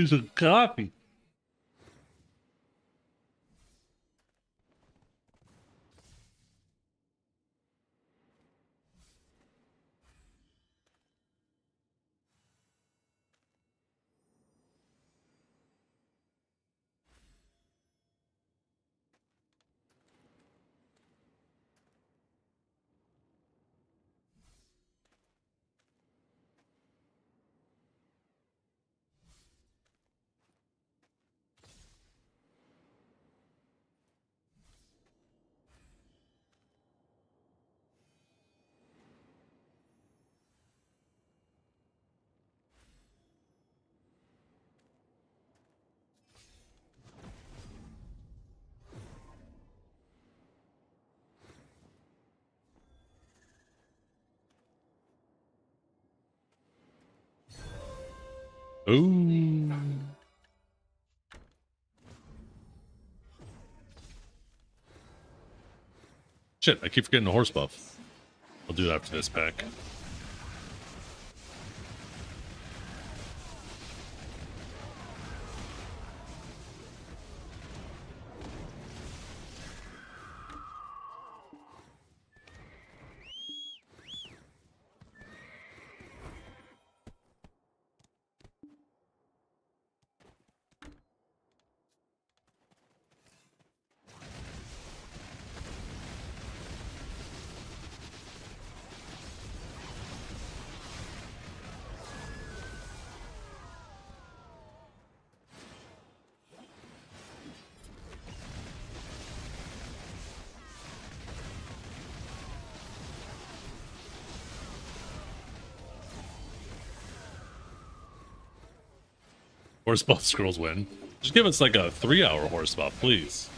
There's a coffee. Ooh. Shit, I keep forgetting the horse buff. I'll do it after this pack. Horse buff scrolls win. Just give us like a 3-hour horse buff, please.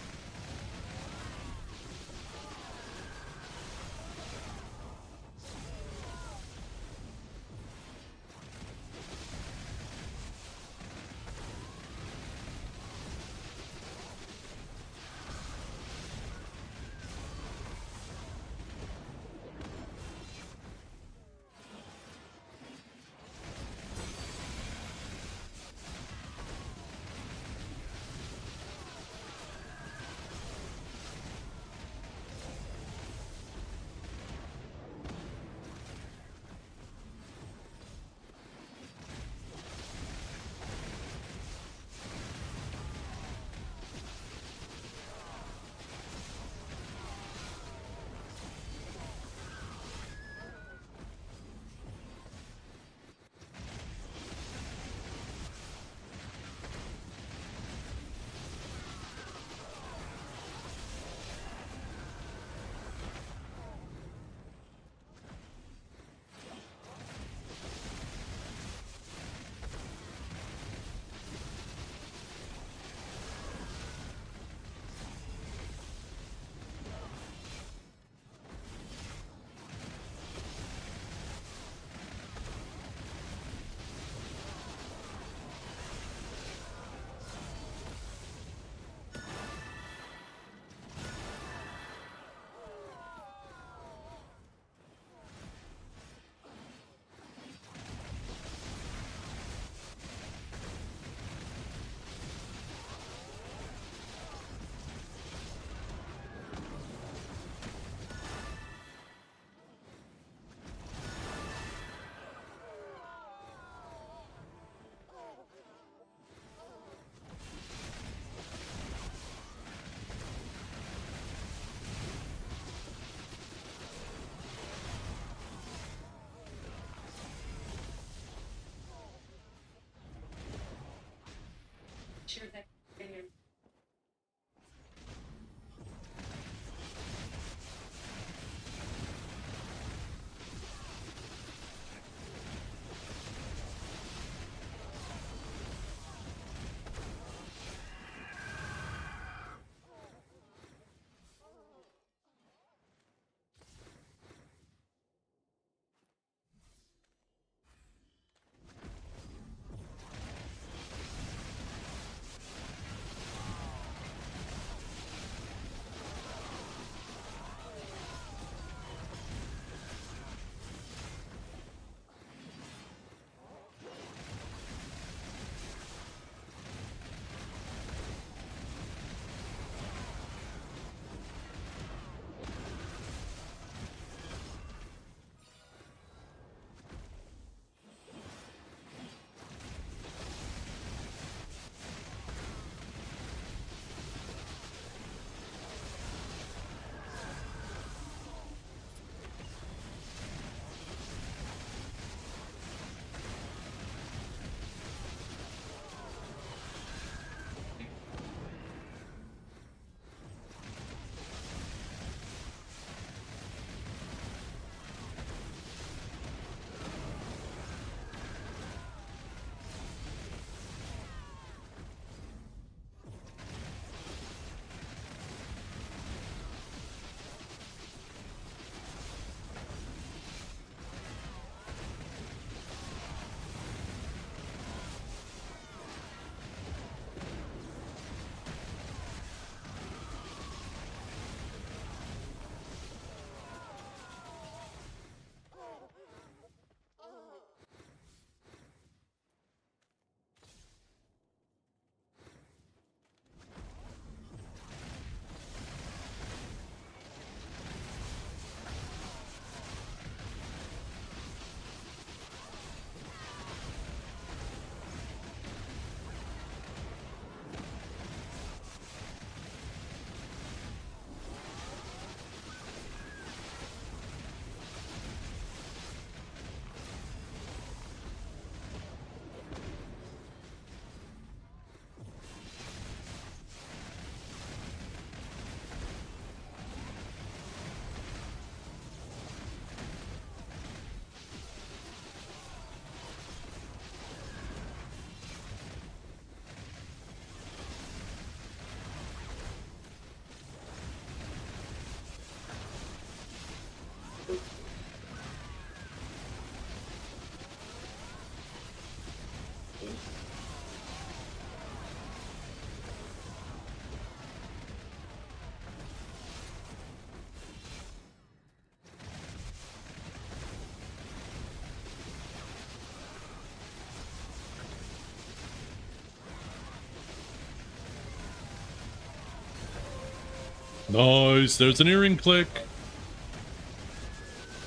Nice. There's an earring click.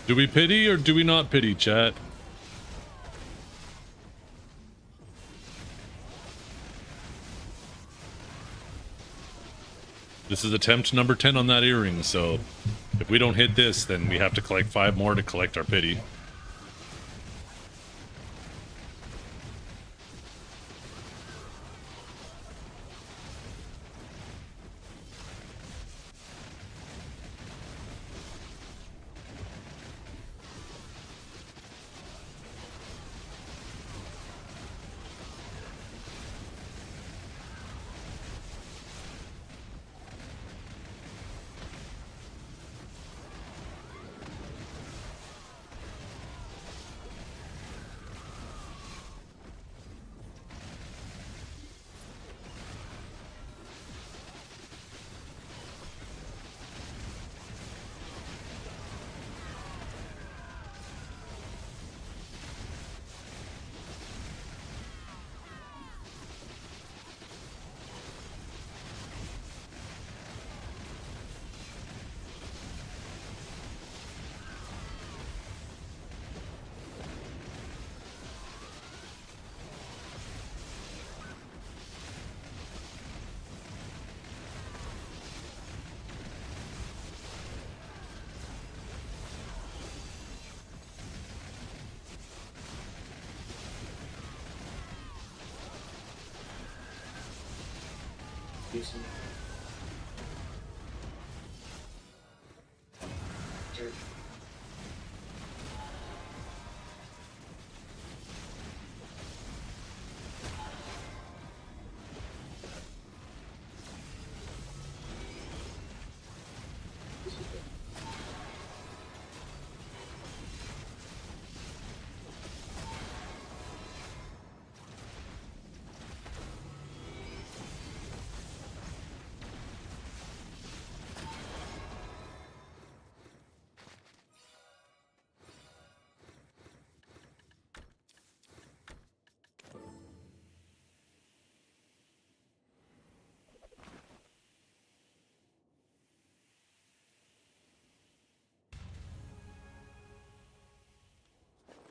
Do we pity or do we not pity, chat? This is attempt number 10 on that earring, so if we don't hit this, then we have to collect 5 more to collect our pity.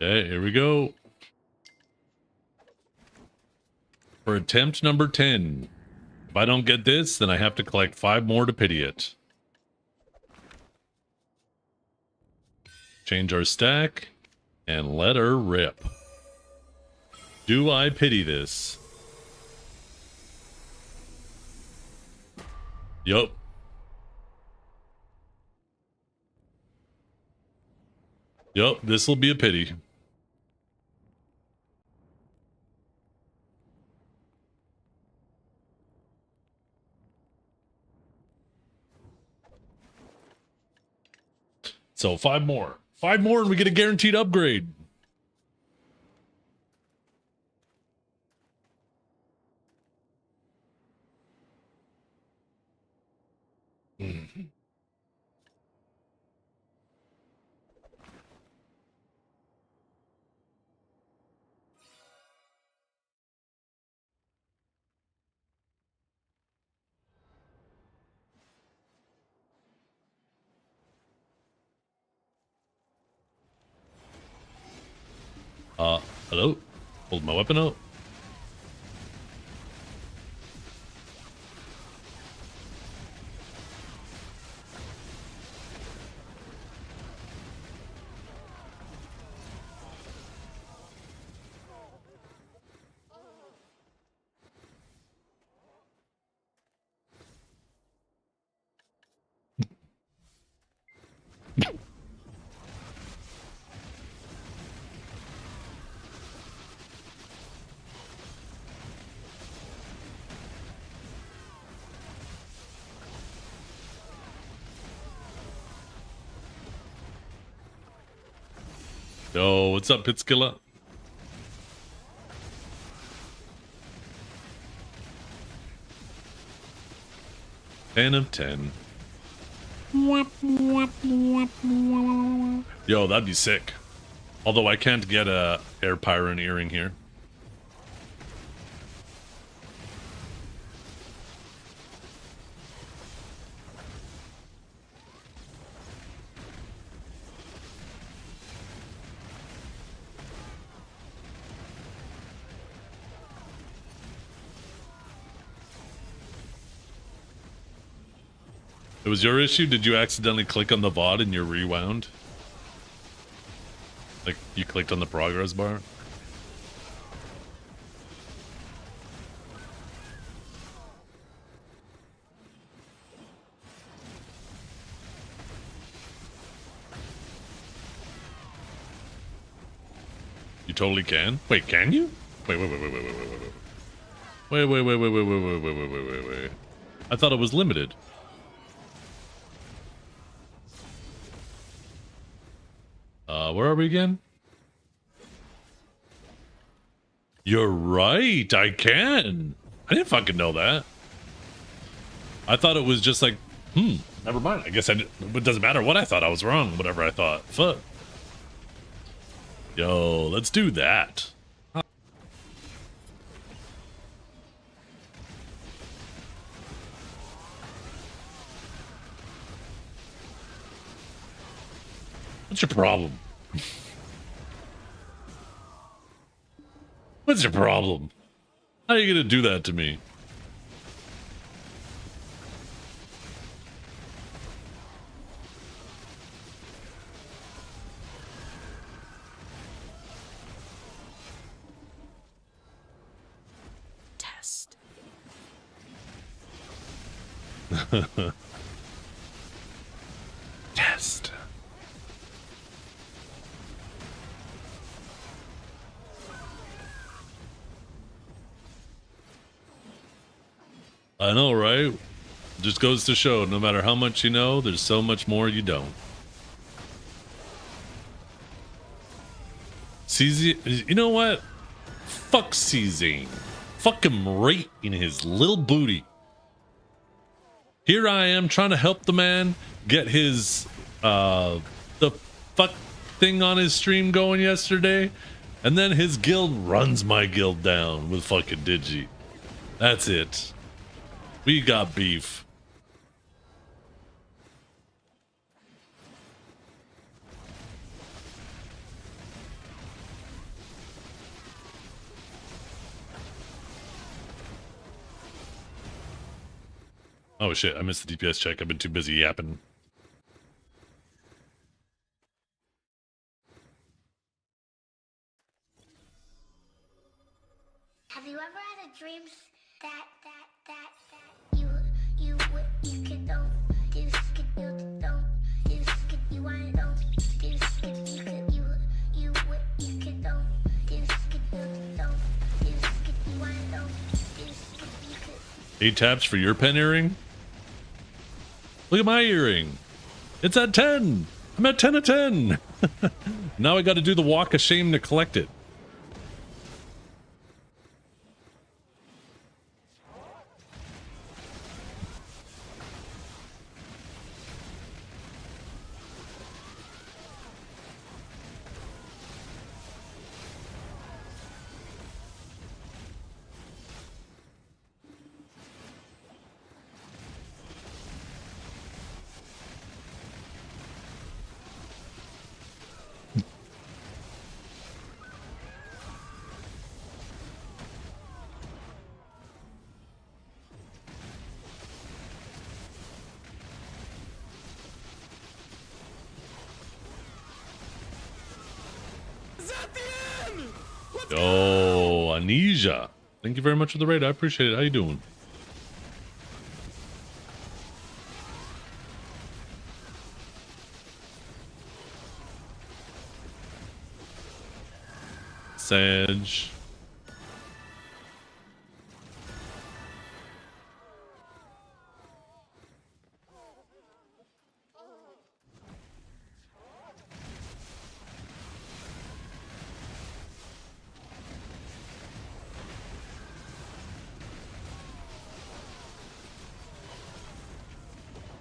Okay, here we go. For attempt number 10. If I don't get this, then I have to collect 5 more to pity it. Change our stack and let her rip. Do I pity this? Yup. Yup, this will be a pity. So 5 more. 5 more and we get a guaranteed upgrade. Hello? Hold my weapon out. Yo, what's up, Pitskilla? Ten of 10. Yo, that'd be sick. Although I can't get a air pyron earring here. It was your issue? Did you accidentally click on the VOD and you're rewound? Like, you clicked on the progress bar? You totally can? Wait, can you? Wait. Wait. I thought it was limited. Where are we again? You're right, I can. I didn't fucking know that. I thought it was just like, never mind. I guess it doesn't matter what I thought. I was wrong, whatever I thought. Fuck. Yo, let's do that. What's your problem? What's your problem? How are you gonna do that to me? Test. Test. I know, right? Just goes to show, no matter how much you know, there's so much more you don't. CZ, you know what? Fuck CZ. Fuck him right in his little booty. Here I am trying to help the man get his, the fuck thing on his stream going yesterday. And then his guild runs my guild down with fucking Digi. That's it. We got beef. Oh shit, I missed the DPS check. I've been too busy yapping. Have you ever had a dream that you could don't do skid you don't do skid you wanna don't do skid you could you could don't do skid you don't do skid you wanna don't do skid you could 8 taps for your pen earring? Look at my earring. It's at 10. I'm at 10 of 10. Now I got to do the walk of shame to collect it. Zethiann! Oh, Anisha. Thank you very much for the raid. I appreciate it. How you doing? Sage.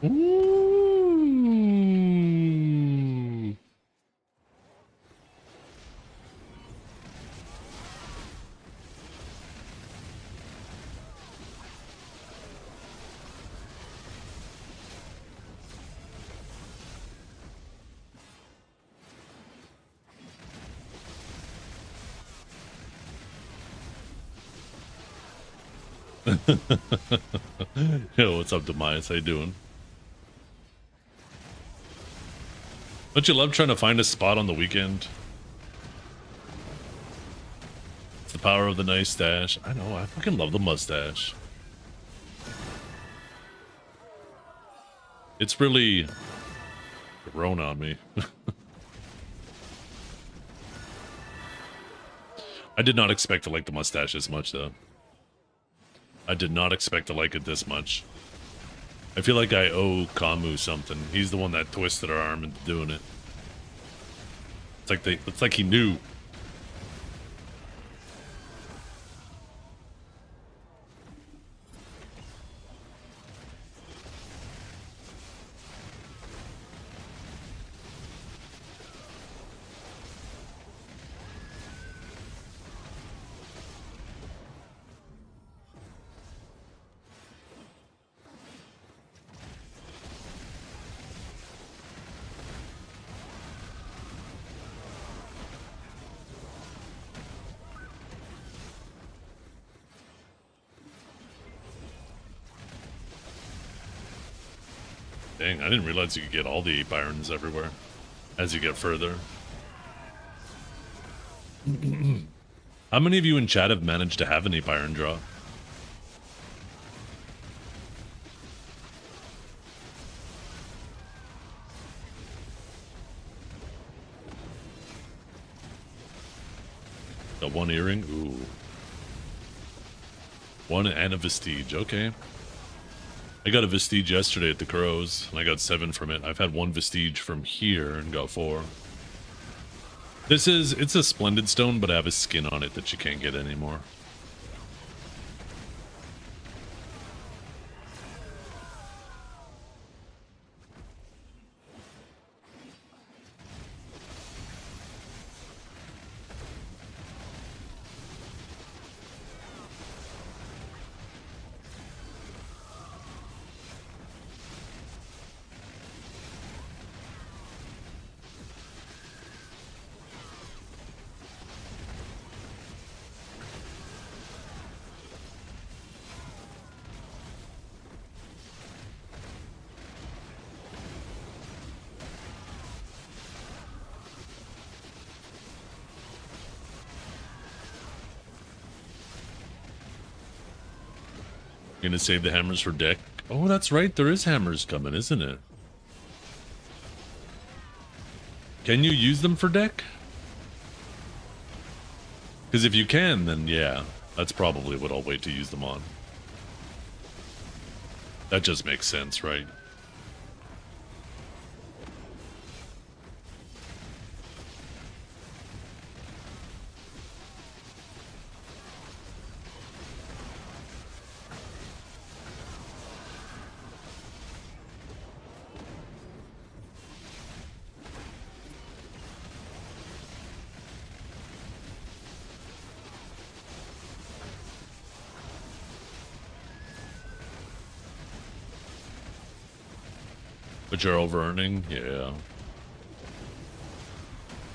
Ooh. Yo, what's up, Demise? How you doing? Don't you love trying to find a spot on the weekend? It's the power of the nice stash. I know, I fucking love the mustache. It's really grown on me. I did not expect to like the mustache as much, though. I did not expect to like it this much. I feel like I owe Kamu something. He's the one that twisted our arm into doing it. It's like he knew. Dang, I didn't realize you could get all the 8 irons everywhere as you get further. How many of you in chat have managed to have an 8 iron draw? The 1 earring? Ooh. 1 and a vestige, okay. I got a vestige yesterday at the Crows, and I got 7 from it. I've had 1 vestige from here and got 4. It's a splendid stone, but I have a skin on it that you can't get anymore. Gonna save the hammers for deck. Oh, that's right. There is hammers coming, isn't it? Can you use them for deck? Because if you can, then yeah, that's probably what I'll wait to use them on. That just makes sense, right? But you're over-earning? Yeah.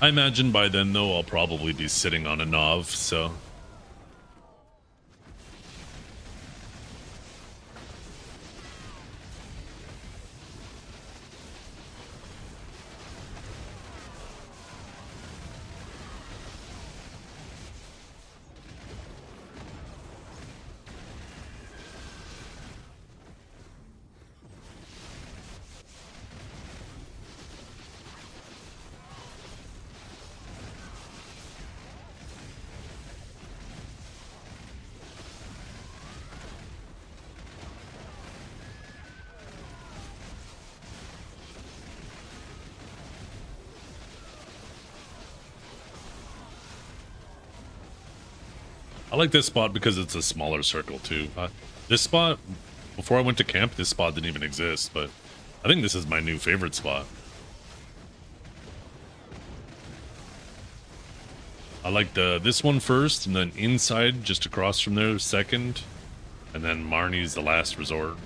I imagine by then, though, I'll probably be sitting on a Nov, so... I like this spot because it's a smaller circle, too. This spot, before I went to camp, this spot didn't even exist, but I think this is my new favorite spot. I like this one first, and then inside, just across from there, second, and then Marnie's the last resort.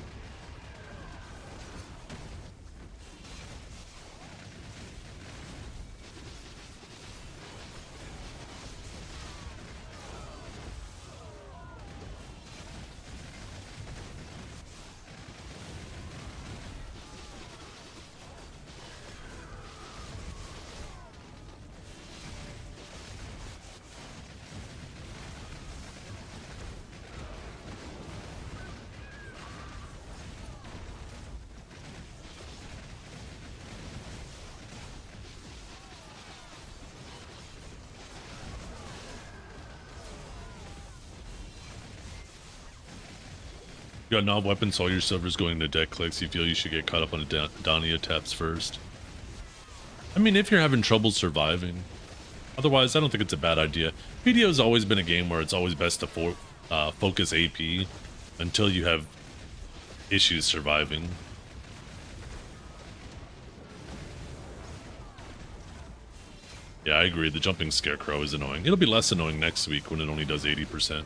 You got knob weapons, all your silver's going to deck clicks. You feel you should get caught up on a Dania taps first. I mean, if you're having trouble surviving. Otherwise, I don't think it's a bad idea. PDO's always been a game where it's always best to focus AP until you have issues surviving. Yeah, I agree. The jumping scarecrow is annoying. It'll be less annoying next week when it only does 80%.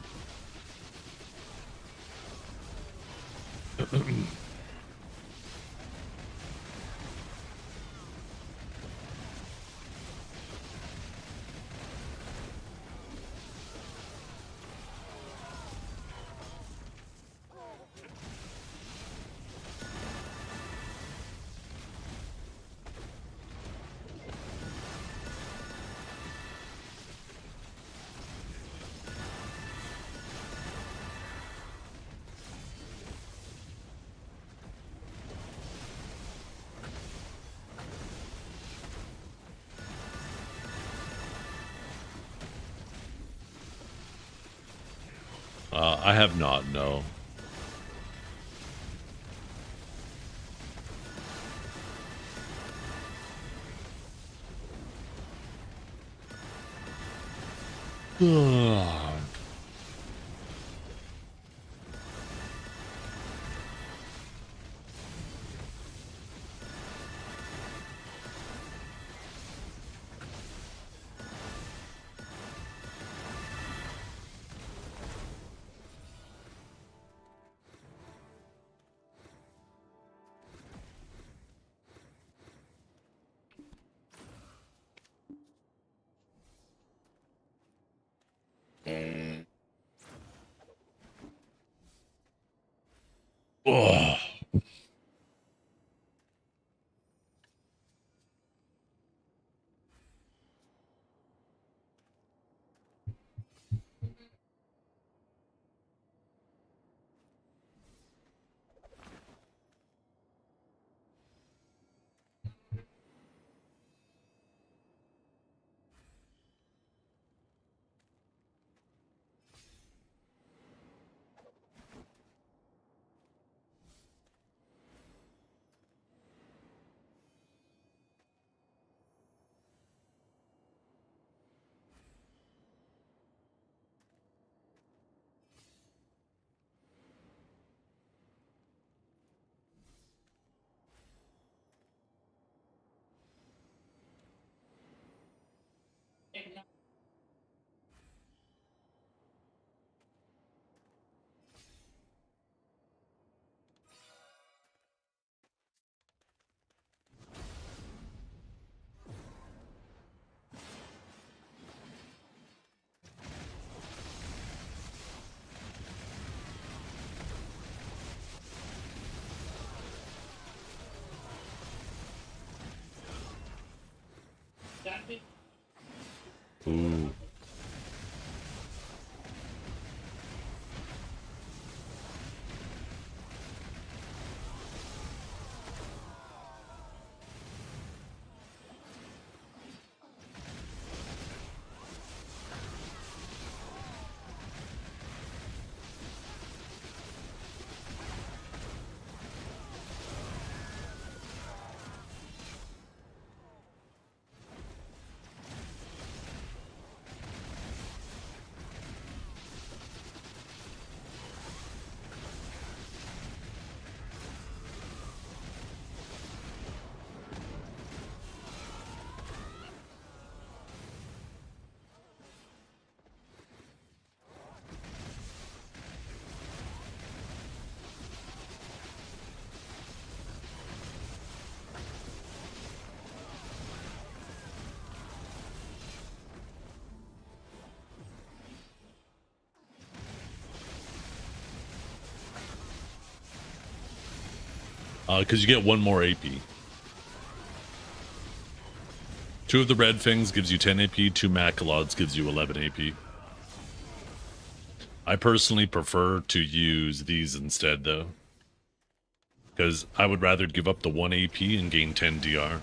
I have not, no. Ugh. Ooh. Because you get one more AP. 2 of the red things gives you 10 AP, 2 Macalods gives you 11 AP. I personally prefer to use these instead, though. Because I would rather give up the 1 AP and gain 10 DR.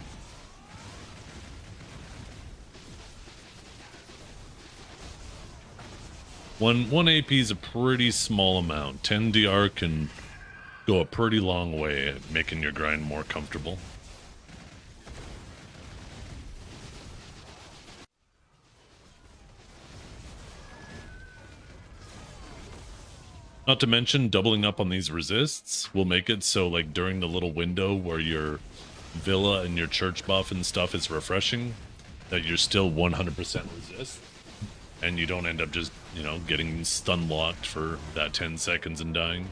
One AP is a pretty small amount. 10 DR can go a pretty long way at making your grind more comfortable. Not to mention, doubling up on these resists will make it so, like, during the little window where your villa and your church buff and stuff is refreshing, that you're still 100% resist, and you don't end up just, you know, getting stun locked for that 10 seconds and dying.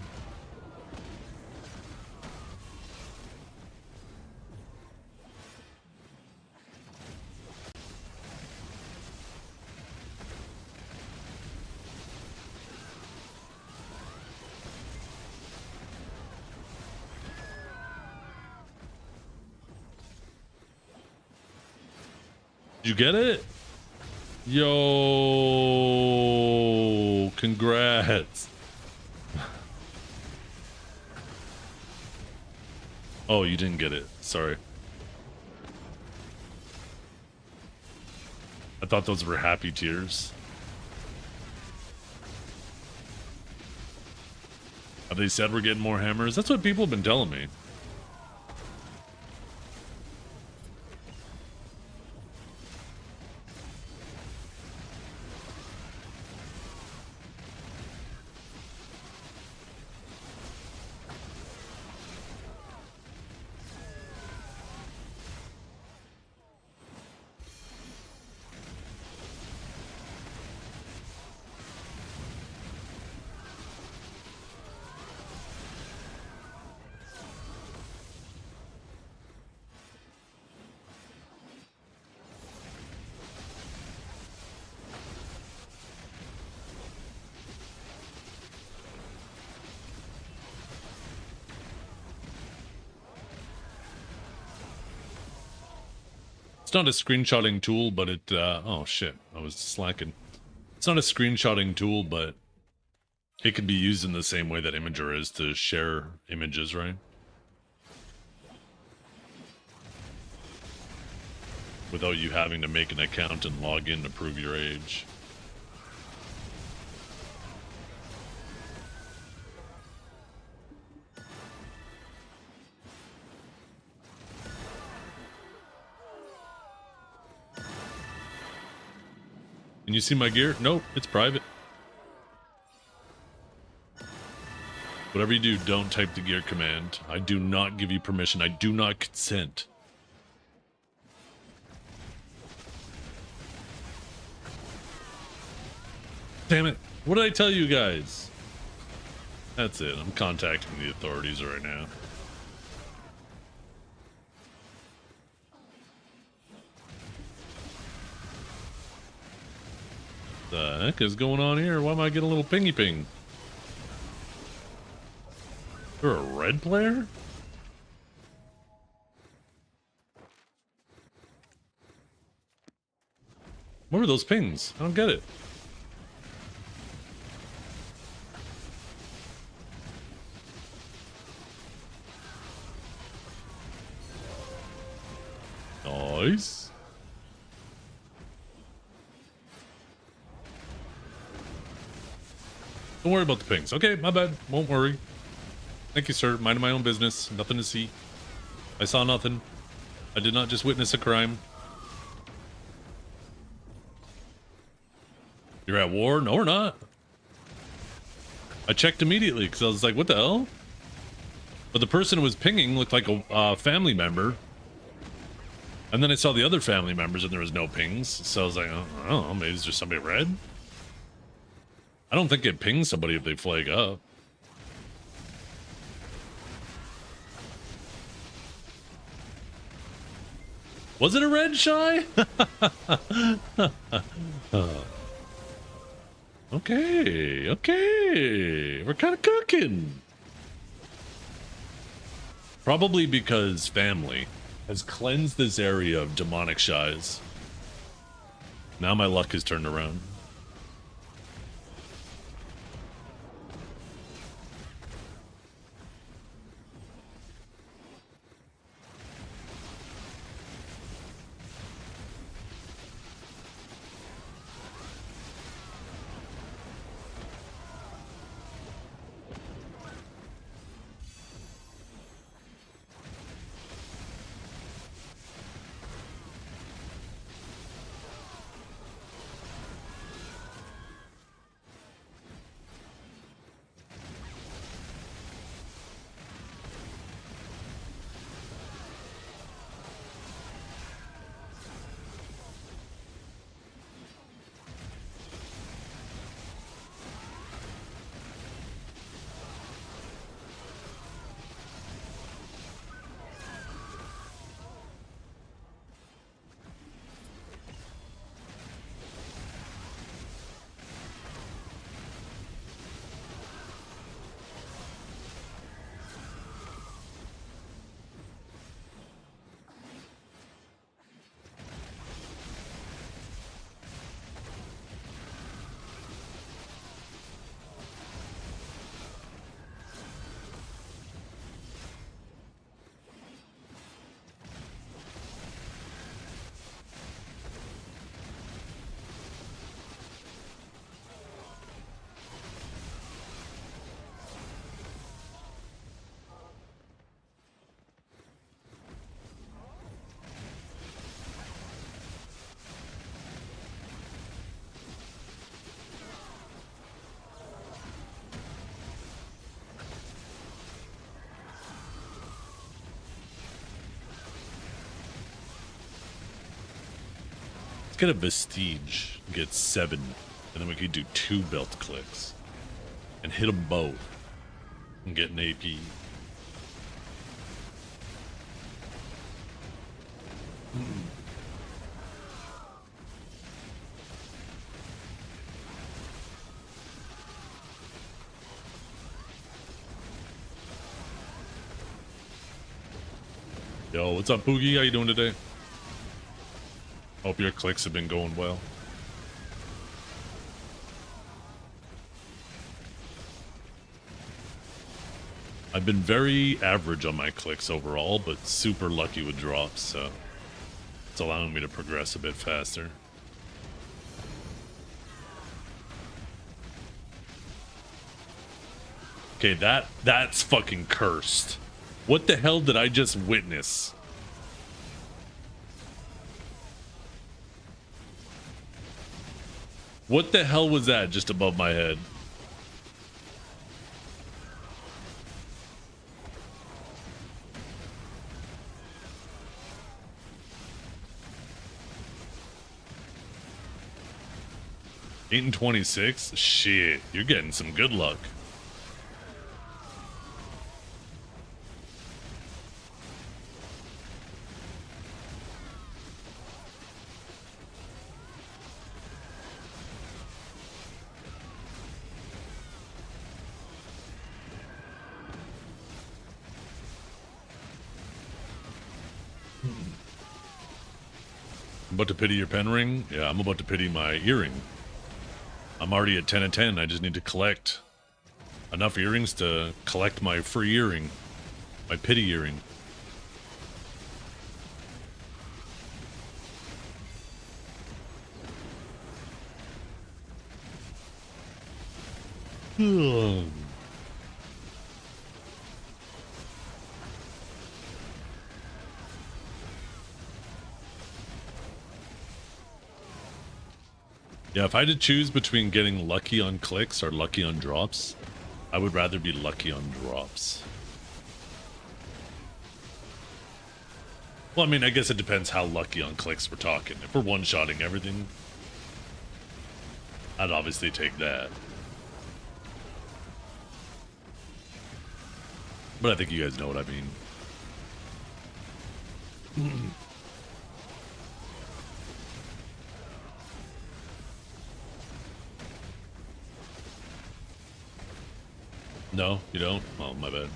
Did you get it? Yo, congrats. Oh, you didn't get it. Sorry. I thought those were happy tears. Have they said we're getting more hammers? That's what people have been telling me. It's not a screenshotting tool, but it, oh shit, I was slacking. It's not a screenshotting tool, but it can be used in the same way that Imager is to share images, right? Without you having to make an account and log in to prove your age. Can you see my gear? Nope, it's private. Whatever you do, don't type the gear command. I do not give you permission. I do not consent. Damn it. What did I tell you guys? That's it. I'm contacting the authorities right now. The heck is going on here? Why am I getting a little pingy ping? You're a red player? What are those pings? I don't get it. Nice. Don't worry about the pings. Okay, my bad. Won't worry. Thank you, sir. Minding my own business. Nothing to see. I saw nothing. I did not just witness a crime. You're at war? No, we're not. I checked immediately because I was like, what the hell? But the person who was pinging looked like a family member. And then I saw the other family members and there was no pings. So I was like, oh, I don't know, maybe it's just somebody red? I don't think it pings somebody if they flag up. Was it a red shy? Okay, okay. We're kind of cooking. Probably because family has cleansed this area of demonic shies. Now my luck has turned around. get a Vestige, get 7, and then we could do 2 belt clicks. And hit them both. And get an AP. Yo, what's up, Boogie? How you doing today? Hope your clicks have been going well. I've been very average on my clicks overall, but super lucky with drops, so it's allowing me to progress a bit faster. Okay, that's fucking cursed. What the hell did I just witness? What the hell was that just above my head? Eight and 26? Shit, you're getting some good luck. About to pity your pen ring? Yeah, I'm about to pity my earring. I'm already at 10 of 10. I just need to collect enough earrings to collect my free earring. My pity earring. Yeah, if I had to choose between getting lucky on clicks or lucky on drops, I would rather be lucky on drops. Well, I mean, I guess it depends how lucky on clicks we're talking. If we're one-shotting everything, I'd obviously take that. But I think you guys know what I mean. No, you don't? Oh, my bad.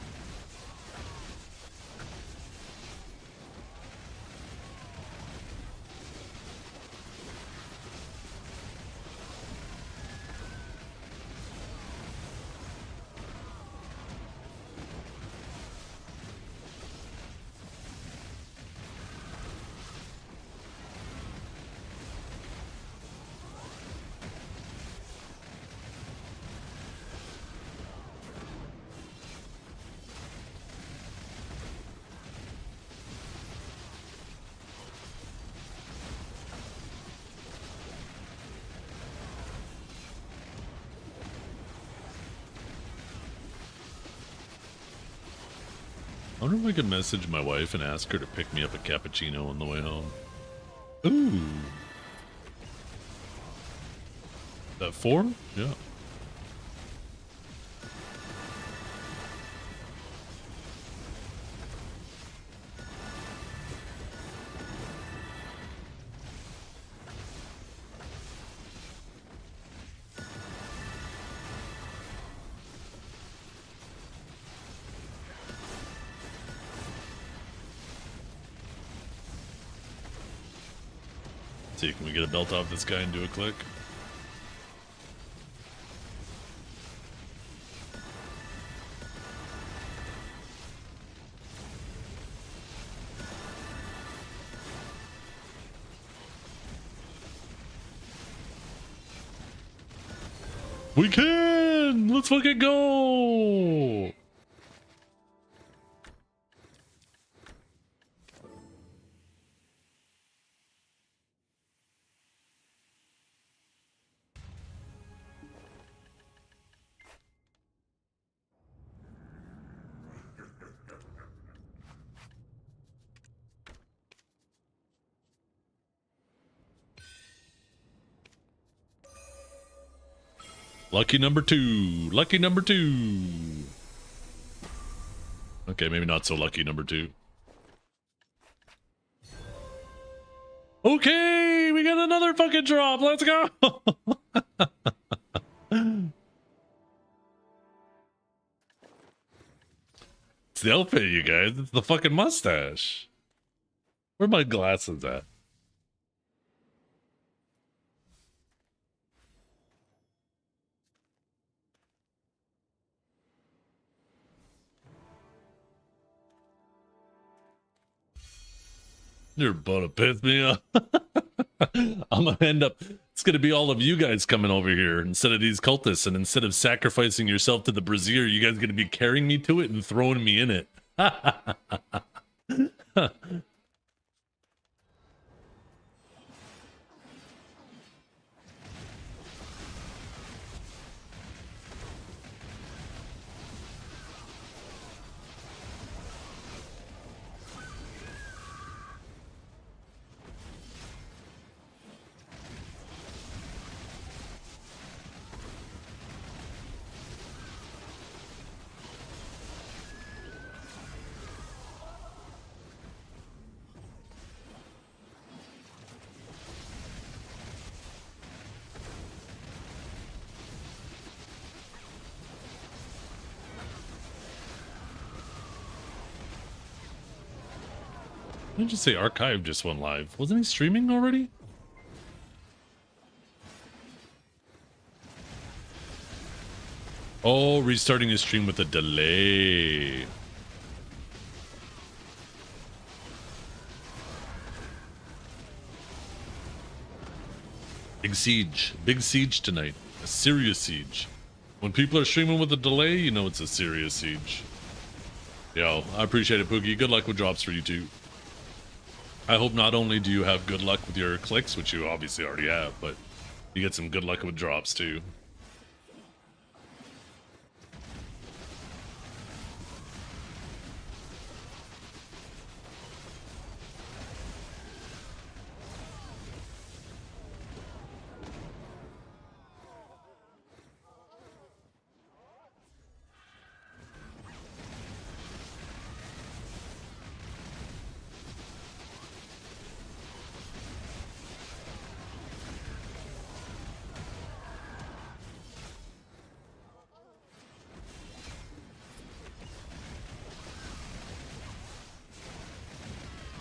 I wonder if I could message my wife and ask her to pick me up a cappuccino on the way home. Ooh. That 4? Yeah. See, can we get a belt off this guy and do a click? We can! Let's fucking go! Lucky number 2. Lucky number 2. Okay, maybe not so lucky number 2. Okay, we got another fucking drop. Let's go. It's the outfit, you guys. It's the fucking mustache. Where are my glasses at? You're about to piss me off. I'm gonna end up. It's gonna be all of you guys coming over here instead of these cultists, and instead of sacrificing yourself to the brazier, you guys are gonna be carrying me to it and throwing me in it. Why did you say Archive just went live? Wasn't he streaming already? Oh, restarting his stream with a delay. Big siege. Big siege tonight. A serious siege. When people are streaming with a delay, you know it's a serious siege. Yo, I appreciate it, Pookie. Good luck with drops for you too. I hope not only do you have good luck with your clicks, which you obviously already have, but you get some good luck with drops too.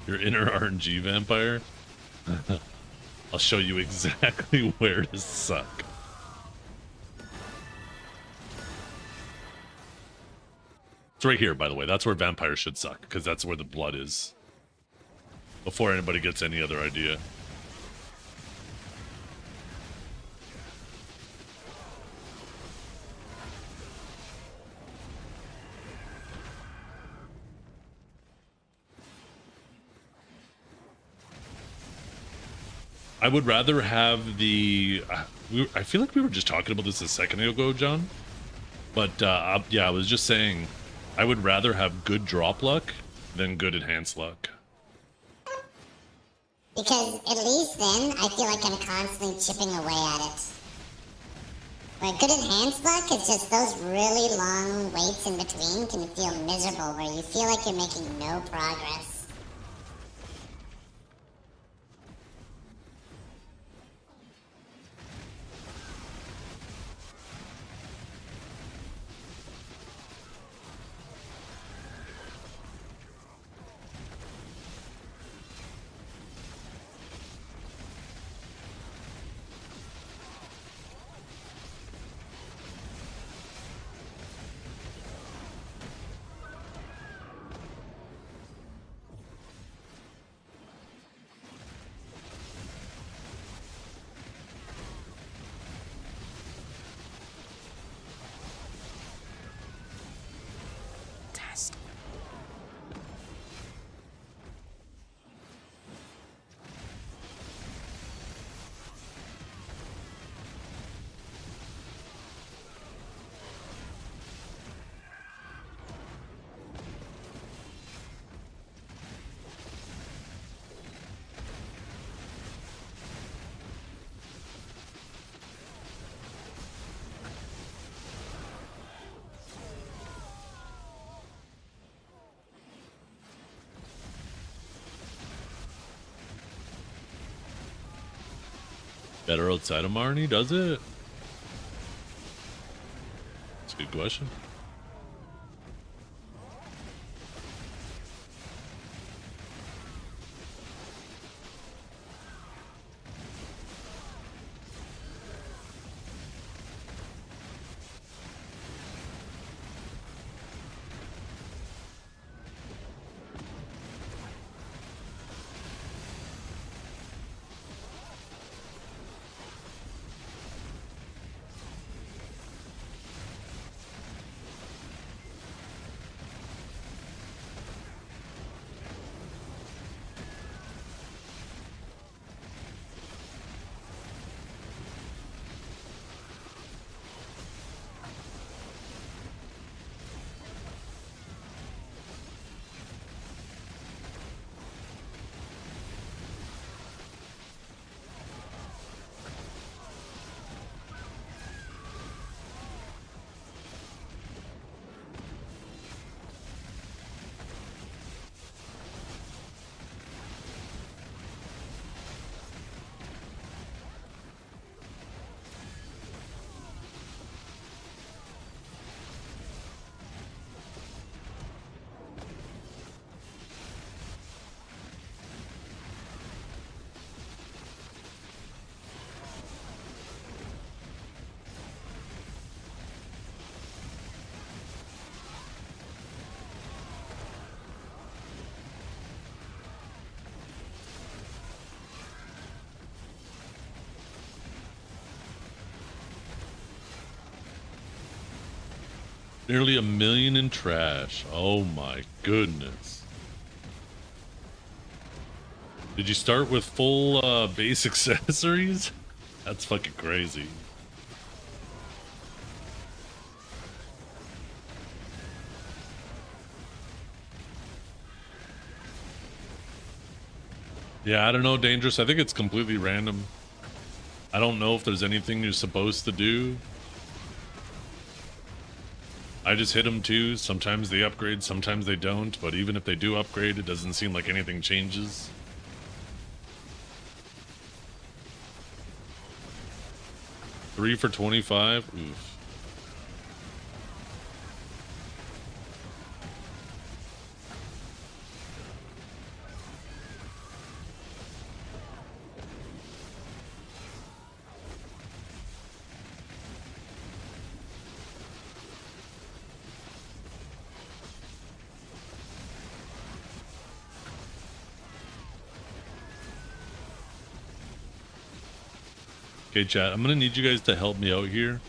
Your inner RNG vampire? I'll show you exactly where to suck. It's right here, by the way. That's where vampires should suck, because that's where the blood is. Before anybody gets any other idea. I would rather have the... I feel like we were just talking about this a second ago, John. But yeah, I was just saying, I would rather have good drop luck than good enhanced luck. Because at least then, I feel like I'm constantly chipping away at it. Where good enhanced luck is just those really long waits in between can feel miserable, where you feel like you're making no progress. Better outside of Marnie, does it? That's a good question. Nearly 1 million in trash. Oh my goodness. Did you start with full base accessories? That's fucking crazy. Yeah, I don't know, Dangerous. I think it's completely random. I don't know if there's anything you're supposed to do. I just hit them too. Sometimes they upgrade, sometimes they don't. But even if they do upgrade, it doesn't seem like anything changes. Three for 25? Oof. Okay, chat, I'm gonna need you guys to help me out here.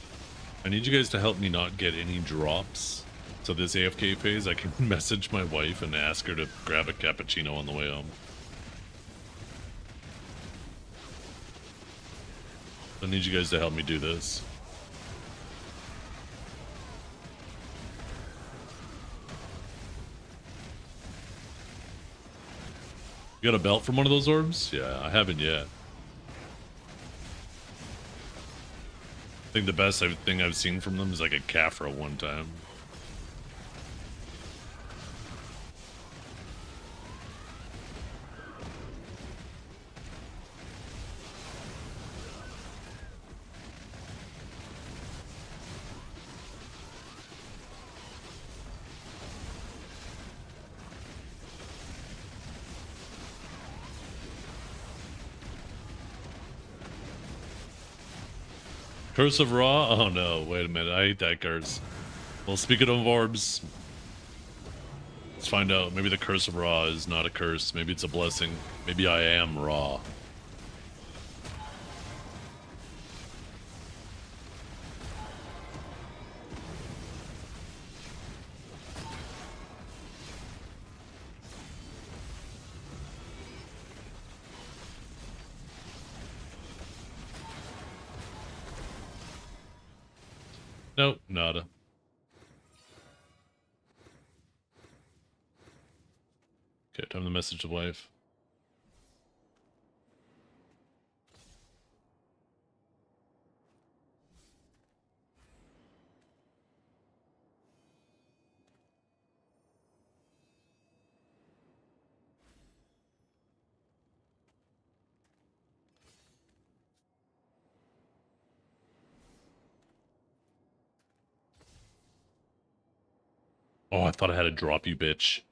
I need you guys to help me not get any drops. So this AFK phase, I can message my wife and ask her to grab a cappuccino on the way home. I need you guys to help me do this. You got a belt from one of those orbs? Yeah, I haven't yet. I think the best thing I've seen from them is like a Kafra one time. Curse of Ra? Oh no, wait a minute, I hate that curse. Well, speaking of orbs, let's find out. Maybe the Curse of Ra is not a curse. Maybe it's a blessing. Maybe I am Ra. Nope, nada. Okay, time to message the wife. Oh, I thought I had to drop you, bitch.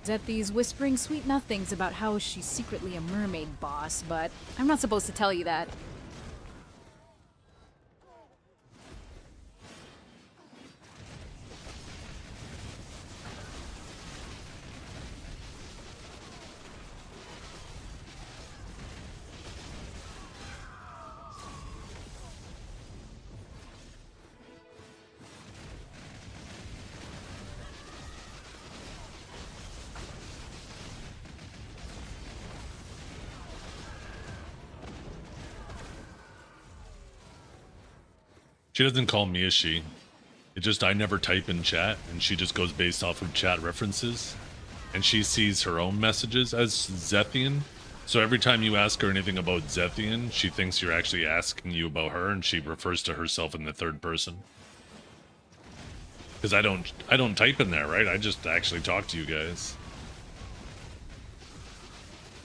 Zethi's whispering sweet nothings about how she's secretly a mermaid boss, but I'm not supposed to tell you that. She doesn't call me a she. It just, I never type in chat, and she just goes based off of chat references. And she sees her own messages as Zethiann. So every time you ask her anything about Zethiann, she thinks you're actually asking you about her, and she refers to herself in the third person. Because I don't type in there, right? I just actually talk to you guys.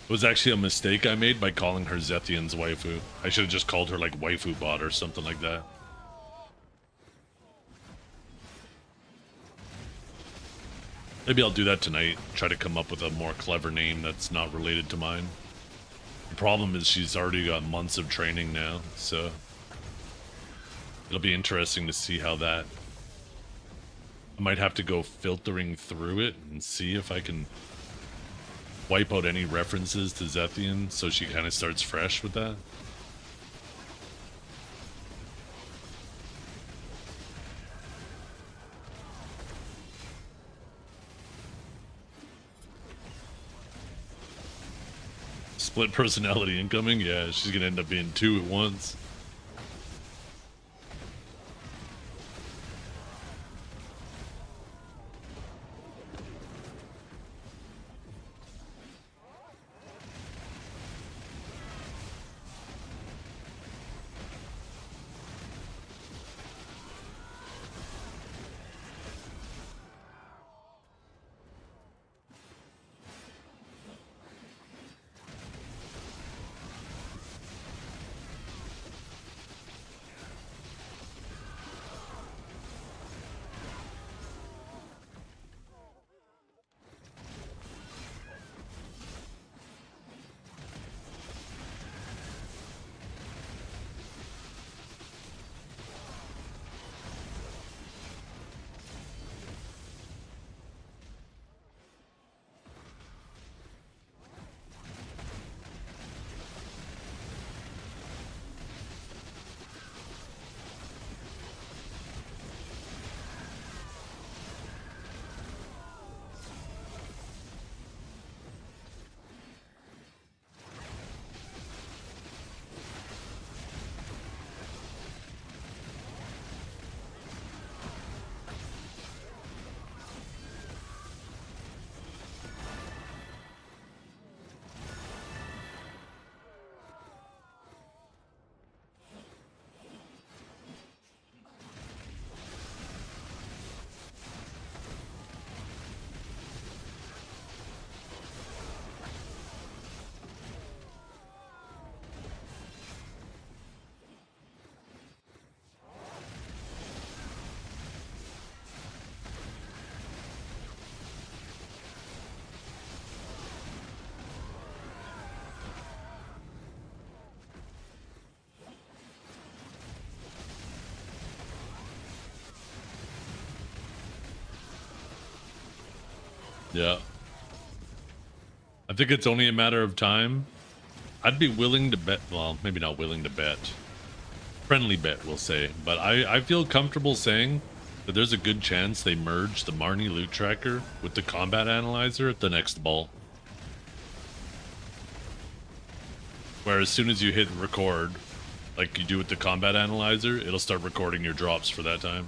It was actually a mistake I made by calling her Zethiann's waifu. I should have just called her like waifu bot or something like that. Maybe I'll do that tonight. Try to come up with a more clever name that's not related to mine. The problem is she's already got months of training now, so it'll be interesting to see how that... I might have to go filtering through it and see if I can wipe out any references to Zethiann so she kind of starts fresh with that. Split personality incoming? Yeah, she's gonna end up being two at once. Yeah. I think it's only a matter of time. I'd be willing to bet, well, maybe not willing to bet. Friendly bet, we'll say. But I feel comfortable saying that there's a good chance they merge the Marnie loot tracker with the combat analyzer at the next ball. Where as soon as you hit record, like you do with the combat analyzer, it'll start recording your drops for that time.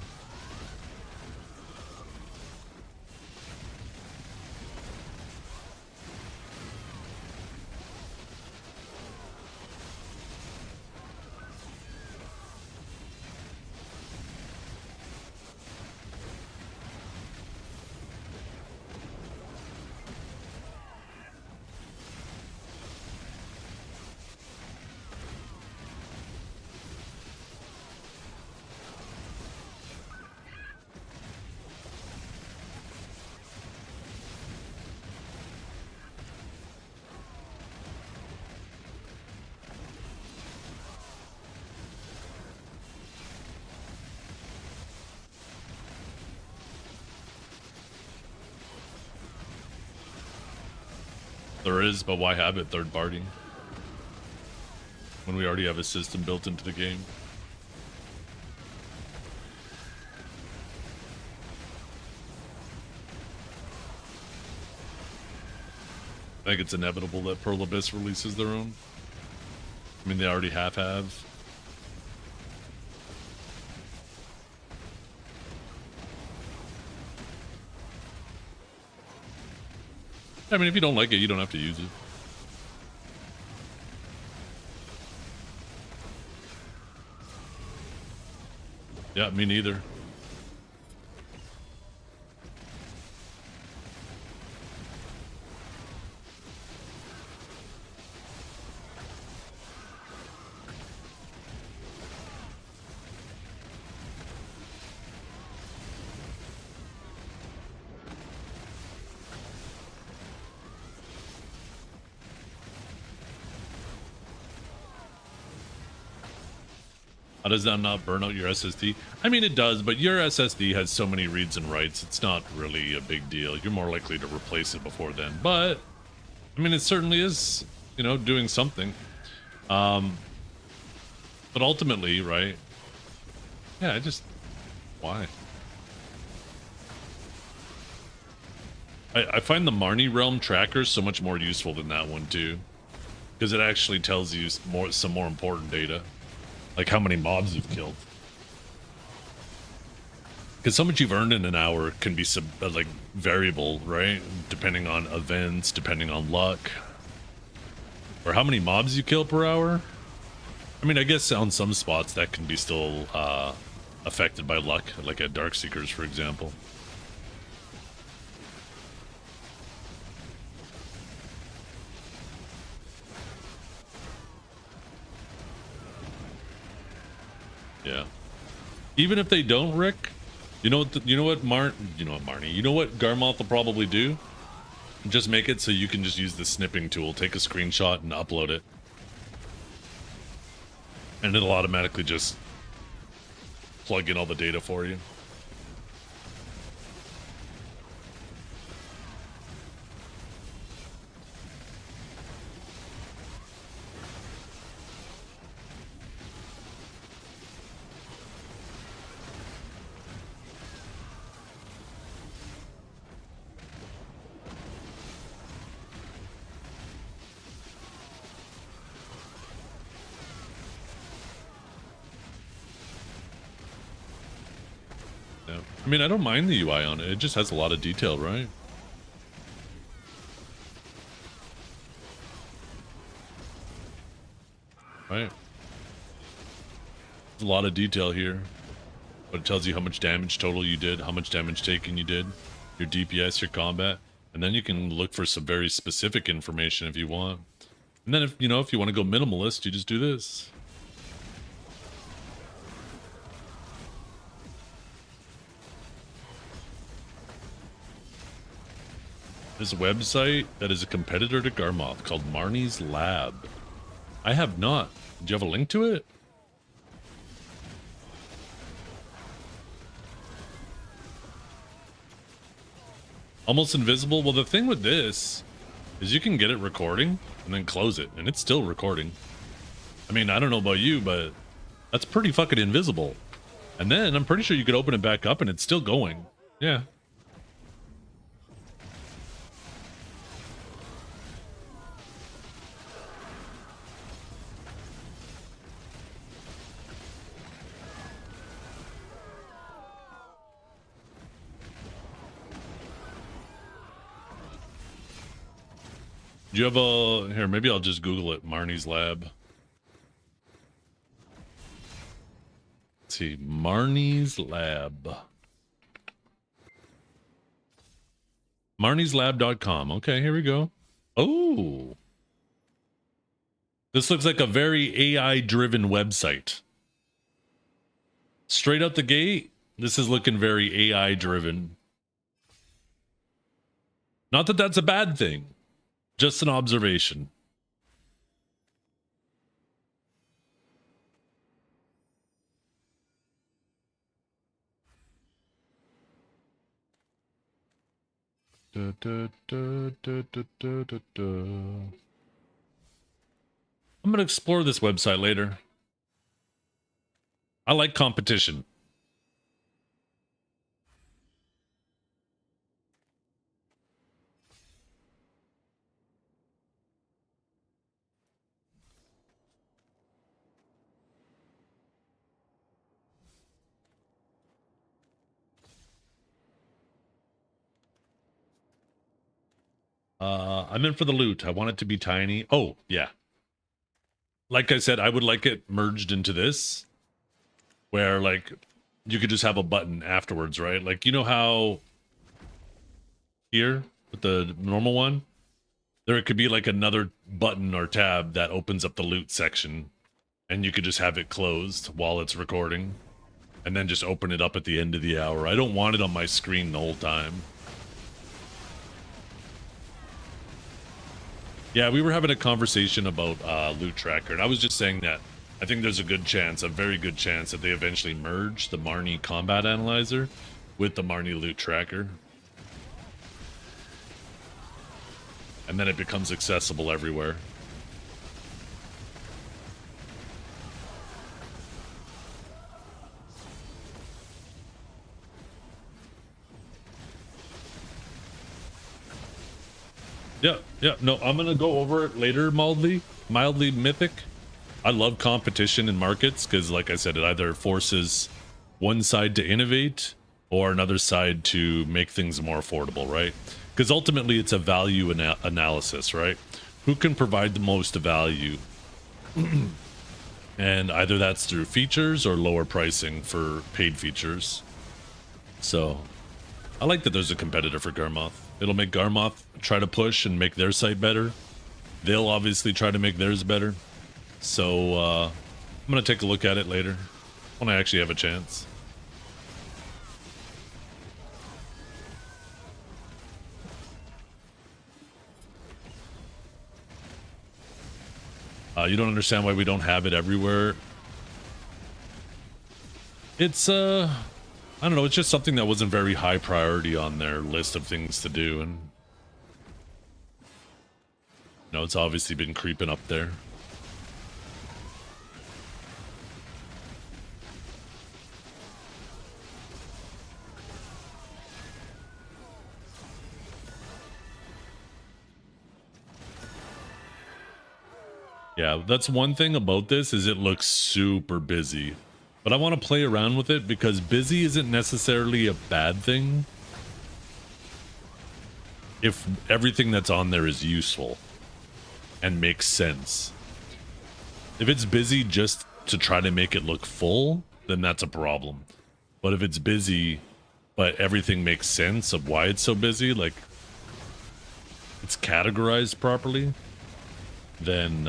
There is, but why have it third party? When we already have a system built into the game. I think it's inevitable that Pearl Abyss releases their own. I mean, they already have. I mean, if you don't like it, you don't have to use it. Yeah, me neither. How does that not burn out your SSD? I mean, it does, but your SSD has so many reads and writes, it's not really a big deal. You're more likely to replace it before then. But, I mean, it certainly is, you know, doing something. But ultimately, right? Yeah, why? I find the Marnie Realm tracker so much more useful than that one, too. Because it actually tells you some more important data. Like how many mobs you've killed. Because so much you've earned in an hour can be like variable, right? Depending on events, depending on luck. Or how many mobs you kill per hour. I mean, I guess on some spots that can be still affected by luck, like at Darkseekers, for example. Yeah. Even if they don't, Rick, you know what Marnie, you know what Garmoth will probably do? Just make it so you can just use the snipping tool, take a screenshot and upload it. And it'll automatically just plug in all the data for you. I mean, I don't mind the UI on it. It just has a lot of detail, right? Right. There's a lot of detail here. But it tells you how much damage total you did, how much damage taken you did, your DPS, your combat. And then you can look for some very specific information if you want. And then if you want to go minimalist, you just do this. There's a website that is a competitor to Garmoth called Marnie's Lab. I have not. Do you have a link to it? Almost invisible. Well, the thing with this is you can get it recording and then close it, and it's still recording. I mean, I don't know about you, but that's pretty fucking invisible. And then I'm pretty sure you could open it back up and it's still going. Yeah. Do you have a... Here, maybe I'll just Google it. Marnie's Lab. Let's see. Marnie's Lab. Marnie'sLab.com. Okay, here we go. Oh. This looks like a very AI-driven website. Straight out the gate, this is looking very AI-driven. Not that that's a bad thing. Just an observation. Da, da, da, da, da, da, da, da. I'm going to explore this website later. I like competition. I'm in for the loot. I want it to be tiny. Oh, yeah. Like I said, I would like it merged into this, where, like, you could just have a button afterwards, right? Like, you know how here, with the normal one, there could be, like, another button or tab that opens up the loot section, and you could just have it closed while it's recording, and then just open it up at the end of the hour. I don't want it on my screen the whole time. Yeah, we were having a conversation about Loot Tracker, and I was just saying that I think there's a good chance, a very good chance, that they eventually merge the Marnie Combat Analyzer with the Marnie Loot Tracker. And then it becomes accessible everywhere. Yeah, no, I'm gonna go over it later, mildly mythic. I love competition in markets because, like I said, it either forces one side to innovate or another side to make things more affordable, right? Because ultimately it's a value analysis, right? Who can provide the most value? And either that's through features or lower pricing for paid features. So I like that there's a competitor for Garmoth. It'll make Garmoth try to push and make their site better. They'll obviously try to make theirs better. So I'm going to take a look at it later when I actually have a chance. You don't understand why we don't have it everywhere. It's I don't know, it's just something that wasn't very high priority on their list of things to do, and you know, it's obviously been creeping up there. Yeah, that's one thing about this, is it looks super busy. But I want to play around with it because busy isn't necessarily a bad thing if everything that's on there is useful and makes sense. If it's busy just to try to make it look full, then that's a problem. But if it's busy, but everything makes sense of why it's so busy, like it's categorized properly, then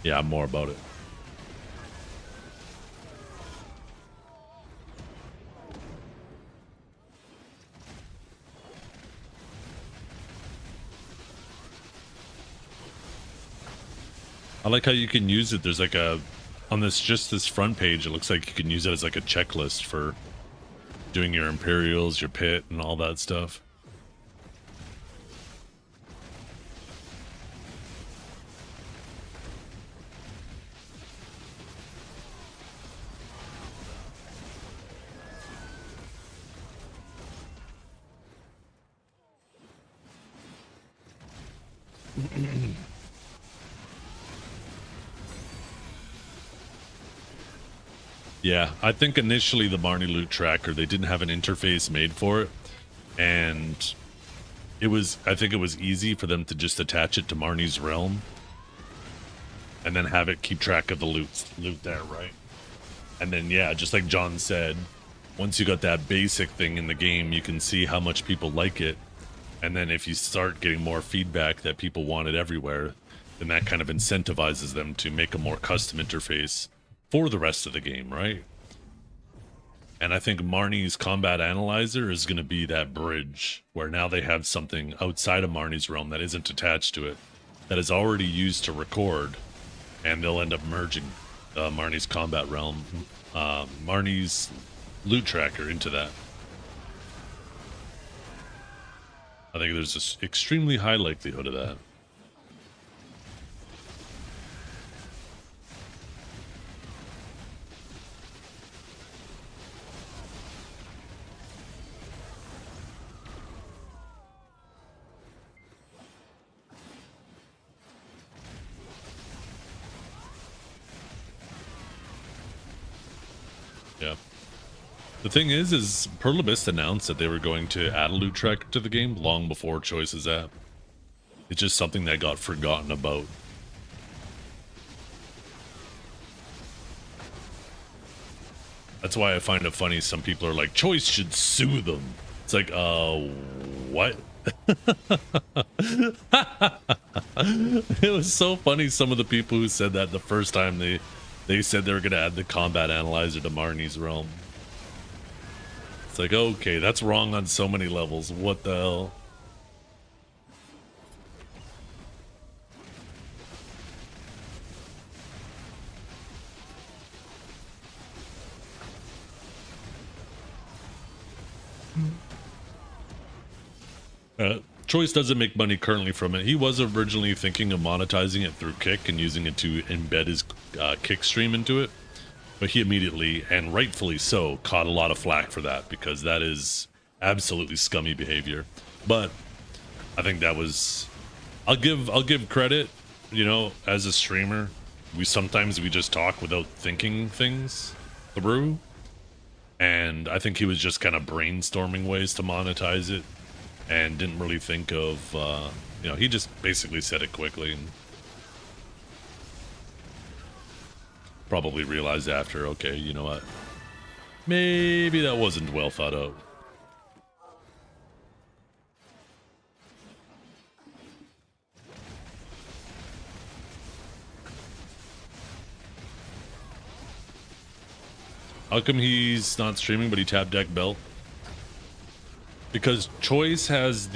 yeah, I'm more about it. I like how you can use it. There's like a, on this, just this front page, it looks like you can use it as like a checklist for doing your Imperials, your pit, and all that stuff. Yeah, I think initially the Marnie loot tracker, they didn't have an interface made for it, and I think it was easy for them to just attach it to Marnie's realm and then have it keep track of the loot there, right? And then, yeah, just like John said, once you got that basic thing in the game, you can see how much people like it. And then if you start getting more feedback that people want it everywhere, then that kind of incentivizes them to make a more custom interface for the rest of the game, right? And I think Marnie's Combat Analyzer is going to be that bridge where now they have something outside of Marnie's realm that isn't attached to it, that is already used to record, and they'll end up merging Marnie's Combat Realm, Marnie's loot tracker into that. I think there's this extremely high likelihood of that. Yeah. The thing is Perlibist announced that they were going to add a loot tracker to the game long before Choice's app. It's just something that got forgotten about. That's why I find it funny some people are like, Choice should sue them. It's like, what? It was so funny, some of the people who said that the first time they said they were going to add the Combat Analyzer to Marnie's realm. It's like, okay, that's wrong on so many levels. What the hell? Choice doesn't make money currently from it. He was originally thinking of monetizing it through Kick and using it to embed his Kick stream into it. But he immediately, and rightfully so, caught a lot of flack for that, because that is absolutely scummy behavior. But I think that was, I'll give credit, you know, as a streamer, sometimes we just talk without thinking things through. And I think he was just kind of brainstorming ways to monetize it and didn't really think of, you know, he just basically said it quickly and probably realized after, okay, you know what, maybe that wasn't well thought out. How come he's not streaming but he tapped deck belt? Because Choice has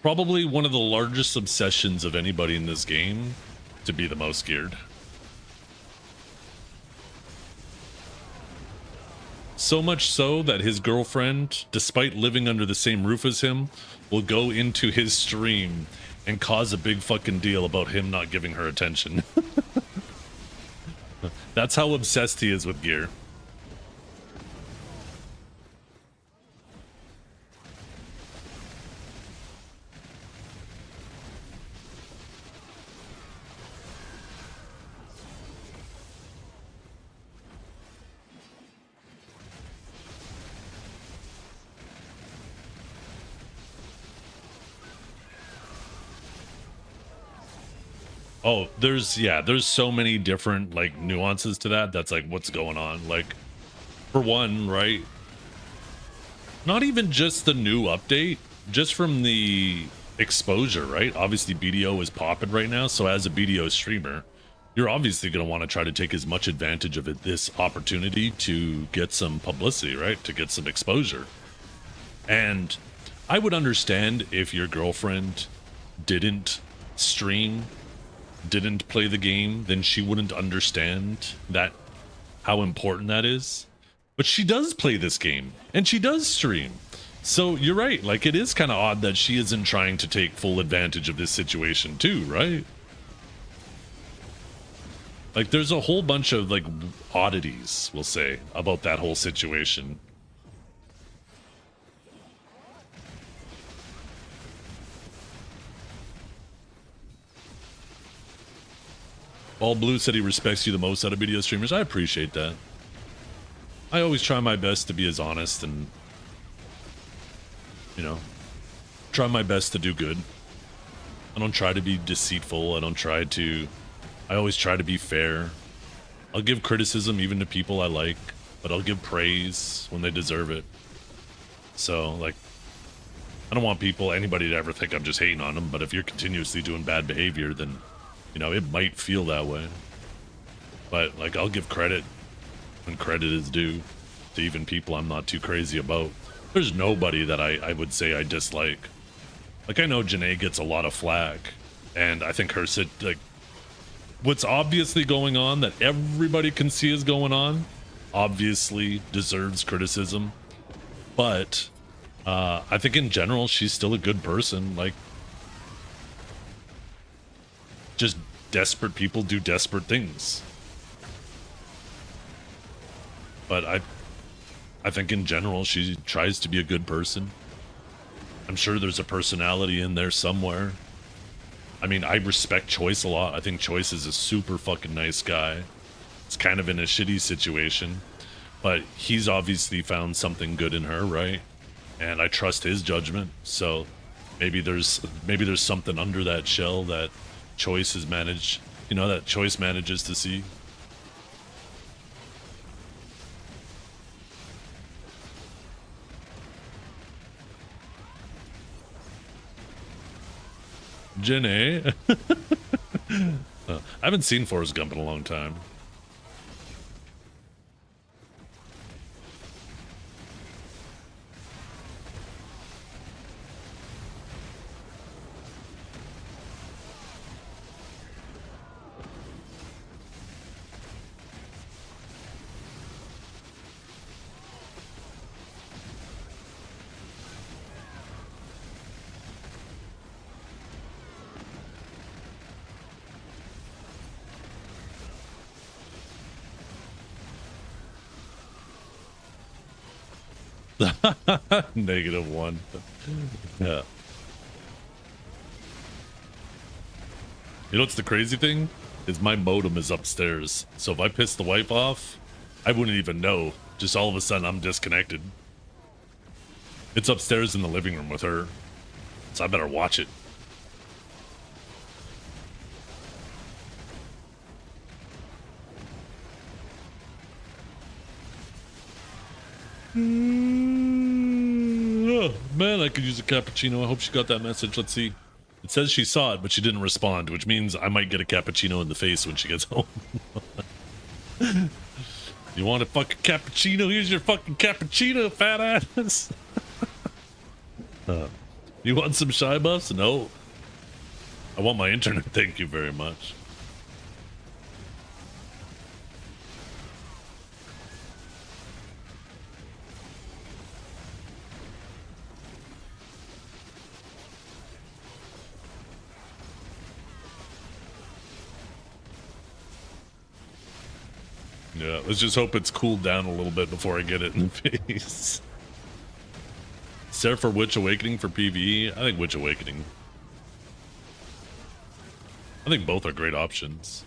probably one of the largest obsessions of anybody in this game to be the most geared. So much so that his girlfriend, despite living under the same roof as him, will go into his stream and cause a big fucking deal about him not giving her attention. That's how obsessed he is with gear. Oh, there's so many different like nuances to that. That's like what's going on. Like, for one, right? Not even just the new update, just from the exposure, right? Obviously BDO is popping right now, so as a BDO streamer, you're obviously going to want to try to take as much advantage of this opportunity to get some publicity, right? To get some exposure. And I would understand if your girlfriend didn't stream, didn't play the game, then she wouldn't understand that, how important that is. But she does play this game and she does stream. So you're right, like it is kind of odd that she isn't trying to take full advantage of this situation too, right? Like there's a whole bunch of like oddities, we'll say, about that whole situation. All Blue said he respects you the most out of video streamers. I appreciate that. I always try my best to be as honest and, you know, try my best to do good. I don't try to be deceitful. I always try to be fair. I'll give criticism even to people I like, but I'll give praise when they deserve it. So, like, I don't want anybody to ever think I'm just hating on them, but if you're continuously doing bad behavior, then, you know, it might feel that way. But, like, I'll give credit when credit is due to even people I'm not too crazy about. There's nobody that I would say I dislike. Like, I know Janae gets a lot of flack, and I think like, what's obviously going on that everybody can see is going on obviously deserves criticism. But I think in general, she's still a good person. Like, just desperate people do desperate things. But I think in general, she tries to be a good person. I'm sure there's a personality in there somewhere. I mean, I respect Choice a lot. I think Choice is a super fucking nice guy. It's kind of in a shitty situation, but he's obviously found something good in her, right? And I trust his judgment. So maybe there's something under that shell that Choice has managed, you know, that Choice manages to see. Janae. I haven't seen Forrest Gump in a long time. -1. Yeah. You know what's the crazy thing? Is my modem is upstairs. So if I piss the wife off, I wouldn't even know. Just all of a sudden I'm disconnected. It's upstairs in the living room with her. So I better watch it. Oh, man, I could use a cappuccino. I hope she got that message. Let's see. It says she saw it, but she didn't respond, which means I might get a cappuccino in the face when she gets home. You want a fucking cappuccino? Here's your fucking cappuccino, fat ass. You want some shy buffs? No. I want my internet. Thank you very much. Yeah, let's just hope it's cooled down a little bit before I get it in the face. Sarah for Witch Awakening for PvE? I think Witch Awakening. I think both are great options.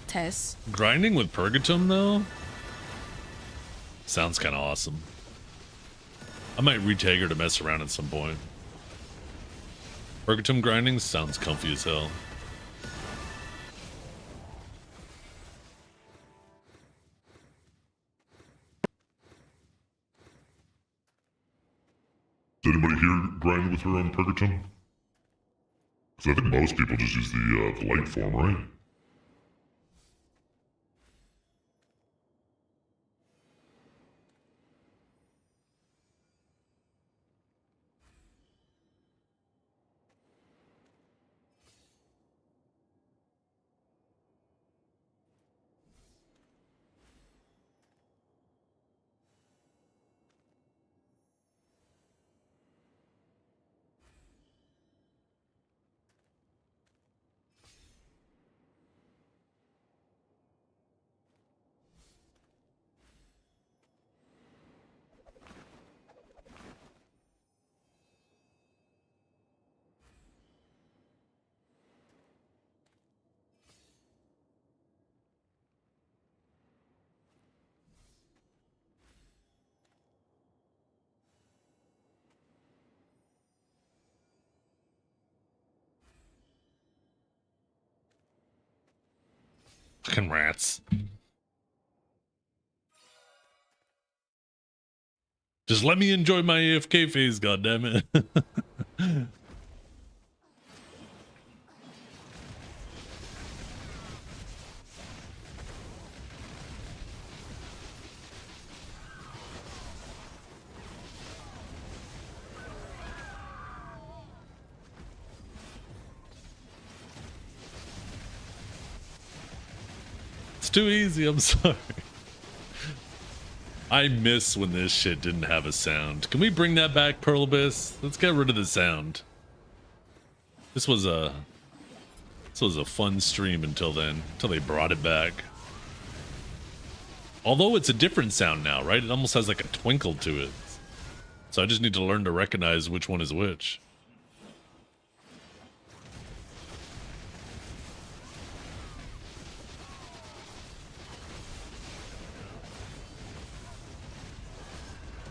Tess. Grinding with Purgatum, though? Sounds kind of awesome. I might retag her to mess around at some point. Purgatum grinding sounds comfy as hell. Does anybody here grind with her on Purgaton? Because I think most people just use the light form, right? Fucking rats. Just let me enjoy my AFK phase, goddammit. It's too easy, I'm sorry. I miss when this shit didn't have a sound. Can we bring that back, Pearl Abyss? Let's get rid of the sound. This was a fun stream until then, until they brought it back. Although it's a different sound now, right? It almost has like a twinkle to it. So I just need to learn to recognize which one is which.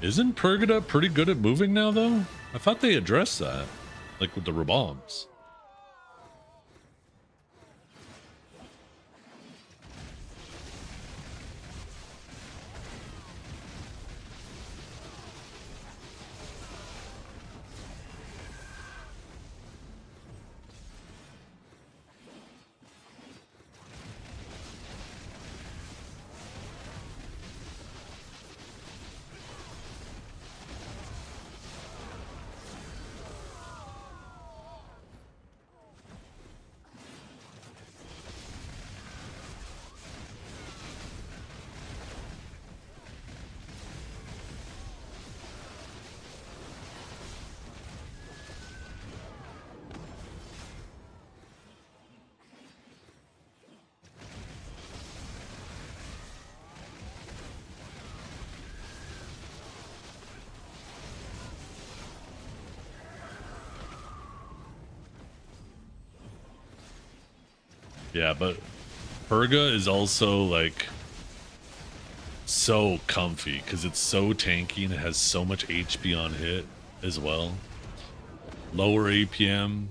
Isn't Purgata pretty good at moving now, though? I thought they addressed that, like with the Rabombs. Yeah, but Purga is also like so comfy because it's so tanky and it has so much HP on hit as well. Lower APM.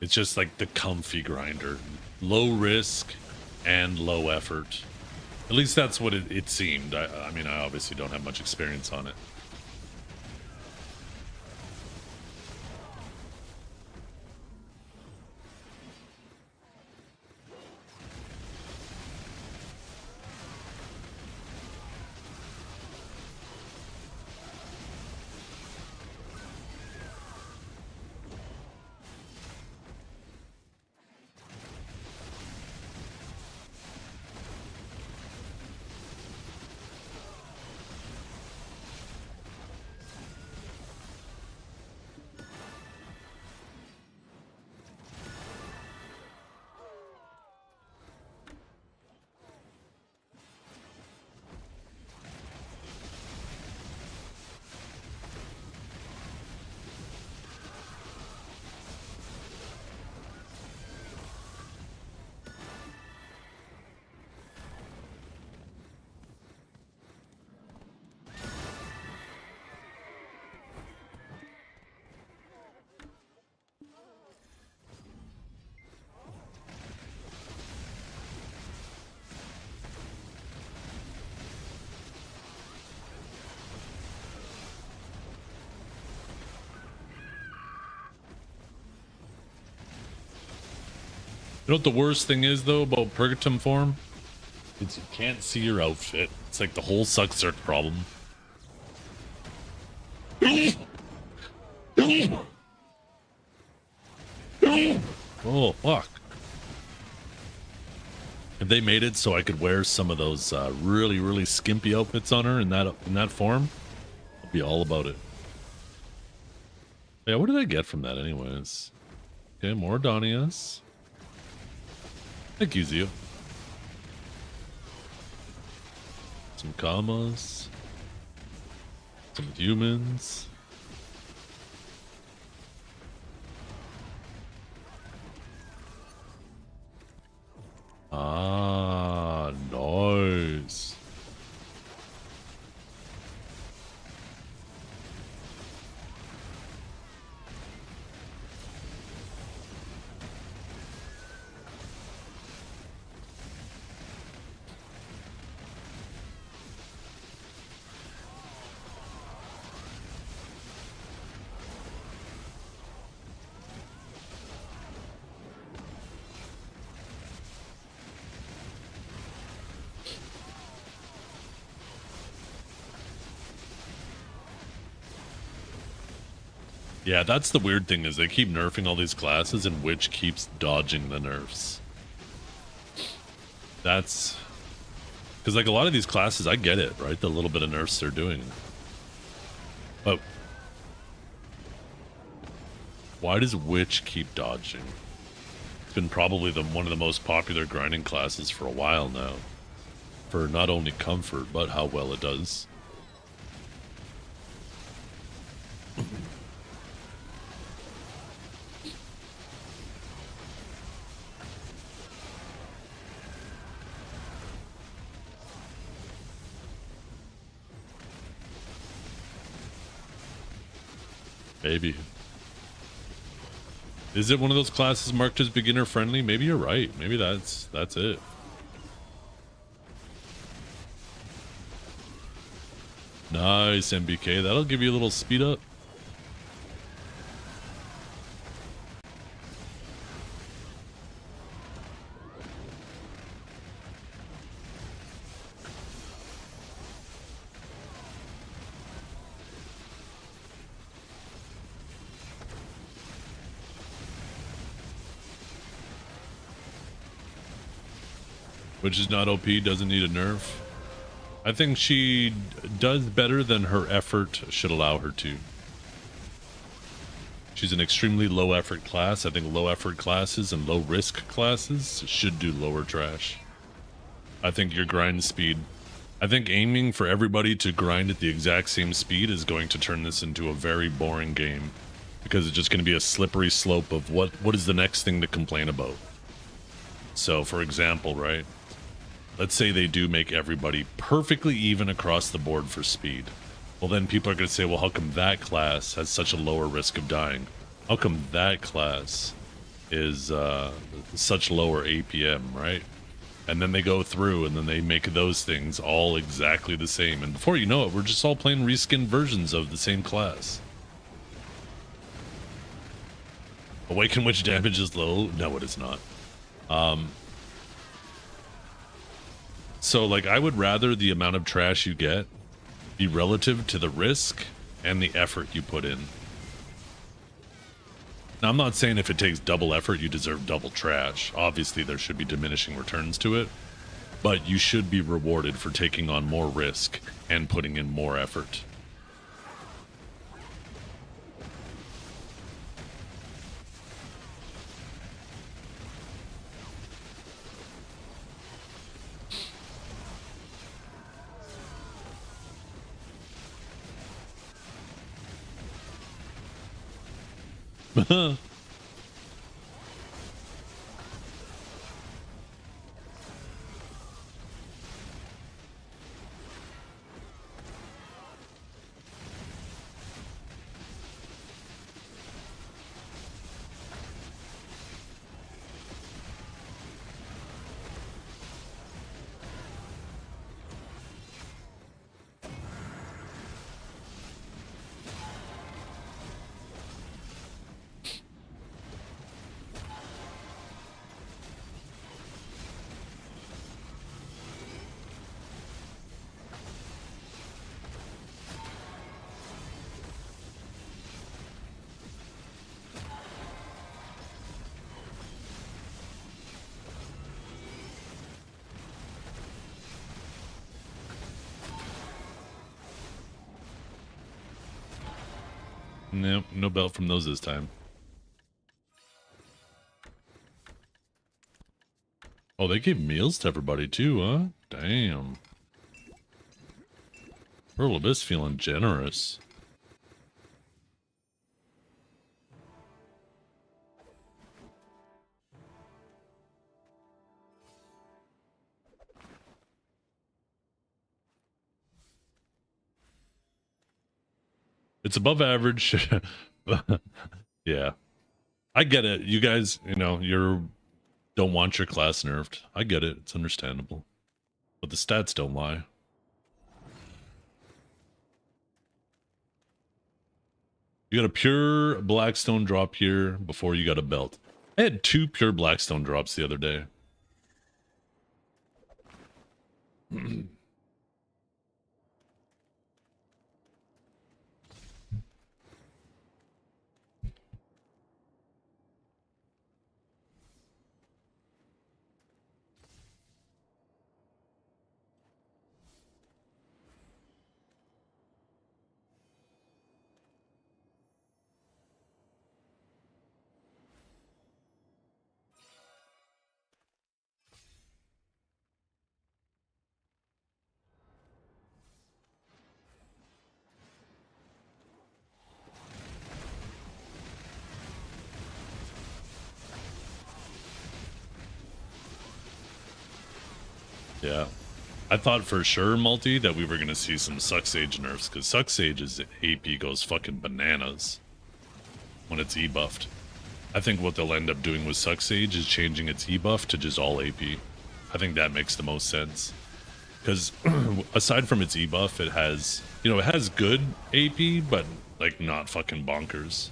It's just like the comfy grinder. Low risk and low effort. At least that's what it seemed. I mean, I obviously don't have much experience on it. You know what the worst thing is though about Purgatum form? It's you can't see your outfit. It's like the whole Suckzerk problem. Oh fuck. If they made it so I could wear some of those really skimpy outfits on her in that form, I'd be all about it. Yeah, what did I get from that anyways? Okay, more Donias. Thank you, Zio. Some commas. Some humans. Ah, nice. Yeah, that's the weird thing is they keep nerfing all these classes and Witch keeps dodging the nerfs. That's... Because like a lot of these classes, I get it, right? The little bit of nerfs they're doing. But... why does Witch keep dodging? It's been probably one of the most popular grinding classes for a while now. For not only comfort, but how well it does. Maybe. Is it one of those classes marked as beginner friendly? Maybe you're right. Maybe that's it. Nice, MBK. That'll give you a little speed up. Which is not OP, doesn't need a nerf. I think she does better than her effort should allow her to. She's an extremely low effort class. I think low effort classes and low risk classes should do lower trash. I think your grind speed, I think aiming for everybody to grind at the exact same speed is going to turn this into a very boring game. Because it's just going to be a slippery slope of what is the next thing to complain about. So for example, right? Let's say they do make everybody perfectly even across the board for speed. Well, then people are going to say, well, how come that class has such a lower risk of dying? How come that class is such lower APM, right? And then they go through and then they make those things all exactly the same. And before you know it, we're just all playing reskinned versions of the same class. Awaken Witch damage is low? No, it is not. So, like, I would rather the amount of trash you get be relative to the risk and the effort you put in. Now, I'm not saying if it takes double effort, you deserve double trash. Obviously, there should be diminishing returns to it. But you should be rewarded for taking on more risk and putting in more effort. Nope, no belt from those this time. Oh, they gave meals to everybody too, huh? Damn. Pearl Abyss feeling generous. It's above average. Yeah. I get it. You guys, you know, don't want your class nerfed. I get it. It's understandable. But the stats don't lie. You got a pure Blackstone drop here before you got a belt. I had 2 pure Blackstone drops the other day. Yeah. I thought for sure, Multi, that we were going to see some Suck Sage nerfs, because Suck Sage's AP goes fucking bananas when it's E-buffed. I think what they'll end up doing with Suck Sage is changing its E-buff to just all AP. I think that makes the most sense. Because aside from its E-buff, it has, you know, it has good AP, but like not fucking bonkers.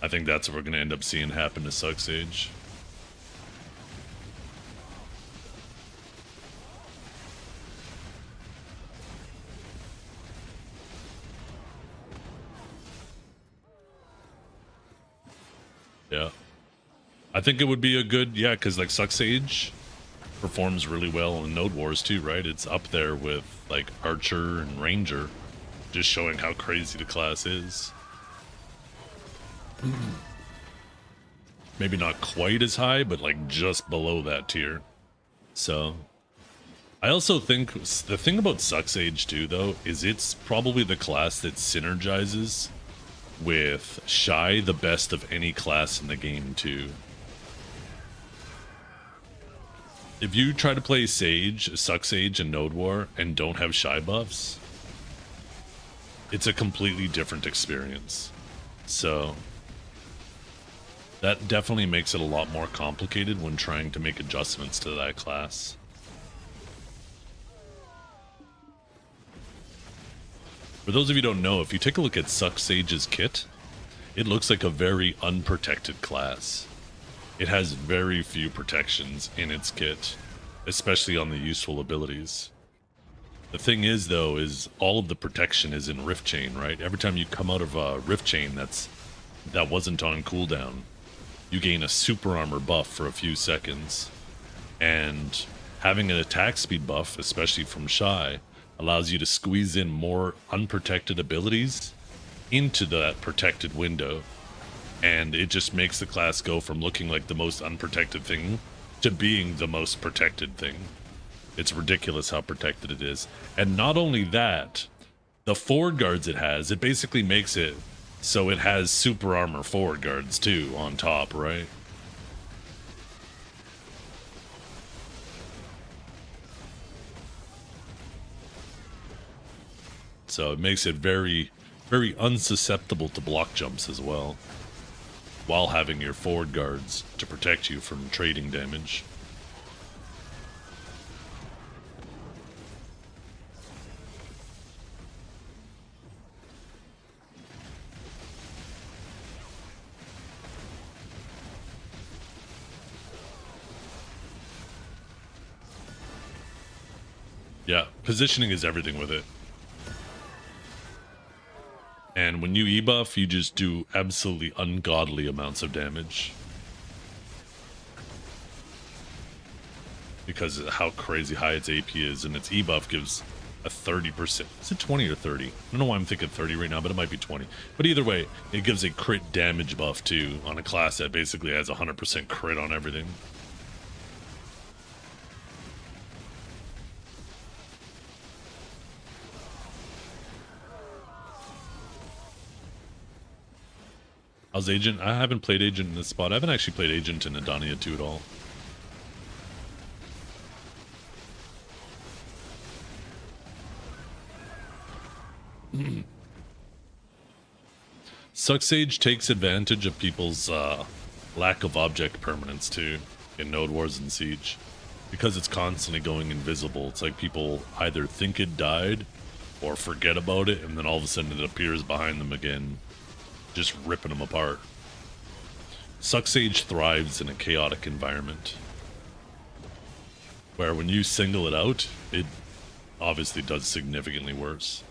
I think that's what we're going to end up seeing happen to Suck Sage. Yeah. I think it would be a good, yeah, because like Suck Sage performs really well in Node Wars too, right? It's up there with like Archer and Ranger, just showing how crazy the class is. Maybe not quite as high, but like just below that tier. So I also think the thing about Suck Sage too, though, is it's probably the class that synergizes with Shy the best of any class in the game too. If you try to play Sage, Suck Sage, and Node War and don't have Shy buffs, it's a completely different experience. So that definitely makes it a lot more complicated when trying to make adjustments to that class. For those of you who don't know, if you take a look at Suck Sage's kit, it looks like a very unprotected class. It has very few protections in its kit, especially on the useful abilities. The thing is, though, is all of the protection is in Rift Chain, right? Every time you come out of a Rift Chain that wasn't on cooldown, you gain a super armor buff for a few seconds. And having an attack speed buff, especially from Shy, allows you to squeeze in more unprotected abilities into that protected window. And it just makes the class go from looking like the most unprotected thing to being the most protected thing. It's ridiculous how protected it is. And not only that, the forward guards it has, it basically makes it so it has super armor forward guards too on top, right? So it makes it very, very unsusceptible to block jumps as well, while having your forward guards to protect you from trading damage. Yeah, positioning is everything with it. And when you E-buff, you just do absolutely ungodly amounts of damage. Because of how crazy high its AP is, and its E-buff gives a 30%. Is it 20 or 30? I don't know why I'm thinking 30 right now, but it might be 20. But either way, it gives a crit damage buff too on a class that basically has 100% crit on everything. How's Agent? I haven't played Agent in this spot. I haven't actually played Agent in Adania 2 at all. Sucksage takes advantage of people's lack of object permanence too in Node Wars and Siege. Because it's constantly going invisible, it's like people either think it died or forget about it, and then all of a sudden it appears behind them again, just ripping them apart. Sucksage thrives in a chaotic environment, where when you single it out, it obviously does significantly worse.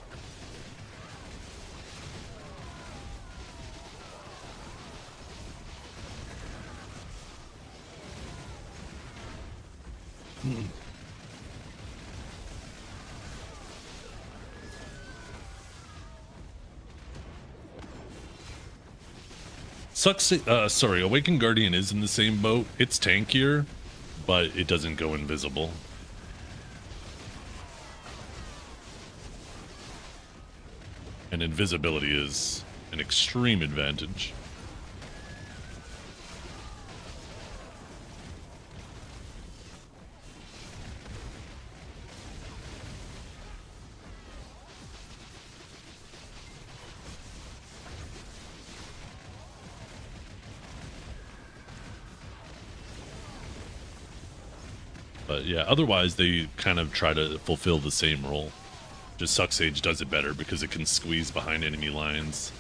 Awakened Guardian is in the same boat. It's tankier, but it doesn't go invisible. And invisibility is an extreme advantage. But yeah, otherwise they kind of try to fulfill the same role. Just Sucksage does it better because it can squeeze behind enemy lines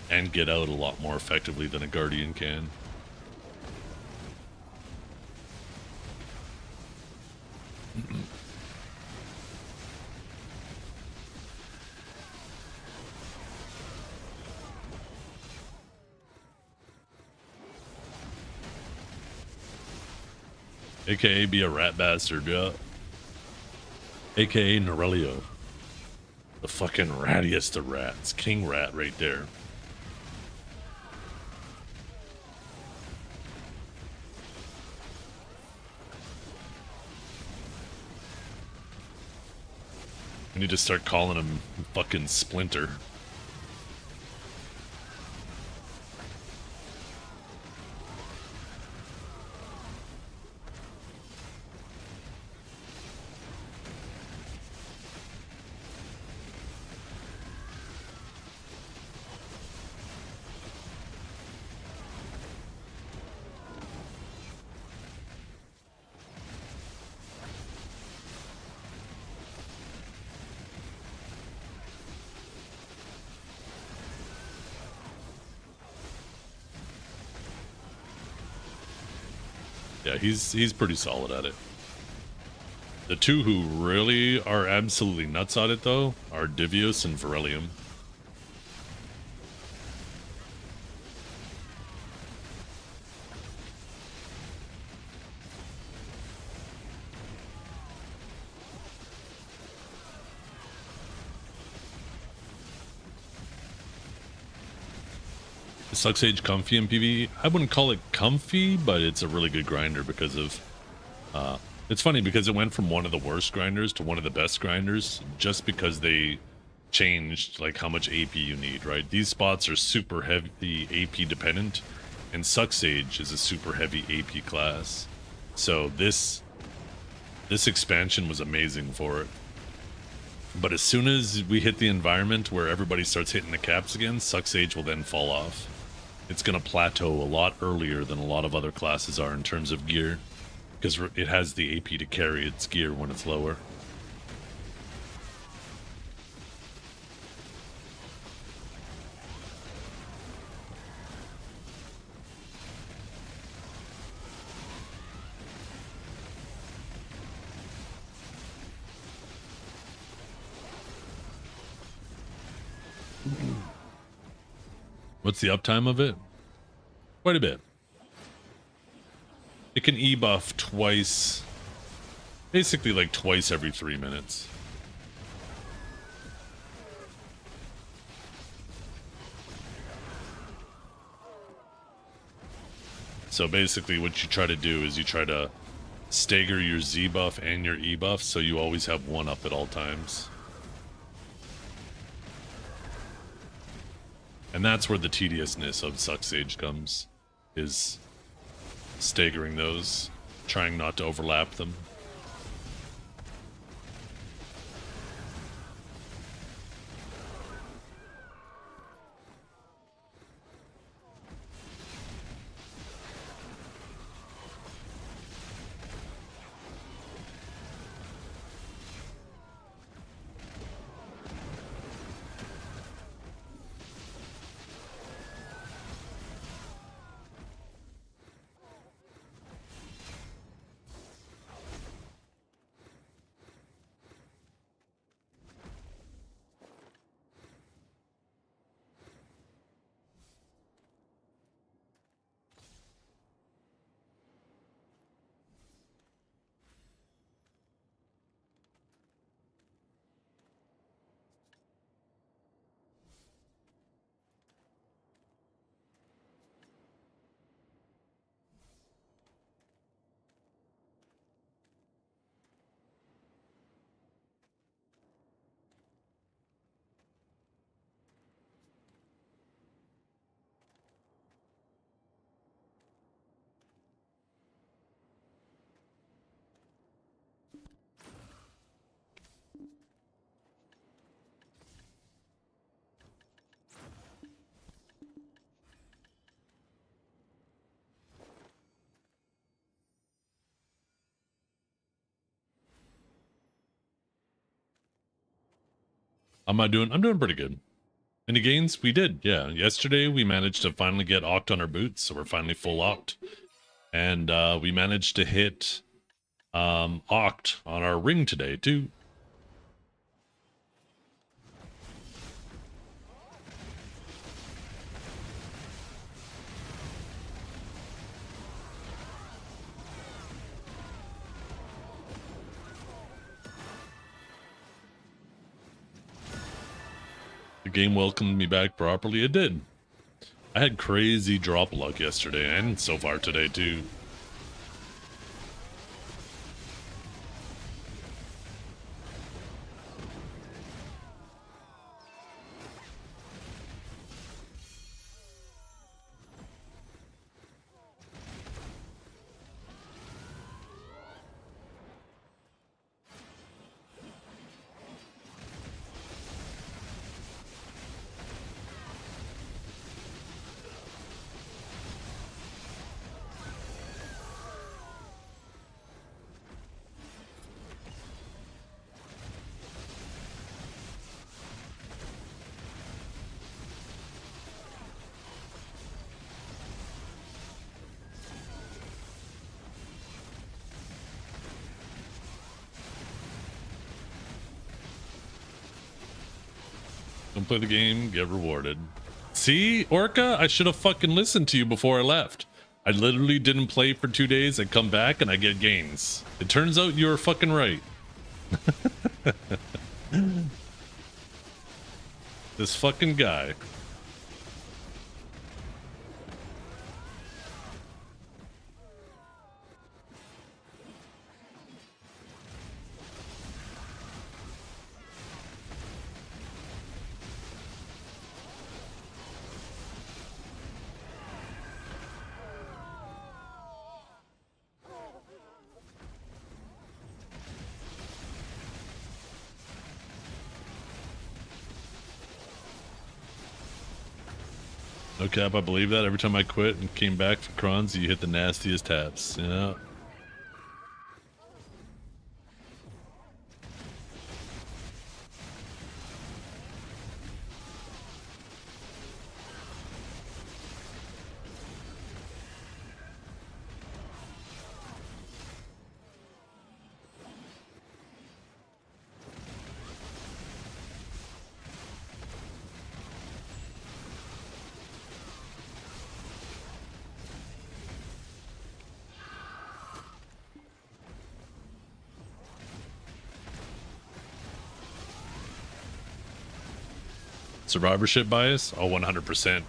and get out a lot more effectively than a Guardian can. AKA be a rat bastard, yeah. AKA Norelio. The fucking rattiest of rats. King Rat right there. I need to start calling him fucking Splinter. Yeah, he's pretty solid at it. The two who really are absolutely nuts at it, though, are Divios and Virelium. Sucksage comfy in PvE? I wouldn't call it comfy, but it's a really good grinder because of... it's funny because it went from one of the worst grinders to one of the best grinders just because they changed like how much AP you need, right? These spots are super heavy AP dependent, and Sucksage is a super heavy AP class. So this expansion was amazing for it. But as soon as we hit the environment where everybody starts hitting the caps again, Sucksage will then fall off. It's going to plateau a lot earlier than a lot of other classes are in terms of gear, because it has the AP to carry its gear when it's lower. What's the uptime of it? Quite a bit. It can E-buff twice, basically like twice every 3 minutes. So basically what you try to do is you try to stagger your Z buff and your E buff so you always have one up at all times. And that's where the tediousness of Suck Sage comes, is staggering those, trying not to overlap them. How am I doing? I'm doing pretty good. Any gains? We did, yeah. Yesterday we managed to finally get Oct on our boots, so we're finally full Oct. And we managed to hit Oct on our ring today too. The game welcomed me back properly. It did. I had crazy drop luck yesterday and so far today too. Don't play the game, get rewarded. See, Orca, I should have fucking listened to you before I left. I literally didn't play for 2 days, I come back and I get gains. It turns out you were fucking right. This fucking guy. No cap, I believe that. Every time I quit and came back for crons, you hit the nastiest taps. Yeah. Survivorship bias? Oh, 100%.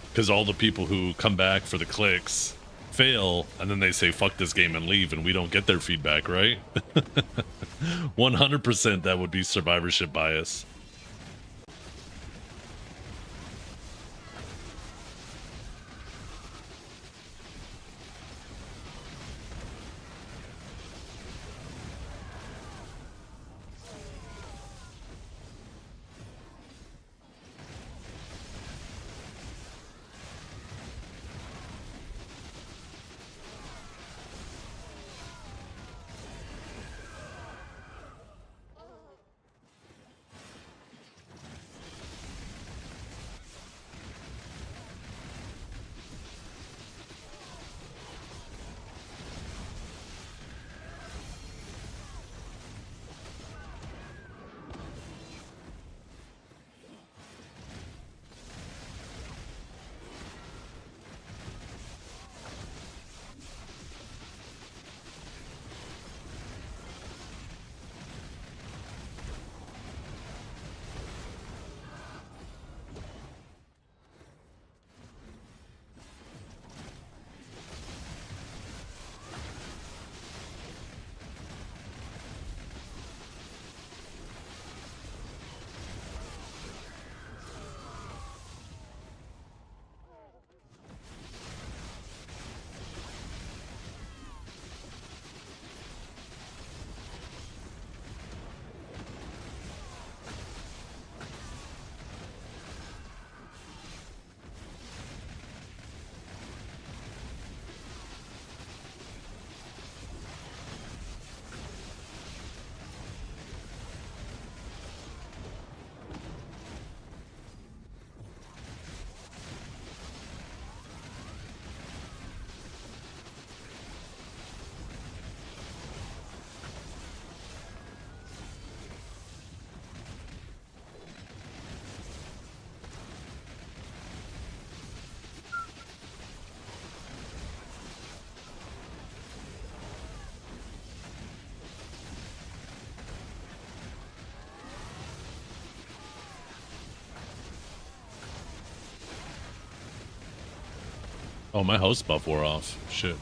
Because all the people who come back for the clicks fail, and then they say fuck this game and leave, and we don't get their feedback, right? 100% that would be survivorship bias. Oh, my house buff wore off. Shit.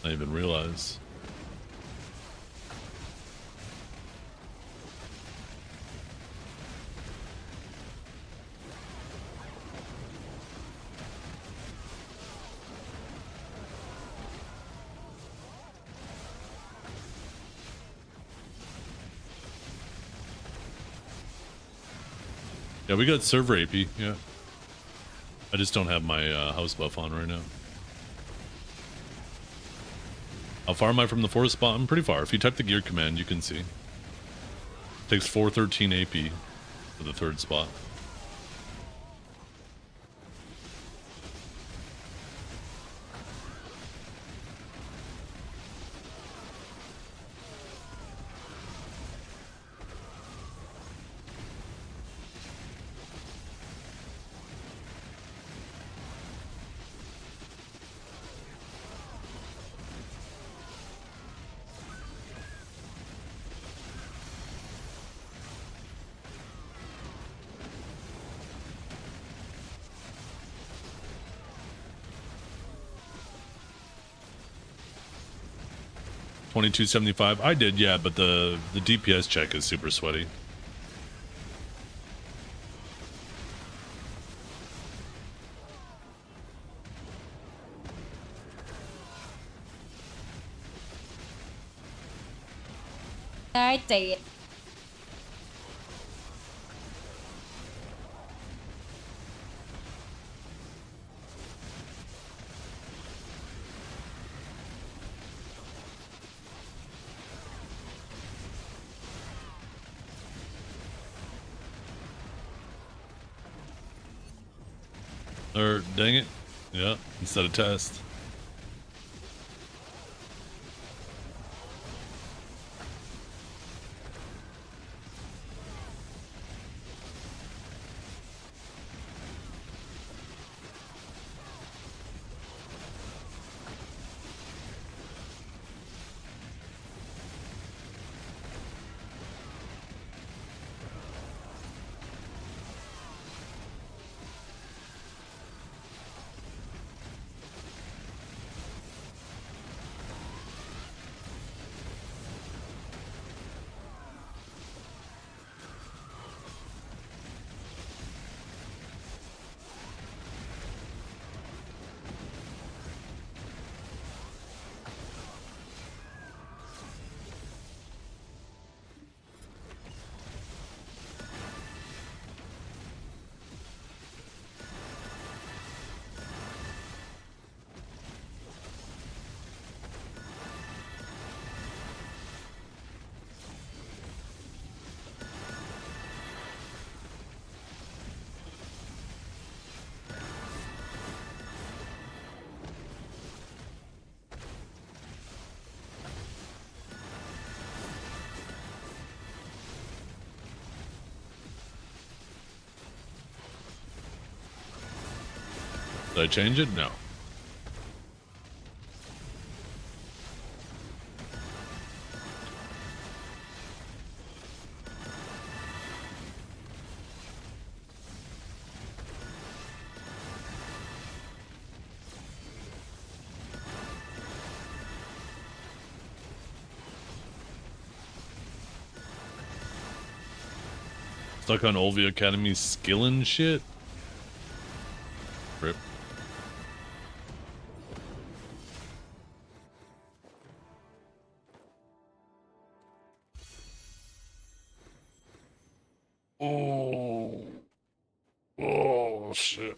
I didn't even realize. Yeah, we got server AP, yeah. I just don't have my house buff on right now. How far am I from the fourth spot? I'm pretty far. If you type the gear command, you can see. Takes 413 AP for the third spot. $22.75. I did, yeah, but the DPS check is super sweaty. I did. Or, dang it. Yeah, instead of test. Did I change it? No. Stuck on Olvi Academy's skill and shit? Rip. Oh. Oh, shit.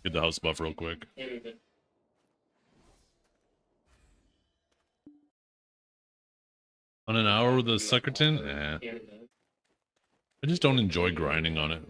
Get the house buff real quick. On an hour with a Suckerton? Eh. I just don't enjoy grinding on it.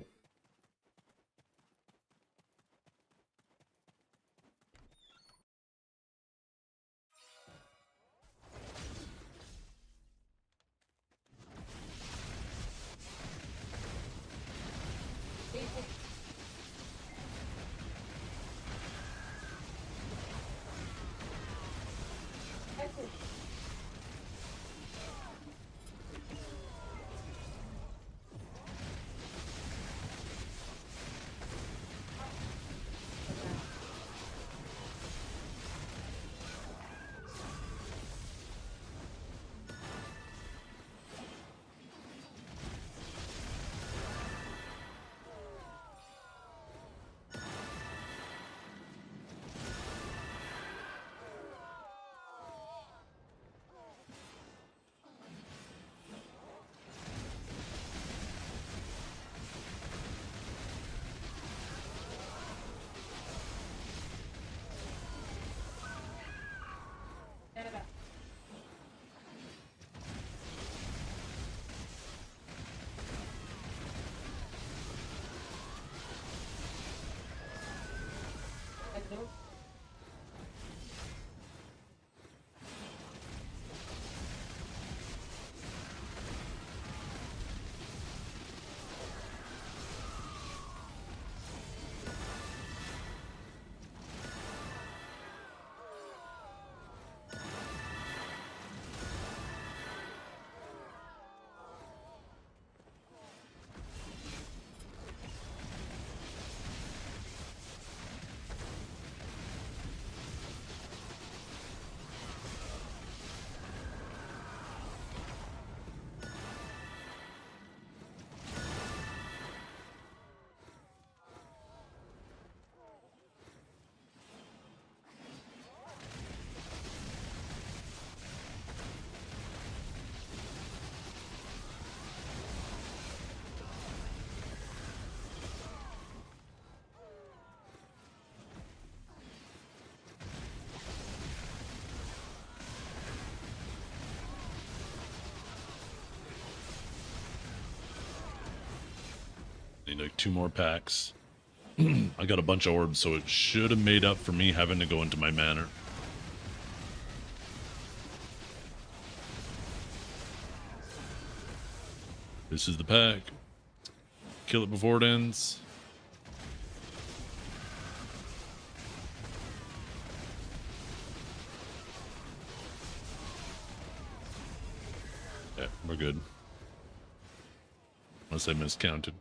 Need like 2 more packs. I got a bunch of orbs, so it should have made up for me having to go into my manor. This is the pack. Kill it before it ends. We're good. Unless I miscounted.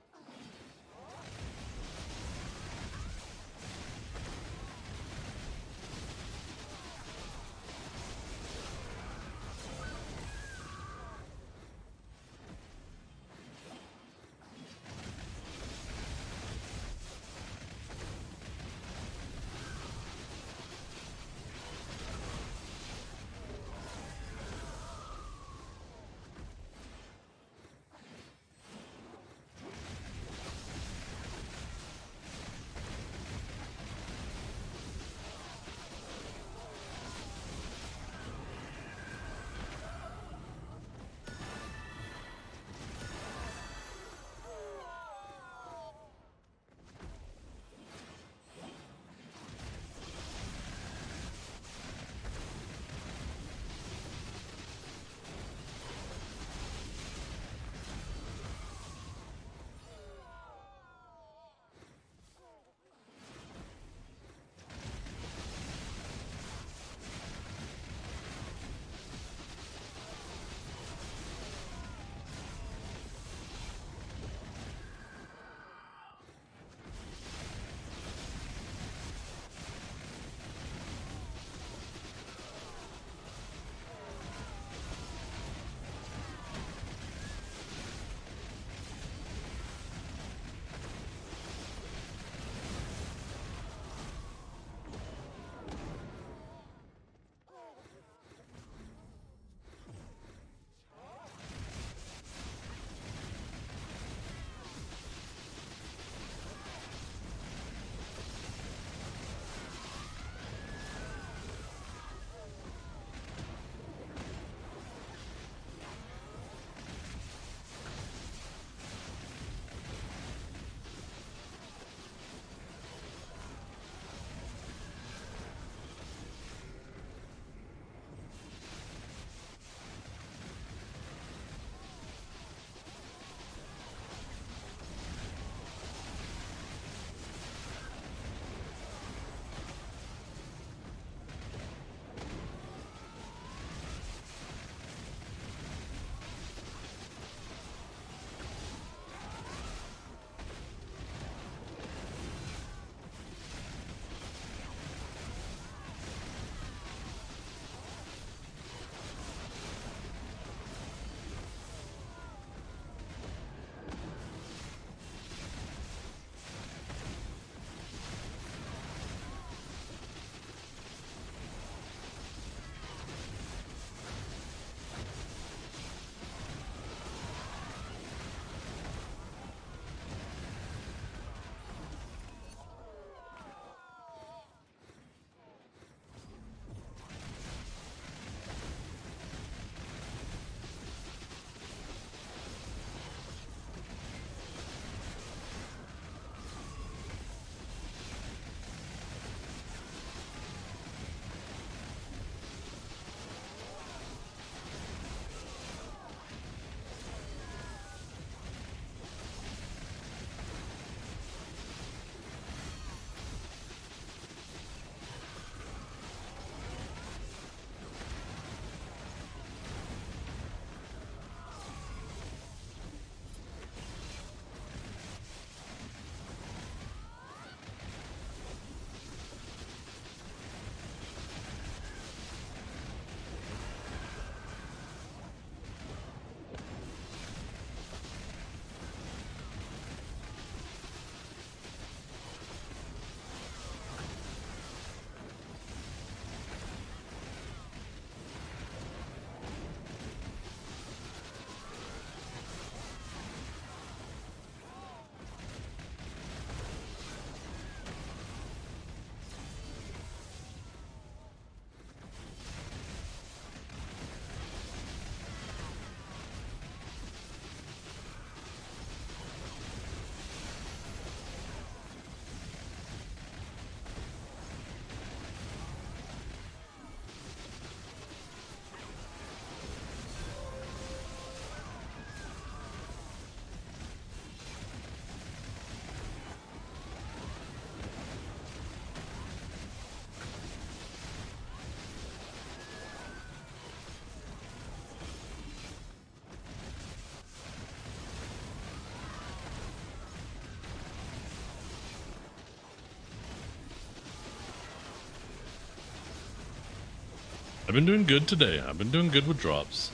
I've been doing good today. I've been doing good with drops.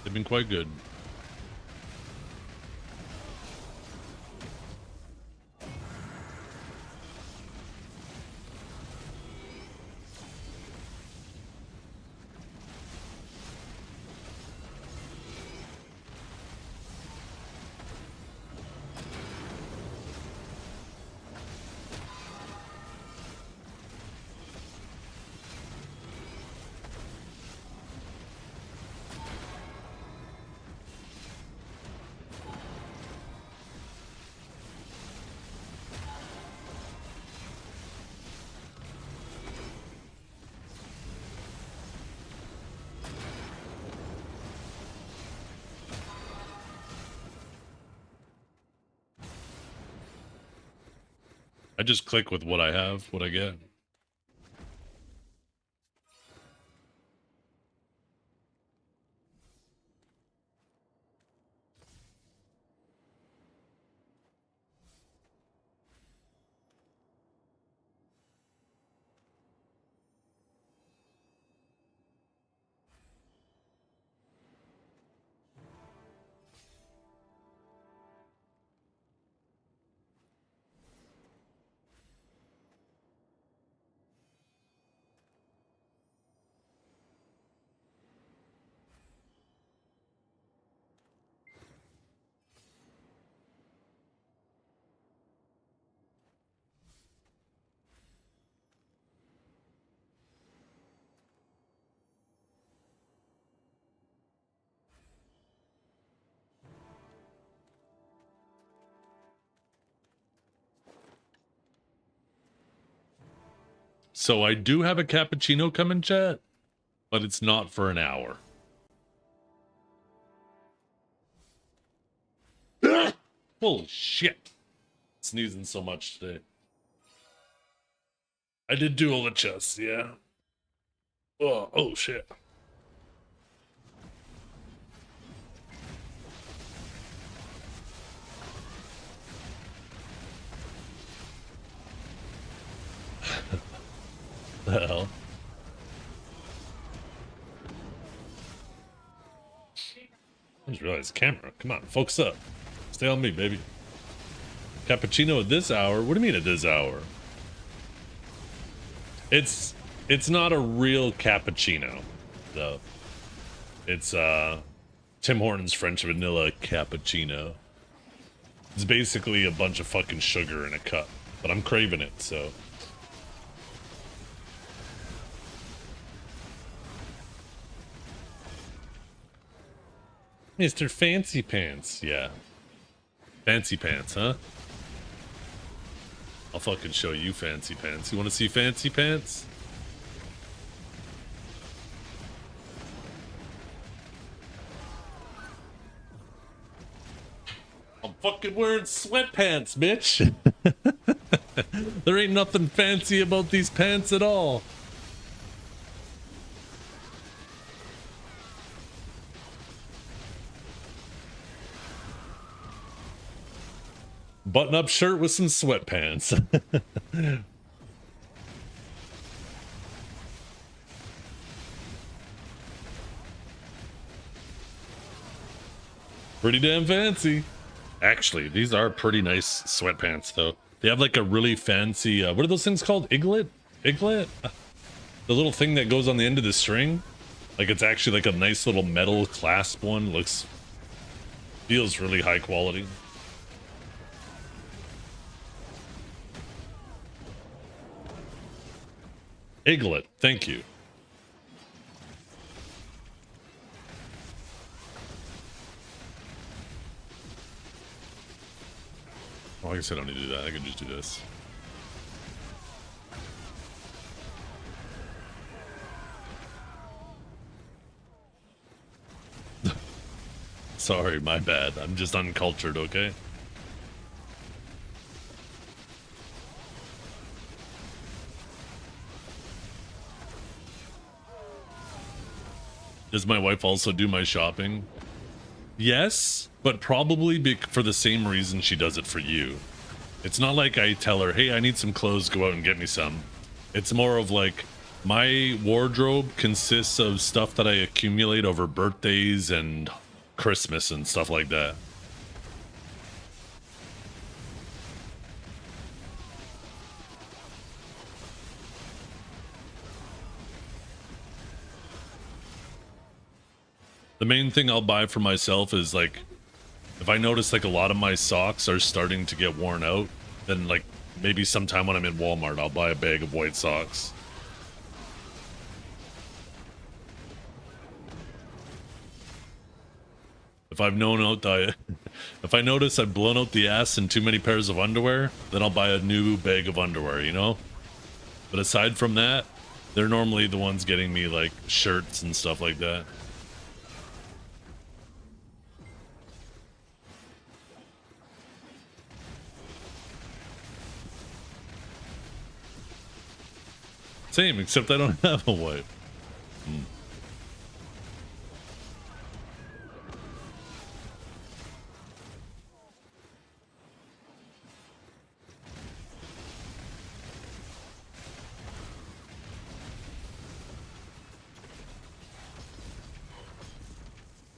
They've been quite good. I just click with what I have, what I get. So I do have a cappuccino coming, chat, but it's not for an hour. Holy shit. Sneezing so much today. I did do all the chests, yeah. Oh shit. The hell? I just realized camera. Come on, focus up. Stay on me, baby. Cappuccino at this hour? What do you mean at this hour? It's not a real cappuccino, though. It's Tim Hortons French vanilla cappuccino. It's basically a bunch of fucking sugar in a cup, but I'm craving it, so. Mr. Fancy Pants, yeah. Fancy Pants, huh? I'll fucking show you Fancy Pants. You want to see Fancy Pants? I'm fucking wearing sweatpants, bitch. There ain't nothing fancy about these pants at all. Button-up shirt with some sweatpants. Pretty damn fancy. Actually, these are pretty nice sweatpants, though. They have like a really fancy, what are those things called? Eaglet? Eaglet? The little thing that goes on the end of the string. Like it's actually like a nice little metal clasp one. Feels really high quality. Eaglet, thank you. Well, I guess I don't need to do that. I can just do this. Sorry, my bad. I'm just uncultured, okay? Does my wife also do my shopping? Yes, but probably for the same reason she does it for you. It's not like I tell her, hey, I need some clothes, go out and get me some. It's more of like, My wardrobe consists of stuff that I accumulate over birthdays and Christmas and stuff like that. The main thing I'll buy for myself is like, if I notice like a lot of my socks are starting to get worn out, then like maybe sometime when I'm in Walmart, I'll buy a bag of white socks. If I've known out the, if I notice I've blown out the ass in too many pairs of underwear, then I'll buy a new bag of underwear, you know? But aside from that, they're normally the ones getting me like shirts and stuff like that. Same, except I don't have a wife.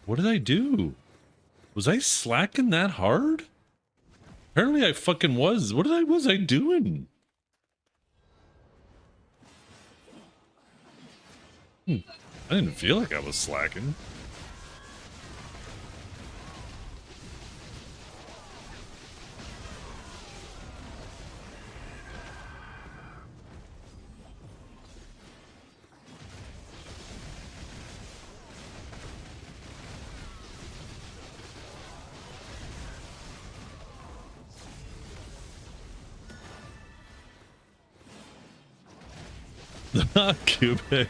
What did I do? Was I slacking that hard? Apparently I fucking was. What was I doing? I didn't feel like I was slacking. Cubic.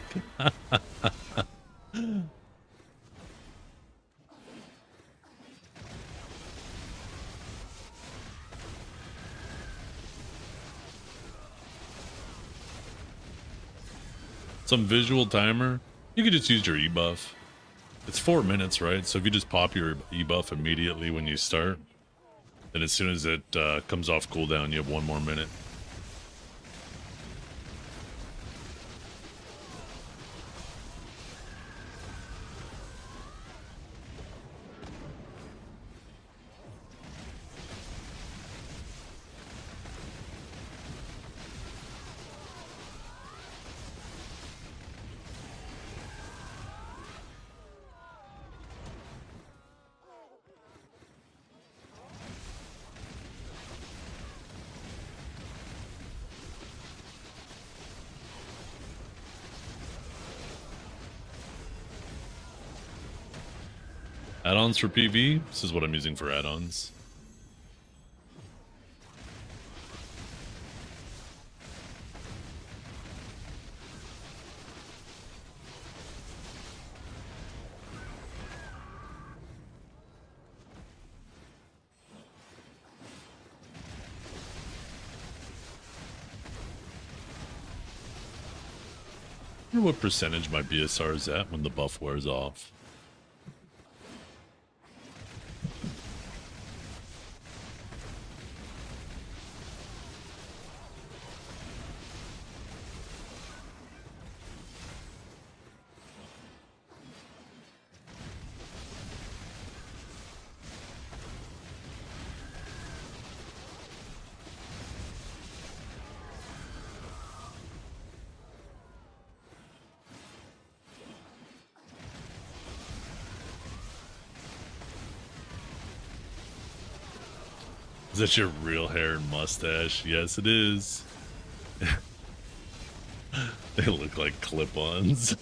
Some visual timer. You could just use your e-buff. It's 4 minutes, right? So if you just pop your e-buff immediately when you start, then as soon as it comes off cooldown, you have 1 more minute. Add-ons for PV. This is what I'm using for add-ons. I wonder what percentage my BSR is at when the buff wears off. Is that your real hair and mustache? Yes, it is. They look like clip-ons.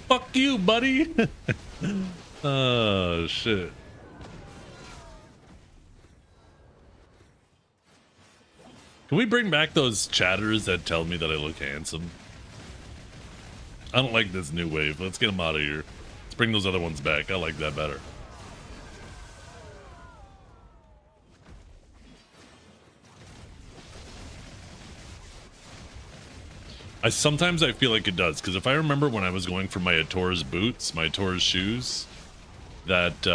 Fuck you, buddy. Oh, shit. Can we bring back those chatters that tell me that I look handsome? I don't like this new wave. Let's get them out of here. Let's bring those other ones back. I like that better. Sometimes I feel like it does, because if I remember when I was going for my Ator's boots, my Ator's shoes, that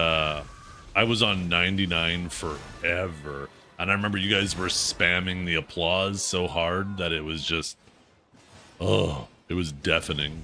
I was on 99 forever. And I remember you guys were spamming the applause so hard that it was just Oh, it was deafening.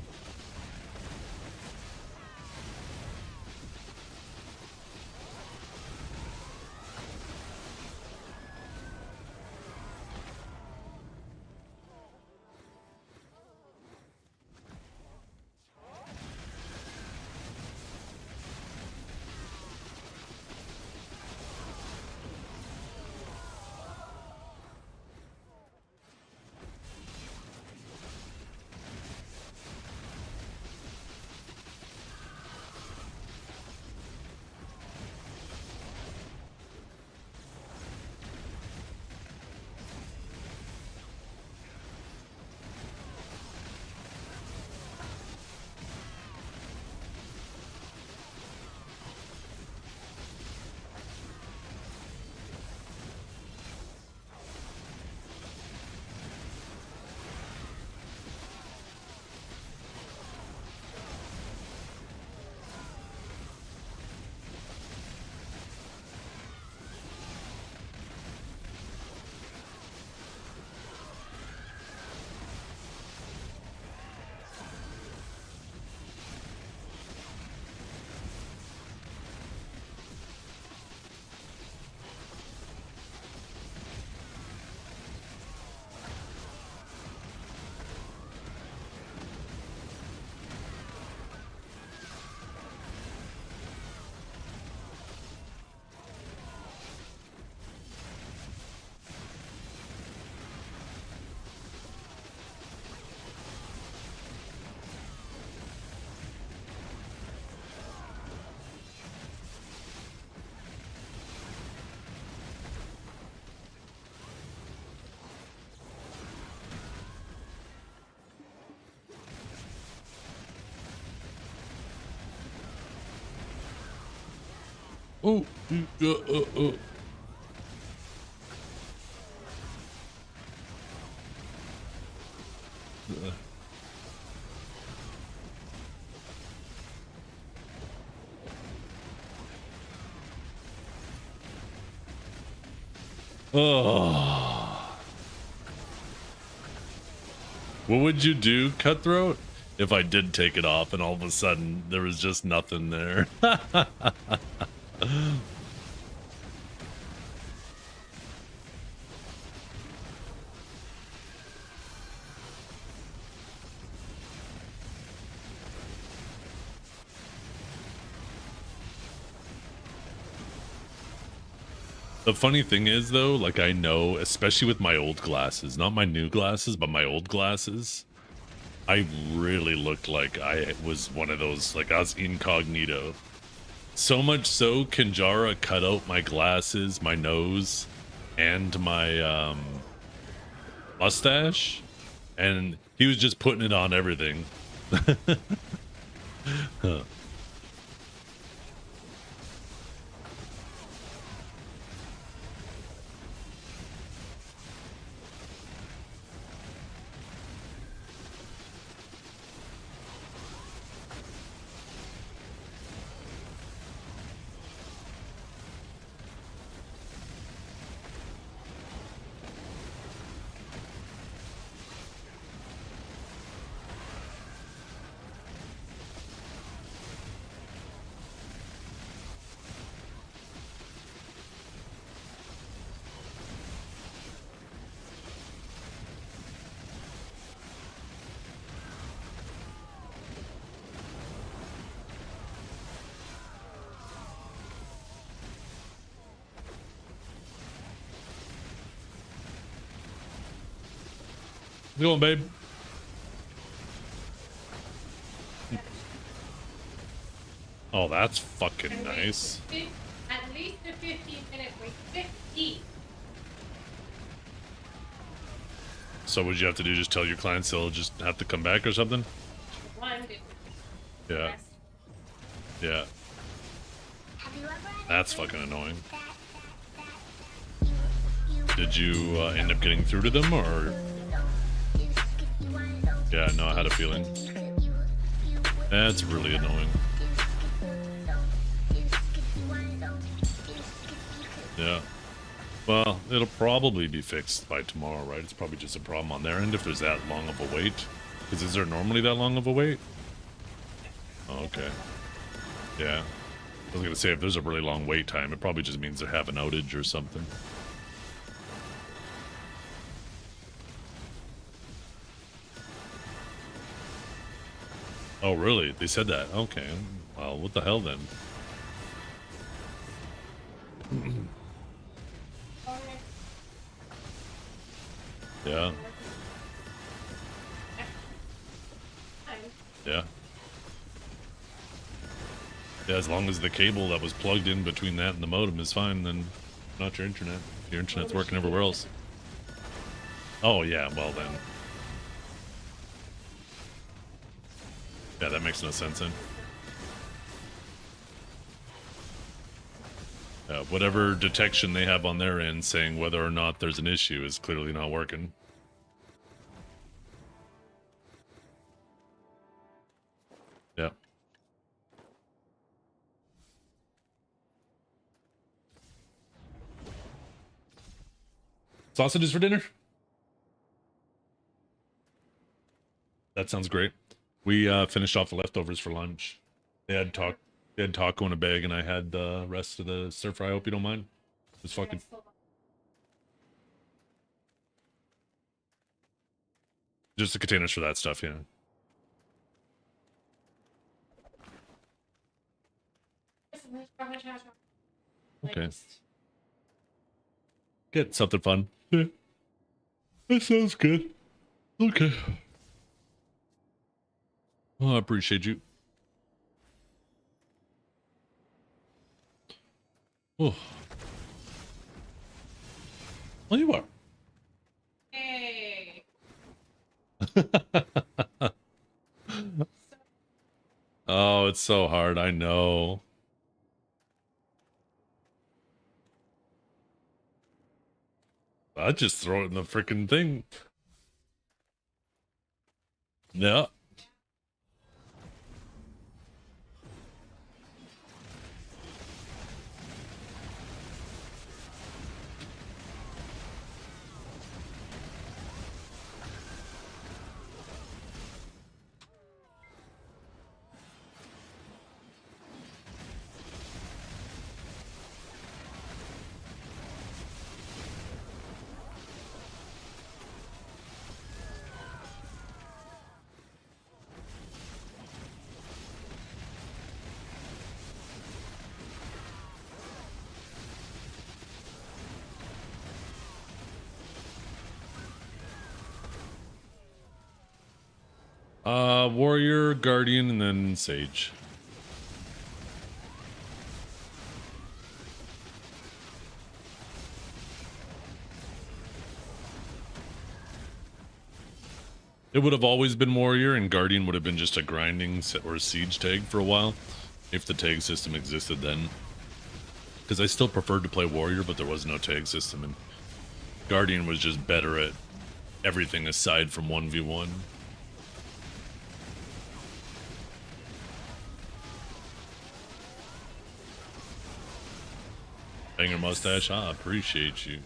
Oh, uh. Oh. What would you do, Cutthroat, if I did take it off and all of a sudden there was just nothing there? The funny thing is, though, like, I know, especially with my old glasses, not my new glasses, but my old glasses, I really looked like I was one of those, like, I was incognito. So much so, Kinjara cut out my glasses, my nose, and my mustache, and he was just putting it on everything. Huh. Go on, babe. Oh, that's fucking nice. At least a 15-minute break. 15. So what you have to do? Just tell your clients they'll just have to come back or something? One, Yeah. Yeah. That's fucking annoying. Did you end up getting through to them, or? Yeah, no, I had a feeling. That's really annoying. Yeah. Well, it'll probably be fixed by tomorrow, right? It's probably just a problem on their end if there's that long of a wait. Because is there normally that long of a wait? Oh, okay. Yeah. I was gonna say, if there's a really long wait time, it probably just means they have an outage or something. Oh, really? They said that? Okay. Well, what the hell then? Yeah. Yeah. Yeah, as long as the cable that was plugged in between that and the modem is fine, then not your internet. Your internet's working everywhere else. Oh, yeah, well then. Yeah, that makes no sense then. Whatever detection they have on their end saying whether or not there's an issue is clearly not working. Yeah. Sausages for dinner? That sounds great. We finished off the leftovers for lunch. They had taco in a bag, and I had the rest of the stir fry. I hope you don't mind. It's fucking. Just the containers for that stuff, yeah. Okay. Get something fun. Yeah. That sounds good. Okay. Well, I appreciate you. Oh. Well, you are. Hey. Oh, it's so hard. I know. I'd just throw it in the freaking thing. Yeah. Warrior, Guardian, and then Sage. It would have always been Warrior, and Guardian would have been just a grinding or siege tag for a while, if the tag system existed then. Because I still preferred to play Warrior, but there was no tag system, and Guardian was just better at everything aside from 1v1. Banger mustache, I appreciate you.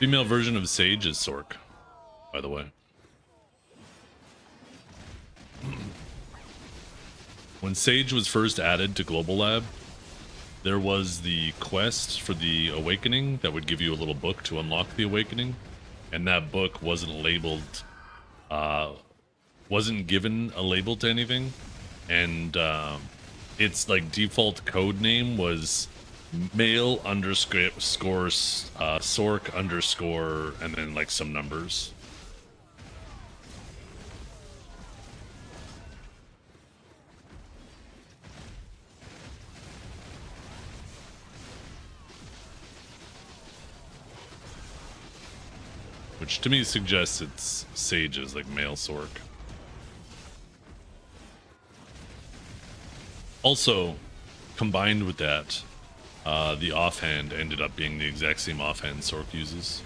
Female version of Sage is Sork, by the way. When Sage was first added to Global Lab, there was the quest for the Awakening that would give you a little book to unlock the Awakening, and that book wasn't labeled, wasn't given a label to anything, and its like default code name was male underscore Sork underscore and then like some numbers. Which to me suggests it's Sage's, like male Sork. Also, combined with that, the offhand ended up being the exact same offhand Sork uses.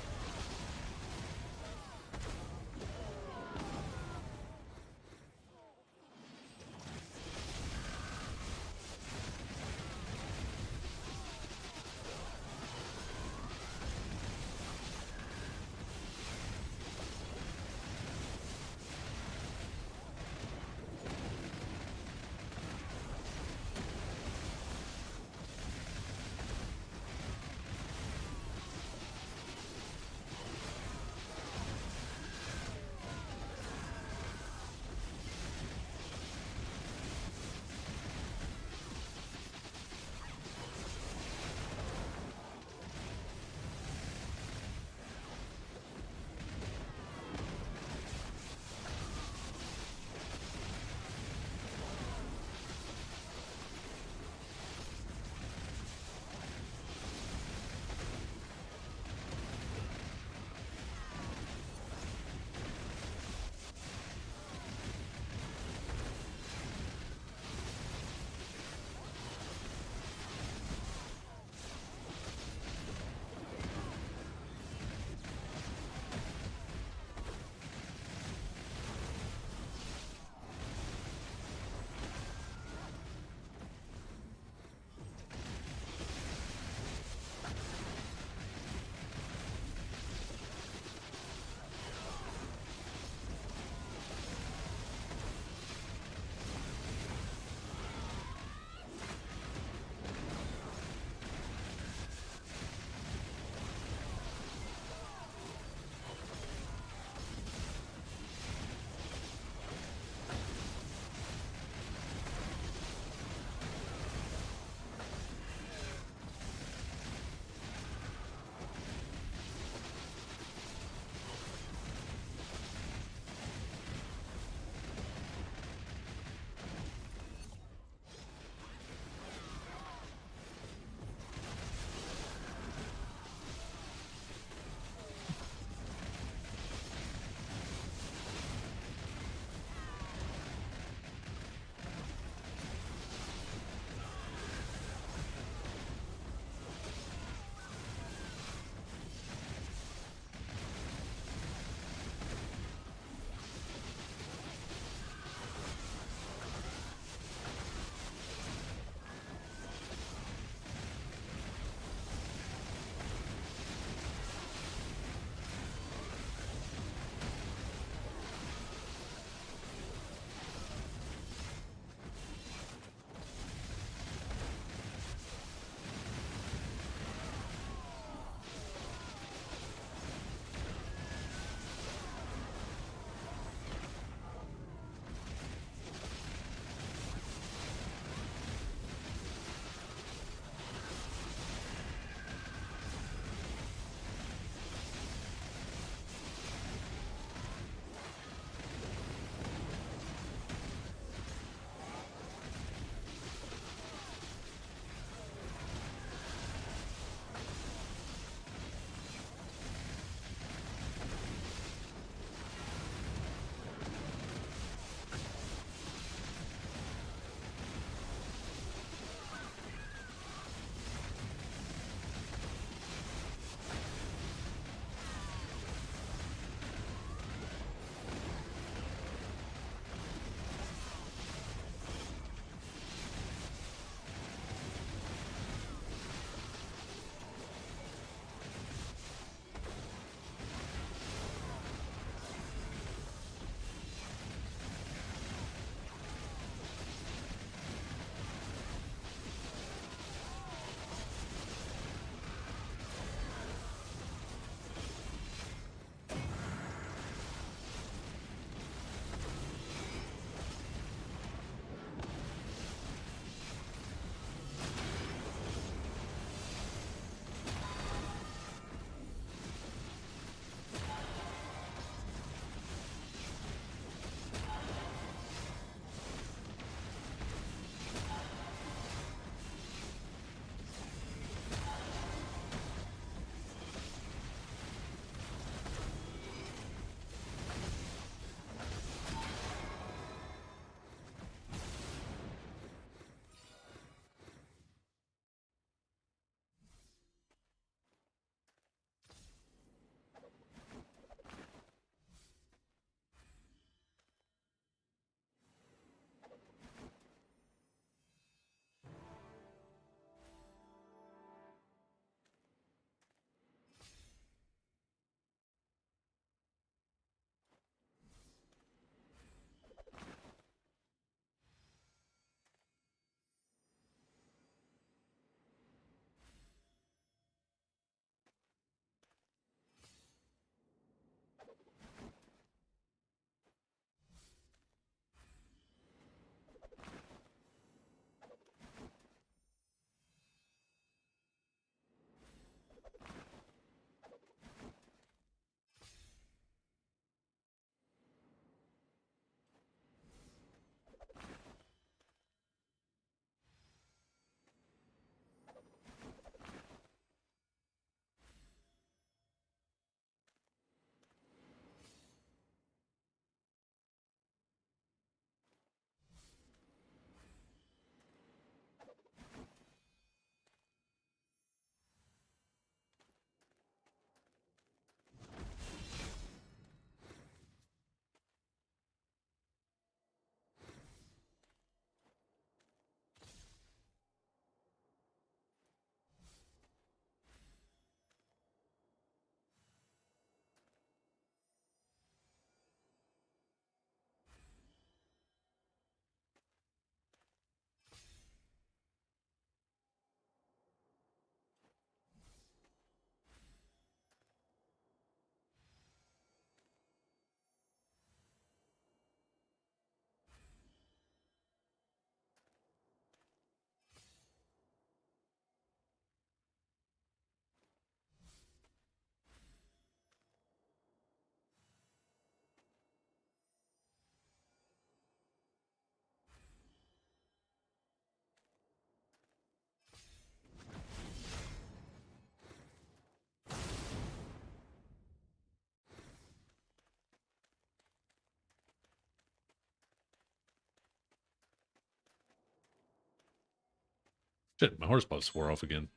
Shit, my horse buffs wore off again.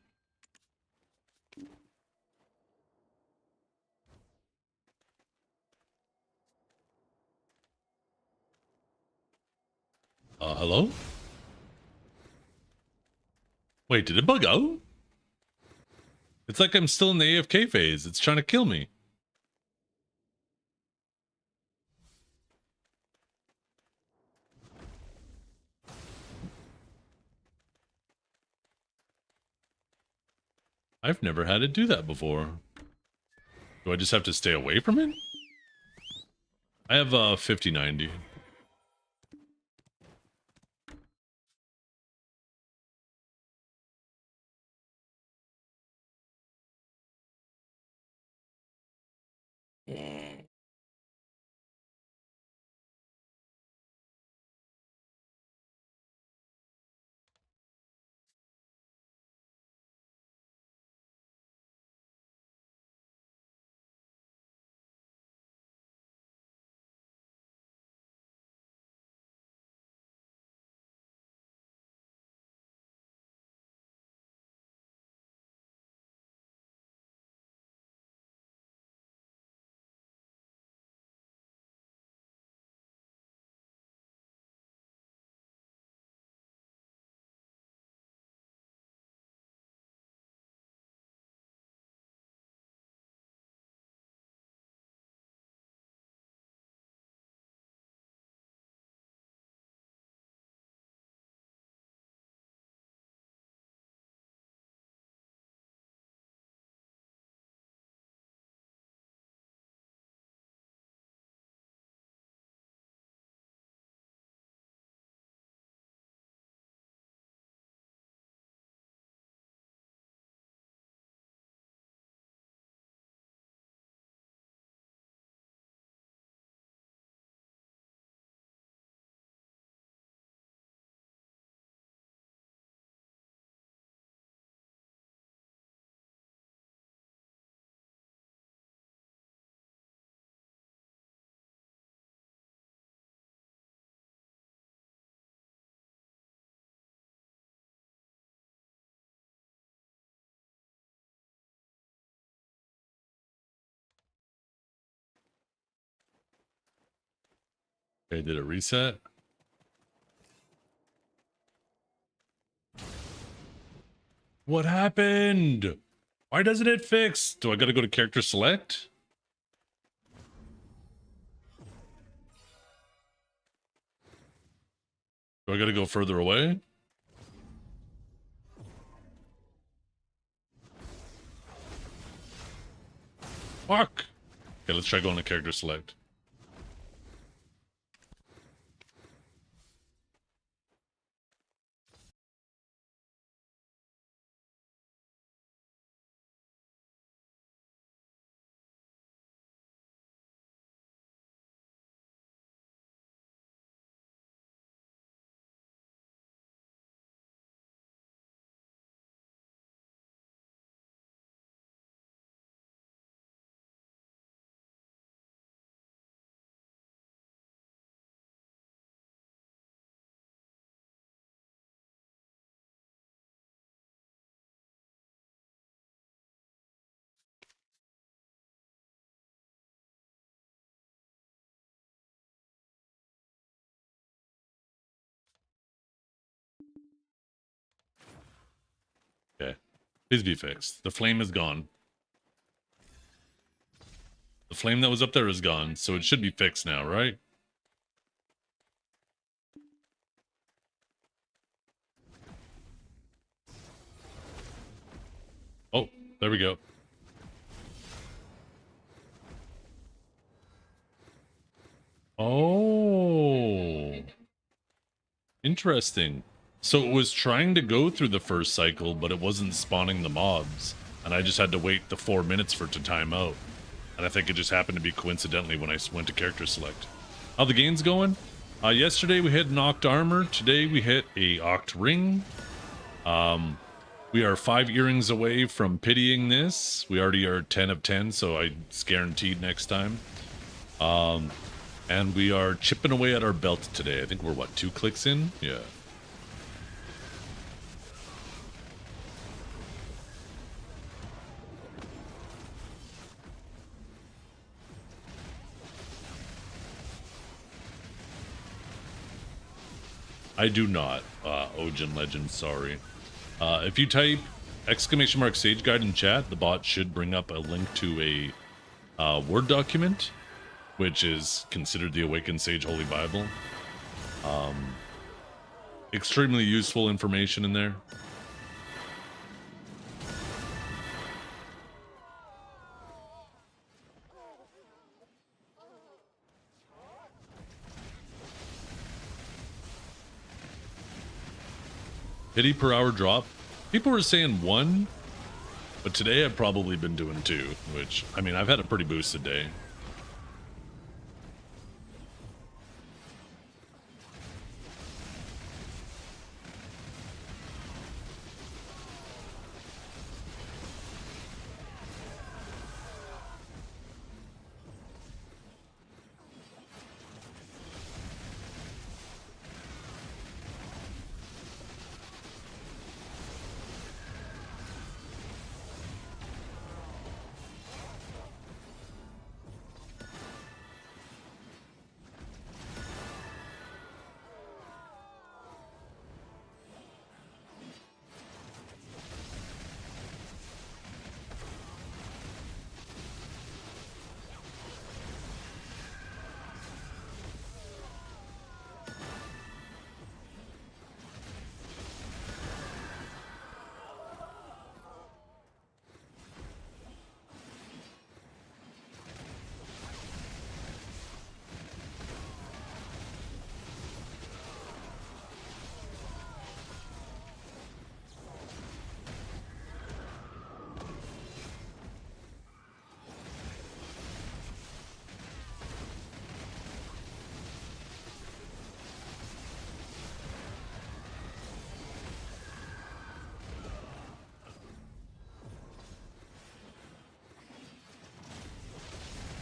Hello? Wait, did it bug out? It's like I'm still in the AFK phase. It's trying to kill me. I've never had it do that before. Do I just have to stay away from it? I have 50-90. Okay, did it reset? What happened? Why doesn't it fix? Do I gotta go to character select? Do I gotta go further away? Fuck! Okay, let's try going to character select. Okay. Please be fixed. The flame is gone. The flame that was up there is gone, so it should be fixed now, right? Oh, there we go. Oh. Interesting. So it was trying to go through the first cycle, but it wasn't spawning the mobs. And I just had to wait the 4 minutes for it to time out. And I think it just happened to be coincidentally when I went to character select. How the game's going? Yesterday we hit an Oct Armor. Today we hit a Oct Ring. We are 5 earrings away from pitying this. We already are 10 of 10, so it's guaranteed next time. And we are chipping away at our belt today. I think we're, what, 2 clicks in? Yeah. I do not. Ojin Legend, sorry. If you type !Sage Guide in chat, the bot should bring up a link to a Word document, which is considered the Awakened Sage Holy Bible. Extremely useful information in there. Pity per hour drop. People were saying 1, but today I've probably been doing 2, which, I mean, I've had a pretty boosted day.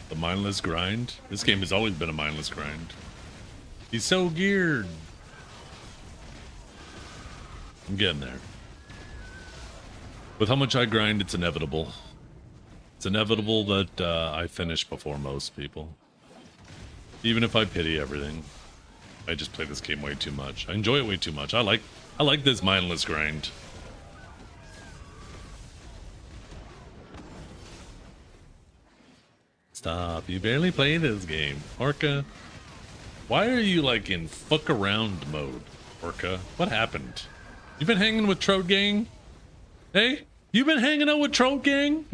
The mindless grind. This game has always been a mindless grind. He's so geared. I'm getting there. With how much I grind, it's inevitable. It's inevitable that I finish before most people. Even if I pity everything. I just play this game way too much. I enjoy it way too much. I like this mindless grind. Stop, you barely play this game. Orca, why are you like in fuck around mode, Orca? What happened? You been hanging with Trout Gang? Hey, you been hanging out with Trout Gang?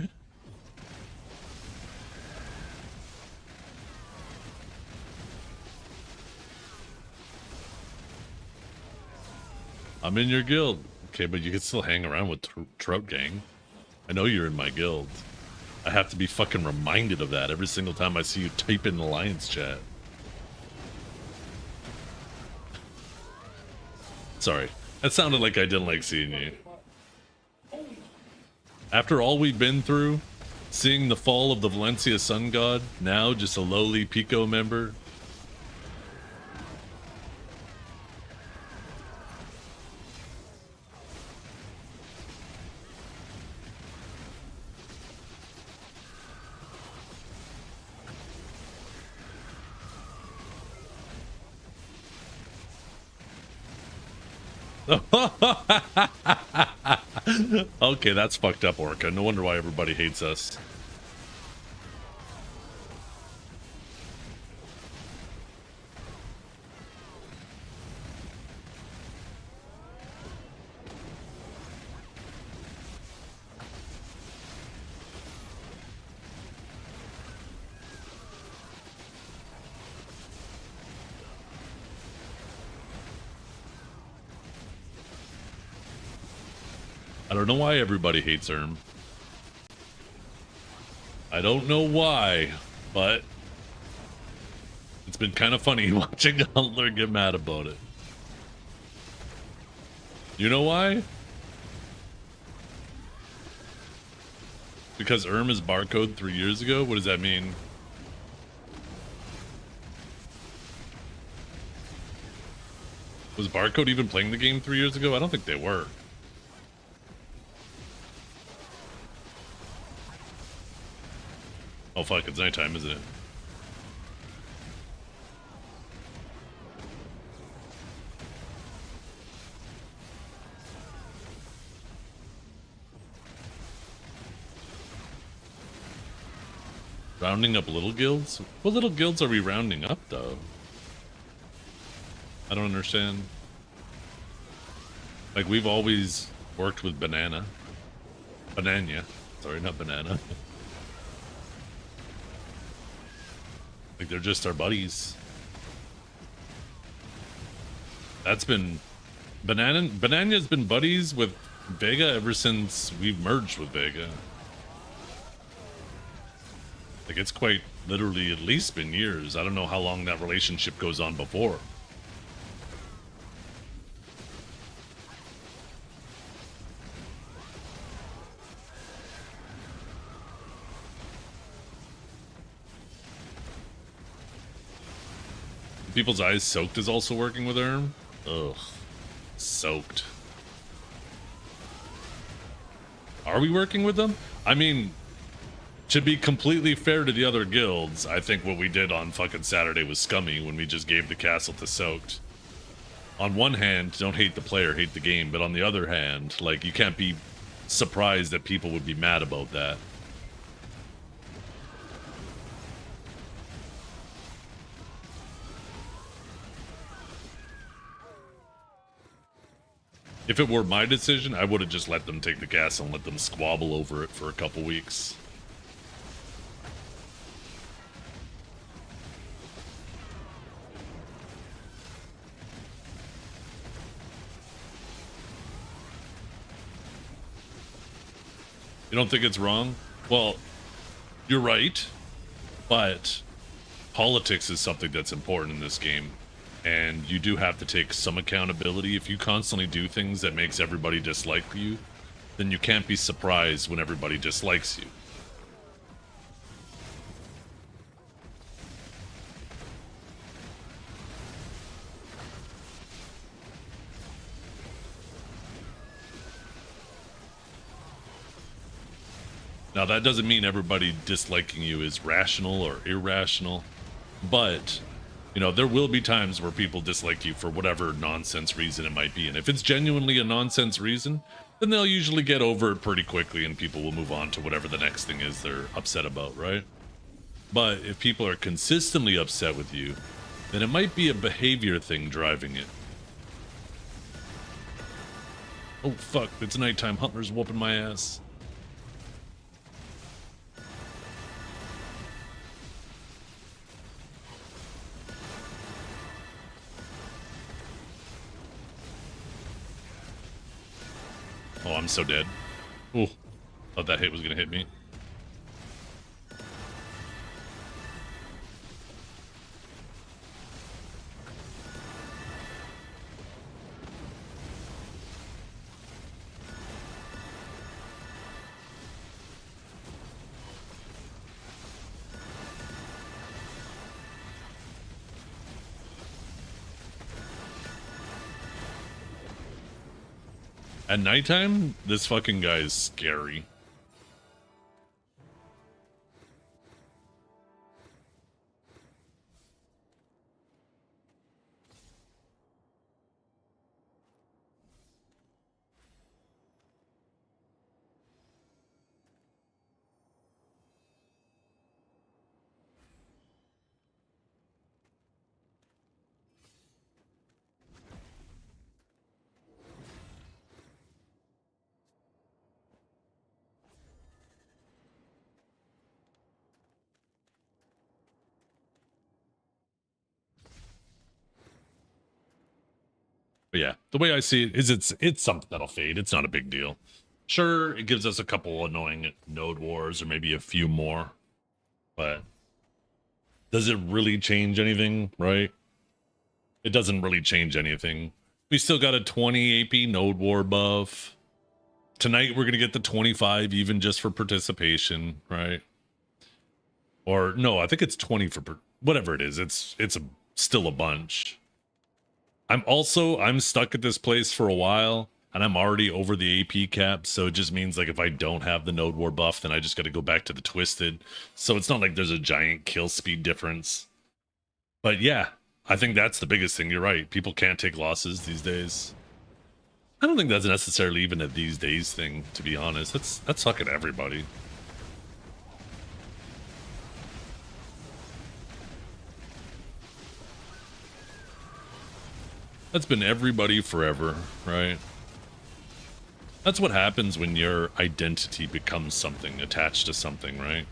I'm in your guild. Okay, but you can still hang around with Trout Gang. I know you're in my guild. I have to be fucking reminded of that every single time I see you type in the Alliance chat. Sorry. That sounded like I didn't like seeing you. After all we've been through, seeing the fall of the Valencia Sun God, now just a lowly Pico member. Okay, that's fucked up, Orca. No wonder why everybody hates us. I don't know why everybody hates Erm. I don't know why, but it's been kind of funny watching Huntler get mad about it. You know why? Because Erm is barcode 3 years ago? What does that mean? Was barcode even playing the game 3 years ago? I don't think they were. Oh fuck, it's nighttime, isn't it? Rounding up little guilds? What little guilds are we rounding up, though? I don't understand. Like, we've always worked with Banana. Banana. Sorry, not Banana. Like, they're just our buddies. That's been... Banana's been buddies with Vega ever since we've merged with Vega. Like, it's quite literally at least been years. I don't know how long that relationship goes on before. People's Eyes Soaked is also working with Erm. Ugh. Soaked. Are we working with them? I mean, to be completely fair to the other guilds, I think what we did on fucking Saturday was scummy when we just gave the castle to Soaked. On one hand, don't hate the player, hate the game, but on the other hand, like, you can't be surprised that people would be mad about that. If it were my decision, I would have just let them take the castle and let them squabble over it for a couple weeks. You don't think it's wrong? Well, you're right, but politics is something that's important in this game. And you do have to take some accountability. If you constantly do things that makes everybody dislike you, then you can't be surprised when everybody dislikes you. Now, that doesn't mean everybody disliking you is rational or irrational, but... you know, there will be times where people dislike you for whatever nonsense reason it might be. And if it's genuinely a nonsense reason, then they'll usually get over it pretty quickly and people will move on to whatever the next thing is they're upset about, right? But if people are consistently upset with you, then it might be a behavior thing driving it. Oh, fuck, it's nighttime. Huntler's whooping my ass. Oh, I'm so dead. Ooh, thought that hit was gonna hit me. At nighttime, this fucking guy is scary. But yeah, the way I see it is it's something that'll fade. It's not a big deal. Sure, it gives us a couple annoying node wars or maybe a few more. But does it really change anything, right? It doesn't really change anything. We still got a 20 AP node war buff. Tonight we're going to get the 25 even just for participation, right? Or no, I think it's 20 for whatever it is. It's still a bunch. I'm stuck at this place for a while, and I'm already over the AP cap, so it just means like if I don't have the node war buff, then I just got to go back to the twisted. So it's not like there's a giant kill speed difference. But yeah, I think that's the biggest thing. You're right. People can't take losses these days. I don't think that's necessarily even a these days thing, to be honest. That's fucking everybody. That's been everybody forever, right? That's what happens when your identity becomes something, attached to something, right?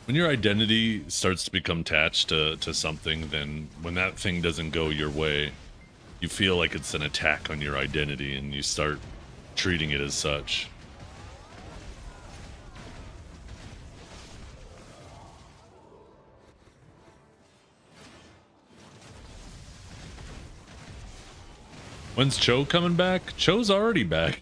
When your identity starts to become attached to something, then when that thing doesn't go your way, you feel like it's an attack on your identity and you start treating it as such. When's Cho coming back? Cho's already back.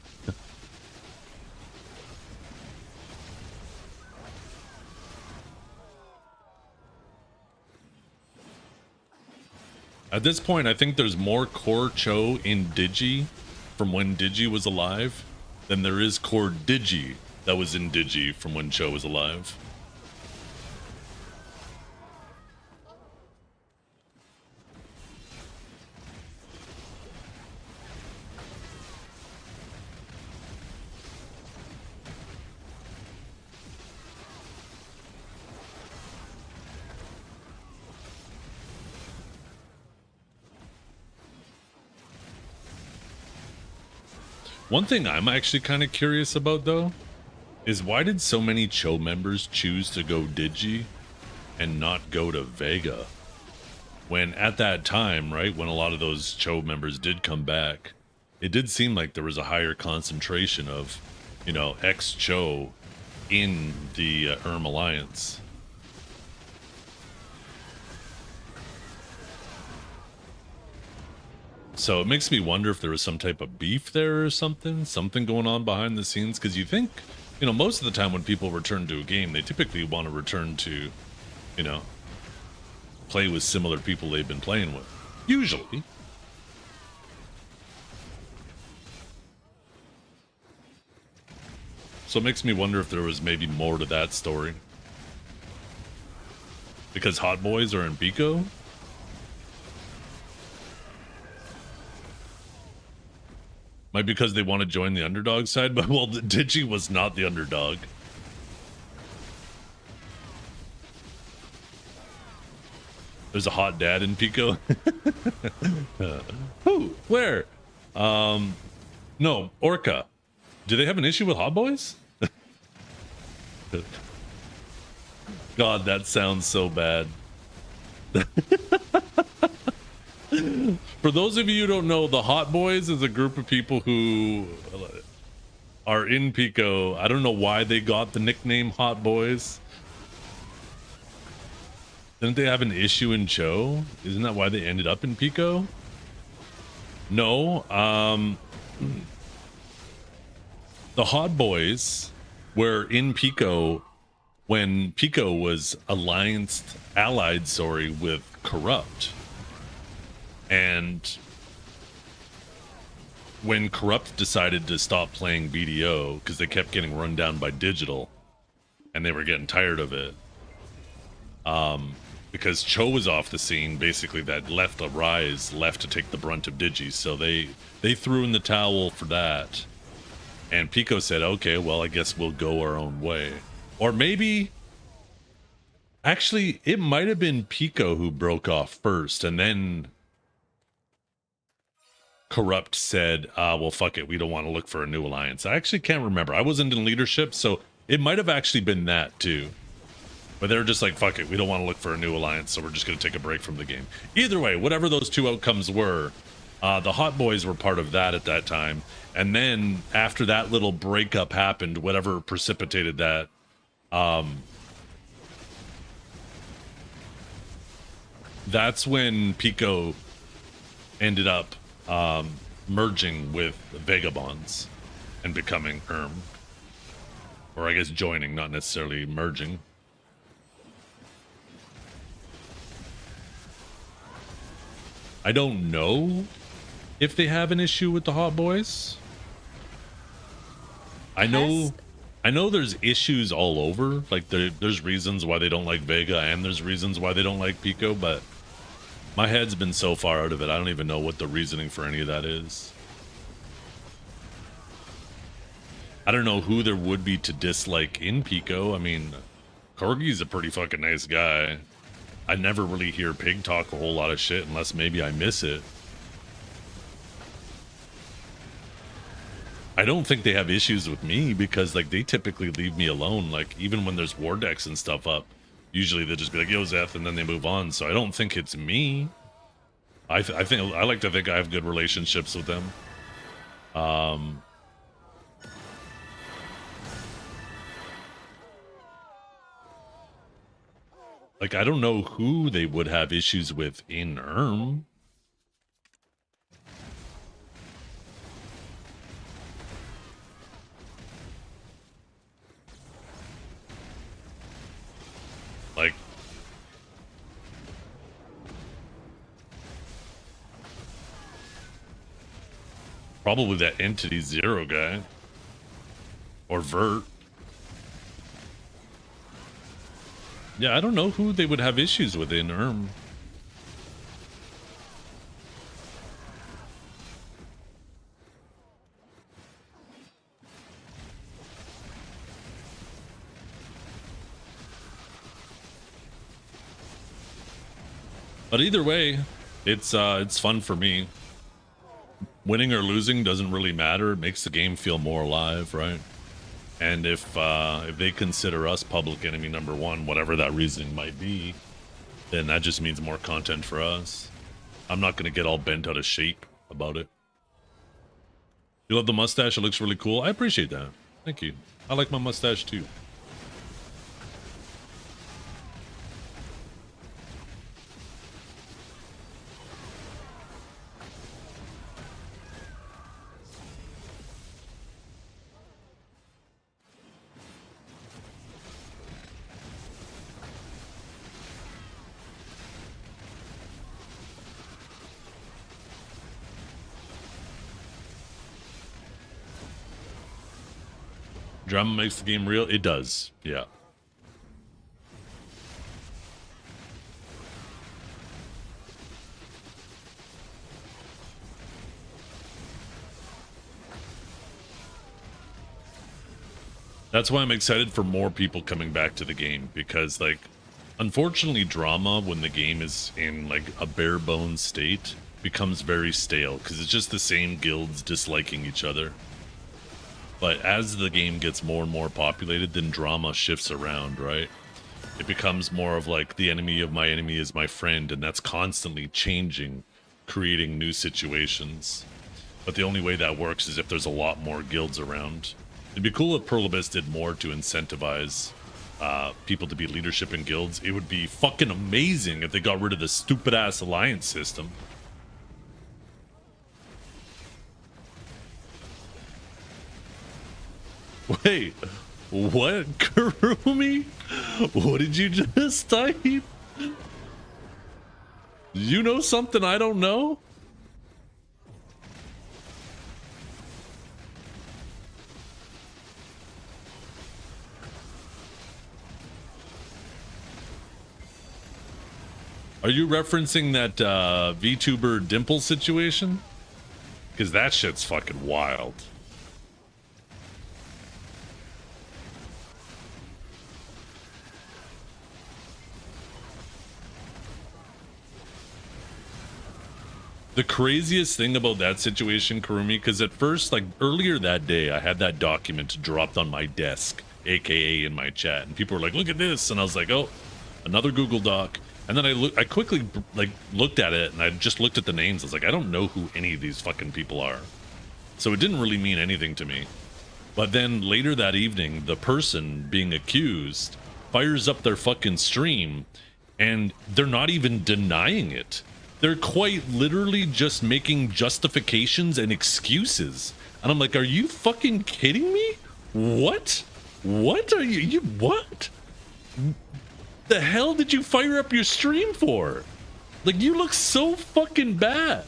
At this point, I think there's more core Cho in Digi from when Digi was alive than there is core Digi that was in Digi from when Cho was alive. One thing I'm actually kind of curious about, though, is why did so many Cho members choose to go Digi and not go to Vega? When at that time, right, when a lot of those Cho members did come back, it did seem like there was a higher concentration of, you know, ex-Cho in the Alliance. So it makes me wonder if there was some type of beef there or something going on behind the scenes. Because you think, you know, most of the time when people return to a game, they typically want to return to, you know, play with similar people they've been playing with. Usually. So it makes me wonder if there was maybe more to that story. Because Hot Boys are in Pico? Might be because they want to join the underdog side, but well, Digi was not the underdog. There's a hot dad in Pico. Who? Where? No, Orca. Do they have an issue with Hot Boys? God, that sounds so bad. For those of you who don't know, the Hot Boys is a group of people who are in Pico. I don't know why they got the nickname Hot Boys. Didn't they have an issue in Cho? Isn't that why they ended up in Pico? No. The Hot Boys were in Pico when Pico was allied, with Corrupt. And when Corrupt decided to stop playing BDO because they kept getting run down by Digital and they were getting tired of it, because Cho was off the scene, basically that left a Rise left to take the brunt of Digi, so they threw in the towel for that. And Pico said, okay, well, I guess we'll go our own way. Or maybe actually it might have been Pico who broke off first, and then Corrupt said, well, fuck it, we don't want to look for a new alliance. I actually can't remember. I wasn't in leadership, so it might have actually been that too. But they're just like, fuck it, we don't want to look for a new alliance, so we're just going to take a break from the game. Either way, whatever those two outcomes were, the Hot Boys were part of that at that time. And then after that little breakup happened, whatever precipitated that, that's when Pico ended up merging with Vagabonds and becoming or I guess joining, not necessarily merging. I don't know if they have an issue with the Hot Boys. I know there's issues all over. Like there's reasons why they don't like Vega and there's reasons why they don't like Pico, but my head's been so far out of it, I don't even know what the reasoning for any of that is. I don't know who there would be to dislike in Pico. I mean, Corgi's a pretty fucking nice guy. I never really hear Pig talk a whole lot of shit unless maybe I miss it. I don't think they have issues with me because like they typically leave me alone. Like even when there's war decks and stuff up, usually they just be like, "Yo, Zeth," and then they move on. So I don't think it's me. I think I like to think I have good relationships with them. Like I don't know who they would have issues with in Erm. Like, probably that Entity Zero guy. Or Vert. Yeah, I don't know who they would have issues with in Erm. But either way, it's fun for me. Winning or losing doesn't really matter. It makes the game feel more alive, right? And if they consider us public enemy number one, whatever that reasoning might be, then that just means more content for us. I'm not gonna get all bent out of shape about it. You love the mustache? It looks really cool. I appreciate that. Thank you. I like my mustache too. Drama makes the game real. It does. Yeah. That's why I'm excited for more people coming back to the game, because like unfortunately drama when the game is in like a bare bones state becomes very stale because it's just the same guilds disliking each other. But as the game gets more and more populated, then drama shifts around, right? It becomes more of like the enemy of my enemy is my friend, and that's constantly changing, creating new situations. But the only way that works is if there's a lot more guilds around. It'd be cool if Pearl Abyss did more to incentivize people to be leadership in guilds. It would be fucking amazing if they got rid of the stupid-ass alliance system. Wait, what, Kurumi? What did you just type? You know something I don't know? Are you referencing that VTuber Dimple situation? Because that shit's fucking wild. The craziest thing about that situation, Kurumi, because at first, like earlier that day, I had that document dropped on my desk, aka in my chat, and people were like, "Look at this," and I was like, "Oh, another Google Doc." And then I quickly like looked at it, and I just looked at the names. I was like, I don't know who any of these fucking people are, so it didn't really mean anything to me. But then later that evening, the person being accused fires up their fucking stream, and they're not even denying it. They're quite literally just making justifications and excuses. And I'm like, are you fucking kidding me? What? What are you what? The hell did you fire up your stream for? Like, you look so fucking bad.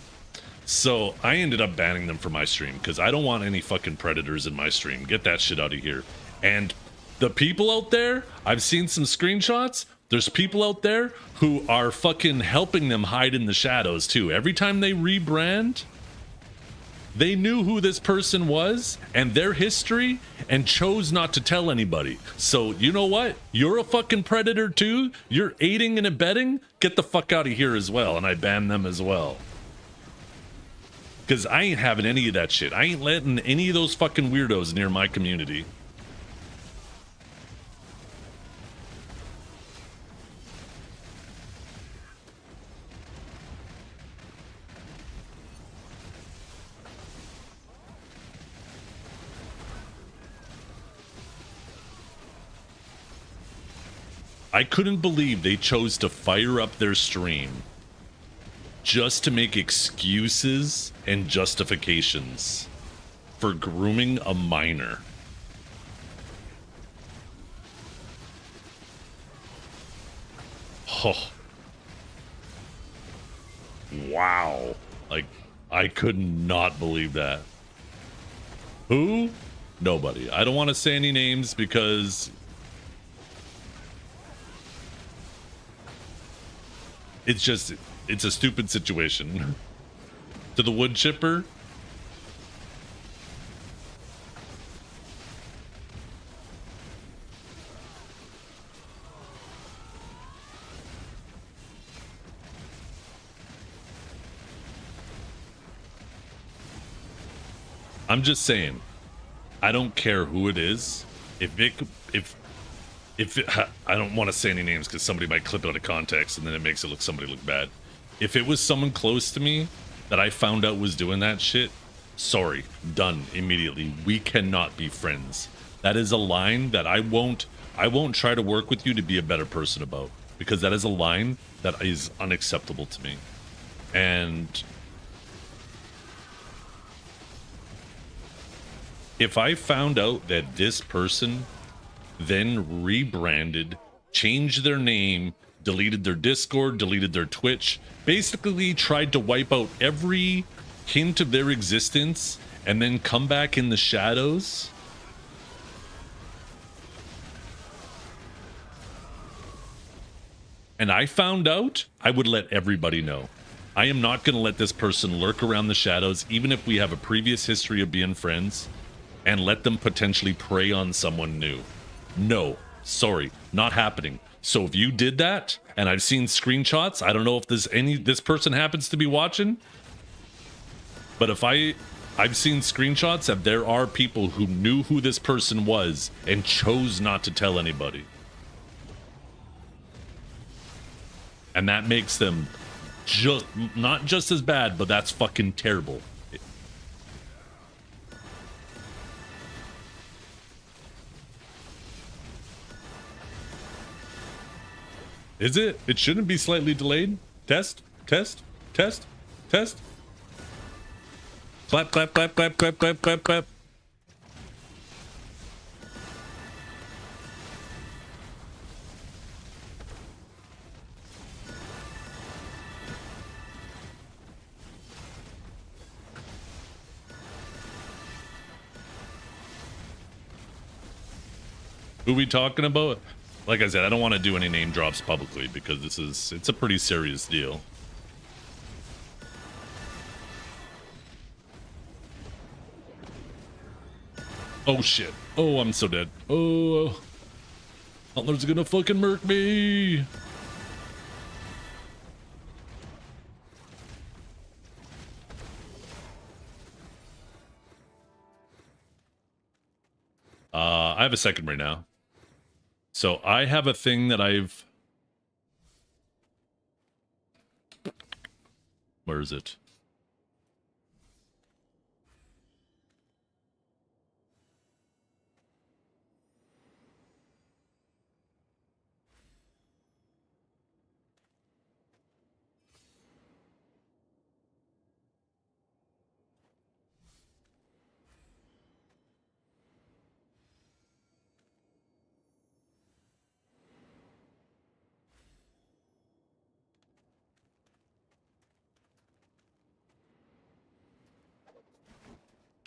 So I ended up banning them from my stream because I don't want any fucking predators in my stream. Get that shit out of here. And the people out there, I've seen some screenshots. There's people out there who are fucking helping them hide in the shadows too. Every time they rebrand, They knew who this person was and their history and chose not to tell anybody. So, you know what? You're a fucking predator too. You're aiding and abetting. Get the fuck out of here as well. And I ban them as well. Because I ain't having any of that shit. I ain't letting any of those fucking weirdos near my community. I couldn't believe they chose to fire up their stream just to make excuses and justifications for grooming a minor. Oh. Wow. Like, I could not believe that. Who? Nobody. I don't want to say any names because it's a stupid situation. To the wood chipper, I'm just saying, I don't care who it is. If I don't want to say any names because somebody might clip it out of context and then it makes it somebody look bad. If it was someone close to me that I found out was doing that shit, sorry, done immediately. We cannot be friends. That is a line that I won't try to work with you to be a better person about, because that is a line that is unacceptable to me. And if I found out that this person then rebranded, changed their name, deleted their Discord, deleted their Twitch, basically tried to wipe out every hint of their existence and then come back in the shadows, and I found out, I would let everybody know. I am not going to let this person lurk around the shadows, even if we have a previous history of being friends, and let them potentially prey on someone new. No, sorry, not happening. So if you did that, and I've seen screenshots, I don't know if this person happens to be watching, but if I've seen screenshots that there are people who knew who this person was and chose not to tell anybody. And that makes them not just as bad, but that's fucking terrible. Is it? It shouldn't be slightly delayed. Test, test, test, test. Clap, clap, clap, clap, clap, clap, clap, clap. Who we talking about? Like I said, I don't want to do any name drops publicly because it's a pretty serious deal. Oh shit. Oh, I'm so dead. Oh, Antler's gonna fucking murk me. I have a second right now. So I have a thing that where is it?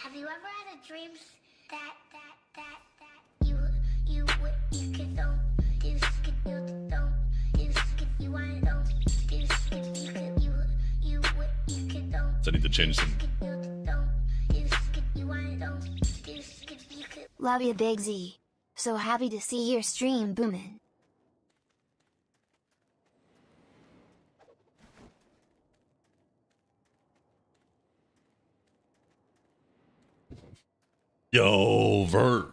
Have you ever had a dream that you could don't you could you don't you want don't you could don't So I need to change some. Love ya, Big Z. So happy to see your stream booming. Yo, Vert.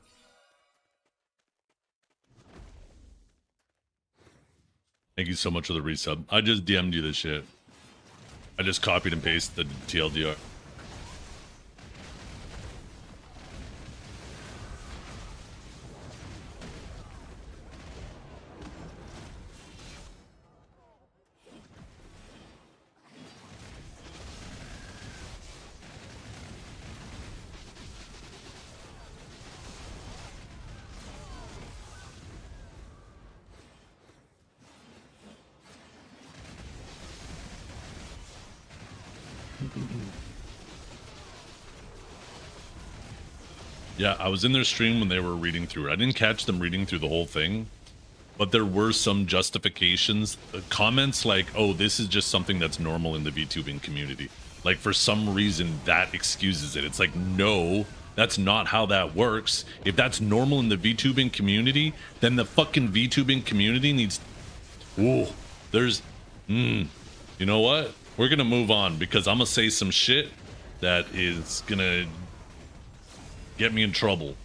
Thank you so much for the resub. I just DM'd you this shit. I just copied and pasted the TLDR. Yeah, I was in their stream when they were reading through it. I didn't catch them reading through the whole thing, but there were some justifications, comments like, oh, this is just something that's normal in the VTubing community. Like, for some reason, that excuses it. It's like, no, that's not how that works. If that's normal in the VTubing community, then the fucking VTubing community needs... Ooh, there's... you know what? We're gonna move on, because I'm gonna say some shit that is gonna get me in trouble.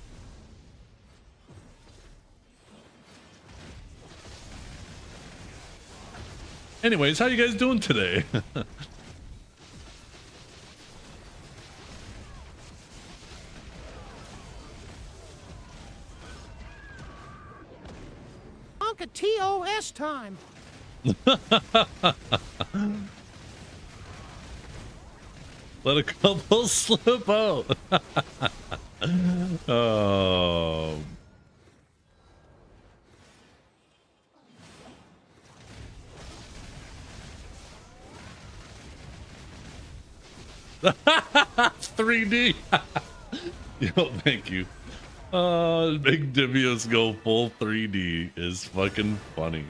Anyways, how you guys doing today? Honka TOS time. Let a couple slip out. Oh. $3D. Yo, thank you. Big Divios go full 3D is fucking funny.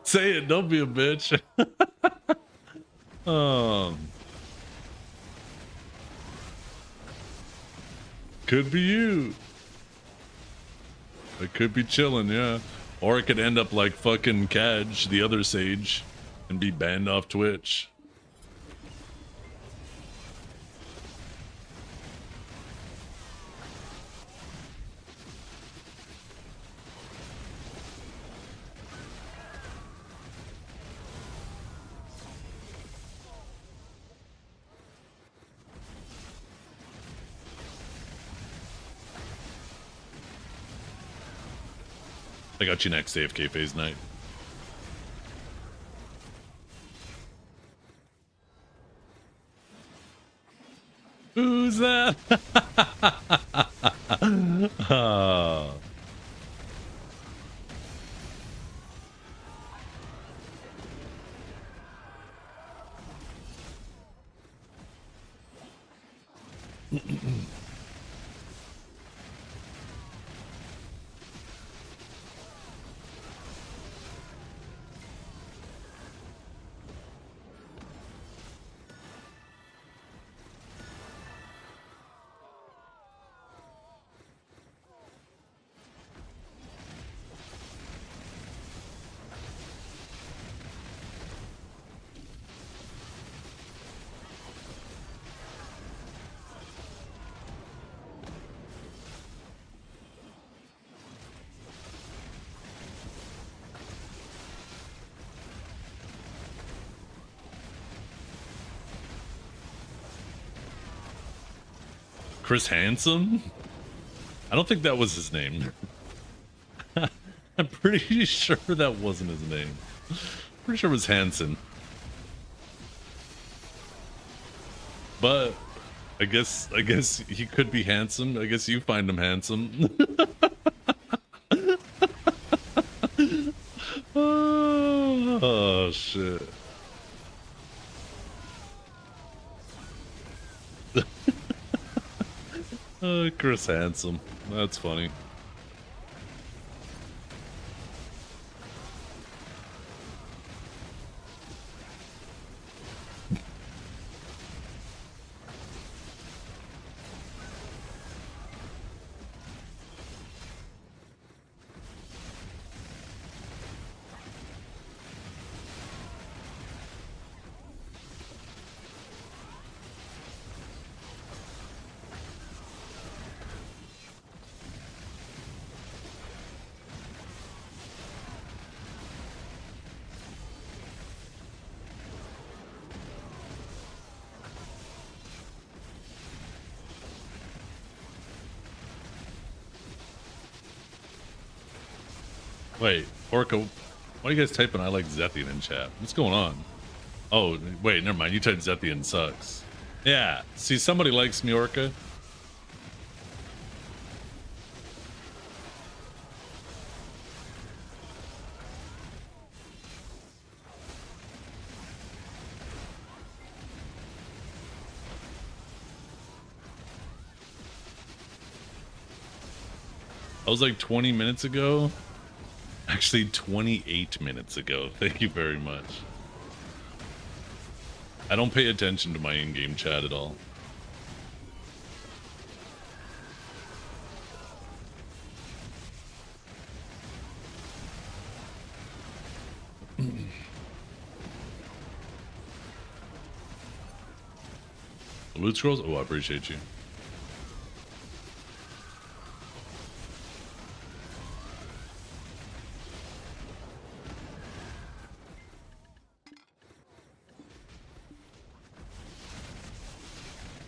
Say it, don't be a bitch. Could be you. It could be chilling, yeah. Or it could end up like fucking Kaj, the other sage, and be banned off Twitch. I got you next, AFK phase night. Who's that? Oh. Chris Handsome? I don't think that was his name. I'm pretty sure that wasn't his name. Pretty sure it was Hanson. But I guess he could be handsome. I guess you find him handsome. Oh shit. Chris Handsome. That's funny. Wait, Orca, why are you guys typing I like Zethiann in chat? What's going on? Oh, wait, never mind. You typed Zethiann sucks. Yeah, see, somebody likes me, Orca. That was like 20 minutes ago. Actually, 28 minutes ago. Thank you very much. I don't pay attention to my in-game chat at all. Loot scrolls? Oh, I appreciate you.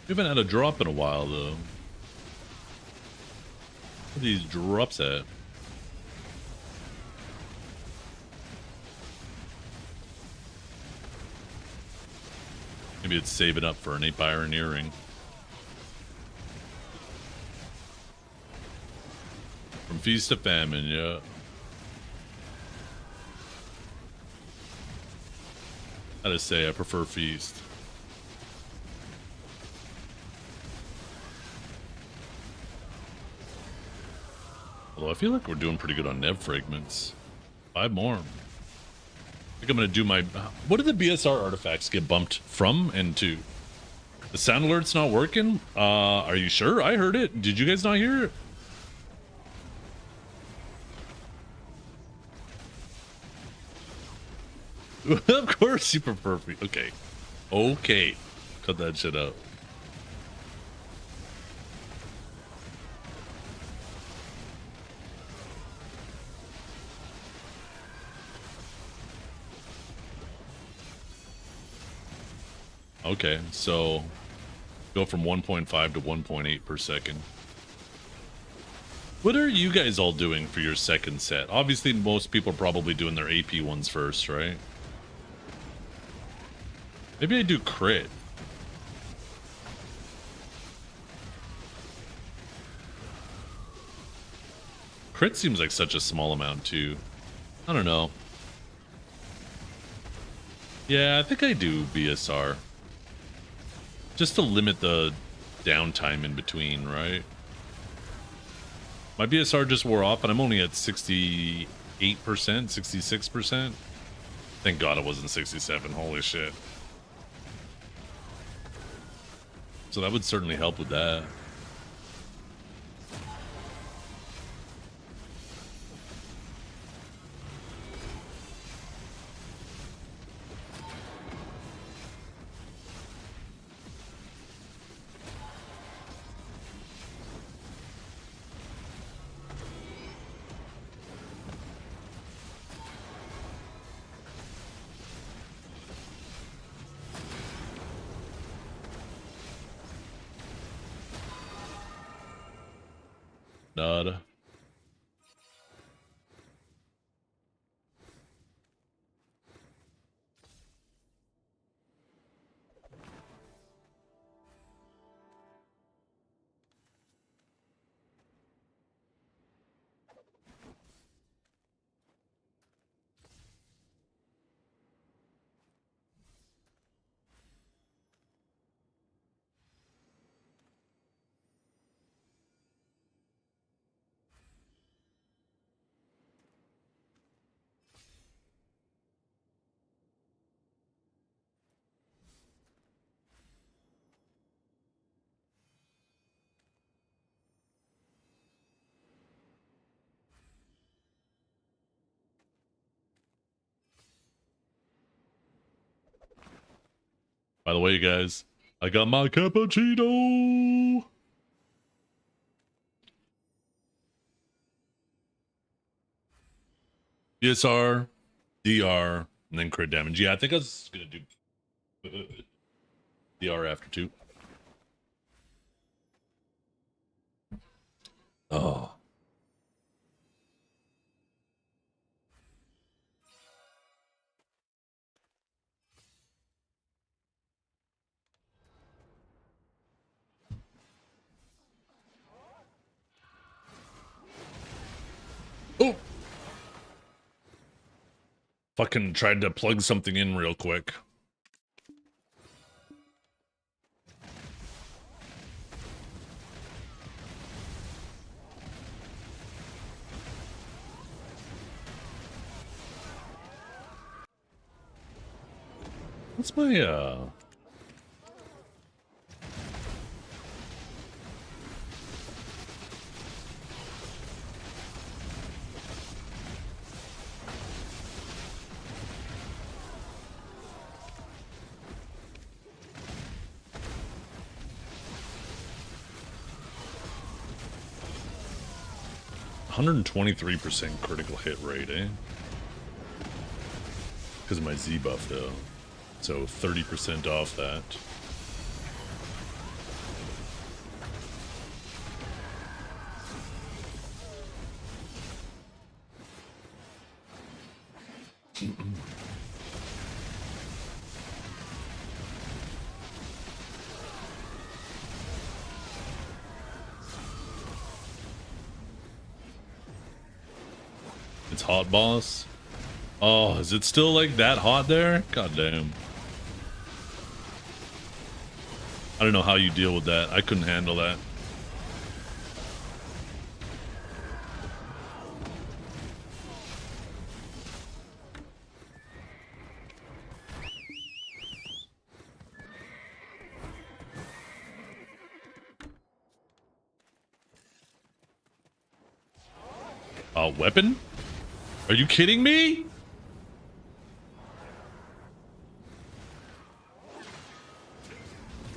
We haven't had a drop in a while, though. What are these drops at? Maybe it's saving up for an 8-iron earring. From Feast to Famine, yeah. I gotta say, I prefer Feast. Although I feel like we're doing pretty good on Nev fragments. 5 more. I think I'm gonna do my... What did the BSR artifacts get bumped from and to? The sound alert's not working? Are you sure? I heard it. Did you guys not hear it? Of course you prefer me. Okay. Okay. Cut that shit out. Okay, so go from 1.5 to 1.8 per second. What are you guys all doing for your second set? Obviously, most people are probably doing their AP ones first, right? Maybe I do crit. Crit seems like such a small amount, too. I don't know. Yeah, I think I do BSR. Just to limit the downtime in between, right? My BSR just wore off and I'm only at 68%, 66%. Thank God it wasn't 67, holy shit. So that would certainly help with that. Nada. By the way, you guys, I got my cappuccino. BSR, DR, and then crit damage. Yeah, I think I was gonna do DR after 2. Oh. Fucking tried to plug something in real quick. What's my 123% critical hit rate, eh? Because of my Z buff, though. So 30% off that. It's hot, boss. Oh, is it still like that hot there? God damn. I don't know how you deal with that. I couldn't handle that. Weapon? Are you kidding me?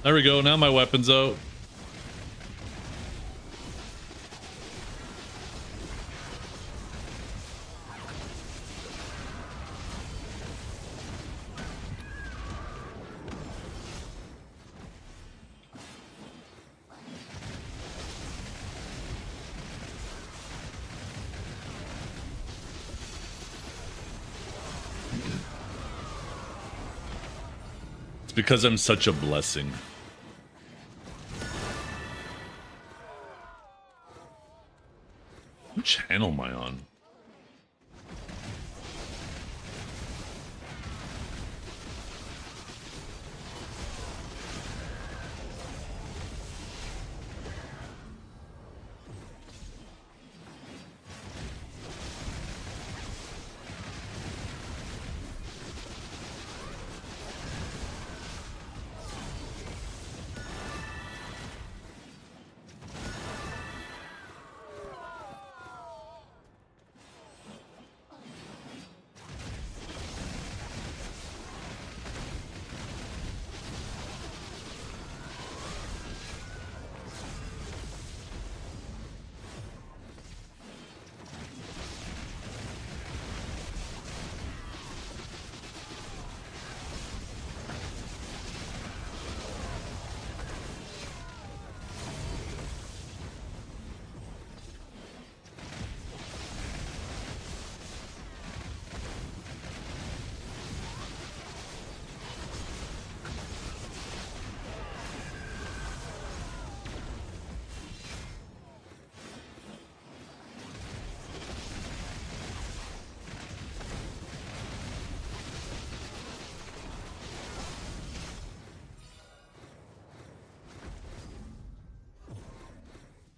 There we go. Now my weapon's out. It's because I'm such a blessing. What channel am I on?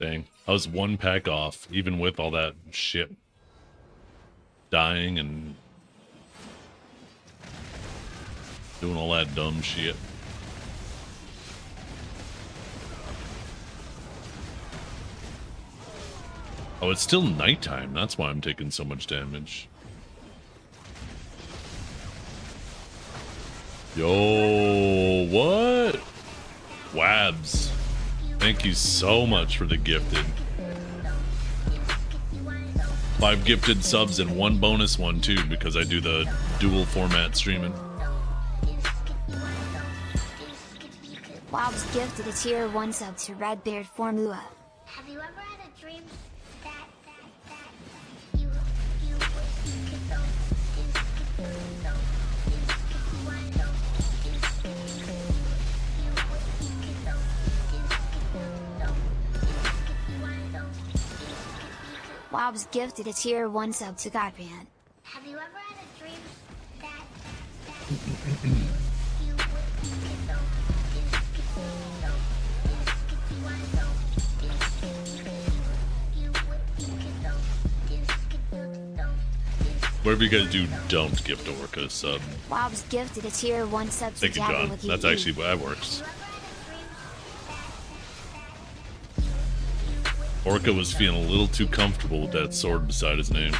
Dang. I was one pack off, even with all that shit. Dying and doing all that dumb shit. Oh, it's still nighttime. That's why I'm taking so much damage. Yo, what? Wabs. Thank you so much for the gifted. 5 gifted subs and 1 bonus one too, because I do the dual format streaming. Bob's gifted a tier 1 sub to Redbeard Formula. Have you ever had a dream that you Bob's gifted a tier 1 sub to Godman. Have you ever had a dream Whatever you guys do, don't gift Orca a sub. Bob's gifted a tier 1 sub to Thank you, Jabber John. with That's actually that works. Orca was feeling a little too comfortable with that sword beside his name.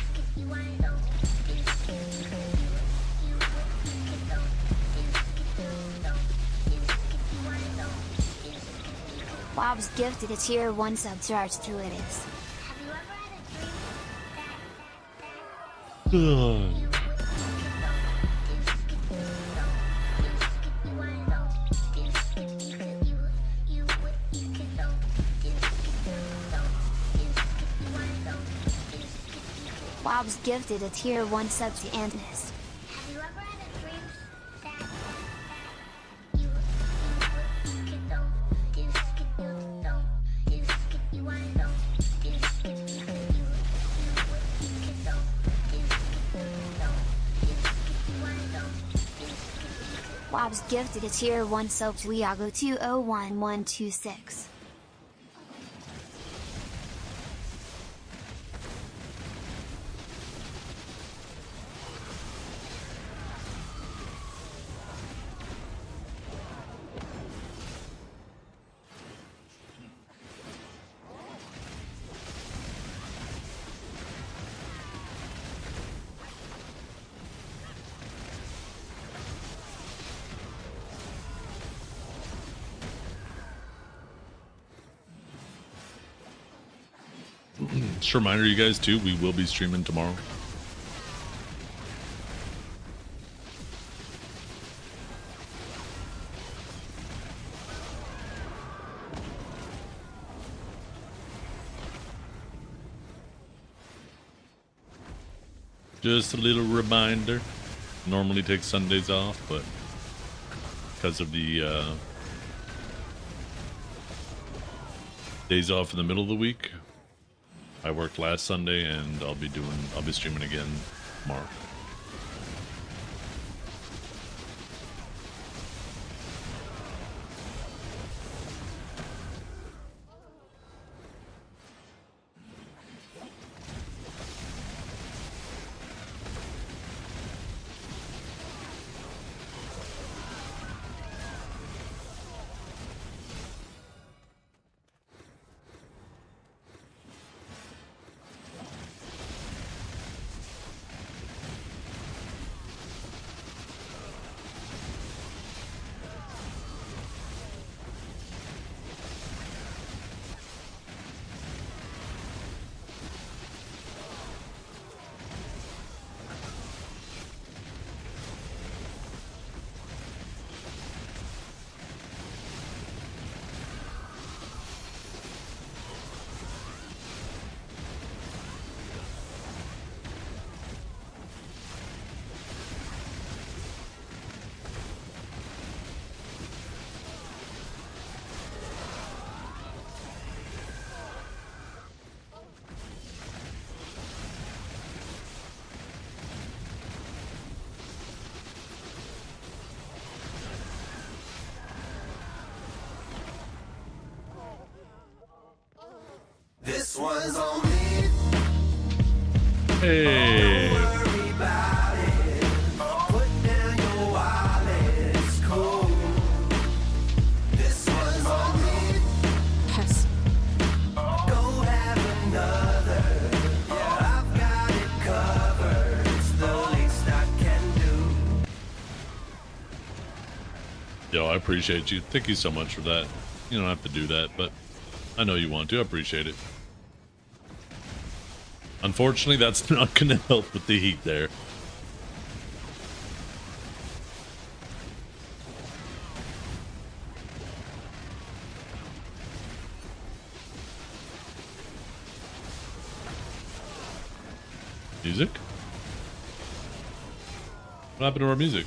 Bob's gifted a tier 1 sub to Archdruidus. Bob's gifted a tier 1 sub to Antinous. Bob's gifted a tier 1 sub to Iago 201126. Just a reminder, you guys, too, we will be streaming tomorrow. Just a little reminder. Normally take Sundays off, but because of the days off in the middle of the week, I worked last Sunday, and I'll be streaming again tomorrow. This one's on me. Hey. Don't worry about it. Put down your wallet. It's cool. This one's on me. Yes. Go have another. Yeah, I've got it covered. It's the least I can do. Yo, I appreciate you. Thank you so much for that. You don't have to do that, but I know you want to. I appreciate it. Unfortunately, that's not going to help with the heat there. Music? What happened to our music?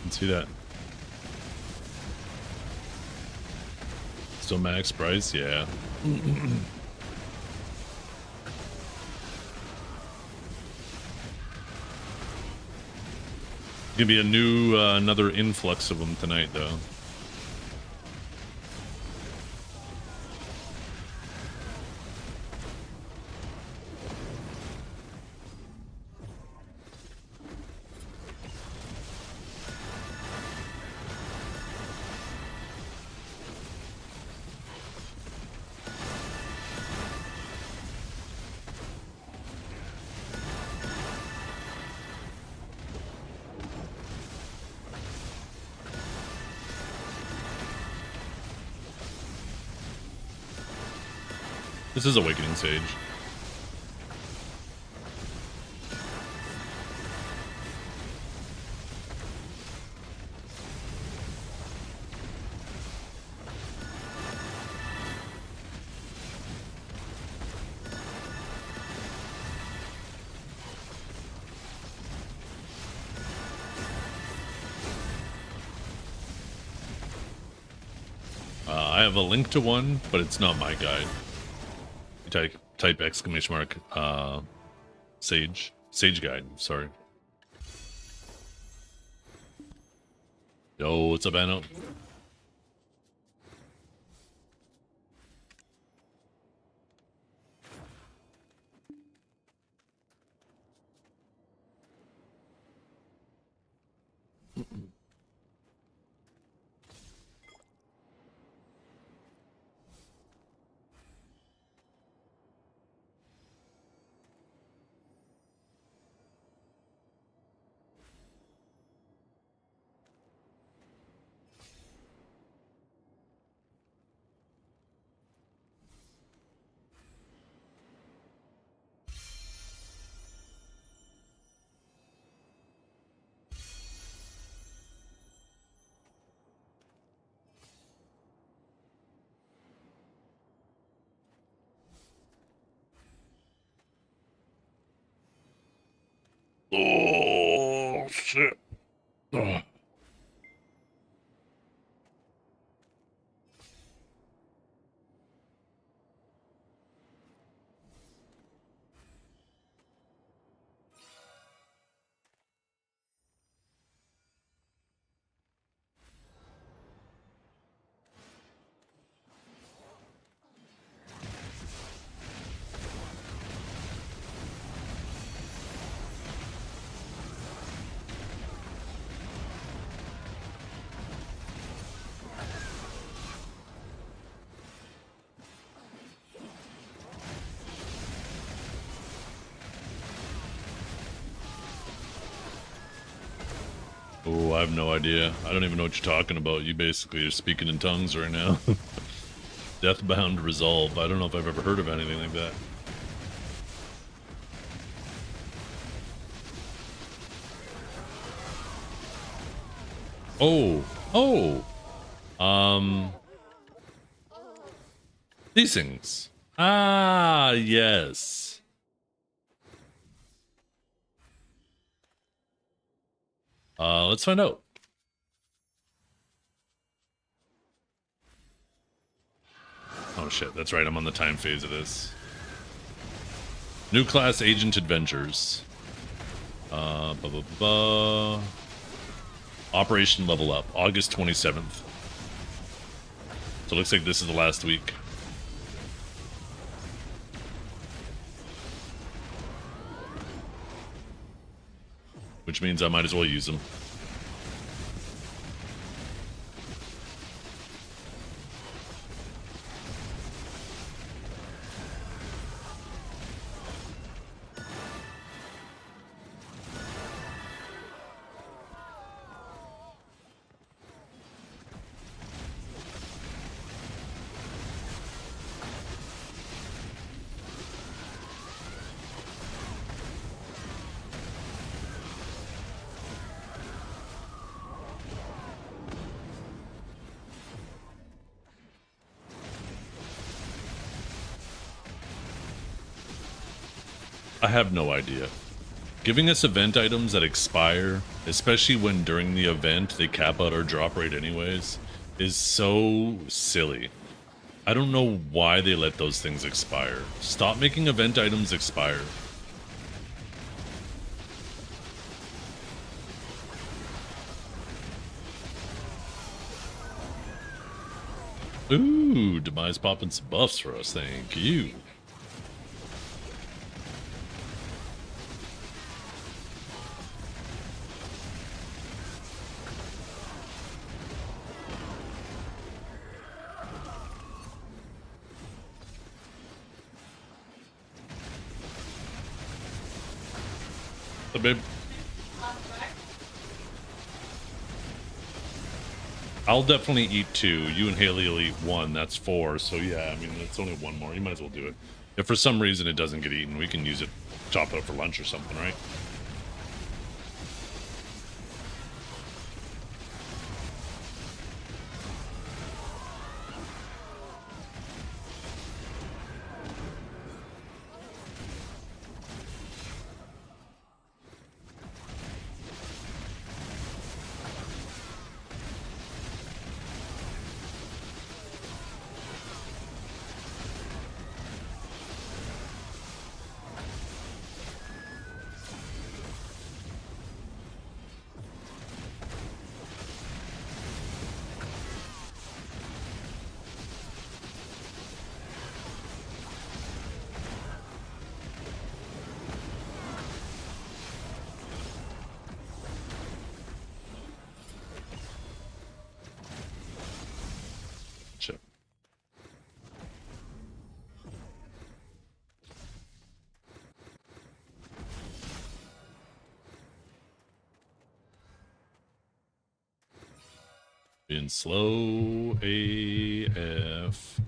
Can see that. Still max price, yeah. Gonna be a new, another influx of them tonight, though. This is Awakening Sage. I have a link to one, but it's not my guide. You type exclamation mark Sage guide, sorry. Yo, what's up, Anno? Oh, shit. Ugh. Oh, I have no idea. I don't even know what you're talking about. You basically are speaking in tongues right now. Deathbound Resolve. I don't know if I've ever heard of anything like that. Oh. These things. Ah, yes. Let's find out. Oh shit, that's right, I'm on the time phase of this. New class Agent Adventures. Operation Level Up, August 27th. So it looks like this is the last week. Which means I might as well use them. I have no idea. Giving us event items that expire, especially when during the event they cap out our drop rate anyways, is so silly. I don't know why they let those things expire. Stop making event items expire. Ooh, Demise popping some buffs for us, thank you. So, babe, I'll definitely eat 2. You and Haley will eat 1. That's 4. So yeah, I mean, it's only 1 more. You might as well do it. If for some reason it doesn't get eaten, we can use it, chop it up for lunch or something, right? Chip. Being slow AF.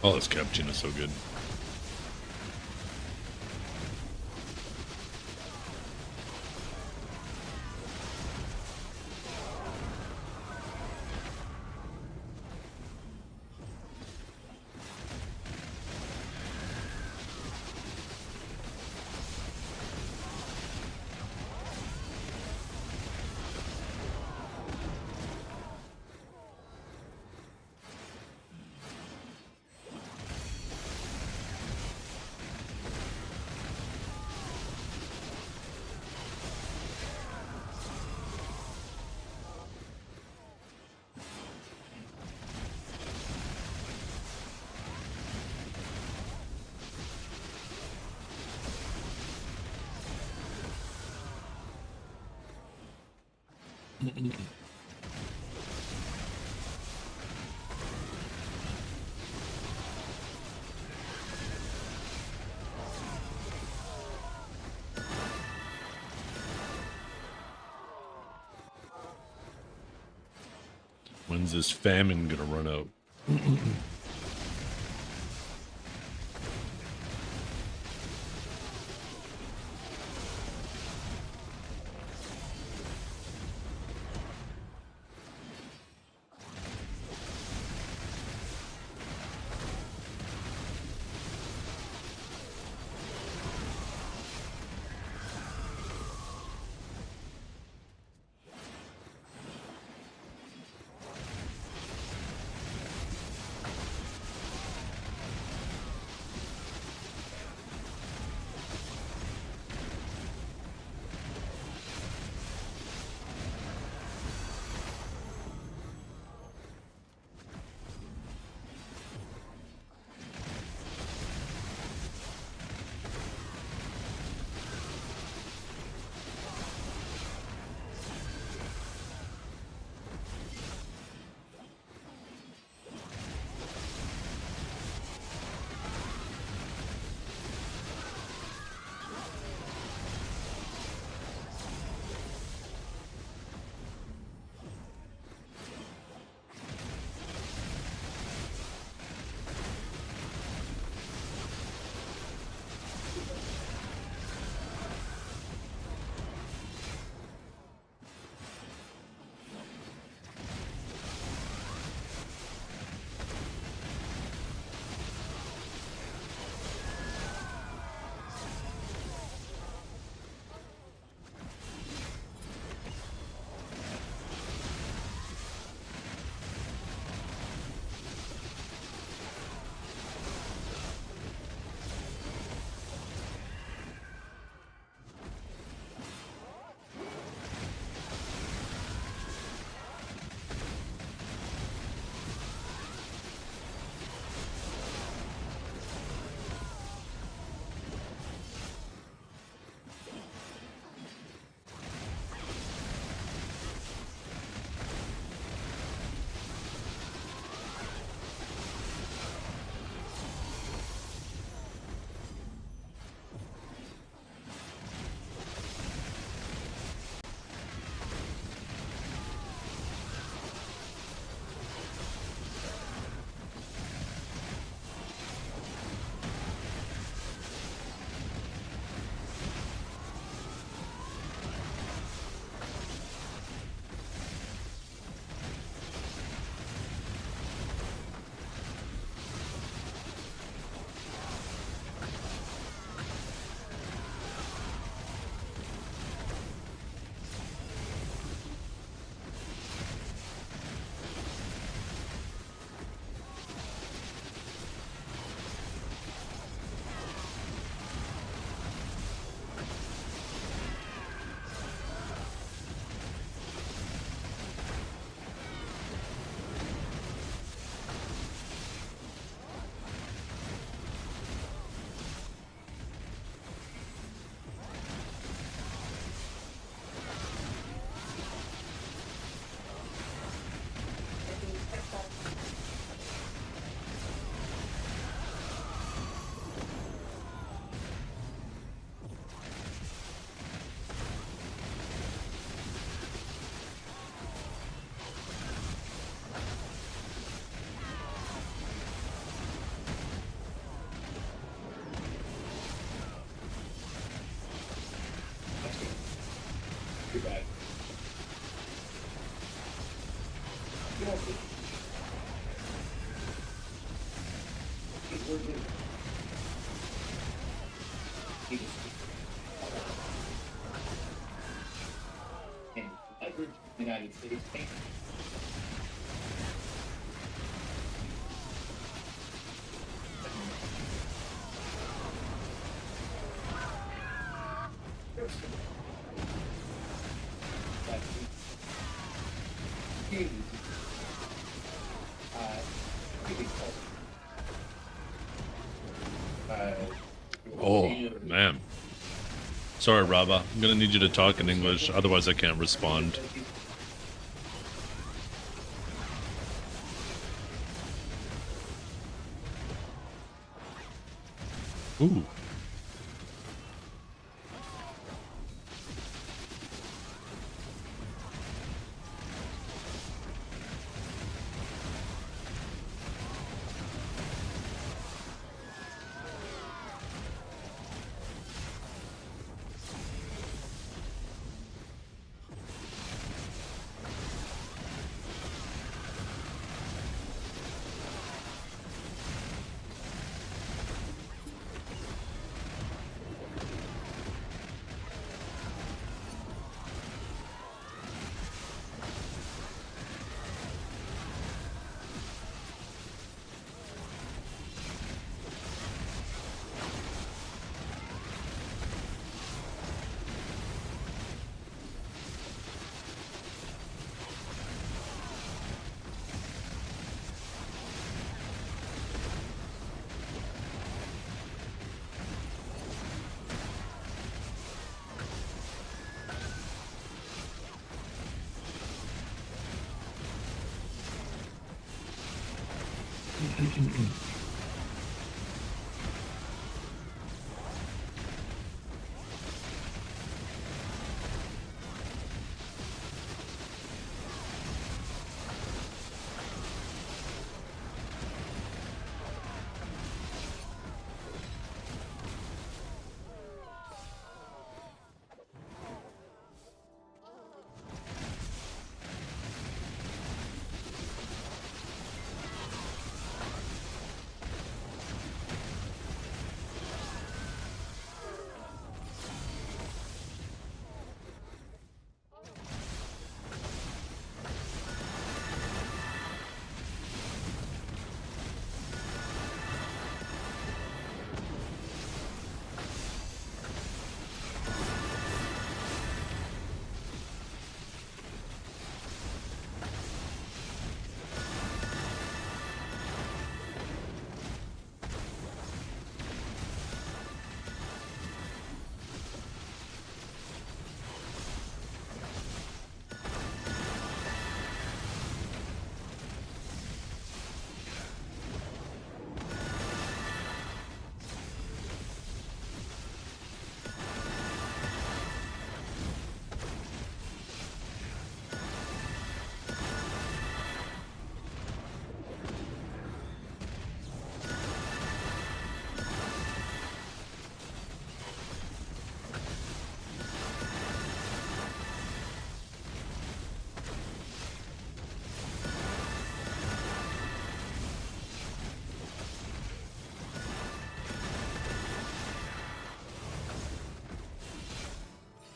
Oh, this cappuccino's so good. When's this famine gonna run out? Oh, man. Sorry, Raba. I'm gonna need you to talk in English, otherwise I can't respond. Ooh.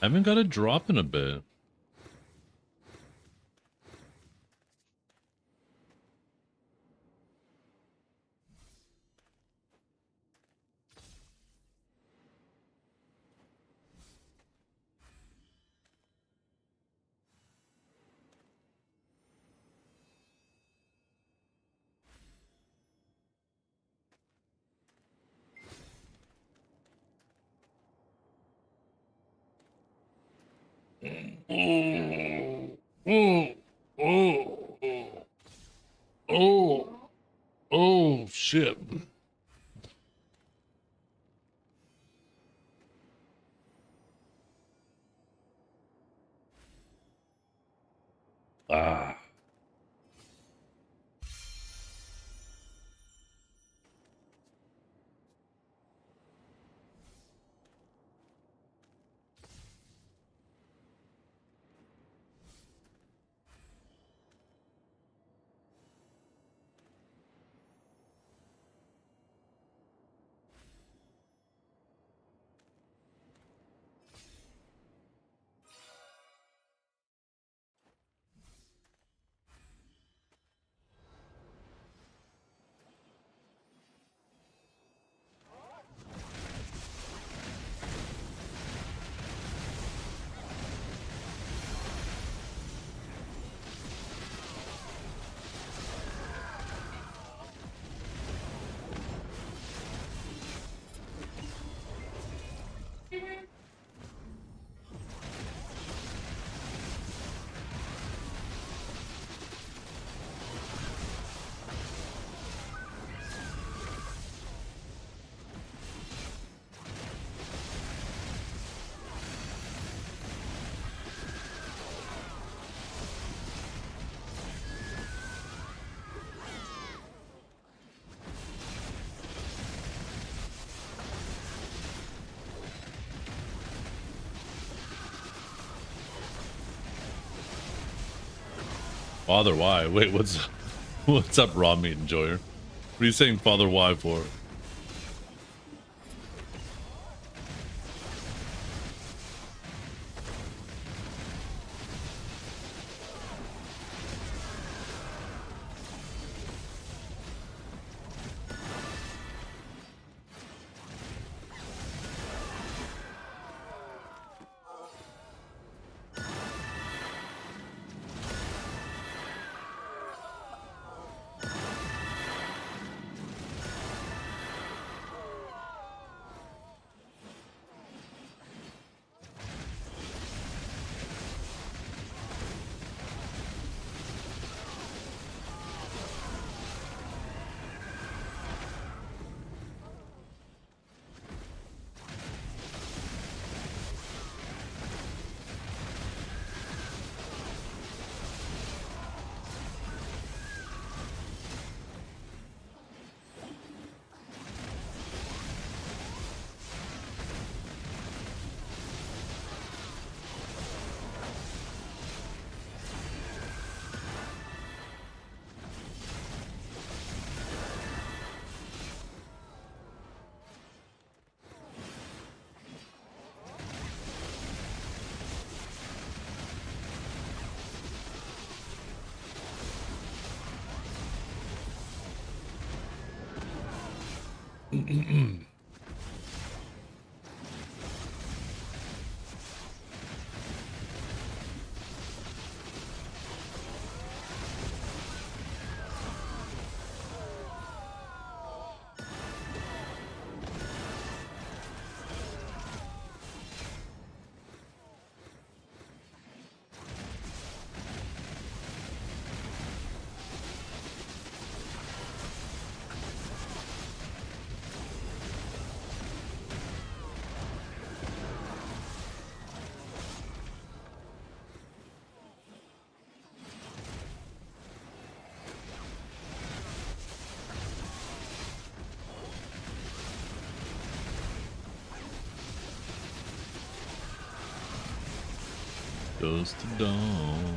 I haven't got a drop in a bit. Oh, oh, oh, oh, oh, shit. Ah. Father Y. Wait, what's up, raw meat enjoyer? What are you saying Father Y for? Goes to dawn.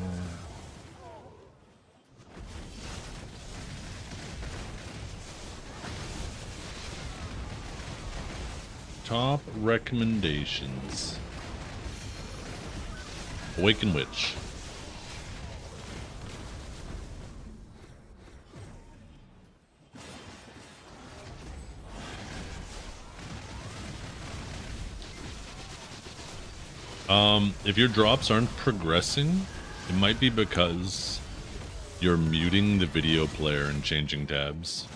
Top recommendations. Awaken Witch. If your drops aren't progressing, it might be because you're muting the video player and changing tabs.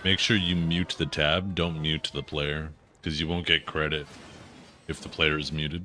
Make sure you mute the tab, don't mute the player, because you won't get credit if the player is muted.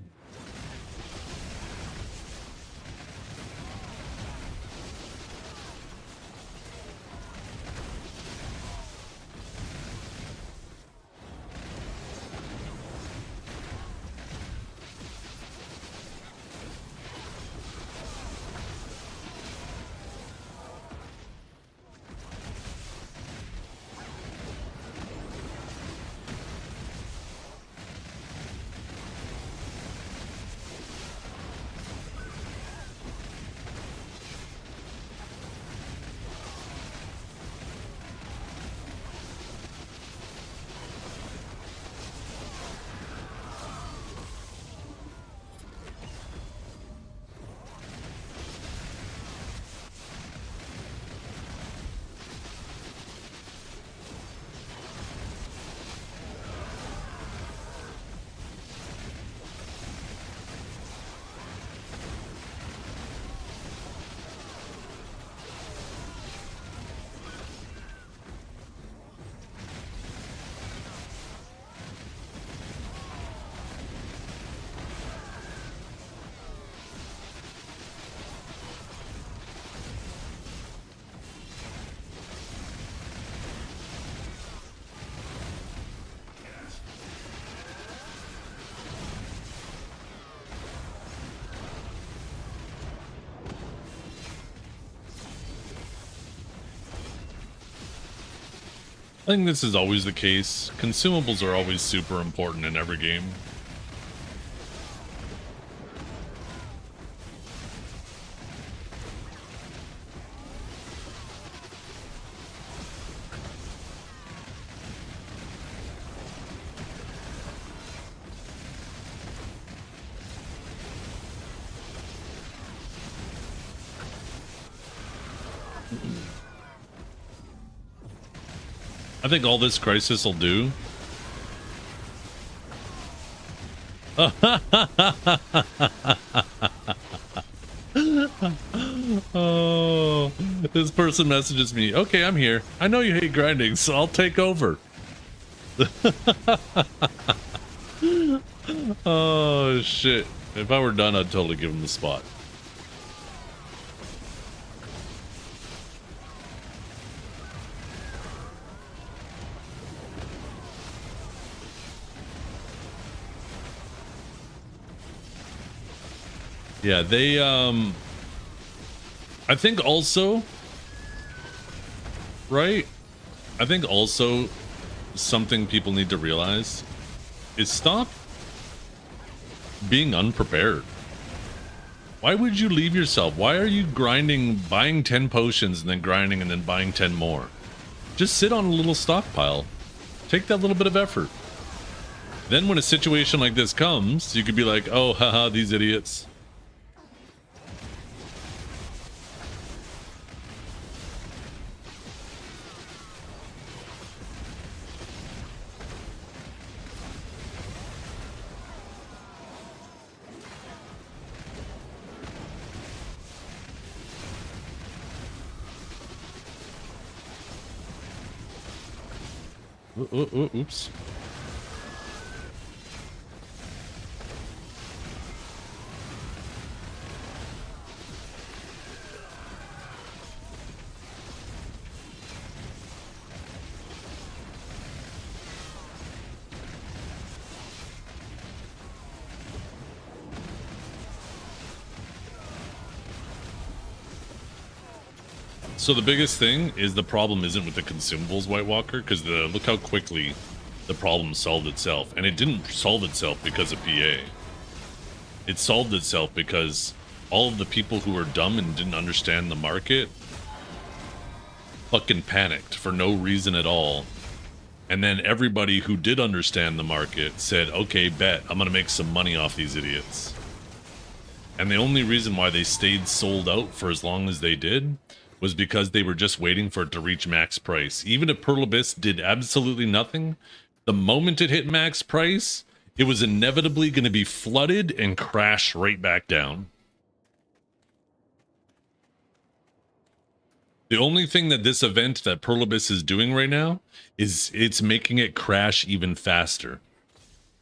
I think this is always the case. Consumables are always super important in every game. I think all this crisis will do. Oh, this person messages me. Okay, I'm here. I know you hate grinding, so I'll take over. Oh shit. If I were done, I'd totally give him the spot. Yeah, they I think also, right? I think also something people need to realize is stop being unprepared. Why would you leave yourself? Why are you grinding, buying 10 potions and then grinding and then buying 10 more? Just sit on a little stockpile. Take that little bit of effort. Then when a situation like this comes, you could be like, oh, haha, these idiots. Oops. So the biggest thing is the problem isn't with the consumables, White Walker, because look how quickly the problem solved itself. And it didn't solve itself because of PA. It solved itself because all of the people who were dumb and didn't understand the market fucking panicked for no reason at all. And then everybody who did understand the market said, okay, bet, I'm gonna make some money off these idiots. And the only reason why they stayed sold out for as long as they did was because they were just waiting for it to reach max price. Even if Pearl Abyss did absolutely nothing, the moment it hit max price, it was inevitably going to be flooded and crash right back down. The only thing that this event that Pearl Abyss is doing right now is it's making it crash even faster.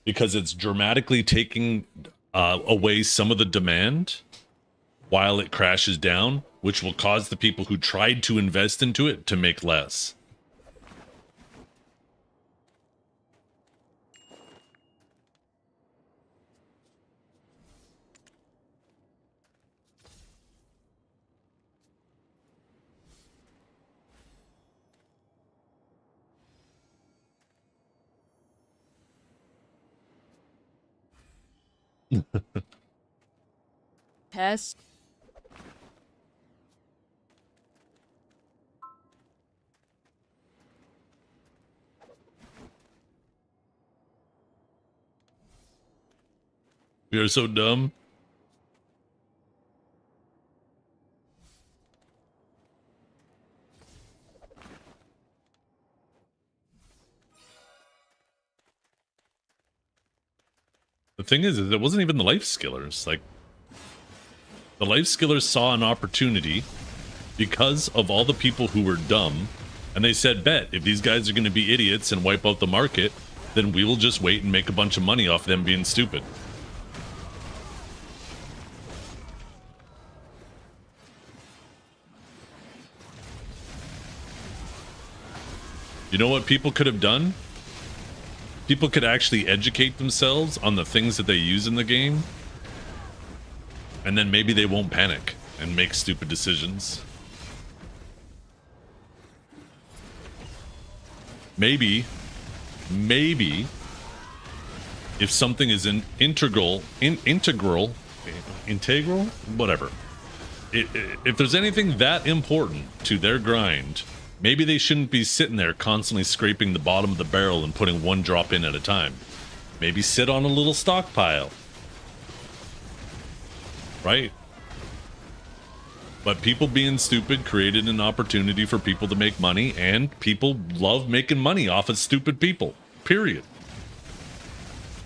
Because it's dramatically taking away some of the demand while it crashes down, which will cause the people who tried to invest into it to make less. Test. We are so dumb. The thing is it wasn't even the life skillers. Like, the life skillers saw an opportunity because of all the people who were dumb, and they said, bet, if these guys are going to be idiots and wipe out the market, then we will just wait and make a bunch of money off them being stupid. You know what people could have done? People could actually educate themselves on the things that they use in the game. And then maybe they won't panic and make stupid decisions. Maybe, if something is an integral, whatever. If there's anything that important to their grind, maybe they shouldn't be sitting there constantly scraping the bottom of the barrel and putting one drop in at a time. Maybe sit on a little stockpile. Right? But people being stupid created an opportunity for people to make money, and people love making money off of stupid people. Period.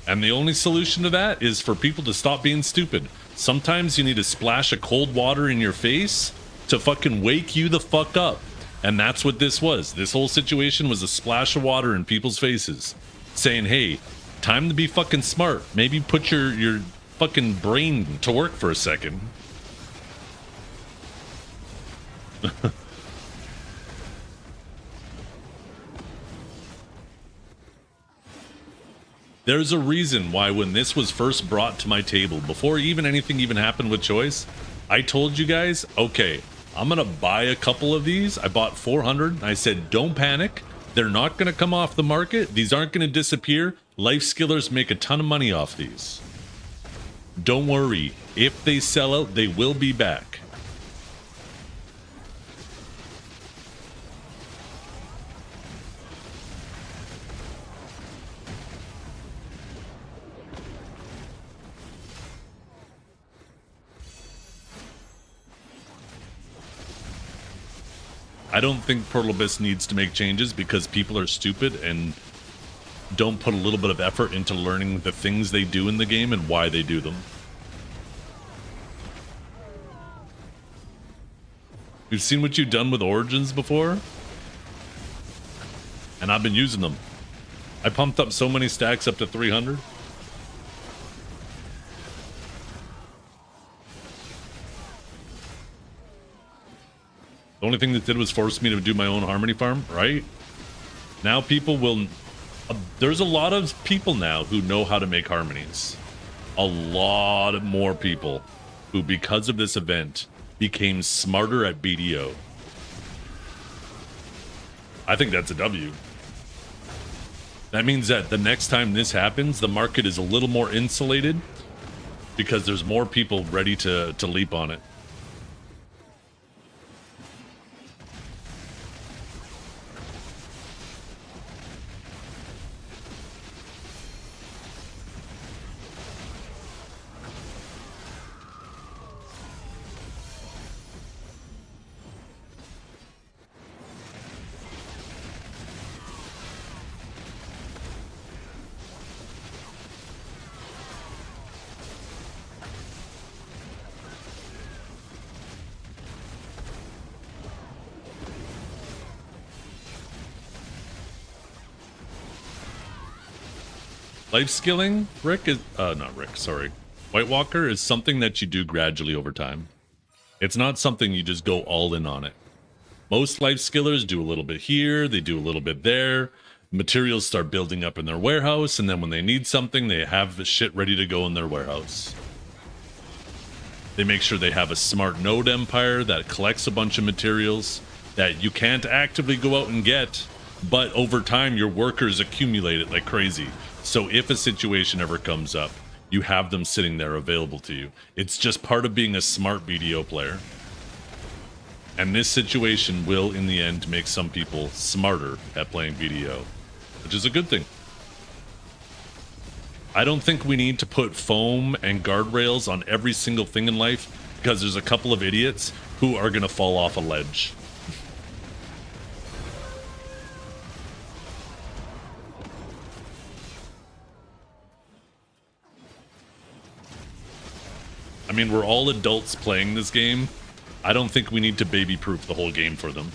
And the only solution to that is for people to stop being stupid. Sometimes you need to splash a cold water in your face to fucking wake you the fuck up. And that's what this was. This whole situation was a splash of water in people's faces, saying, hey, time to be fucking smart. Maybe put your fucking brain to work for a second. There's a reason why when this was first brought to my table, before even anything even happened with Choice, I told you guys, okay, I'm gonna buy a couple of these. I bought 400. I said, don't panic. They're not gonna come off the market. These aren't gonna disappear. Life Skillers make a ton of money off these. Don't worry. If they sell out, they will be back. I don't think Portal Abyss needs to make changes because people are stupid and don't put a little bit of effort into learning the things they do in the game and why they do them. We've seen what you've done with Origins before, and I've been using them. I pumped up so many stacks up to 300. The only thing that did was force me to do my own Harmony farm, right? Now people will... there's a lot of people now who know how to make harmonies. A lot more people who, because of this event, became smarter at BDO. I think that's a W. That means that the next time this happens, the market is a little more insulated because there's more people ready to leap on it. Life skilling, Rick, is not Rick, sorry. White Walker is something that you do gradually over time. It's not something you just go all in on it. Most life skillers do a little bit here, they do a little bit there. Materials start building up in their warehouse, and then when they need something, they have the shit ready to go in their warehouse. They make sure they have a smart node empire that collects a bunch of materials that you can't actively go out and get, but over time your workers accumulate it like crazy. So if a situation ever comes up, you have them sitting there available to you. It's just part of being a smart BDO player. And this situation will, in the end, make some people smarter at playing BDO, which is a good thing. I don't think we need to put foam and guardrails on every single thing in life because there's a couple of idiots who are going to fall off a ledge. I mean, we're all adults playing this game. I don't think we need to baby-proof the whole game for them.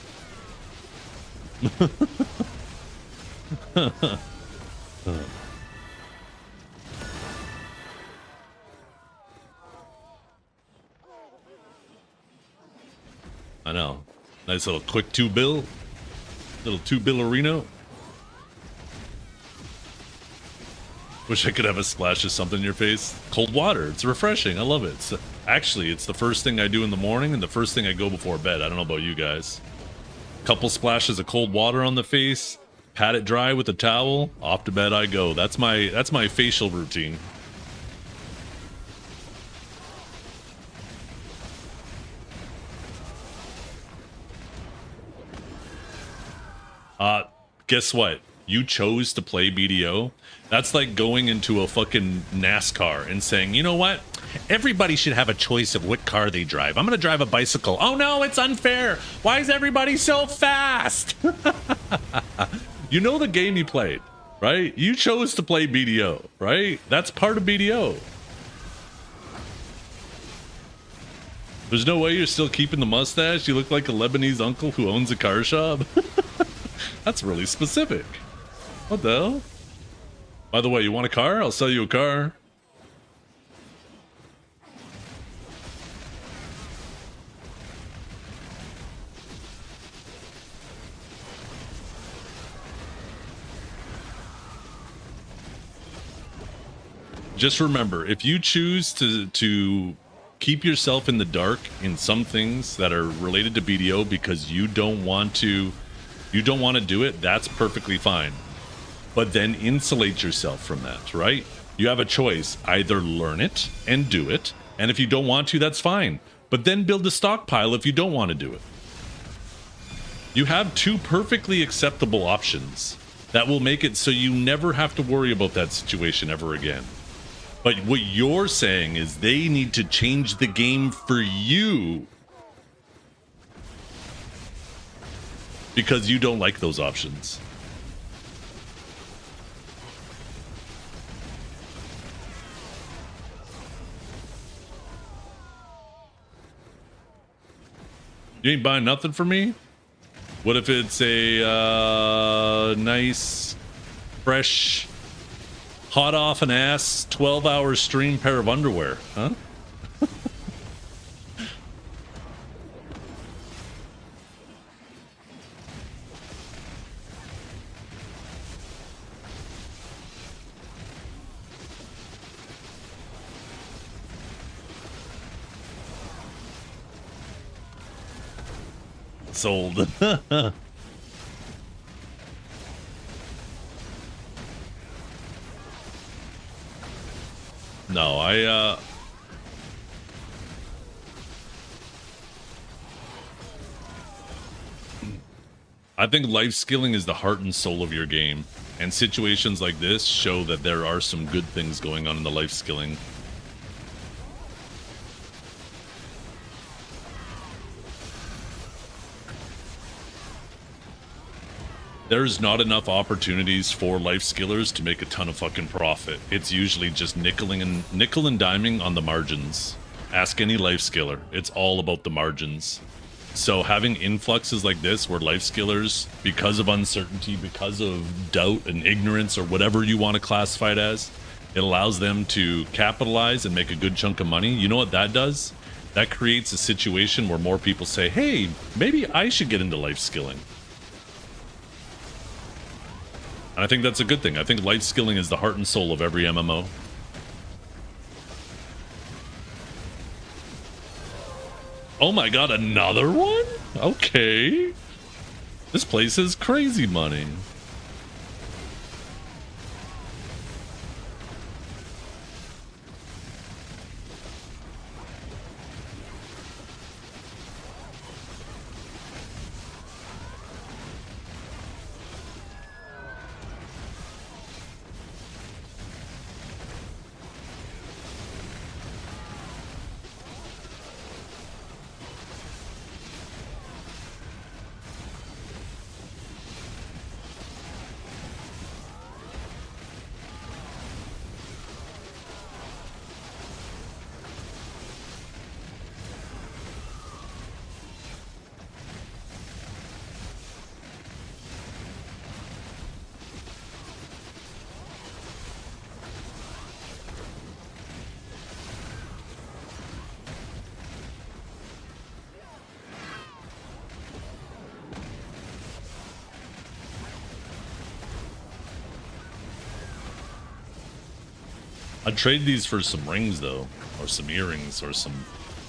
I know. Nice little quick 2-bill. Little 2-bill-arino. Wish I could have a splash of something in your face. Cold water. It's refreshing. I love it. Actually, it's the first thing I do in the morning and the first thing I go before bed. I don't know about you guys. Couple splashes of cold water on the face. Pat it dry with a towel. Off to bed I go. That's my facial routine. Guess what? You chose to play BDO. That's like going into a fucking NASCAR and saying, you know what? Everybody should have a choice of what car they drive. I'm going to drive a bicycle. Oh no, it's unfair. Why is everybody so fast? You know the game you played, right? You chose to play BDO, right? That's part of BDO. There's no way you're still keeping the mustache. You look like a Lebanese uncle who owns a car shop. That's really specific. What the hell? By the way, you want a car? I'll sell you a car. Just remember, if you choose to keep yourself in the dark in some things that are related to BDO because you don't want to do it, that's perfectly fine. But then insulate yourself from that, right? You have a choice. Either learn it and do it, and if you don't want to, that's fine. But then build a stockpile if you don't want to do it. You have two perfectly acceptable options that will make it so you never have to worry about that situation ever again. But what you're saying is they need to change the game for you because you don't like those options. You ain't buying nothing for me? What if it's a nice, fresh, hot off an ass 12-hour stream pair of underwear, huh? Sold. No, I think life skilling is the heart and soul of your game, and situations like this show that there are some good things going on in the life skilling. There's not enough opportunities for life skillers to make a ton of fucking profit. It's usually just nickel and diming on the margins. Ask any life skiller. It's all about the margins. So having influxes like this where life skillers, because of uncertainty, because of doubt and ignorance or whatever you want to classify it as, it allows them to capitalize and make a good chunk of money. You know what that does? That creates a situation where more people say, hey, maybe I should get into life skilling. And I think that's a good thing. I think life skilling is the heart and soul of every MMO. Oh my god, another one? Okay. This place is crazy money. I'd trade these for some rings though, or some earrings, or some,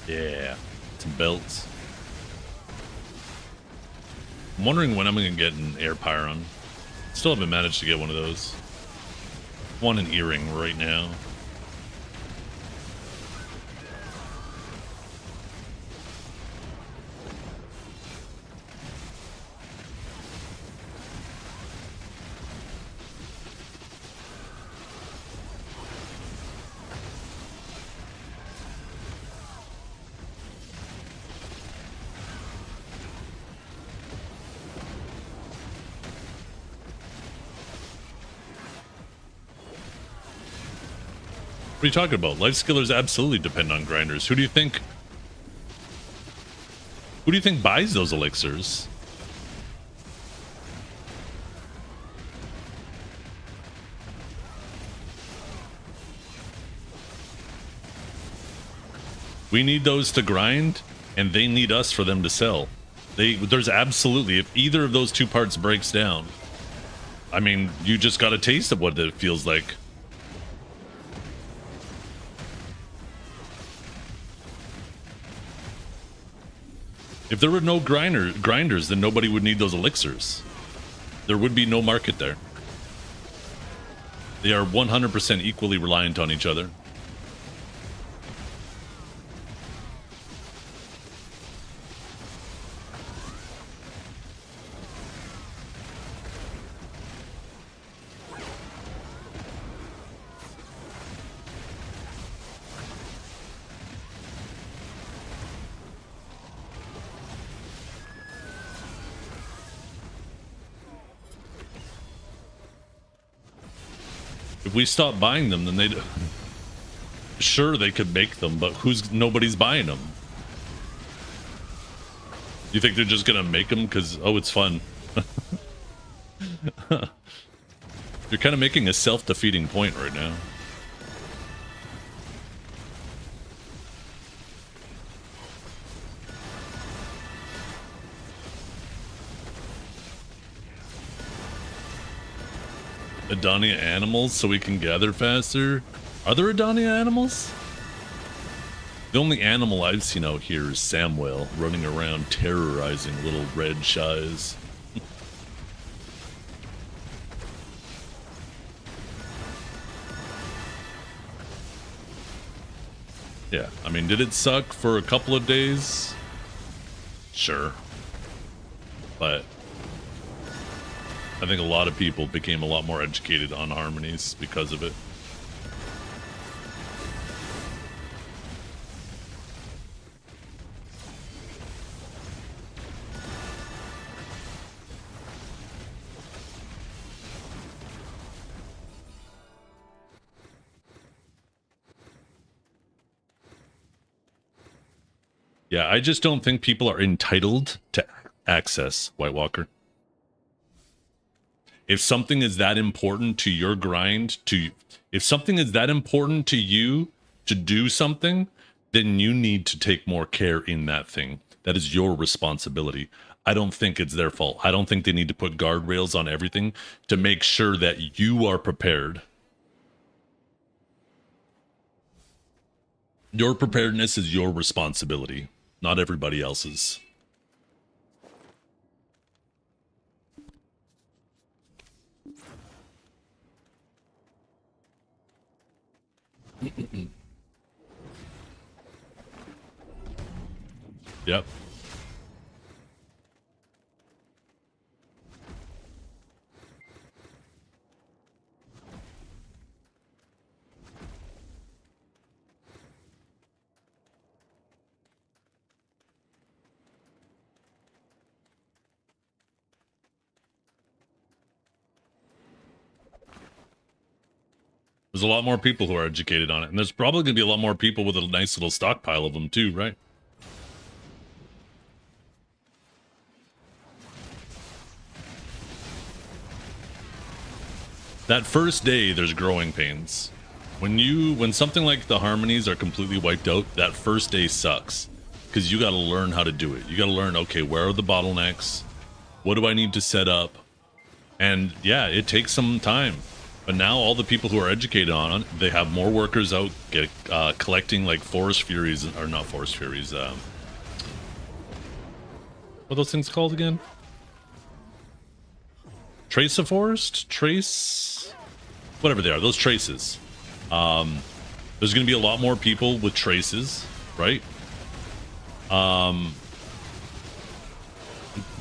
yeah, some belts. I'm wondering when I'm gonna get an air pyron. Still haven't managed to get one of those. Want an earring right now. What are you talking about? Life skillers absolutely depend on grinders. Who do you think buys those elixirs? We need those to grind, and they need us for them to sell. There's absolutely, if either of those two parts breaks down, I mean, you just got a taste of what it feels like. If there were no grinders, then nobody would need those elixirs. There would be no market there. They are 100% equally reliant on each other. If we stop buying them, then they'd... Sure, they could make them, but nobody's buying them. You think they're just gonna make them because, oh, it's fun? You're kind of making a self-defeating point right now. Adonia animals so we can gather faster? Are there Adonia animals? The only animal I've seen out here is Samwell running around terrorizing little red shies. Yeah, I mean, did it suck for a couple of days? Sure. But I think a lot of people became a lot more educated on harmonies because of it. Yeah, I just don't think people are entitled to access White Walker. If something is that important to your grind, if something is that important to you to do something, then you need to take more care in that thing. That is your responsibility. I don't think it's their fault. I don't think they need to put guardrails on everything to make sure that you are prepared. Your preparedness is your responsibility, not everybody else's. Yep. There's a lot more people who are educated on it, and there's probably going to be a lot more people with a nice little stockpile of them too, right? That first day, there's growing pains. When something like the harmonies are completely wiped out, that first day sucks. Because you got to learn how to do it. You got to learn, okay, where are the bottlenecks? What do I need to set up? And yeah, it takes some time. But now all the people who are educated on it, they have more workers out collecting like forest furies, or not forest furies. What are those things called again? Trace of forest? Trace? Whatever they are, those traces. There's going to be a lot more people with traces, right?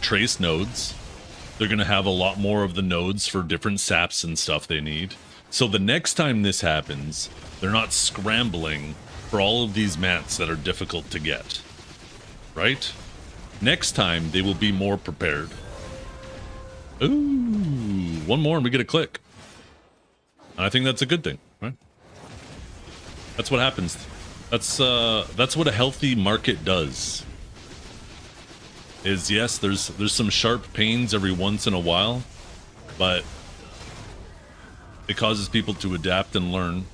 Trace nodes. They're going to have a lot more of the nodes for different saps and stuff they need. So the next time this happens, they're not scrambling for all of these mats that are difficult to get. Right? Next time, they will be more prepared. Ooh, one more and we get a click. And I think that's a good thing, right? That's what happens. That's what a healthy market does. Is yes, there's some sharp pains every once in a while, but it causes people to adapt and learn,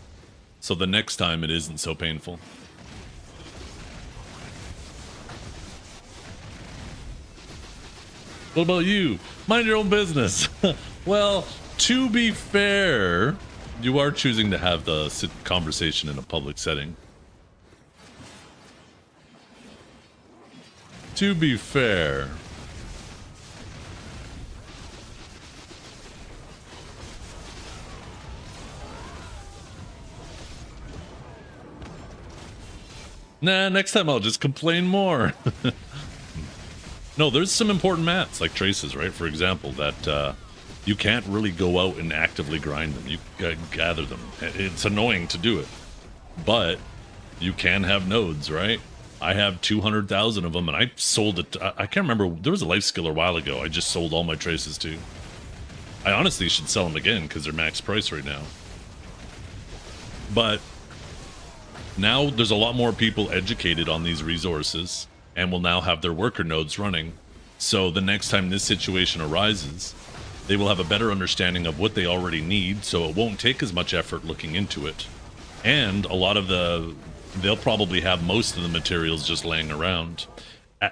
so the next time it isn't so painful. What about you? Mind your own business. Well, to be fair, you are choosing to have the conversation in a public setting. To be fair. Nah, next time I'll just complain more. No, there's some important mats, like traces, right? For example, that you can't really go out and actively grind them. You gather them. It's annoying to do it. But you can have nodes, right? I have 200,000 of them, and I sold it. I can't remember. There was a life skill a while ago. I just sold all my traces to. I honestly should sell them again because they're max price right now. But now there's a lot more people educated on these resources and will now have their worker nodes running. So the next time this situation arises, they will have a better understanding of what they already need, so it won't take as much effort looking into it. And a lot of they'll probably have most of the materials just laying around.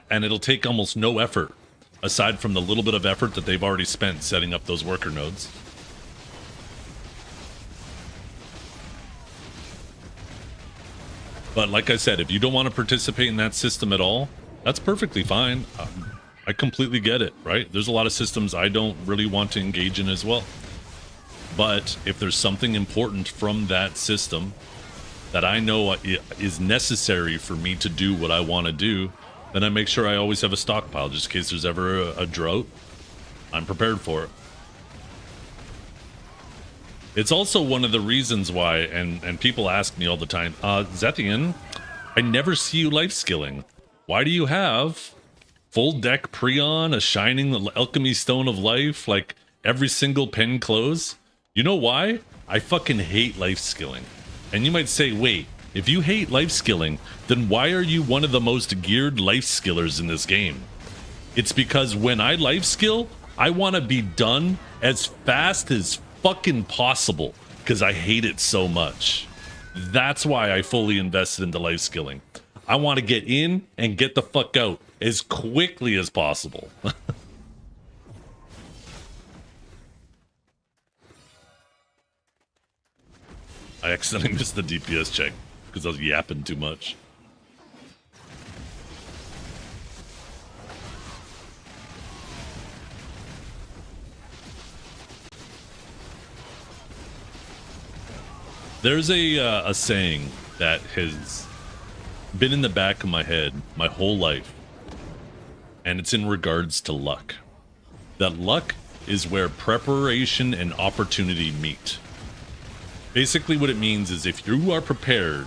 And it'll take almost no effort, aside from the little bit of effort that they've already spent setting up those worker nodes. But like I said, if you don't want to participate in that system at all, that's perfectly fine. I completely get it, right? There's a lot of systems I don't really want to engage in as well. But if there's something important from that system that I know is necessary for me to do what I want to do, then I make sure I always have a stockpile just in case there's ever a drought. I'm prepared for it. It's also one of the reasons why, and people ask me all the time, Zethiann, I never see you life skilling. Why do you have full deck Prion, a shining alchemy stone of life, like every single pen close? You know why? I fucking hate life skilling. And you might say, wait, if you hate life skilling, then why are you one of the most geared life skillers in this game? It's because when I life skill, I want to be done as fast as fucking possible because I hate it so much. That's why I fully invested into life skilling. I want to get in and get the fuck out as quickly as possible. I accidentally missed the DPS check because I was yapping too much. There's a saying that has been in the back of my head my whole life, and it's in regards to luck. That luck is where preparation and opportunity meet. Basically what it means is if you are prepared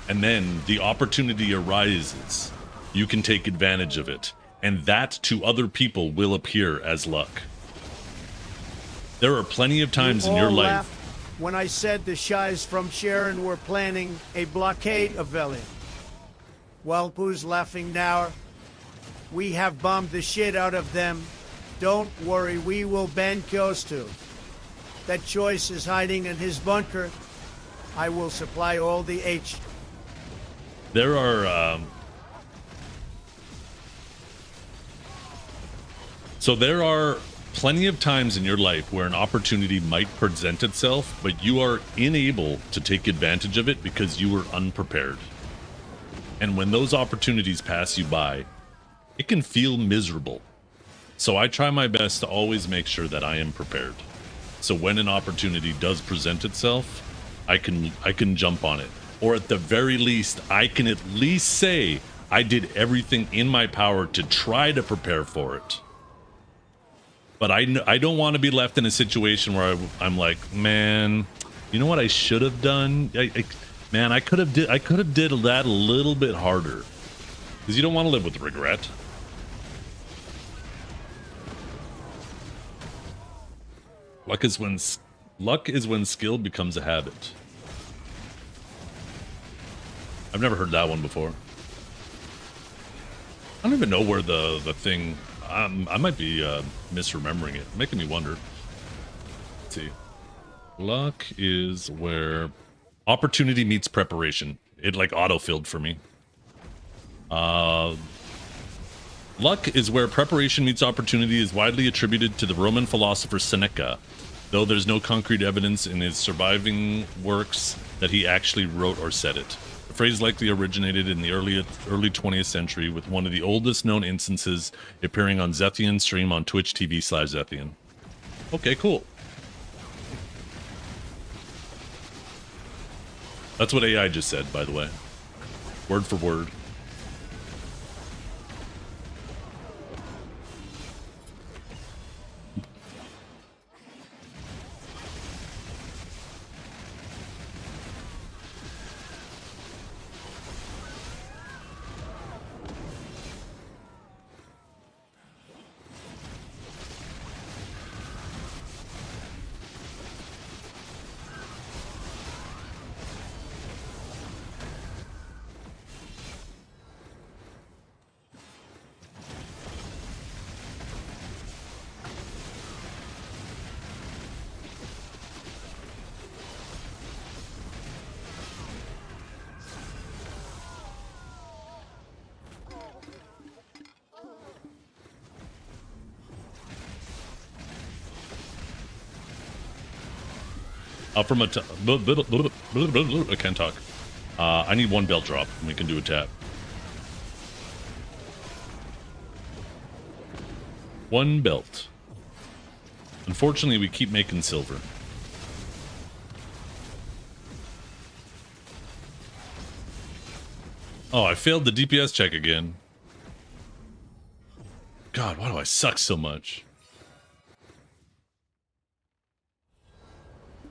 and then the opportunity arises, you can take advantage of it, and that to other people will appear as luck. There are plenty of times in your all life laughed when I said the Shies from Sharon were planning a blockade of Velian. Walpu's laughing now. We have bombed the shit out of them. Don't worry, we will ban Kyostu. That choice is hiding in his bunker. I will supply all the H. there are plenty of times in your life where an opportunity might present itself, but you are unable to take advantage of it because you were unprepared. And when those opportunities pass you by, it can feel miserable. So I try my best to always make sure that I am prepared. So when an opportunity does present itself, I can jump on it. Or at the very least, I can at least say I did everything in my power to try to prepare for it. But I don't want to be left in a situation where I'm like, man, you know what I should have done? Man, I could have did that a little bit harder. Because you don't want to live with regret. Luck is when skill becomes a habit. I've never heard that one before. I don't even know where the thing. I might be misremembering it, making me wonder. Let's see. Luck is where opportunity meets preparation. It like auto-filled for me. Luck is where preparation meets opportunity is widely attributed to the Roman philosopher Seneca, though there's no concrete evidence in his surviving works that he actually wrote or said it. The phrase likely originated in the early 20th century, with one of the oldest known instances appearing on Zethiann's stream on Twitch TV/Zethiann. Okay, cool. That's what AI just said, by the way. Word for word. From a I can't talk. I need one belt drop, and we can do a tap. One belt. Unfortunately, we keep making silver. Oh, I failed the DPS check again. God, why do I suck so much?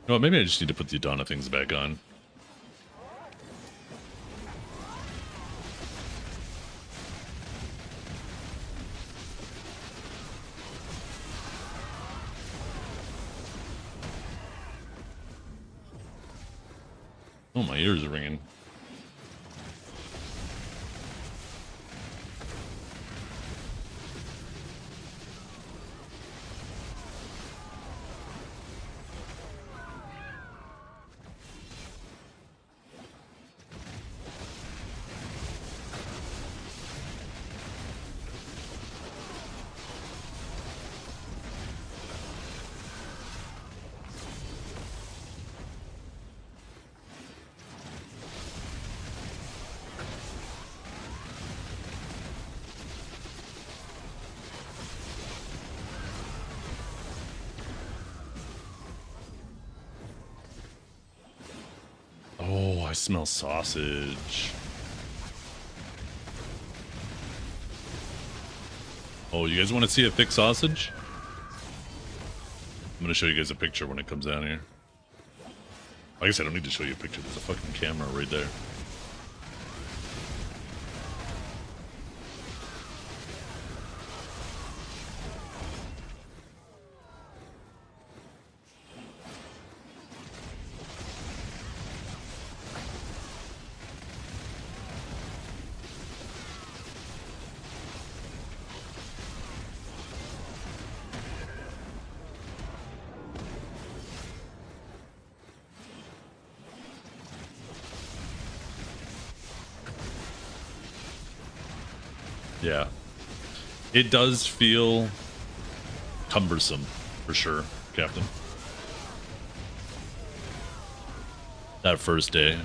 No, maybe I just need to put the Adana things back on. Oh, my ears are ringing. Oh, I smell sausage. Oh, you guys want to see a thick sausage? I'm going to show you guys a picture when it comes down here. I guess I don't need to show you a picture. There's a fucking camera right there. Yeah. It does feel cumbersome, for sure, Captain. That first day.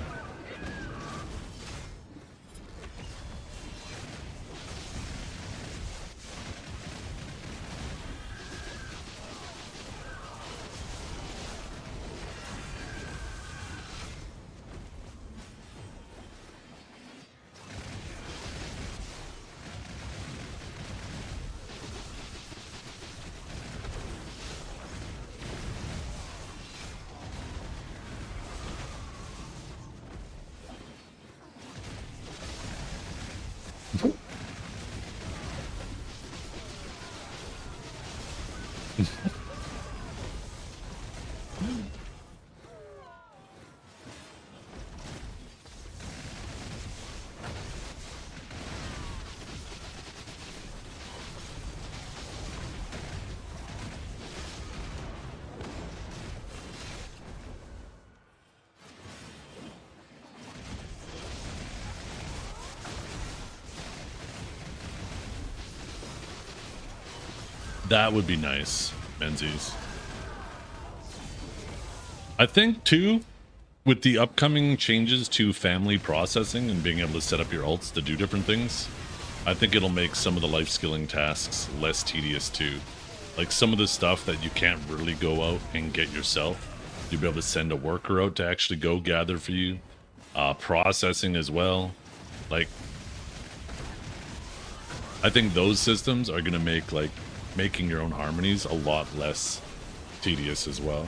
That would be nice, Menzies. I think too, with the upcoming changes to family processing and being able to set up your ults to do different things, I think it'll make some of the life skilling tasks less tedious too. Like some of the stuff that you can't really go out and get yourself, you'll be able to send a worker out to actually go gather for you. Processing as well. Like, I think those systems are gonna make like making your own harmonies a lot less tedious as well.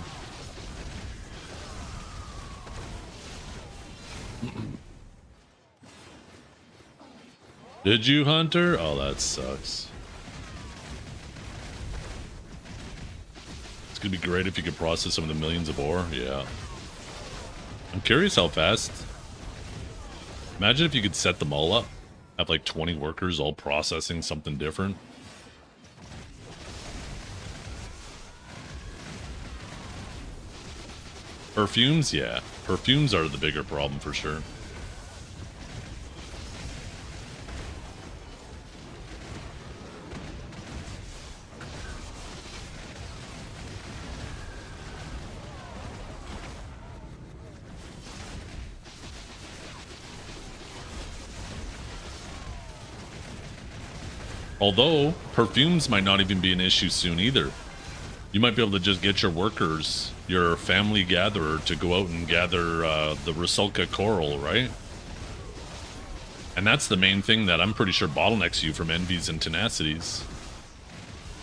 Did you, Hunter? Oh, that sucks. It's gonna be great if you could process some of the millions of ore. Yeah. I'm curious how fast. Imagine if you could set them all up. Have like 20 workers all processing something different. Perfumes? Yeah. Perfumes are the bigger problem for sure. Although, perfumes might not even be an issue soon either. You might be able to just get your workers, your family gatherer, to go out and gather the Rusalka coral, right? And that's the main thing that I'm pretty sure bottlenecks you from envies and tenacities.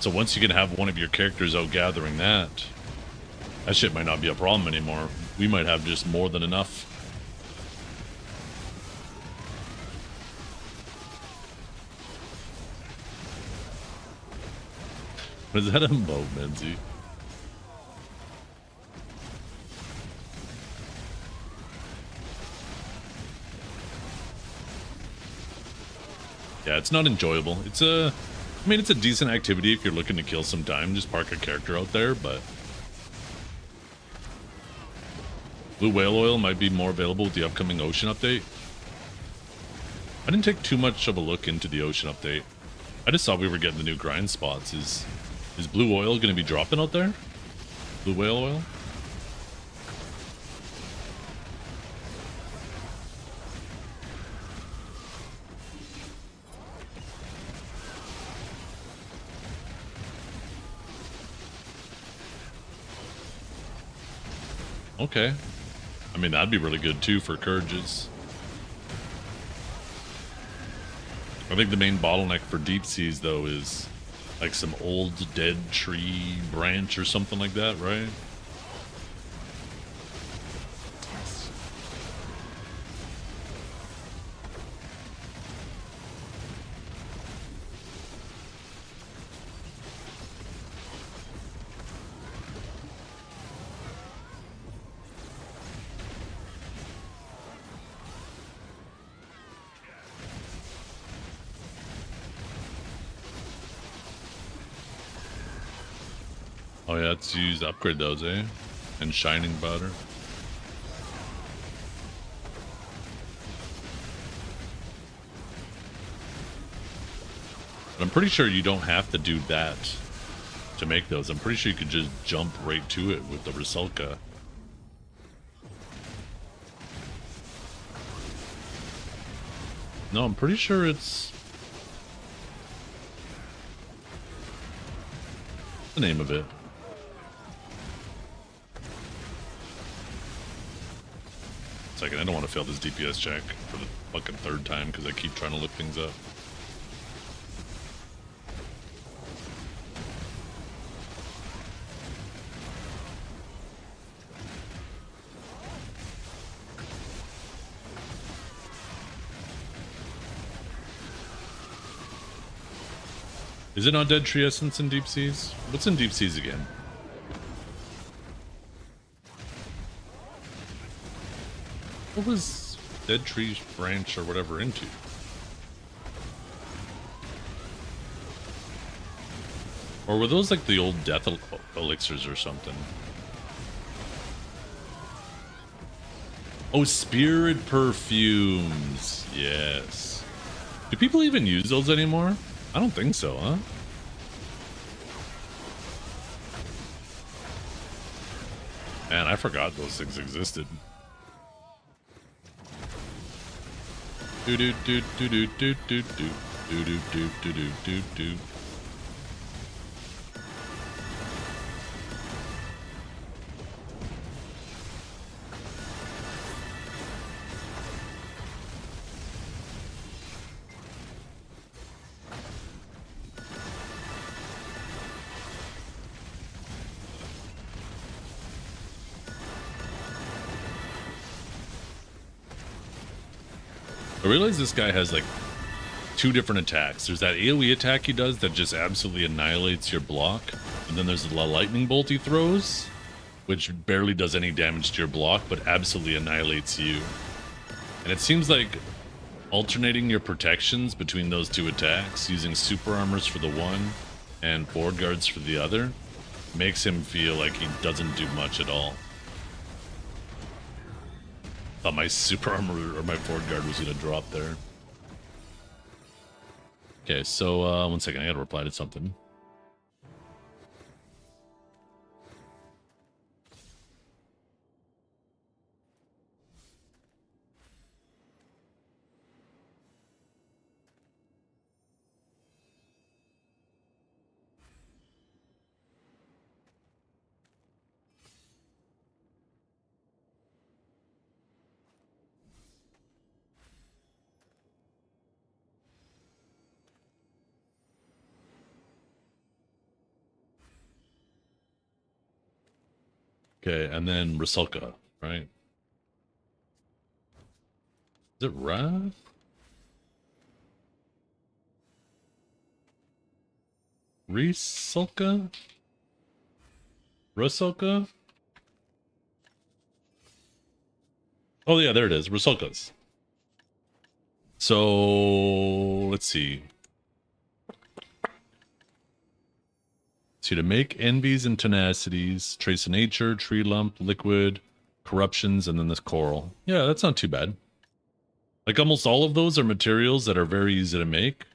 So once you can have one of your characters out gathering that, that shit might not be a problem anymore. We might have just more than enough. Was that a moat, Menzie? Yeah, it's not enjoyable. It's a... I mean, it's a decent activity if you're looking to kill some time. Just park a character out there, but... Blue whale oil might be more available with the upcoming ocean update. I didn't take too much of a look into the ocean update. I just thought we were getting the new grind spots. Is blue oil going to be dropping out there? Blue whale oil? Okay. I mean, that'd be really good too for Courages. I think the main bottleneck for deep seas though is like some old dead tree branch or something like that, right? Oh yeah, let's use upgrade those, eh? And shining butter. But I'm pretty sure you don't have to do that to make those. I'm pretty sure you could just jump right to it with the Rusalka. No, I'm pretty sure it's... the name of it. Second, I don't want to fail this DPS check for the fucking third time because I keep trying to look things up. Is it not Dead Tree Essence in Deep Seas? What's in Deep Seas again? What was Dead Tree Branch or whatever into? Or were those like the old death elixirs or something? Oh, spirit perfumes. Yes. Do people even use those anymore? I don't think so, huh? Man, I forgot those things existed. Do do do do do do do do do do do do do do. I realize this guy has like 2 different attacks. There's that AoE attack he does that just absolutely annihilates your block. And then there's the lightning bolt he throws, which barely does any damage to your block, but absolutely annihilates you. And it seems like alternating your protections between those 2 attacks, using super armors for the one and forward guards for the other, makes him feel like he doesn't do much at all. Thought my super armor or my forward guard was gonna drop there. Okay, so 1 second, I gotta reply to something. Okay, and then Rusalka, right? Is it Wrath? Rusalka? Rusalka? Oh yeah, there it is, Rusalka's. So let's see. See, to make envies and tenacities, trace of nature, tree lump, liquid, corruptions, and then this coral. Yeah, that's not too bad. Like almost all of those are materials that are very easy to make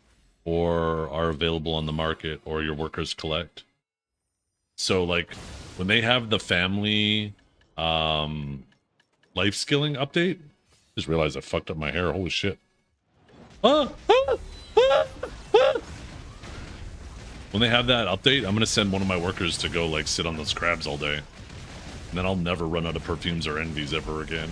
or are available on the market or your workers collect. So like when they have the family life skilling update, just realized I fucked up my hair. Holy shit. When they have that update, I'm gonna send one of my workers to go like sit on those crabs all day. And then I'll never run out of perfumes or envies ever again.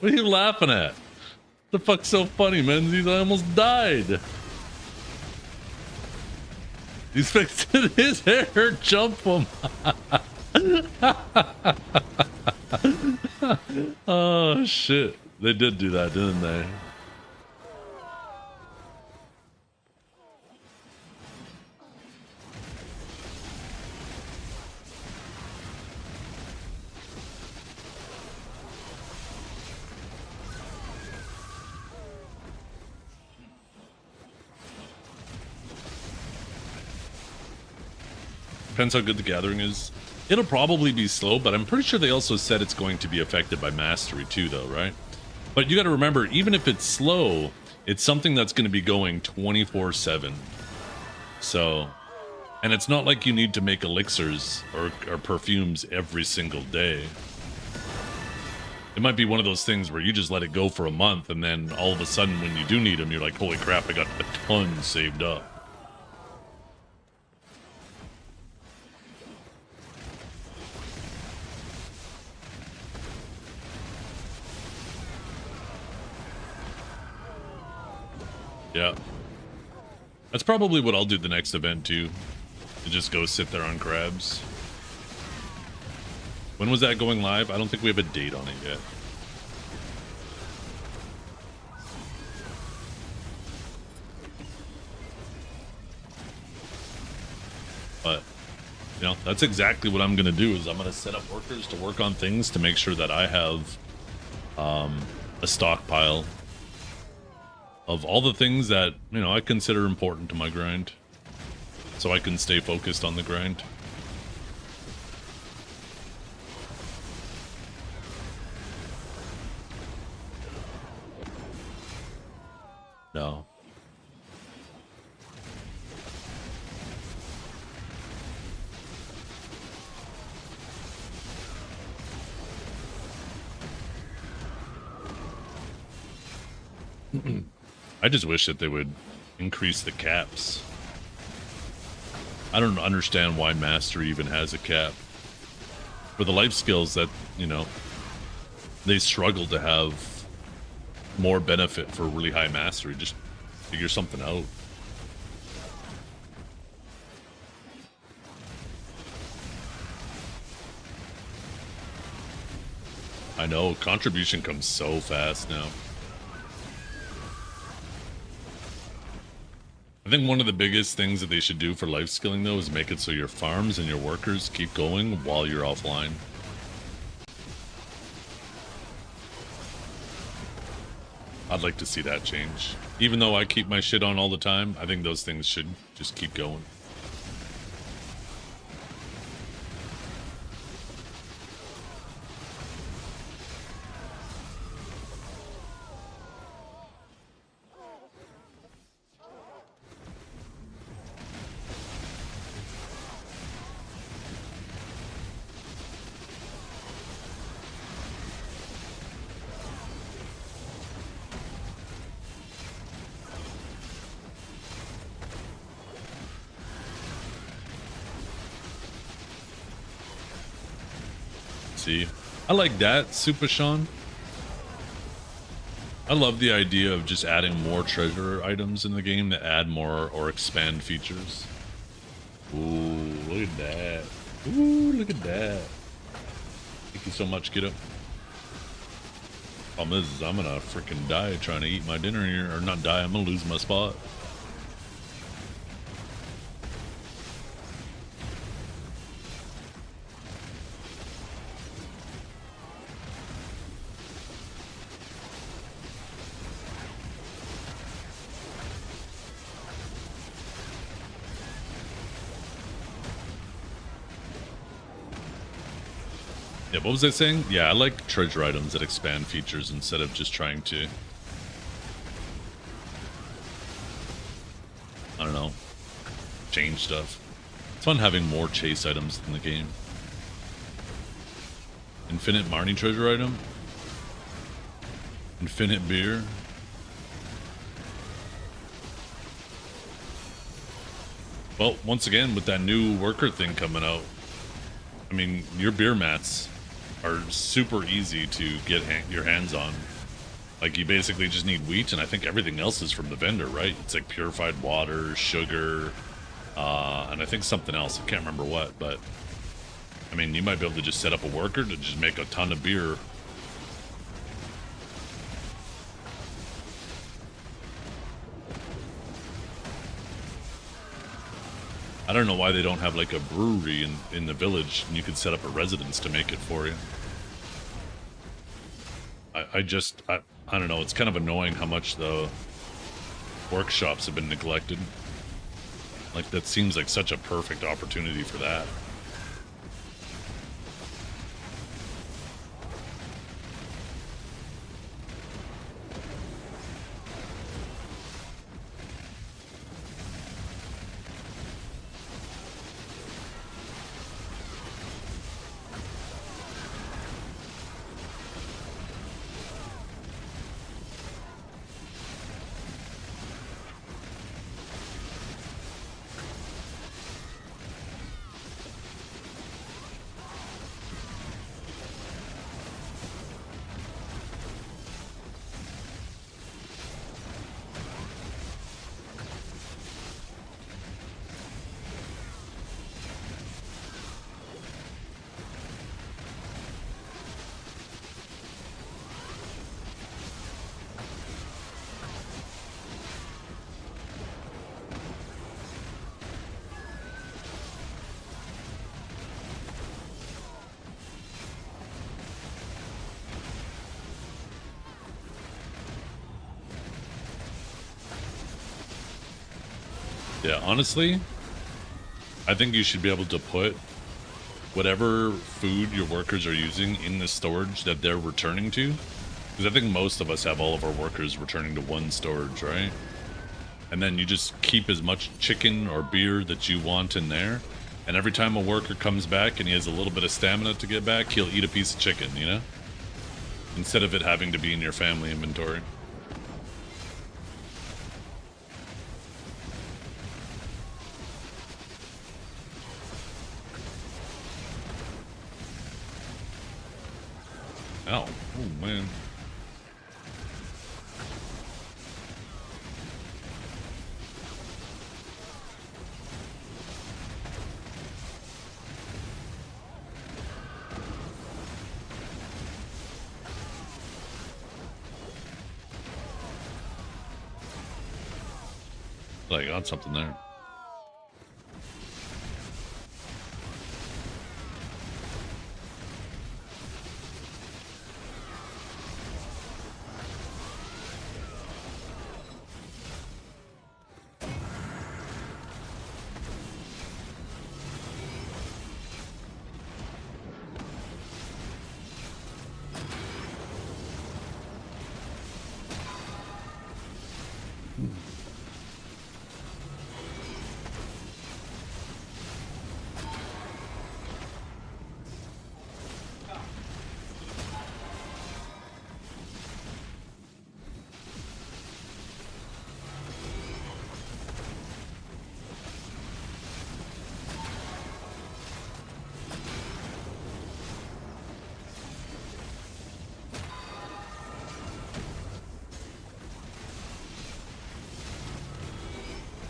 What are you laughing at? The fuck's so funny, Menzies? I almost died. He's fixing his hair, jump him. Oh shit. They did do that, didn't they? Depends how good the gathering is. It'll probably be slow, but I'm pretty sure they also said it's going to be affected by mastery too, though, right? But you got to remember, even if it's slow, it's something that's going to be going 24/7. So, and it's not like you need to make elixirs or perfumes every single day. It might be one of those things where you just let it go for a month, and then all of a sudden when you do need them, you're like, holy crap, I got a ton saved up. Yeah. That's probably what I'll do the next event too. To just go sit there on crabs. When was that going live? I don't think we have a date on it yet. But, you know, that's exactly what I'm going to do is I'm going to set up workers to work on things to make sure that I have a stockpile of all the things that, you know, I consider important to my grind. So I can stay focused on the grind. No. I just wish that they would increase the caps. I don't understand why Mastery even has a cap. For the life skills that, you know, they struggle to have more benefit for really high Mastery, just figure something out. I know, contribution comes so fast now. I think one of the biggest things that they should do for life skilling though is make it so your farms and your workers keep going while you're offline. I'd like to see that change. Even though I keep my shit on all the time, I think those things should just keep going. See, I like that, Super Sean. I love the idea of just adding more treasure items in the game that add more or expand features. Ooh, look at that. Ooh, look at that. Thank you so much, kiddo. Problem is I'm gonna freaking die trying to eat my dinner here. Or not die, I'm gonna lose my spot. Yeah, what was I saying? Yeah, I like treasure items that expand features instead of just trying to, I don't know, change stuff. It's fun having more chase items in the game. Infinite Marnie treasure item. Infinite beer. Well, once again, with that new worker thing coming out, I mean, your beer mats are super easy to get your hands on. Like, you basically just need wheat, and I think everything else is from the vendor, right? It's like purified water, sugar, and I think something else. I can't remember what, but I mean, you might be able to just set up a worker to just make a ton of beer. I don't know why they don't have like a brewery in the village and you could set up a residence to make it for you. I don't know, it's kind of annoying how much the workshops have been neglected. Like, that seems like such a perfect opportunity for that. Yeah, honestly, I think you should be able to put whatever food your workers are using in the storage that they're returning to. Because I think most of us have all of our workers returning to one storage, right? And then you just keep as much chicken or beer that you want in there. And every time a worker comes back and he has a little bit of stamina to get back, he'll eat a piece of chicken, you know? Instead of it having to be in your family inventory. like I got something there.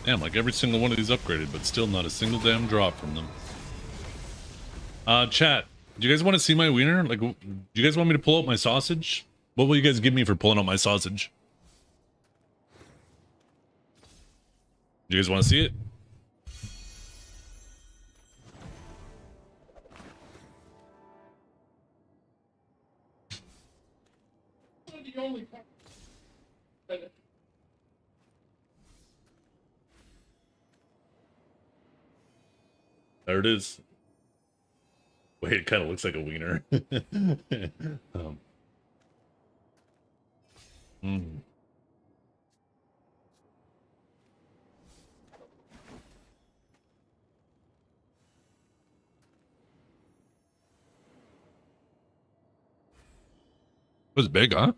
Damn, like every single one of these upgraded, but still not a single damn drop from them. Chat, do you guys want to see my wiener? Like, do you guys want me to pull out my sausage? What will you guys give me for pulling out my sausage? Do you guys want to see it? There it is. Wait, it kind of looks like a wiener. Mm. It was big, huh?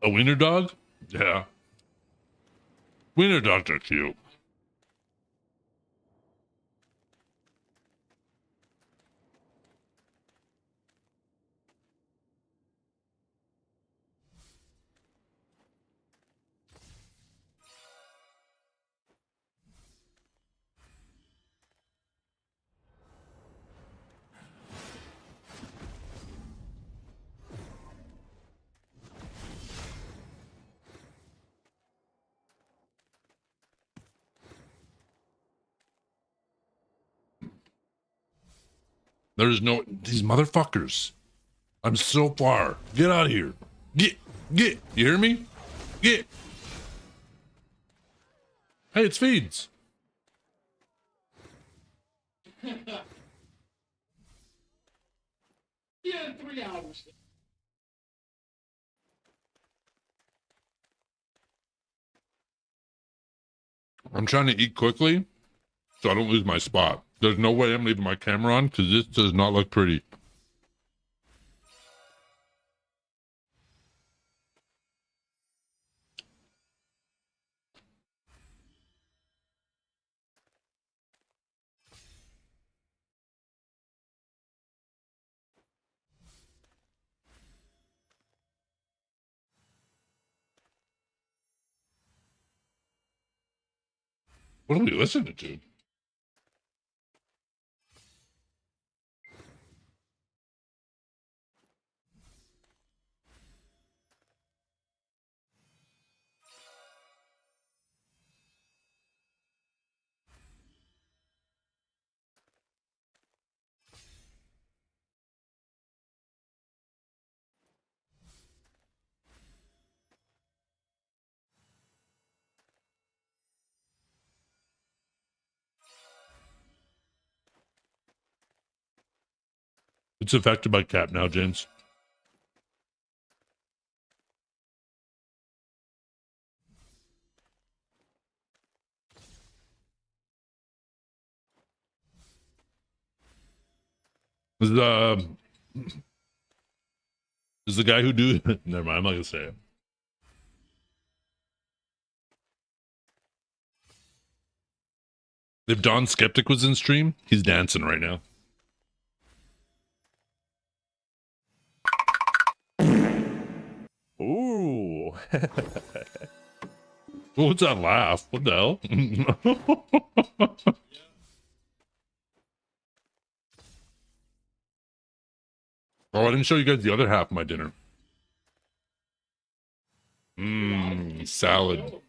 A wiener dog? Yeah. Wiener dogs are cute. There's no... These motherfuckers. I'm so far. Get out of here. Get. You hear me? Get. Hey, it's feeds. Yeah, 3 hours. I'm trying to eat quickly so I don't lose my spot. There's no way I'm leaving my camera on because this does not look pretty. What are we listening to? It's affected by cap now, James. Is the guy who do... Never mind, I'm not gonna say it. If Don Skeptic was in stream, he's dancing right now. Ooh. What's that laugh? What the hell? Oh, I didn't show you guys the other half of my dinner. Mmm, salad.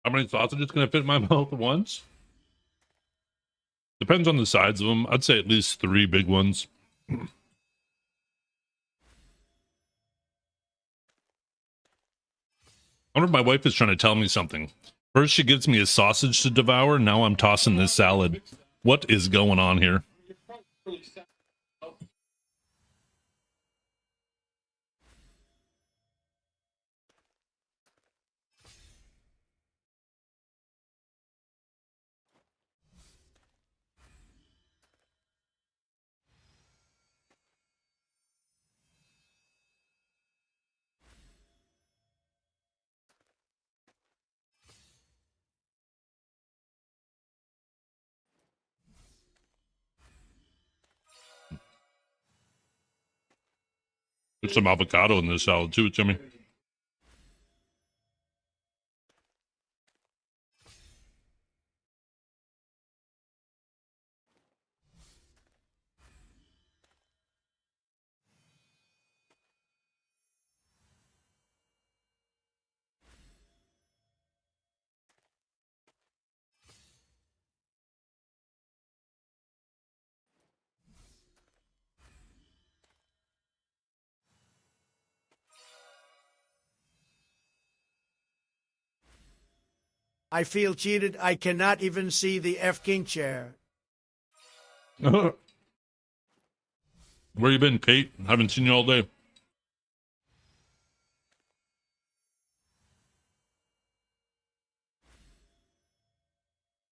How many sausages can I fit in my mouth at once? Depends on the size of them. I'd say at least 3 big ones. I wonder if my wife is trying to tell me something. First she gives me a sausage to devour, now I'm tossing this salad. What is going on here? Put some avocado in this salad too, Jimmy. I feel cheated. I cannot even see the F King chair. Where you been, Kate? Haven't seen you all day.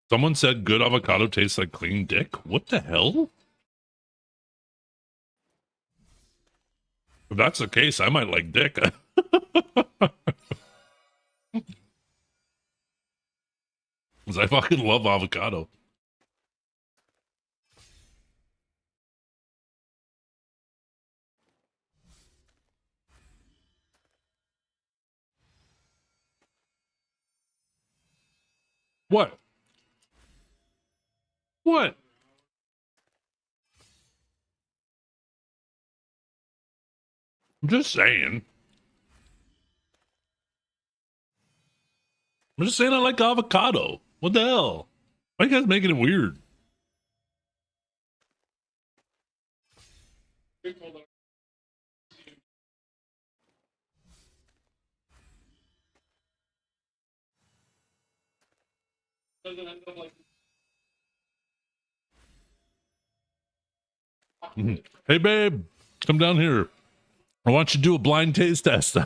Someone said good avocado tastes like clean dick. What the hell? If that's the case, I might like dick. 'Cause I fucking love avocado. What? What? I'm just saying. I'm just saying I like avocado. What the hell? Why are you guys making it weird? Hey, babe, come down here. I want you to do a blind taste test.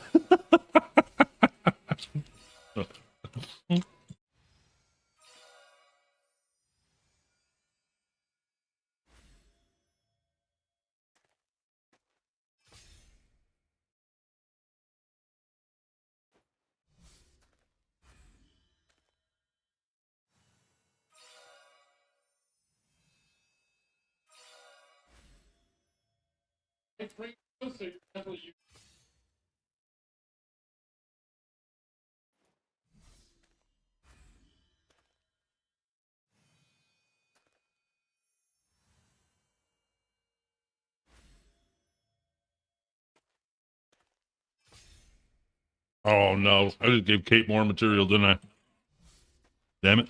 Oh no, I just gave Kate more material, didn't I? Damn it.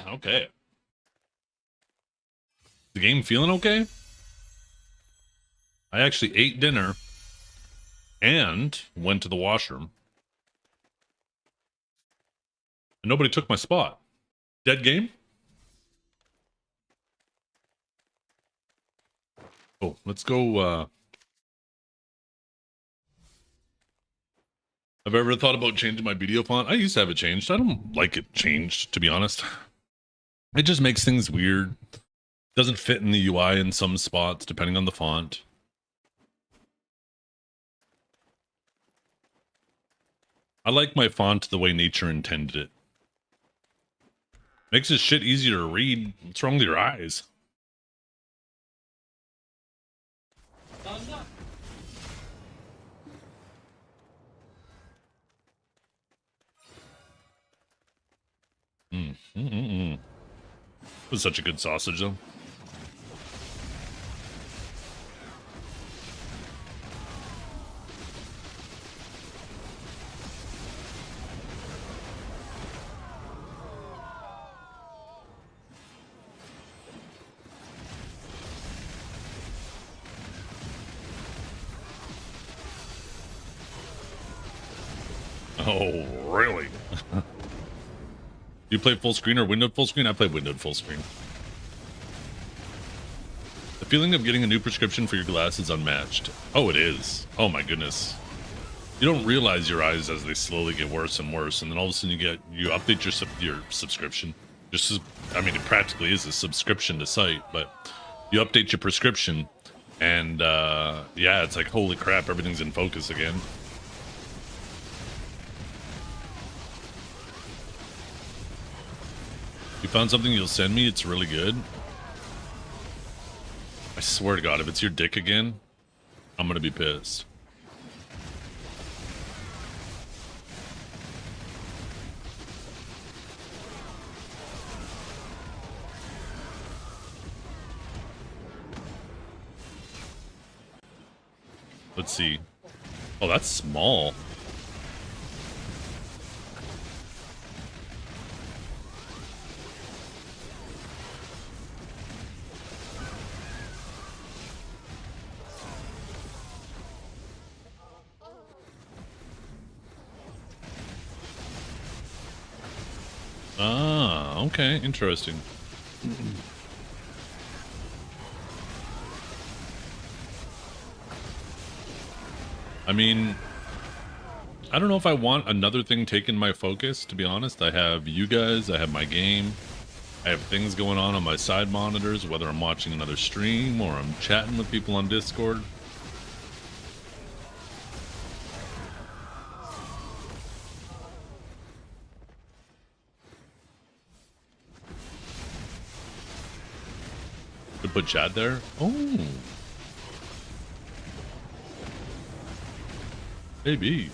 Okay. The game feeling okay? I actually ate dinner and went to the washroom. And nobody took my spot. Dead game? Oh, let's go, have I ever thought about changing my video font? I used to have it changed. I don't like it changed, to be honest. It just makes things weird. Doesn't fit in the UI in some spots, depending on the font. I like my font the way nature intended it. Makes this shit easier to read. What's wrong with your eyes? It was such a good sausage, though. Oh, really? You play full screen or windowed full screen? I play windowed full screen. The feeling of getting a new prescription for your glass is unmatched. Oh, it is. Oh my goodness. You don't realize your eyes as they slowly get worse and worse, and then all of a sudden you update your subscription. I mean, it practically is a subscription to sight, but you update your prescription, and yeah, it's like, holy crap, everything's in focus again. You found something you'll send me? It's really good. I swear to God, if it's your dick again, I'm gonna be pissed. Let's see. Oh, that's small. Ah, okay, interesting. I mean, I don't know if I want another thing taking my focus, to be honest. I have you guys, I have my game, I have things going on my side monitors, whether I'm watching another stream or I'm chatting with people on Discord. Could put chat there. Oh. Maybe.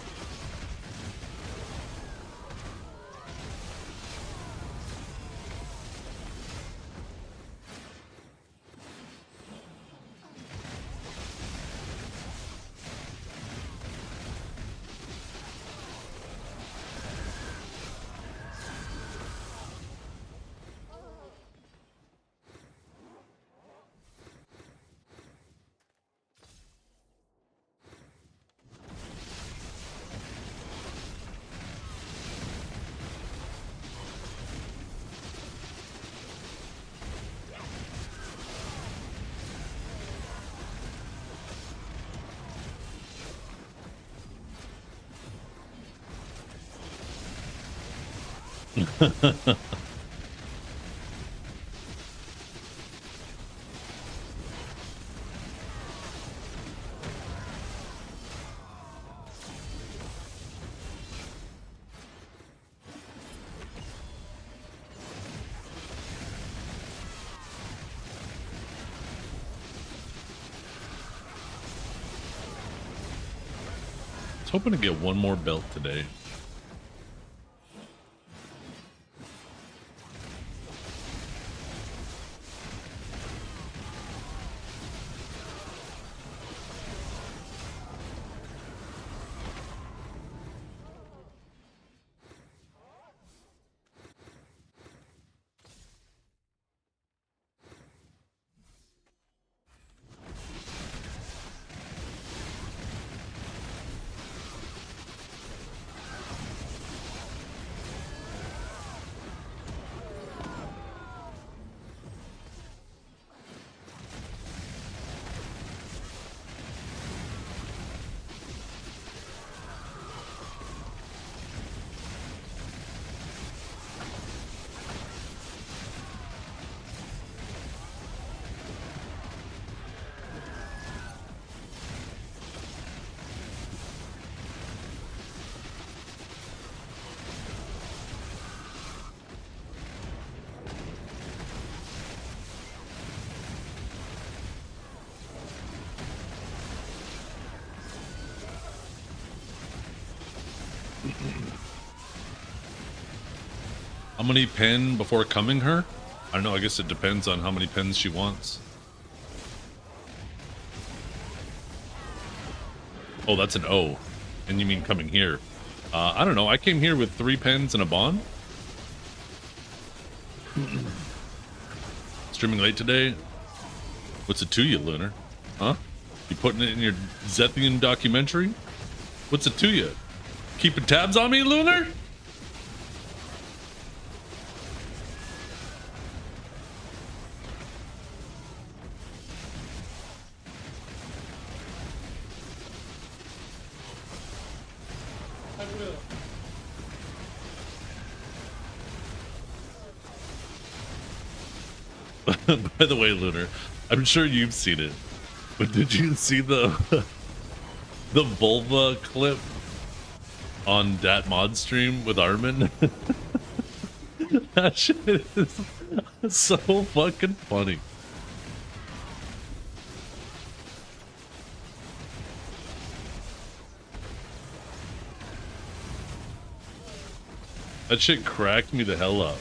Hoping to get one more belt today. How many pen before coming her? I don't know, I guess it depends on how many pens she wants. Oh, that's an O. And you mean coming here. I don't know, I came here with 3 pens and a bond. Streaming late today? What's it to you, Lunar? Huh? You putting it in your Zethiann documentary? What's it to you? Keeping tabs on me, Lunar? By the way, Lunar, I'm sure you've seen it, but did you see the the vulva clip on Dat Mod stream with Armin? That shit is so fucking funny. That shit cracked me the hell up.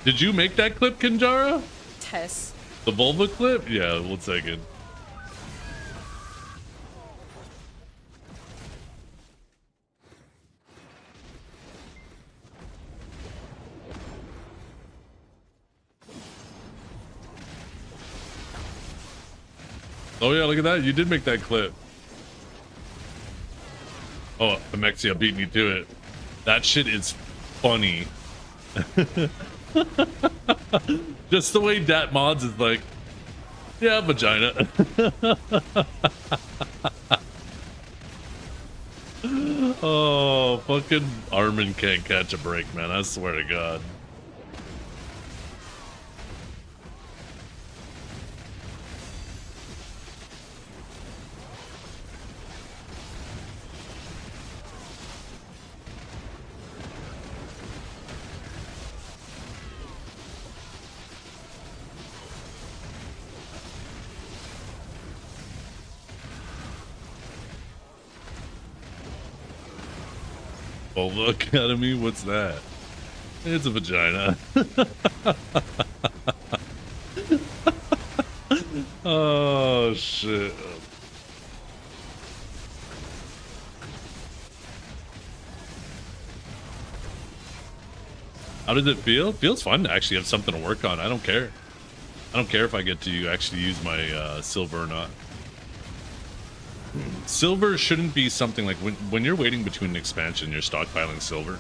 Did you make that clip, Kinjara? Tess. The vulva clip? Yeah, 1 second. Oh yeah, look at that. You did make that clip. Oh, Amexia beat me to it. That shit is funny. Just the way Dat Mods is like, yeah, vagina. Oh, fucking Armin can't catch a break, man. I swear to God. Vulva Academy? What's that? It's a vagina. Oh, shit. How does it feel? It feels fun to actually have something to work on. I don't care. I don't care if I get to actually use my silver or not. Silver shouldn't be something like when you're waiting between an expansion, you're stockpiling silver.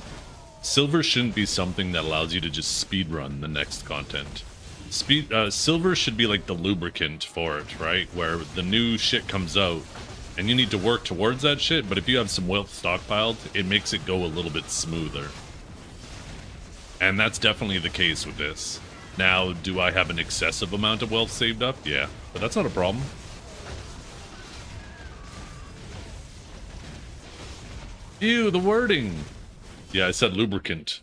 Silver shouldn't be something that allows you to just speedrun the next content. Silver should be like the lubricant for it, right? Where the new shit comes out and you need to work towards that shit, but if you have some wealth stockpiled, it makes it go a little bit smoother. And that's definitely the case with this. Now, do I have an excessive amount of wealth saved up? Yeah, but that's not a problem. Ew, the wording. Yeah, I said lubricant.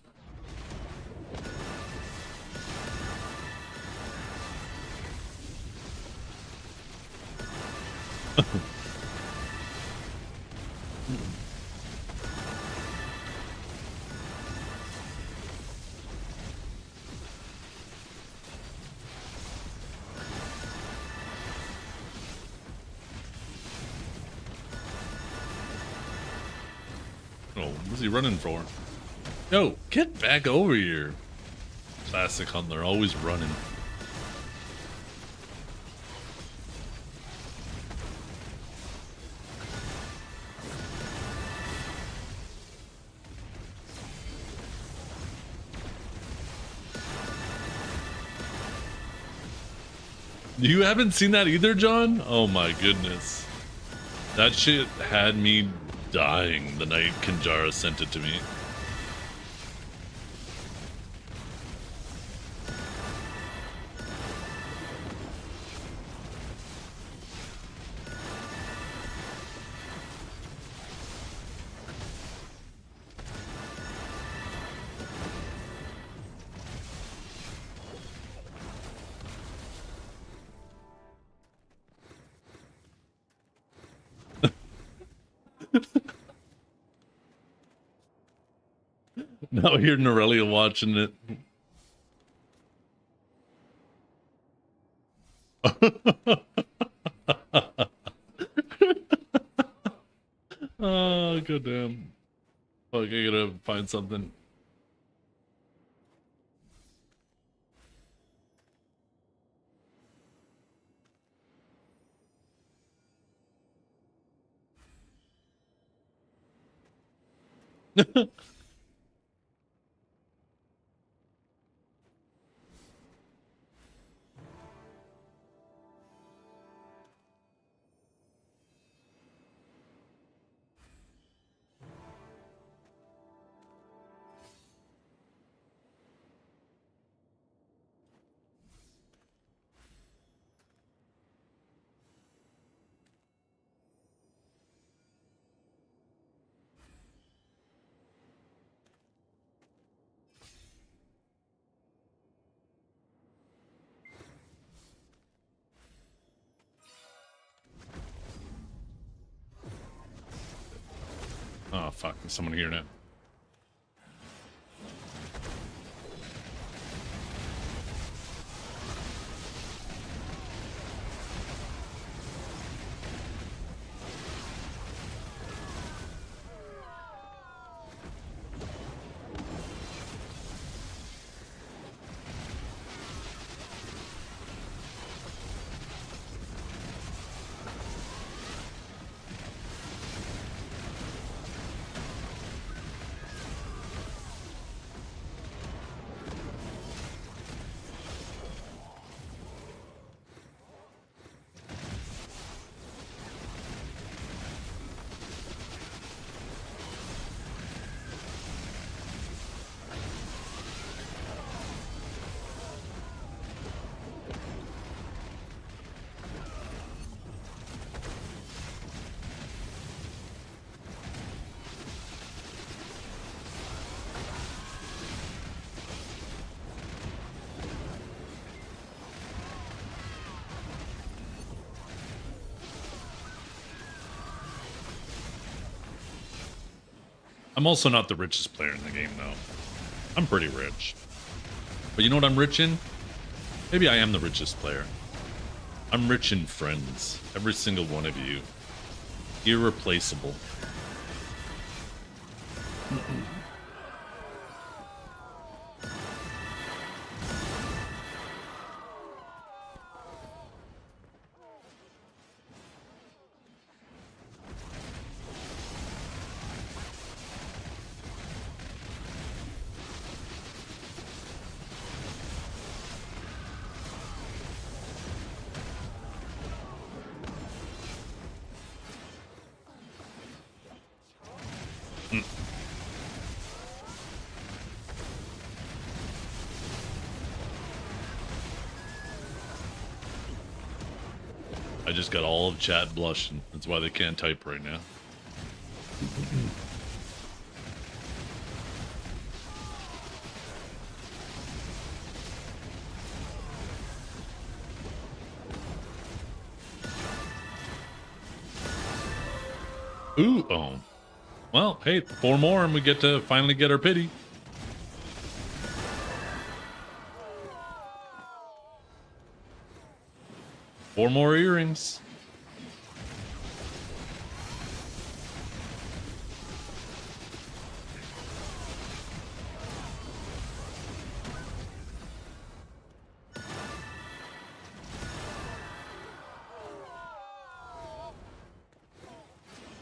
Oh, what's he running for? Yo, get back over here. Classic Hunter, always running. You haven't seen that either, John? Oh my goodness. That shit had me dying the night Kinjara sent it to me. Now you're Norelia watching it. Oh, goddamn. Fuck, I gotta find something. Oh, fuck. There's someone here now. I'm also not the richest player in the game, though. I'm pretty rich. But you know what I'm rich in? Maybe I am the richest player. I'm rich in friends. Every single one of you. Irreplaceable. I just got all of chat blushing. That's why they can't type right now. Ooh, oh. Well, hey, 4 more and we get to finally get our pity. Four more earrings.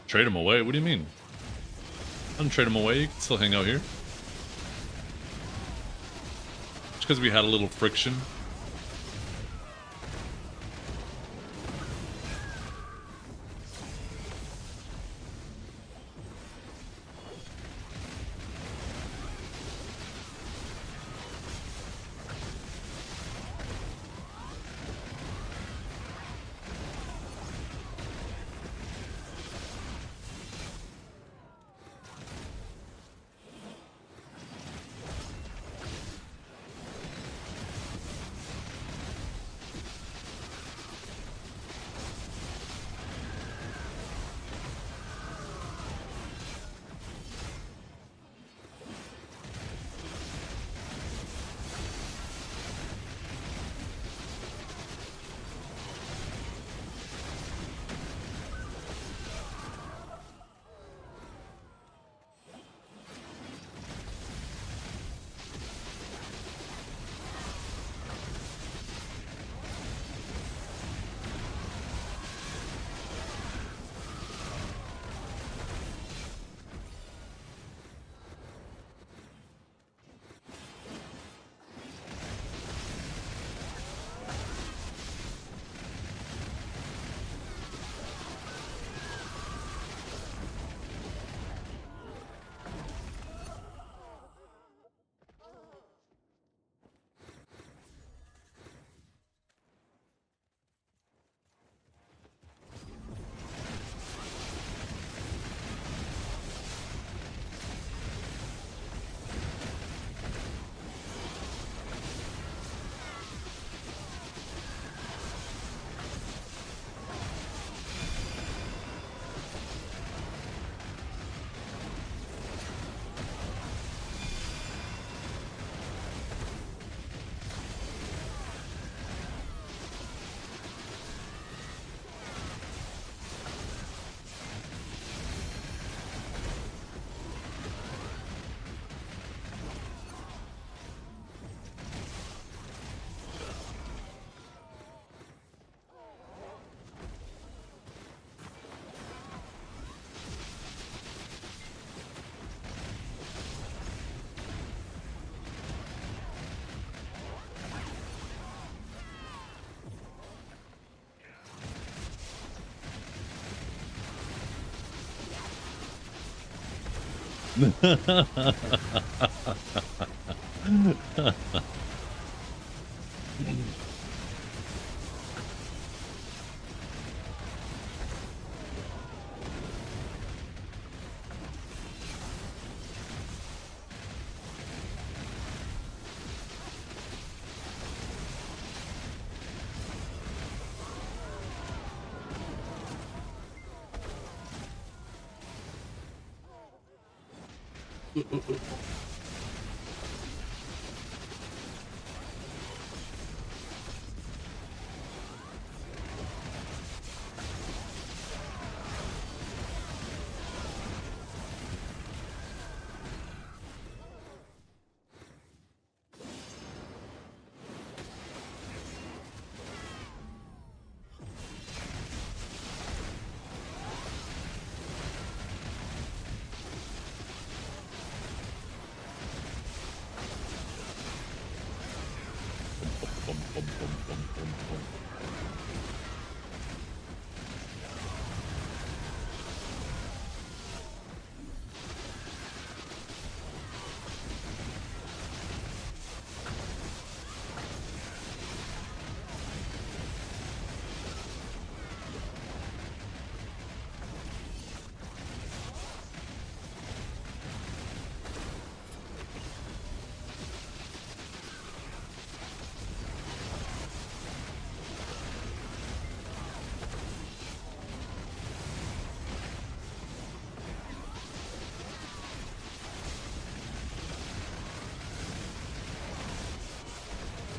Trade them away? What do you mean? I don't trade them away. You can still hang out here. Just because we had a little friction.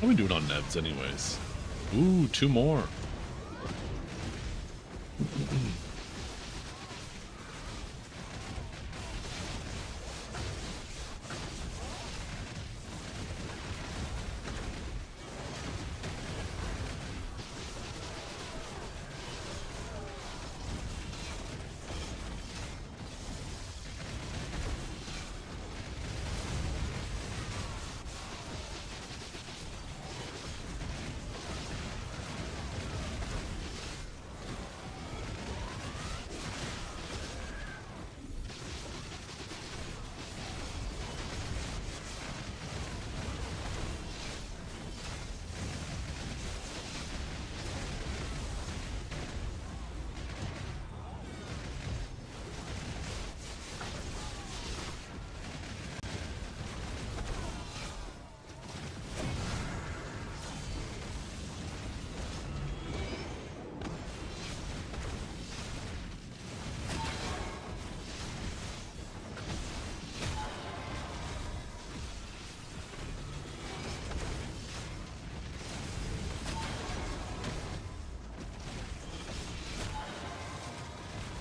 What are we doing on Nebs anyways? Ooh, 2 more.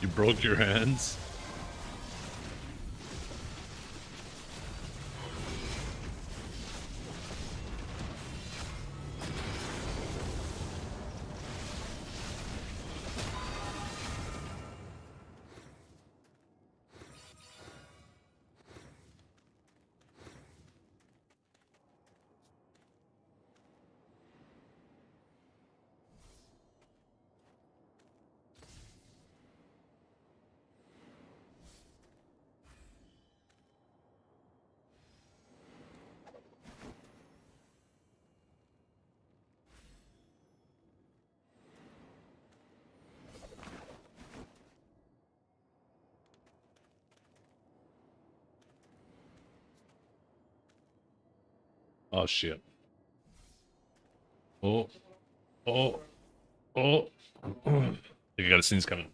You broke your hands? Oh shit. Oh. Oh. Oh. I think I got a sneeze coming.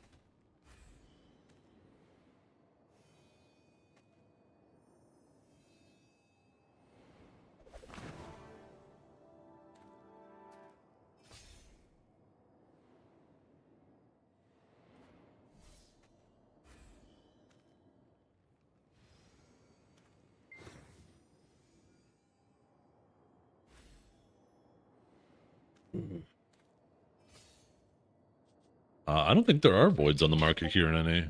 I don't think there are voids on the market here in NA.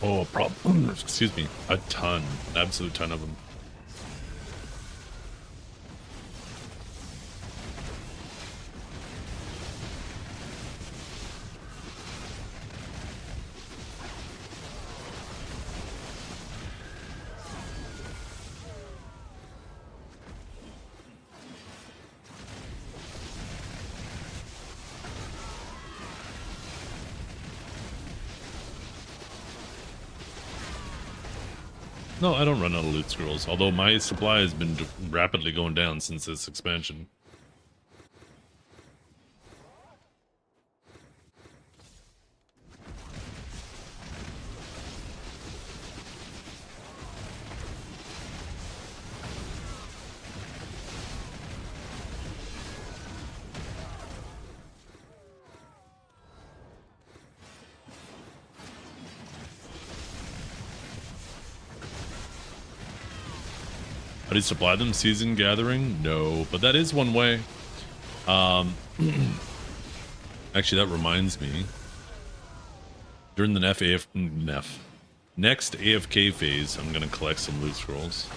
Oh, a problem. Excuse me. A ton. An absolute ton of them. No, I don't run out of loot scrolls, although my supply has been rapidly going down since this expansion. How do you supply them? Season gathering? No, but that is one way. Actually, that reminds me. During the next AFK phase, I'm gonna collect some loot scrolls,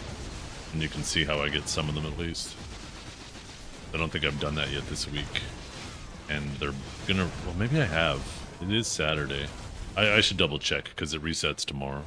and you can see how I get some of them at least. I don't think I've done that yet this week, and they're gonna. Well, maybe I have. It is Saturday. I should double check because it resets tomorrow.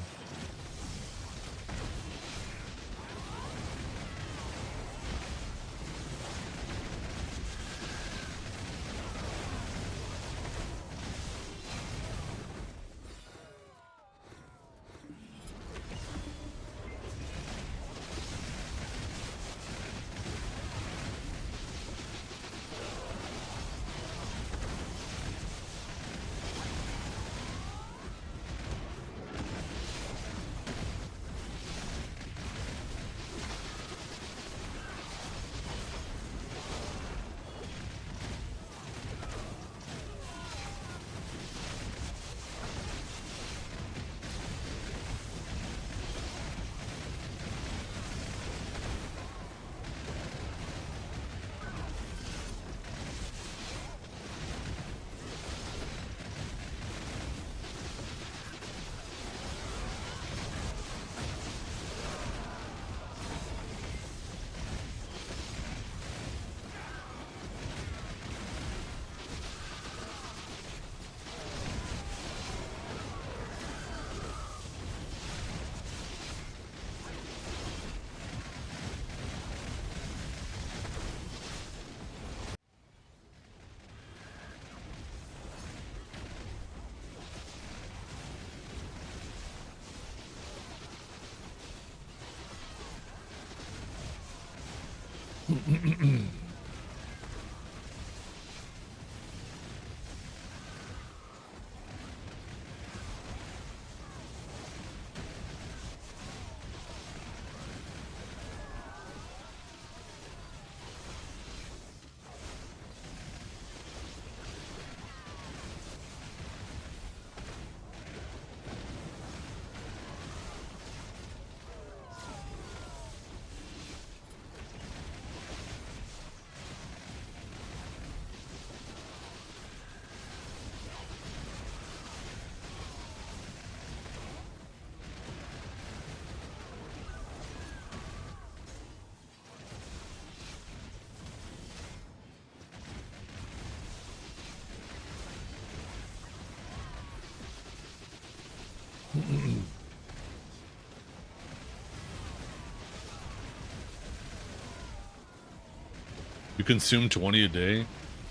You consume 20 a day?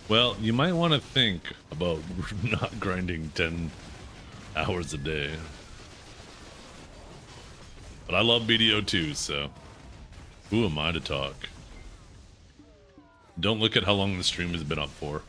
Well, you might want to think about not grinding 10 hours a day. But I love BDO too, so who am I to talk? Don't look at how long the stream has been up for.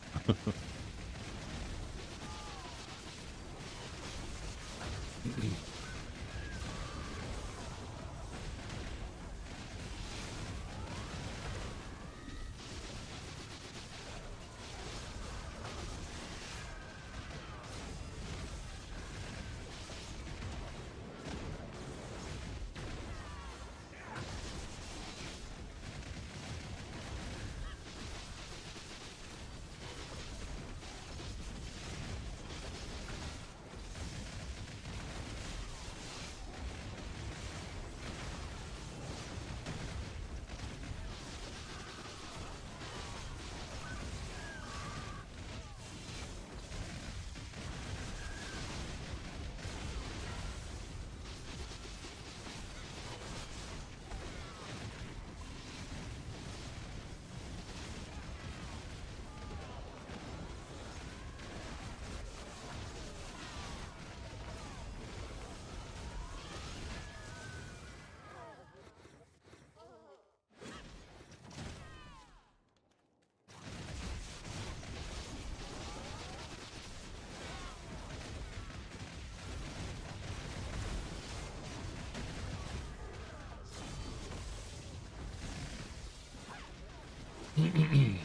I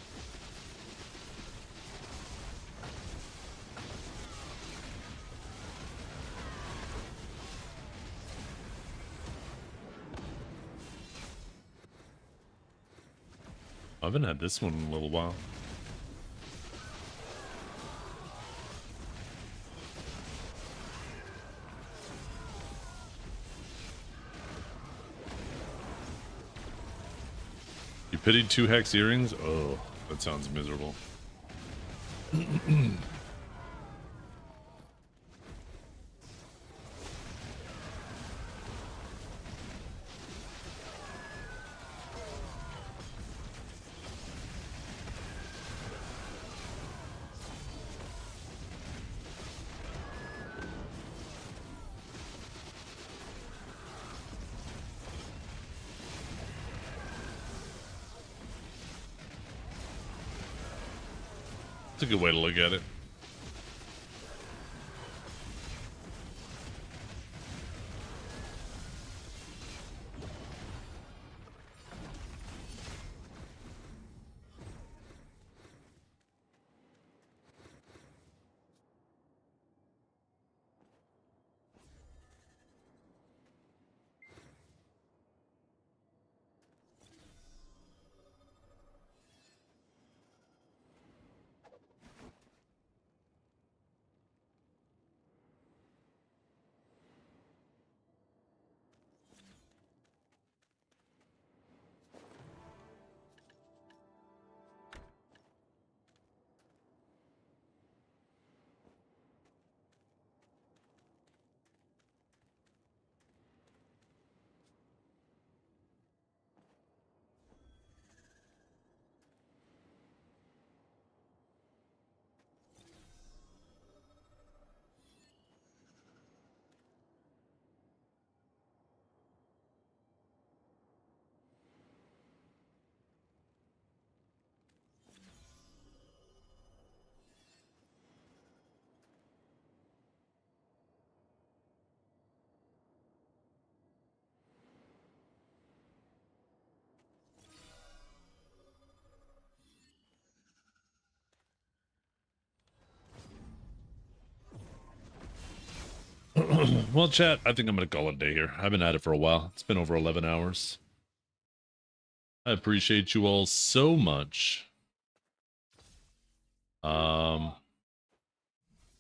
haven't had this one in a little while. You pitied 2 hex earrings? Oh, that sounds miserable. It's a good way to look at it. Well, chat, I think I'm going to call it a day here. I've been at it for a while. It's been over 11 hours. I appreciate you all so much.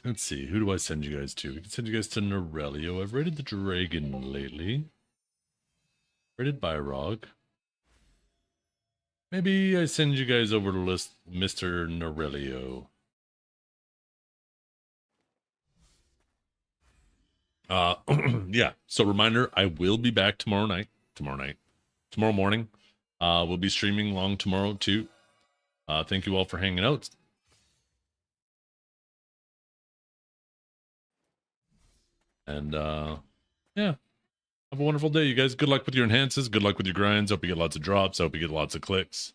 Let's see. Who do I send you guys to? We can send you guys to Norelio. I've raided the dragon lately. Raided Byrog. Maybe I send you guys over to list Mr. Norelio. Yeah. So reminder, I will be back tomorrow morning. We'll be streaming long tomorrow too. Thank you all for hanging out. And yeah. Have a wonderful day, you guys. Good luck with your enhances. Good luck with your grinds. Hope you get lots of drops. Hope you get lots of clicks.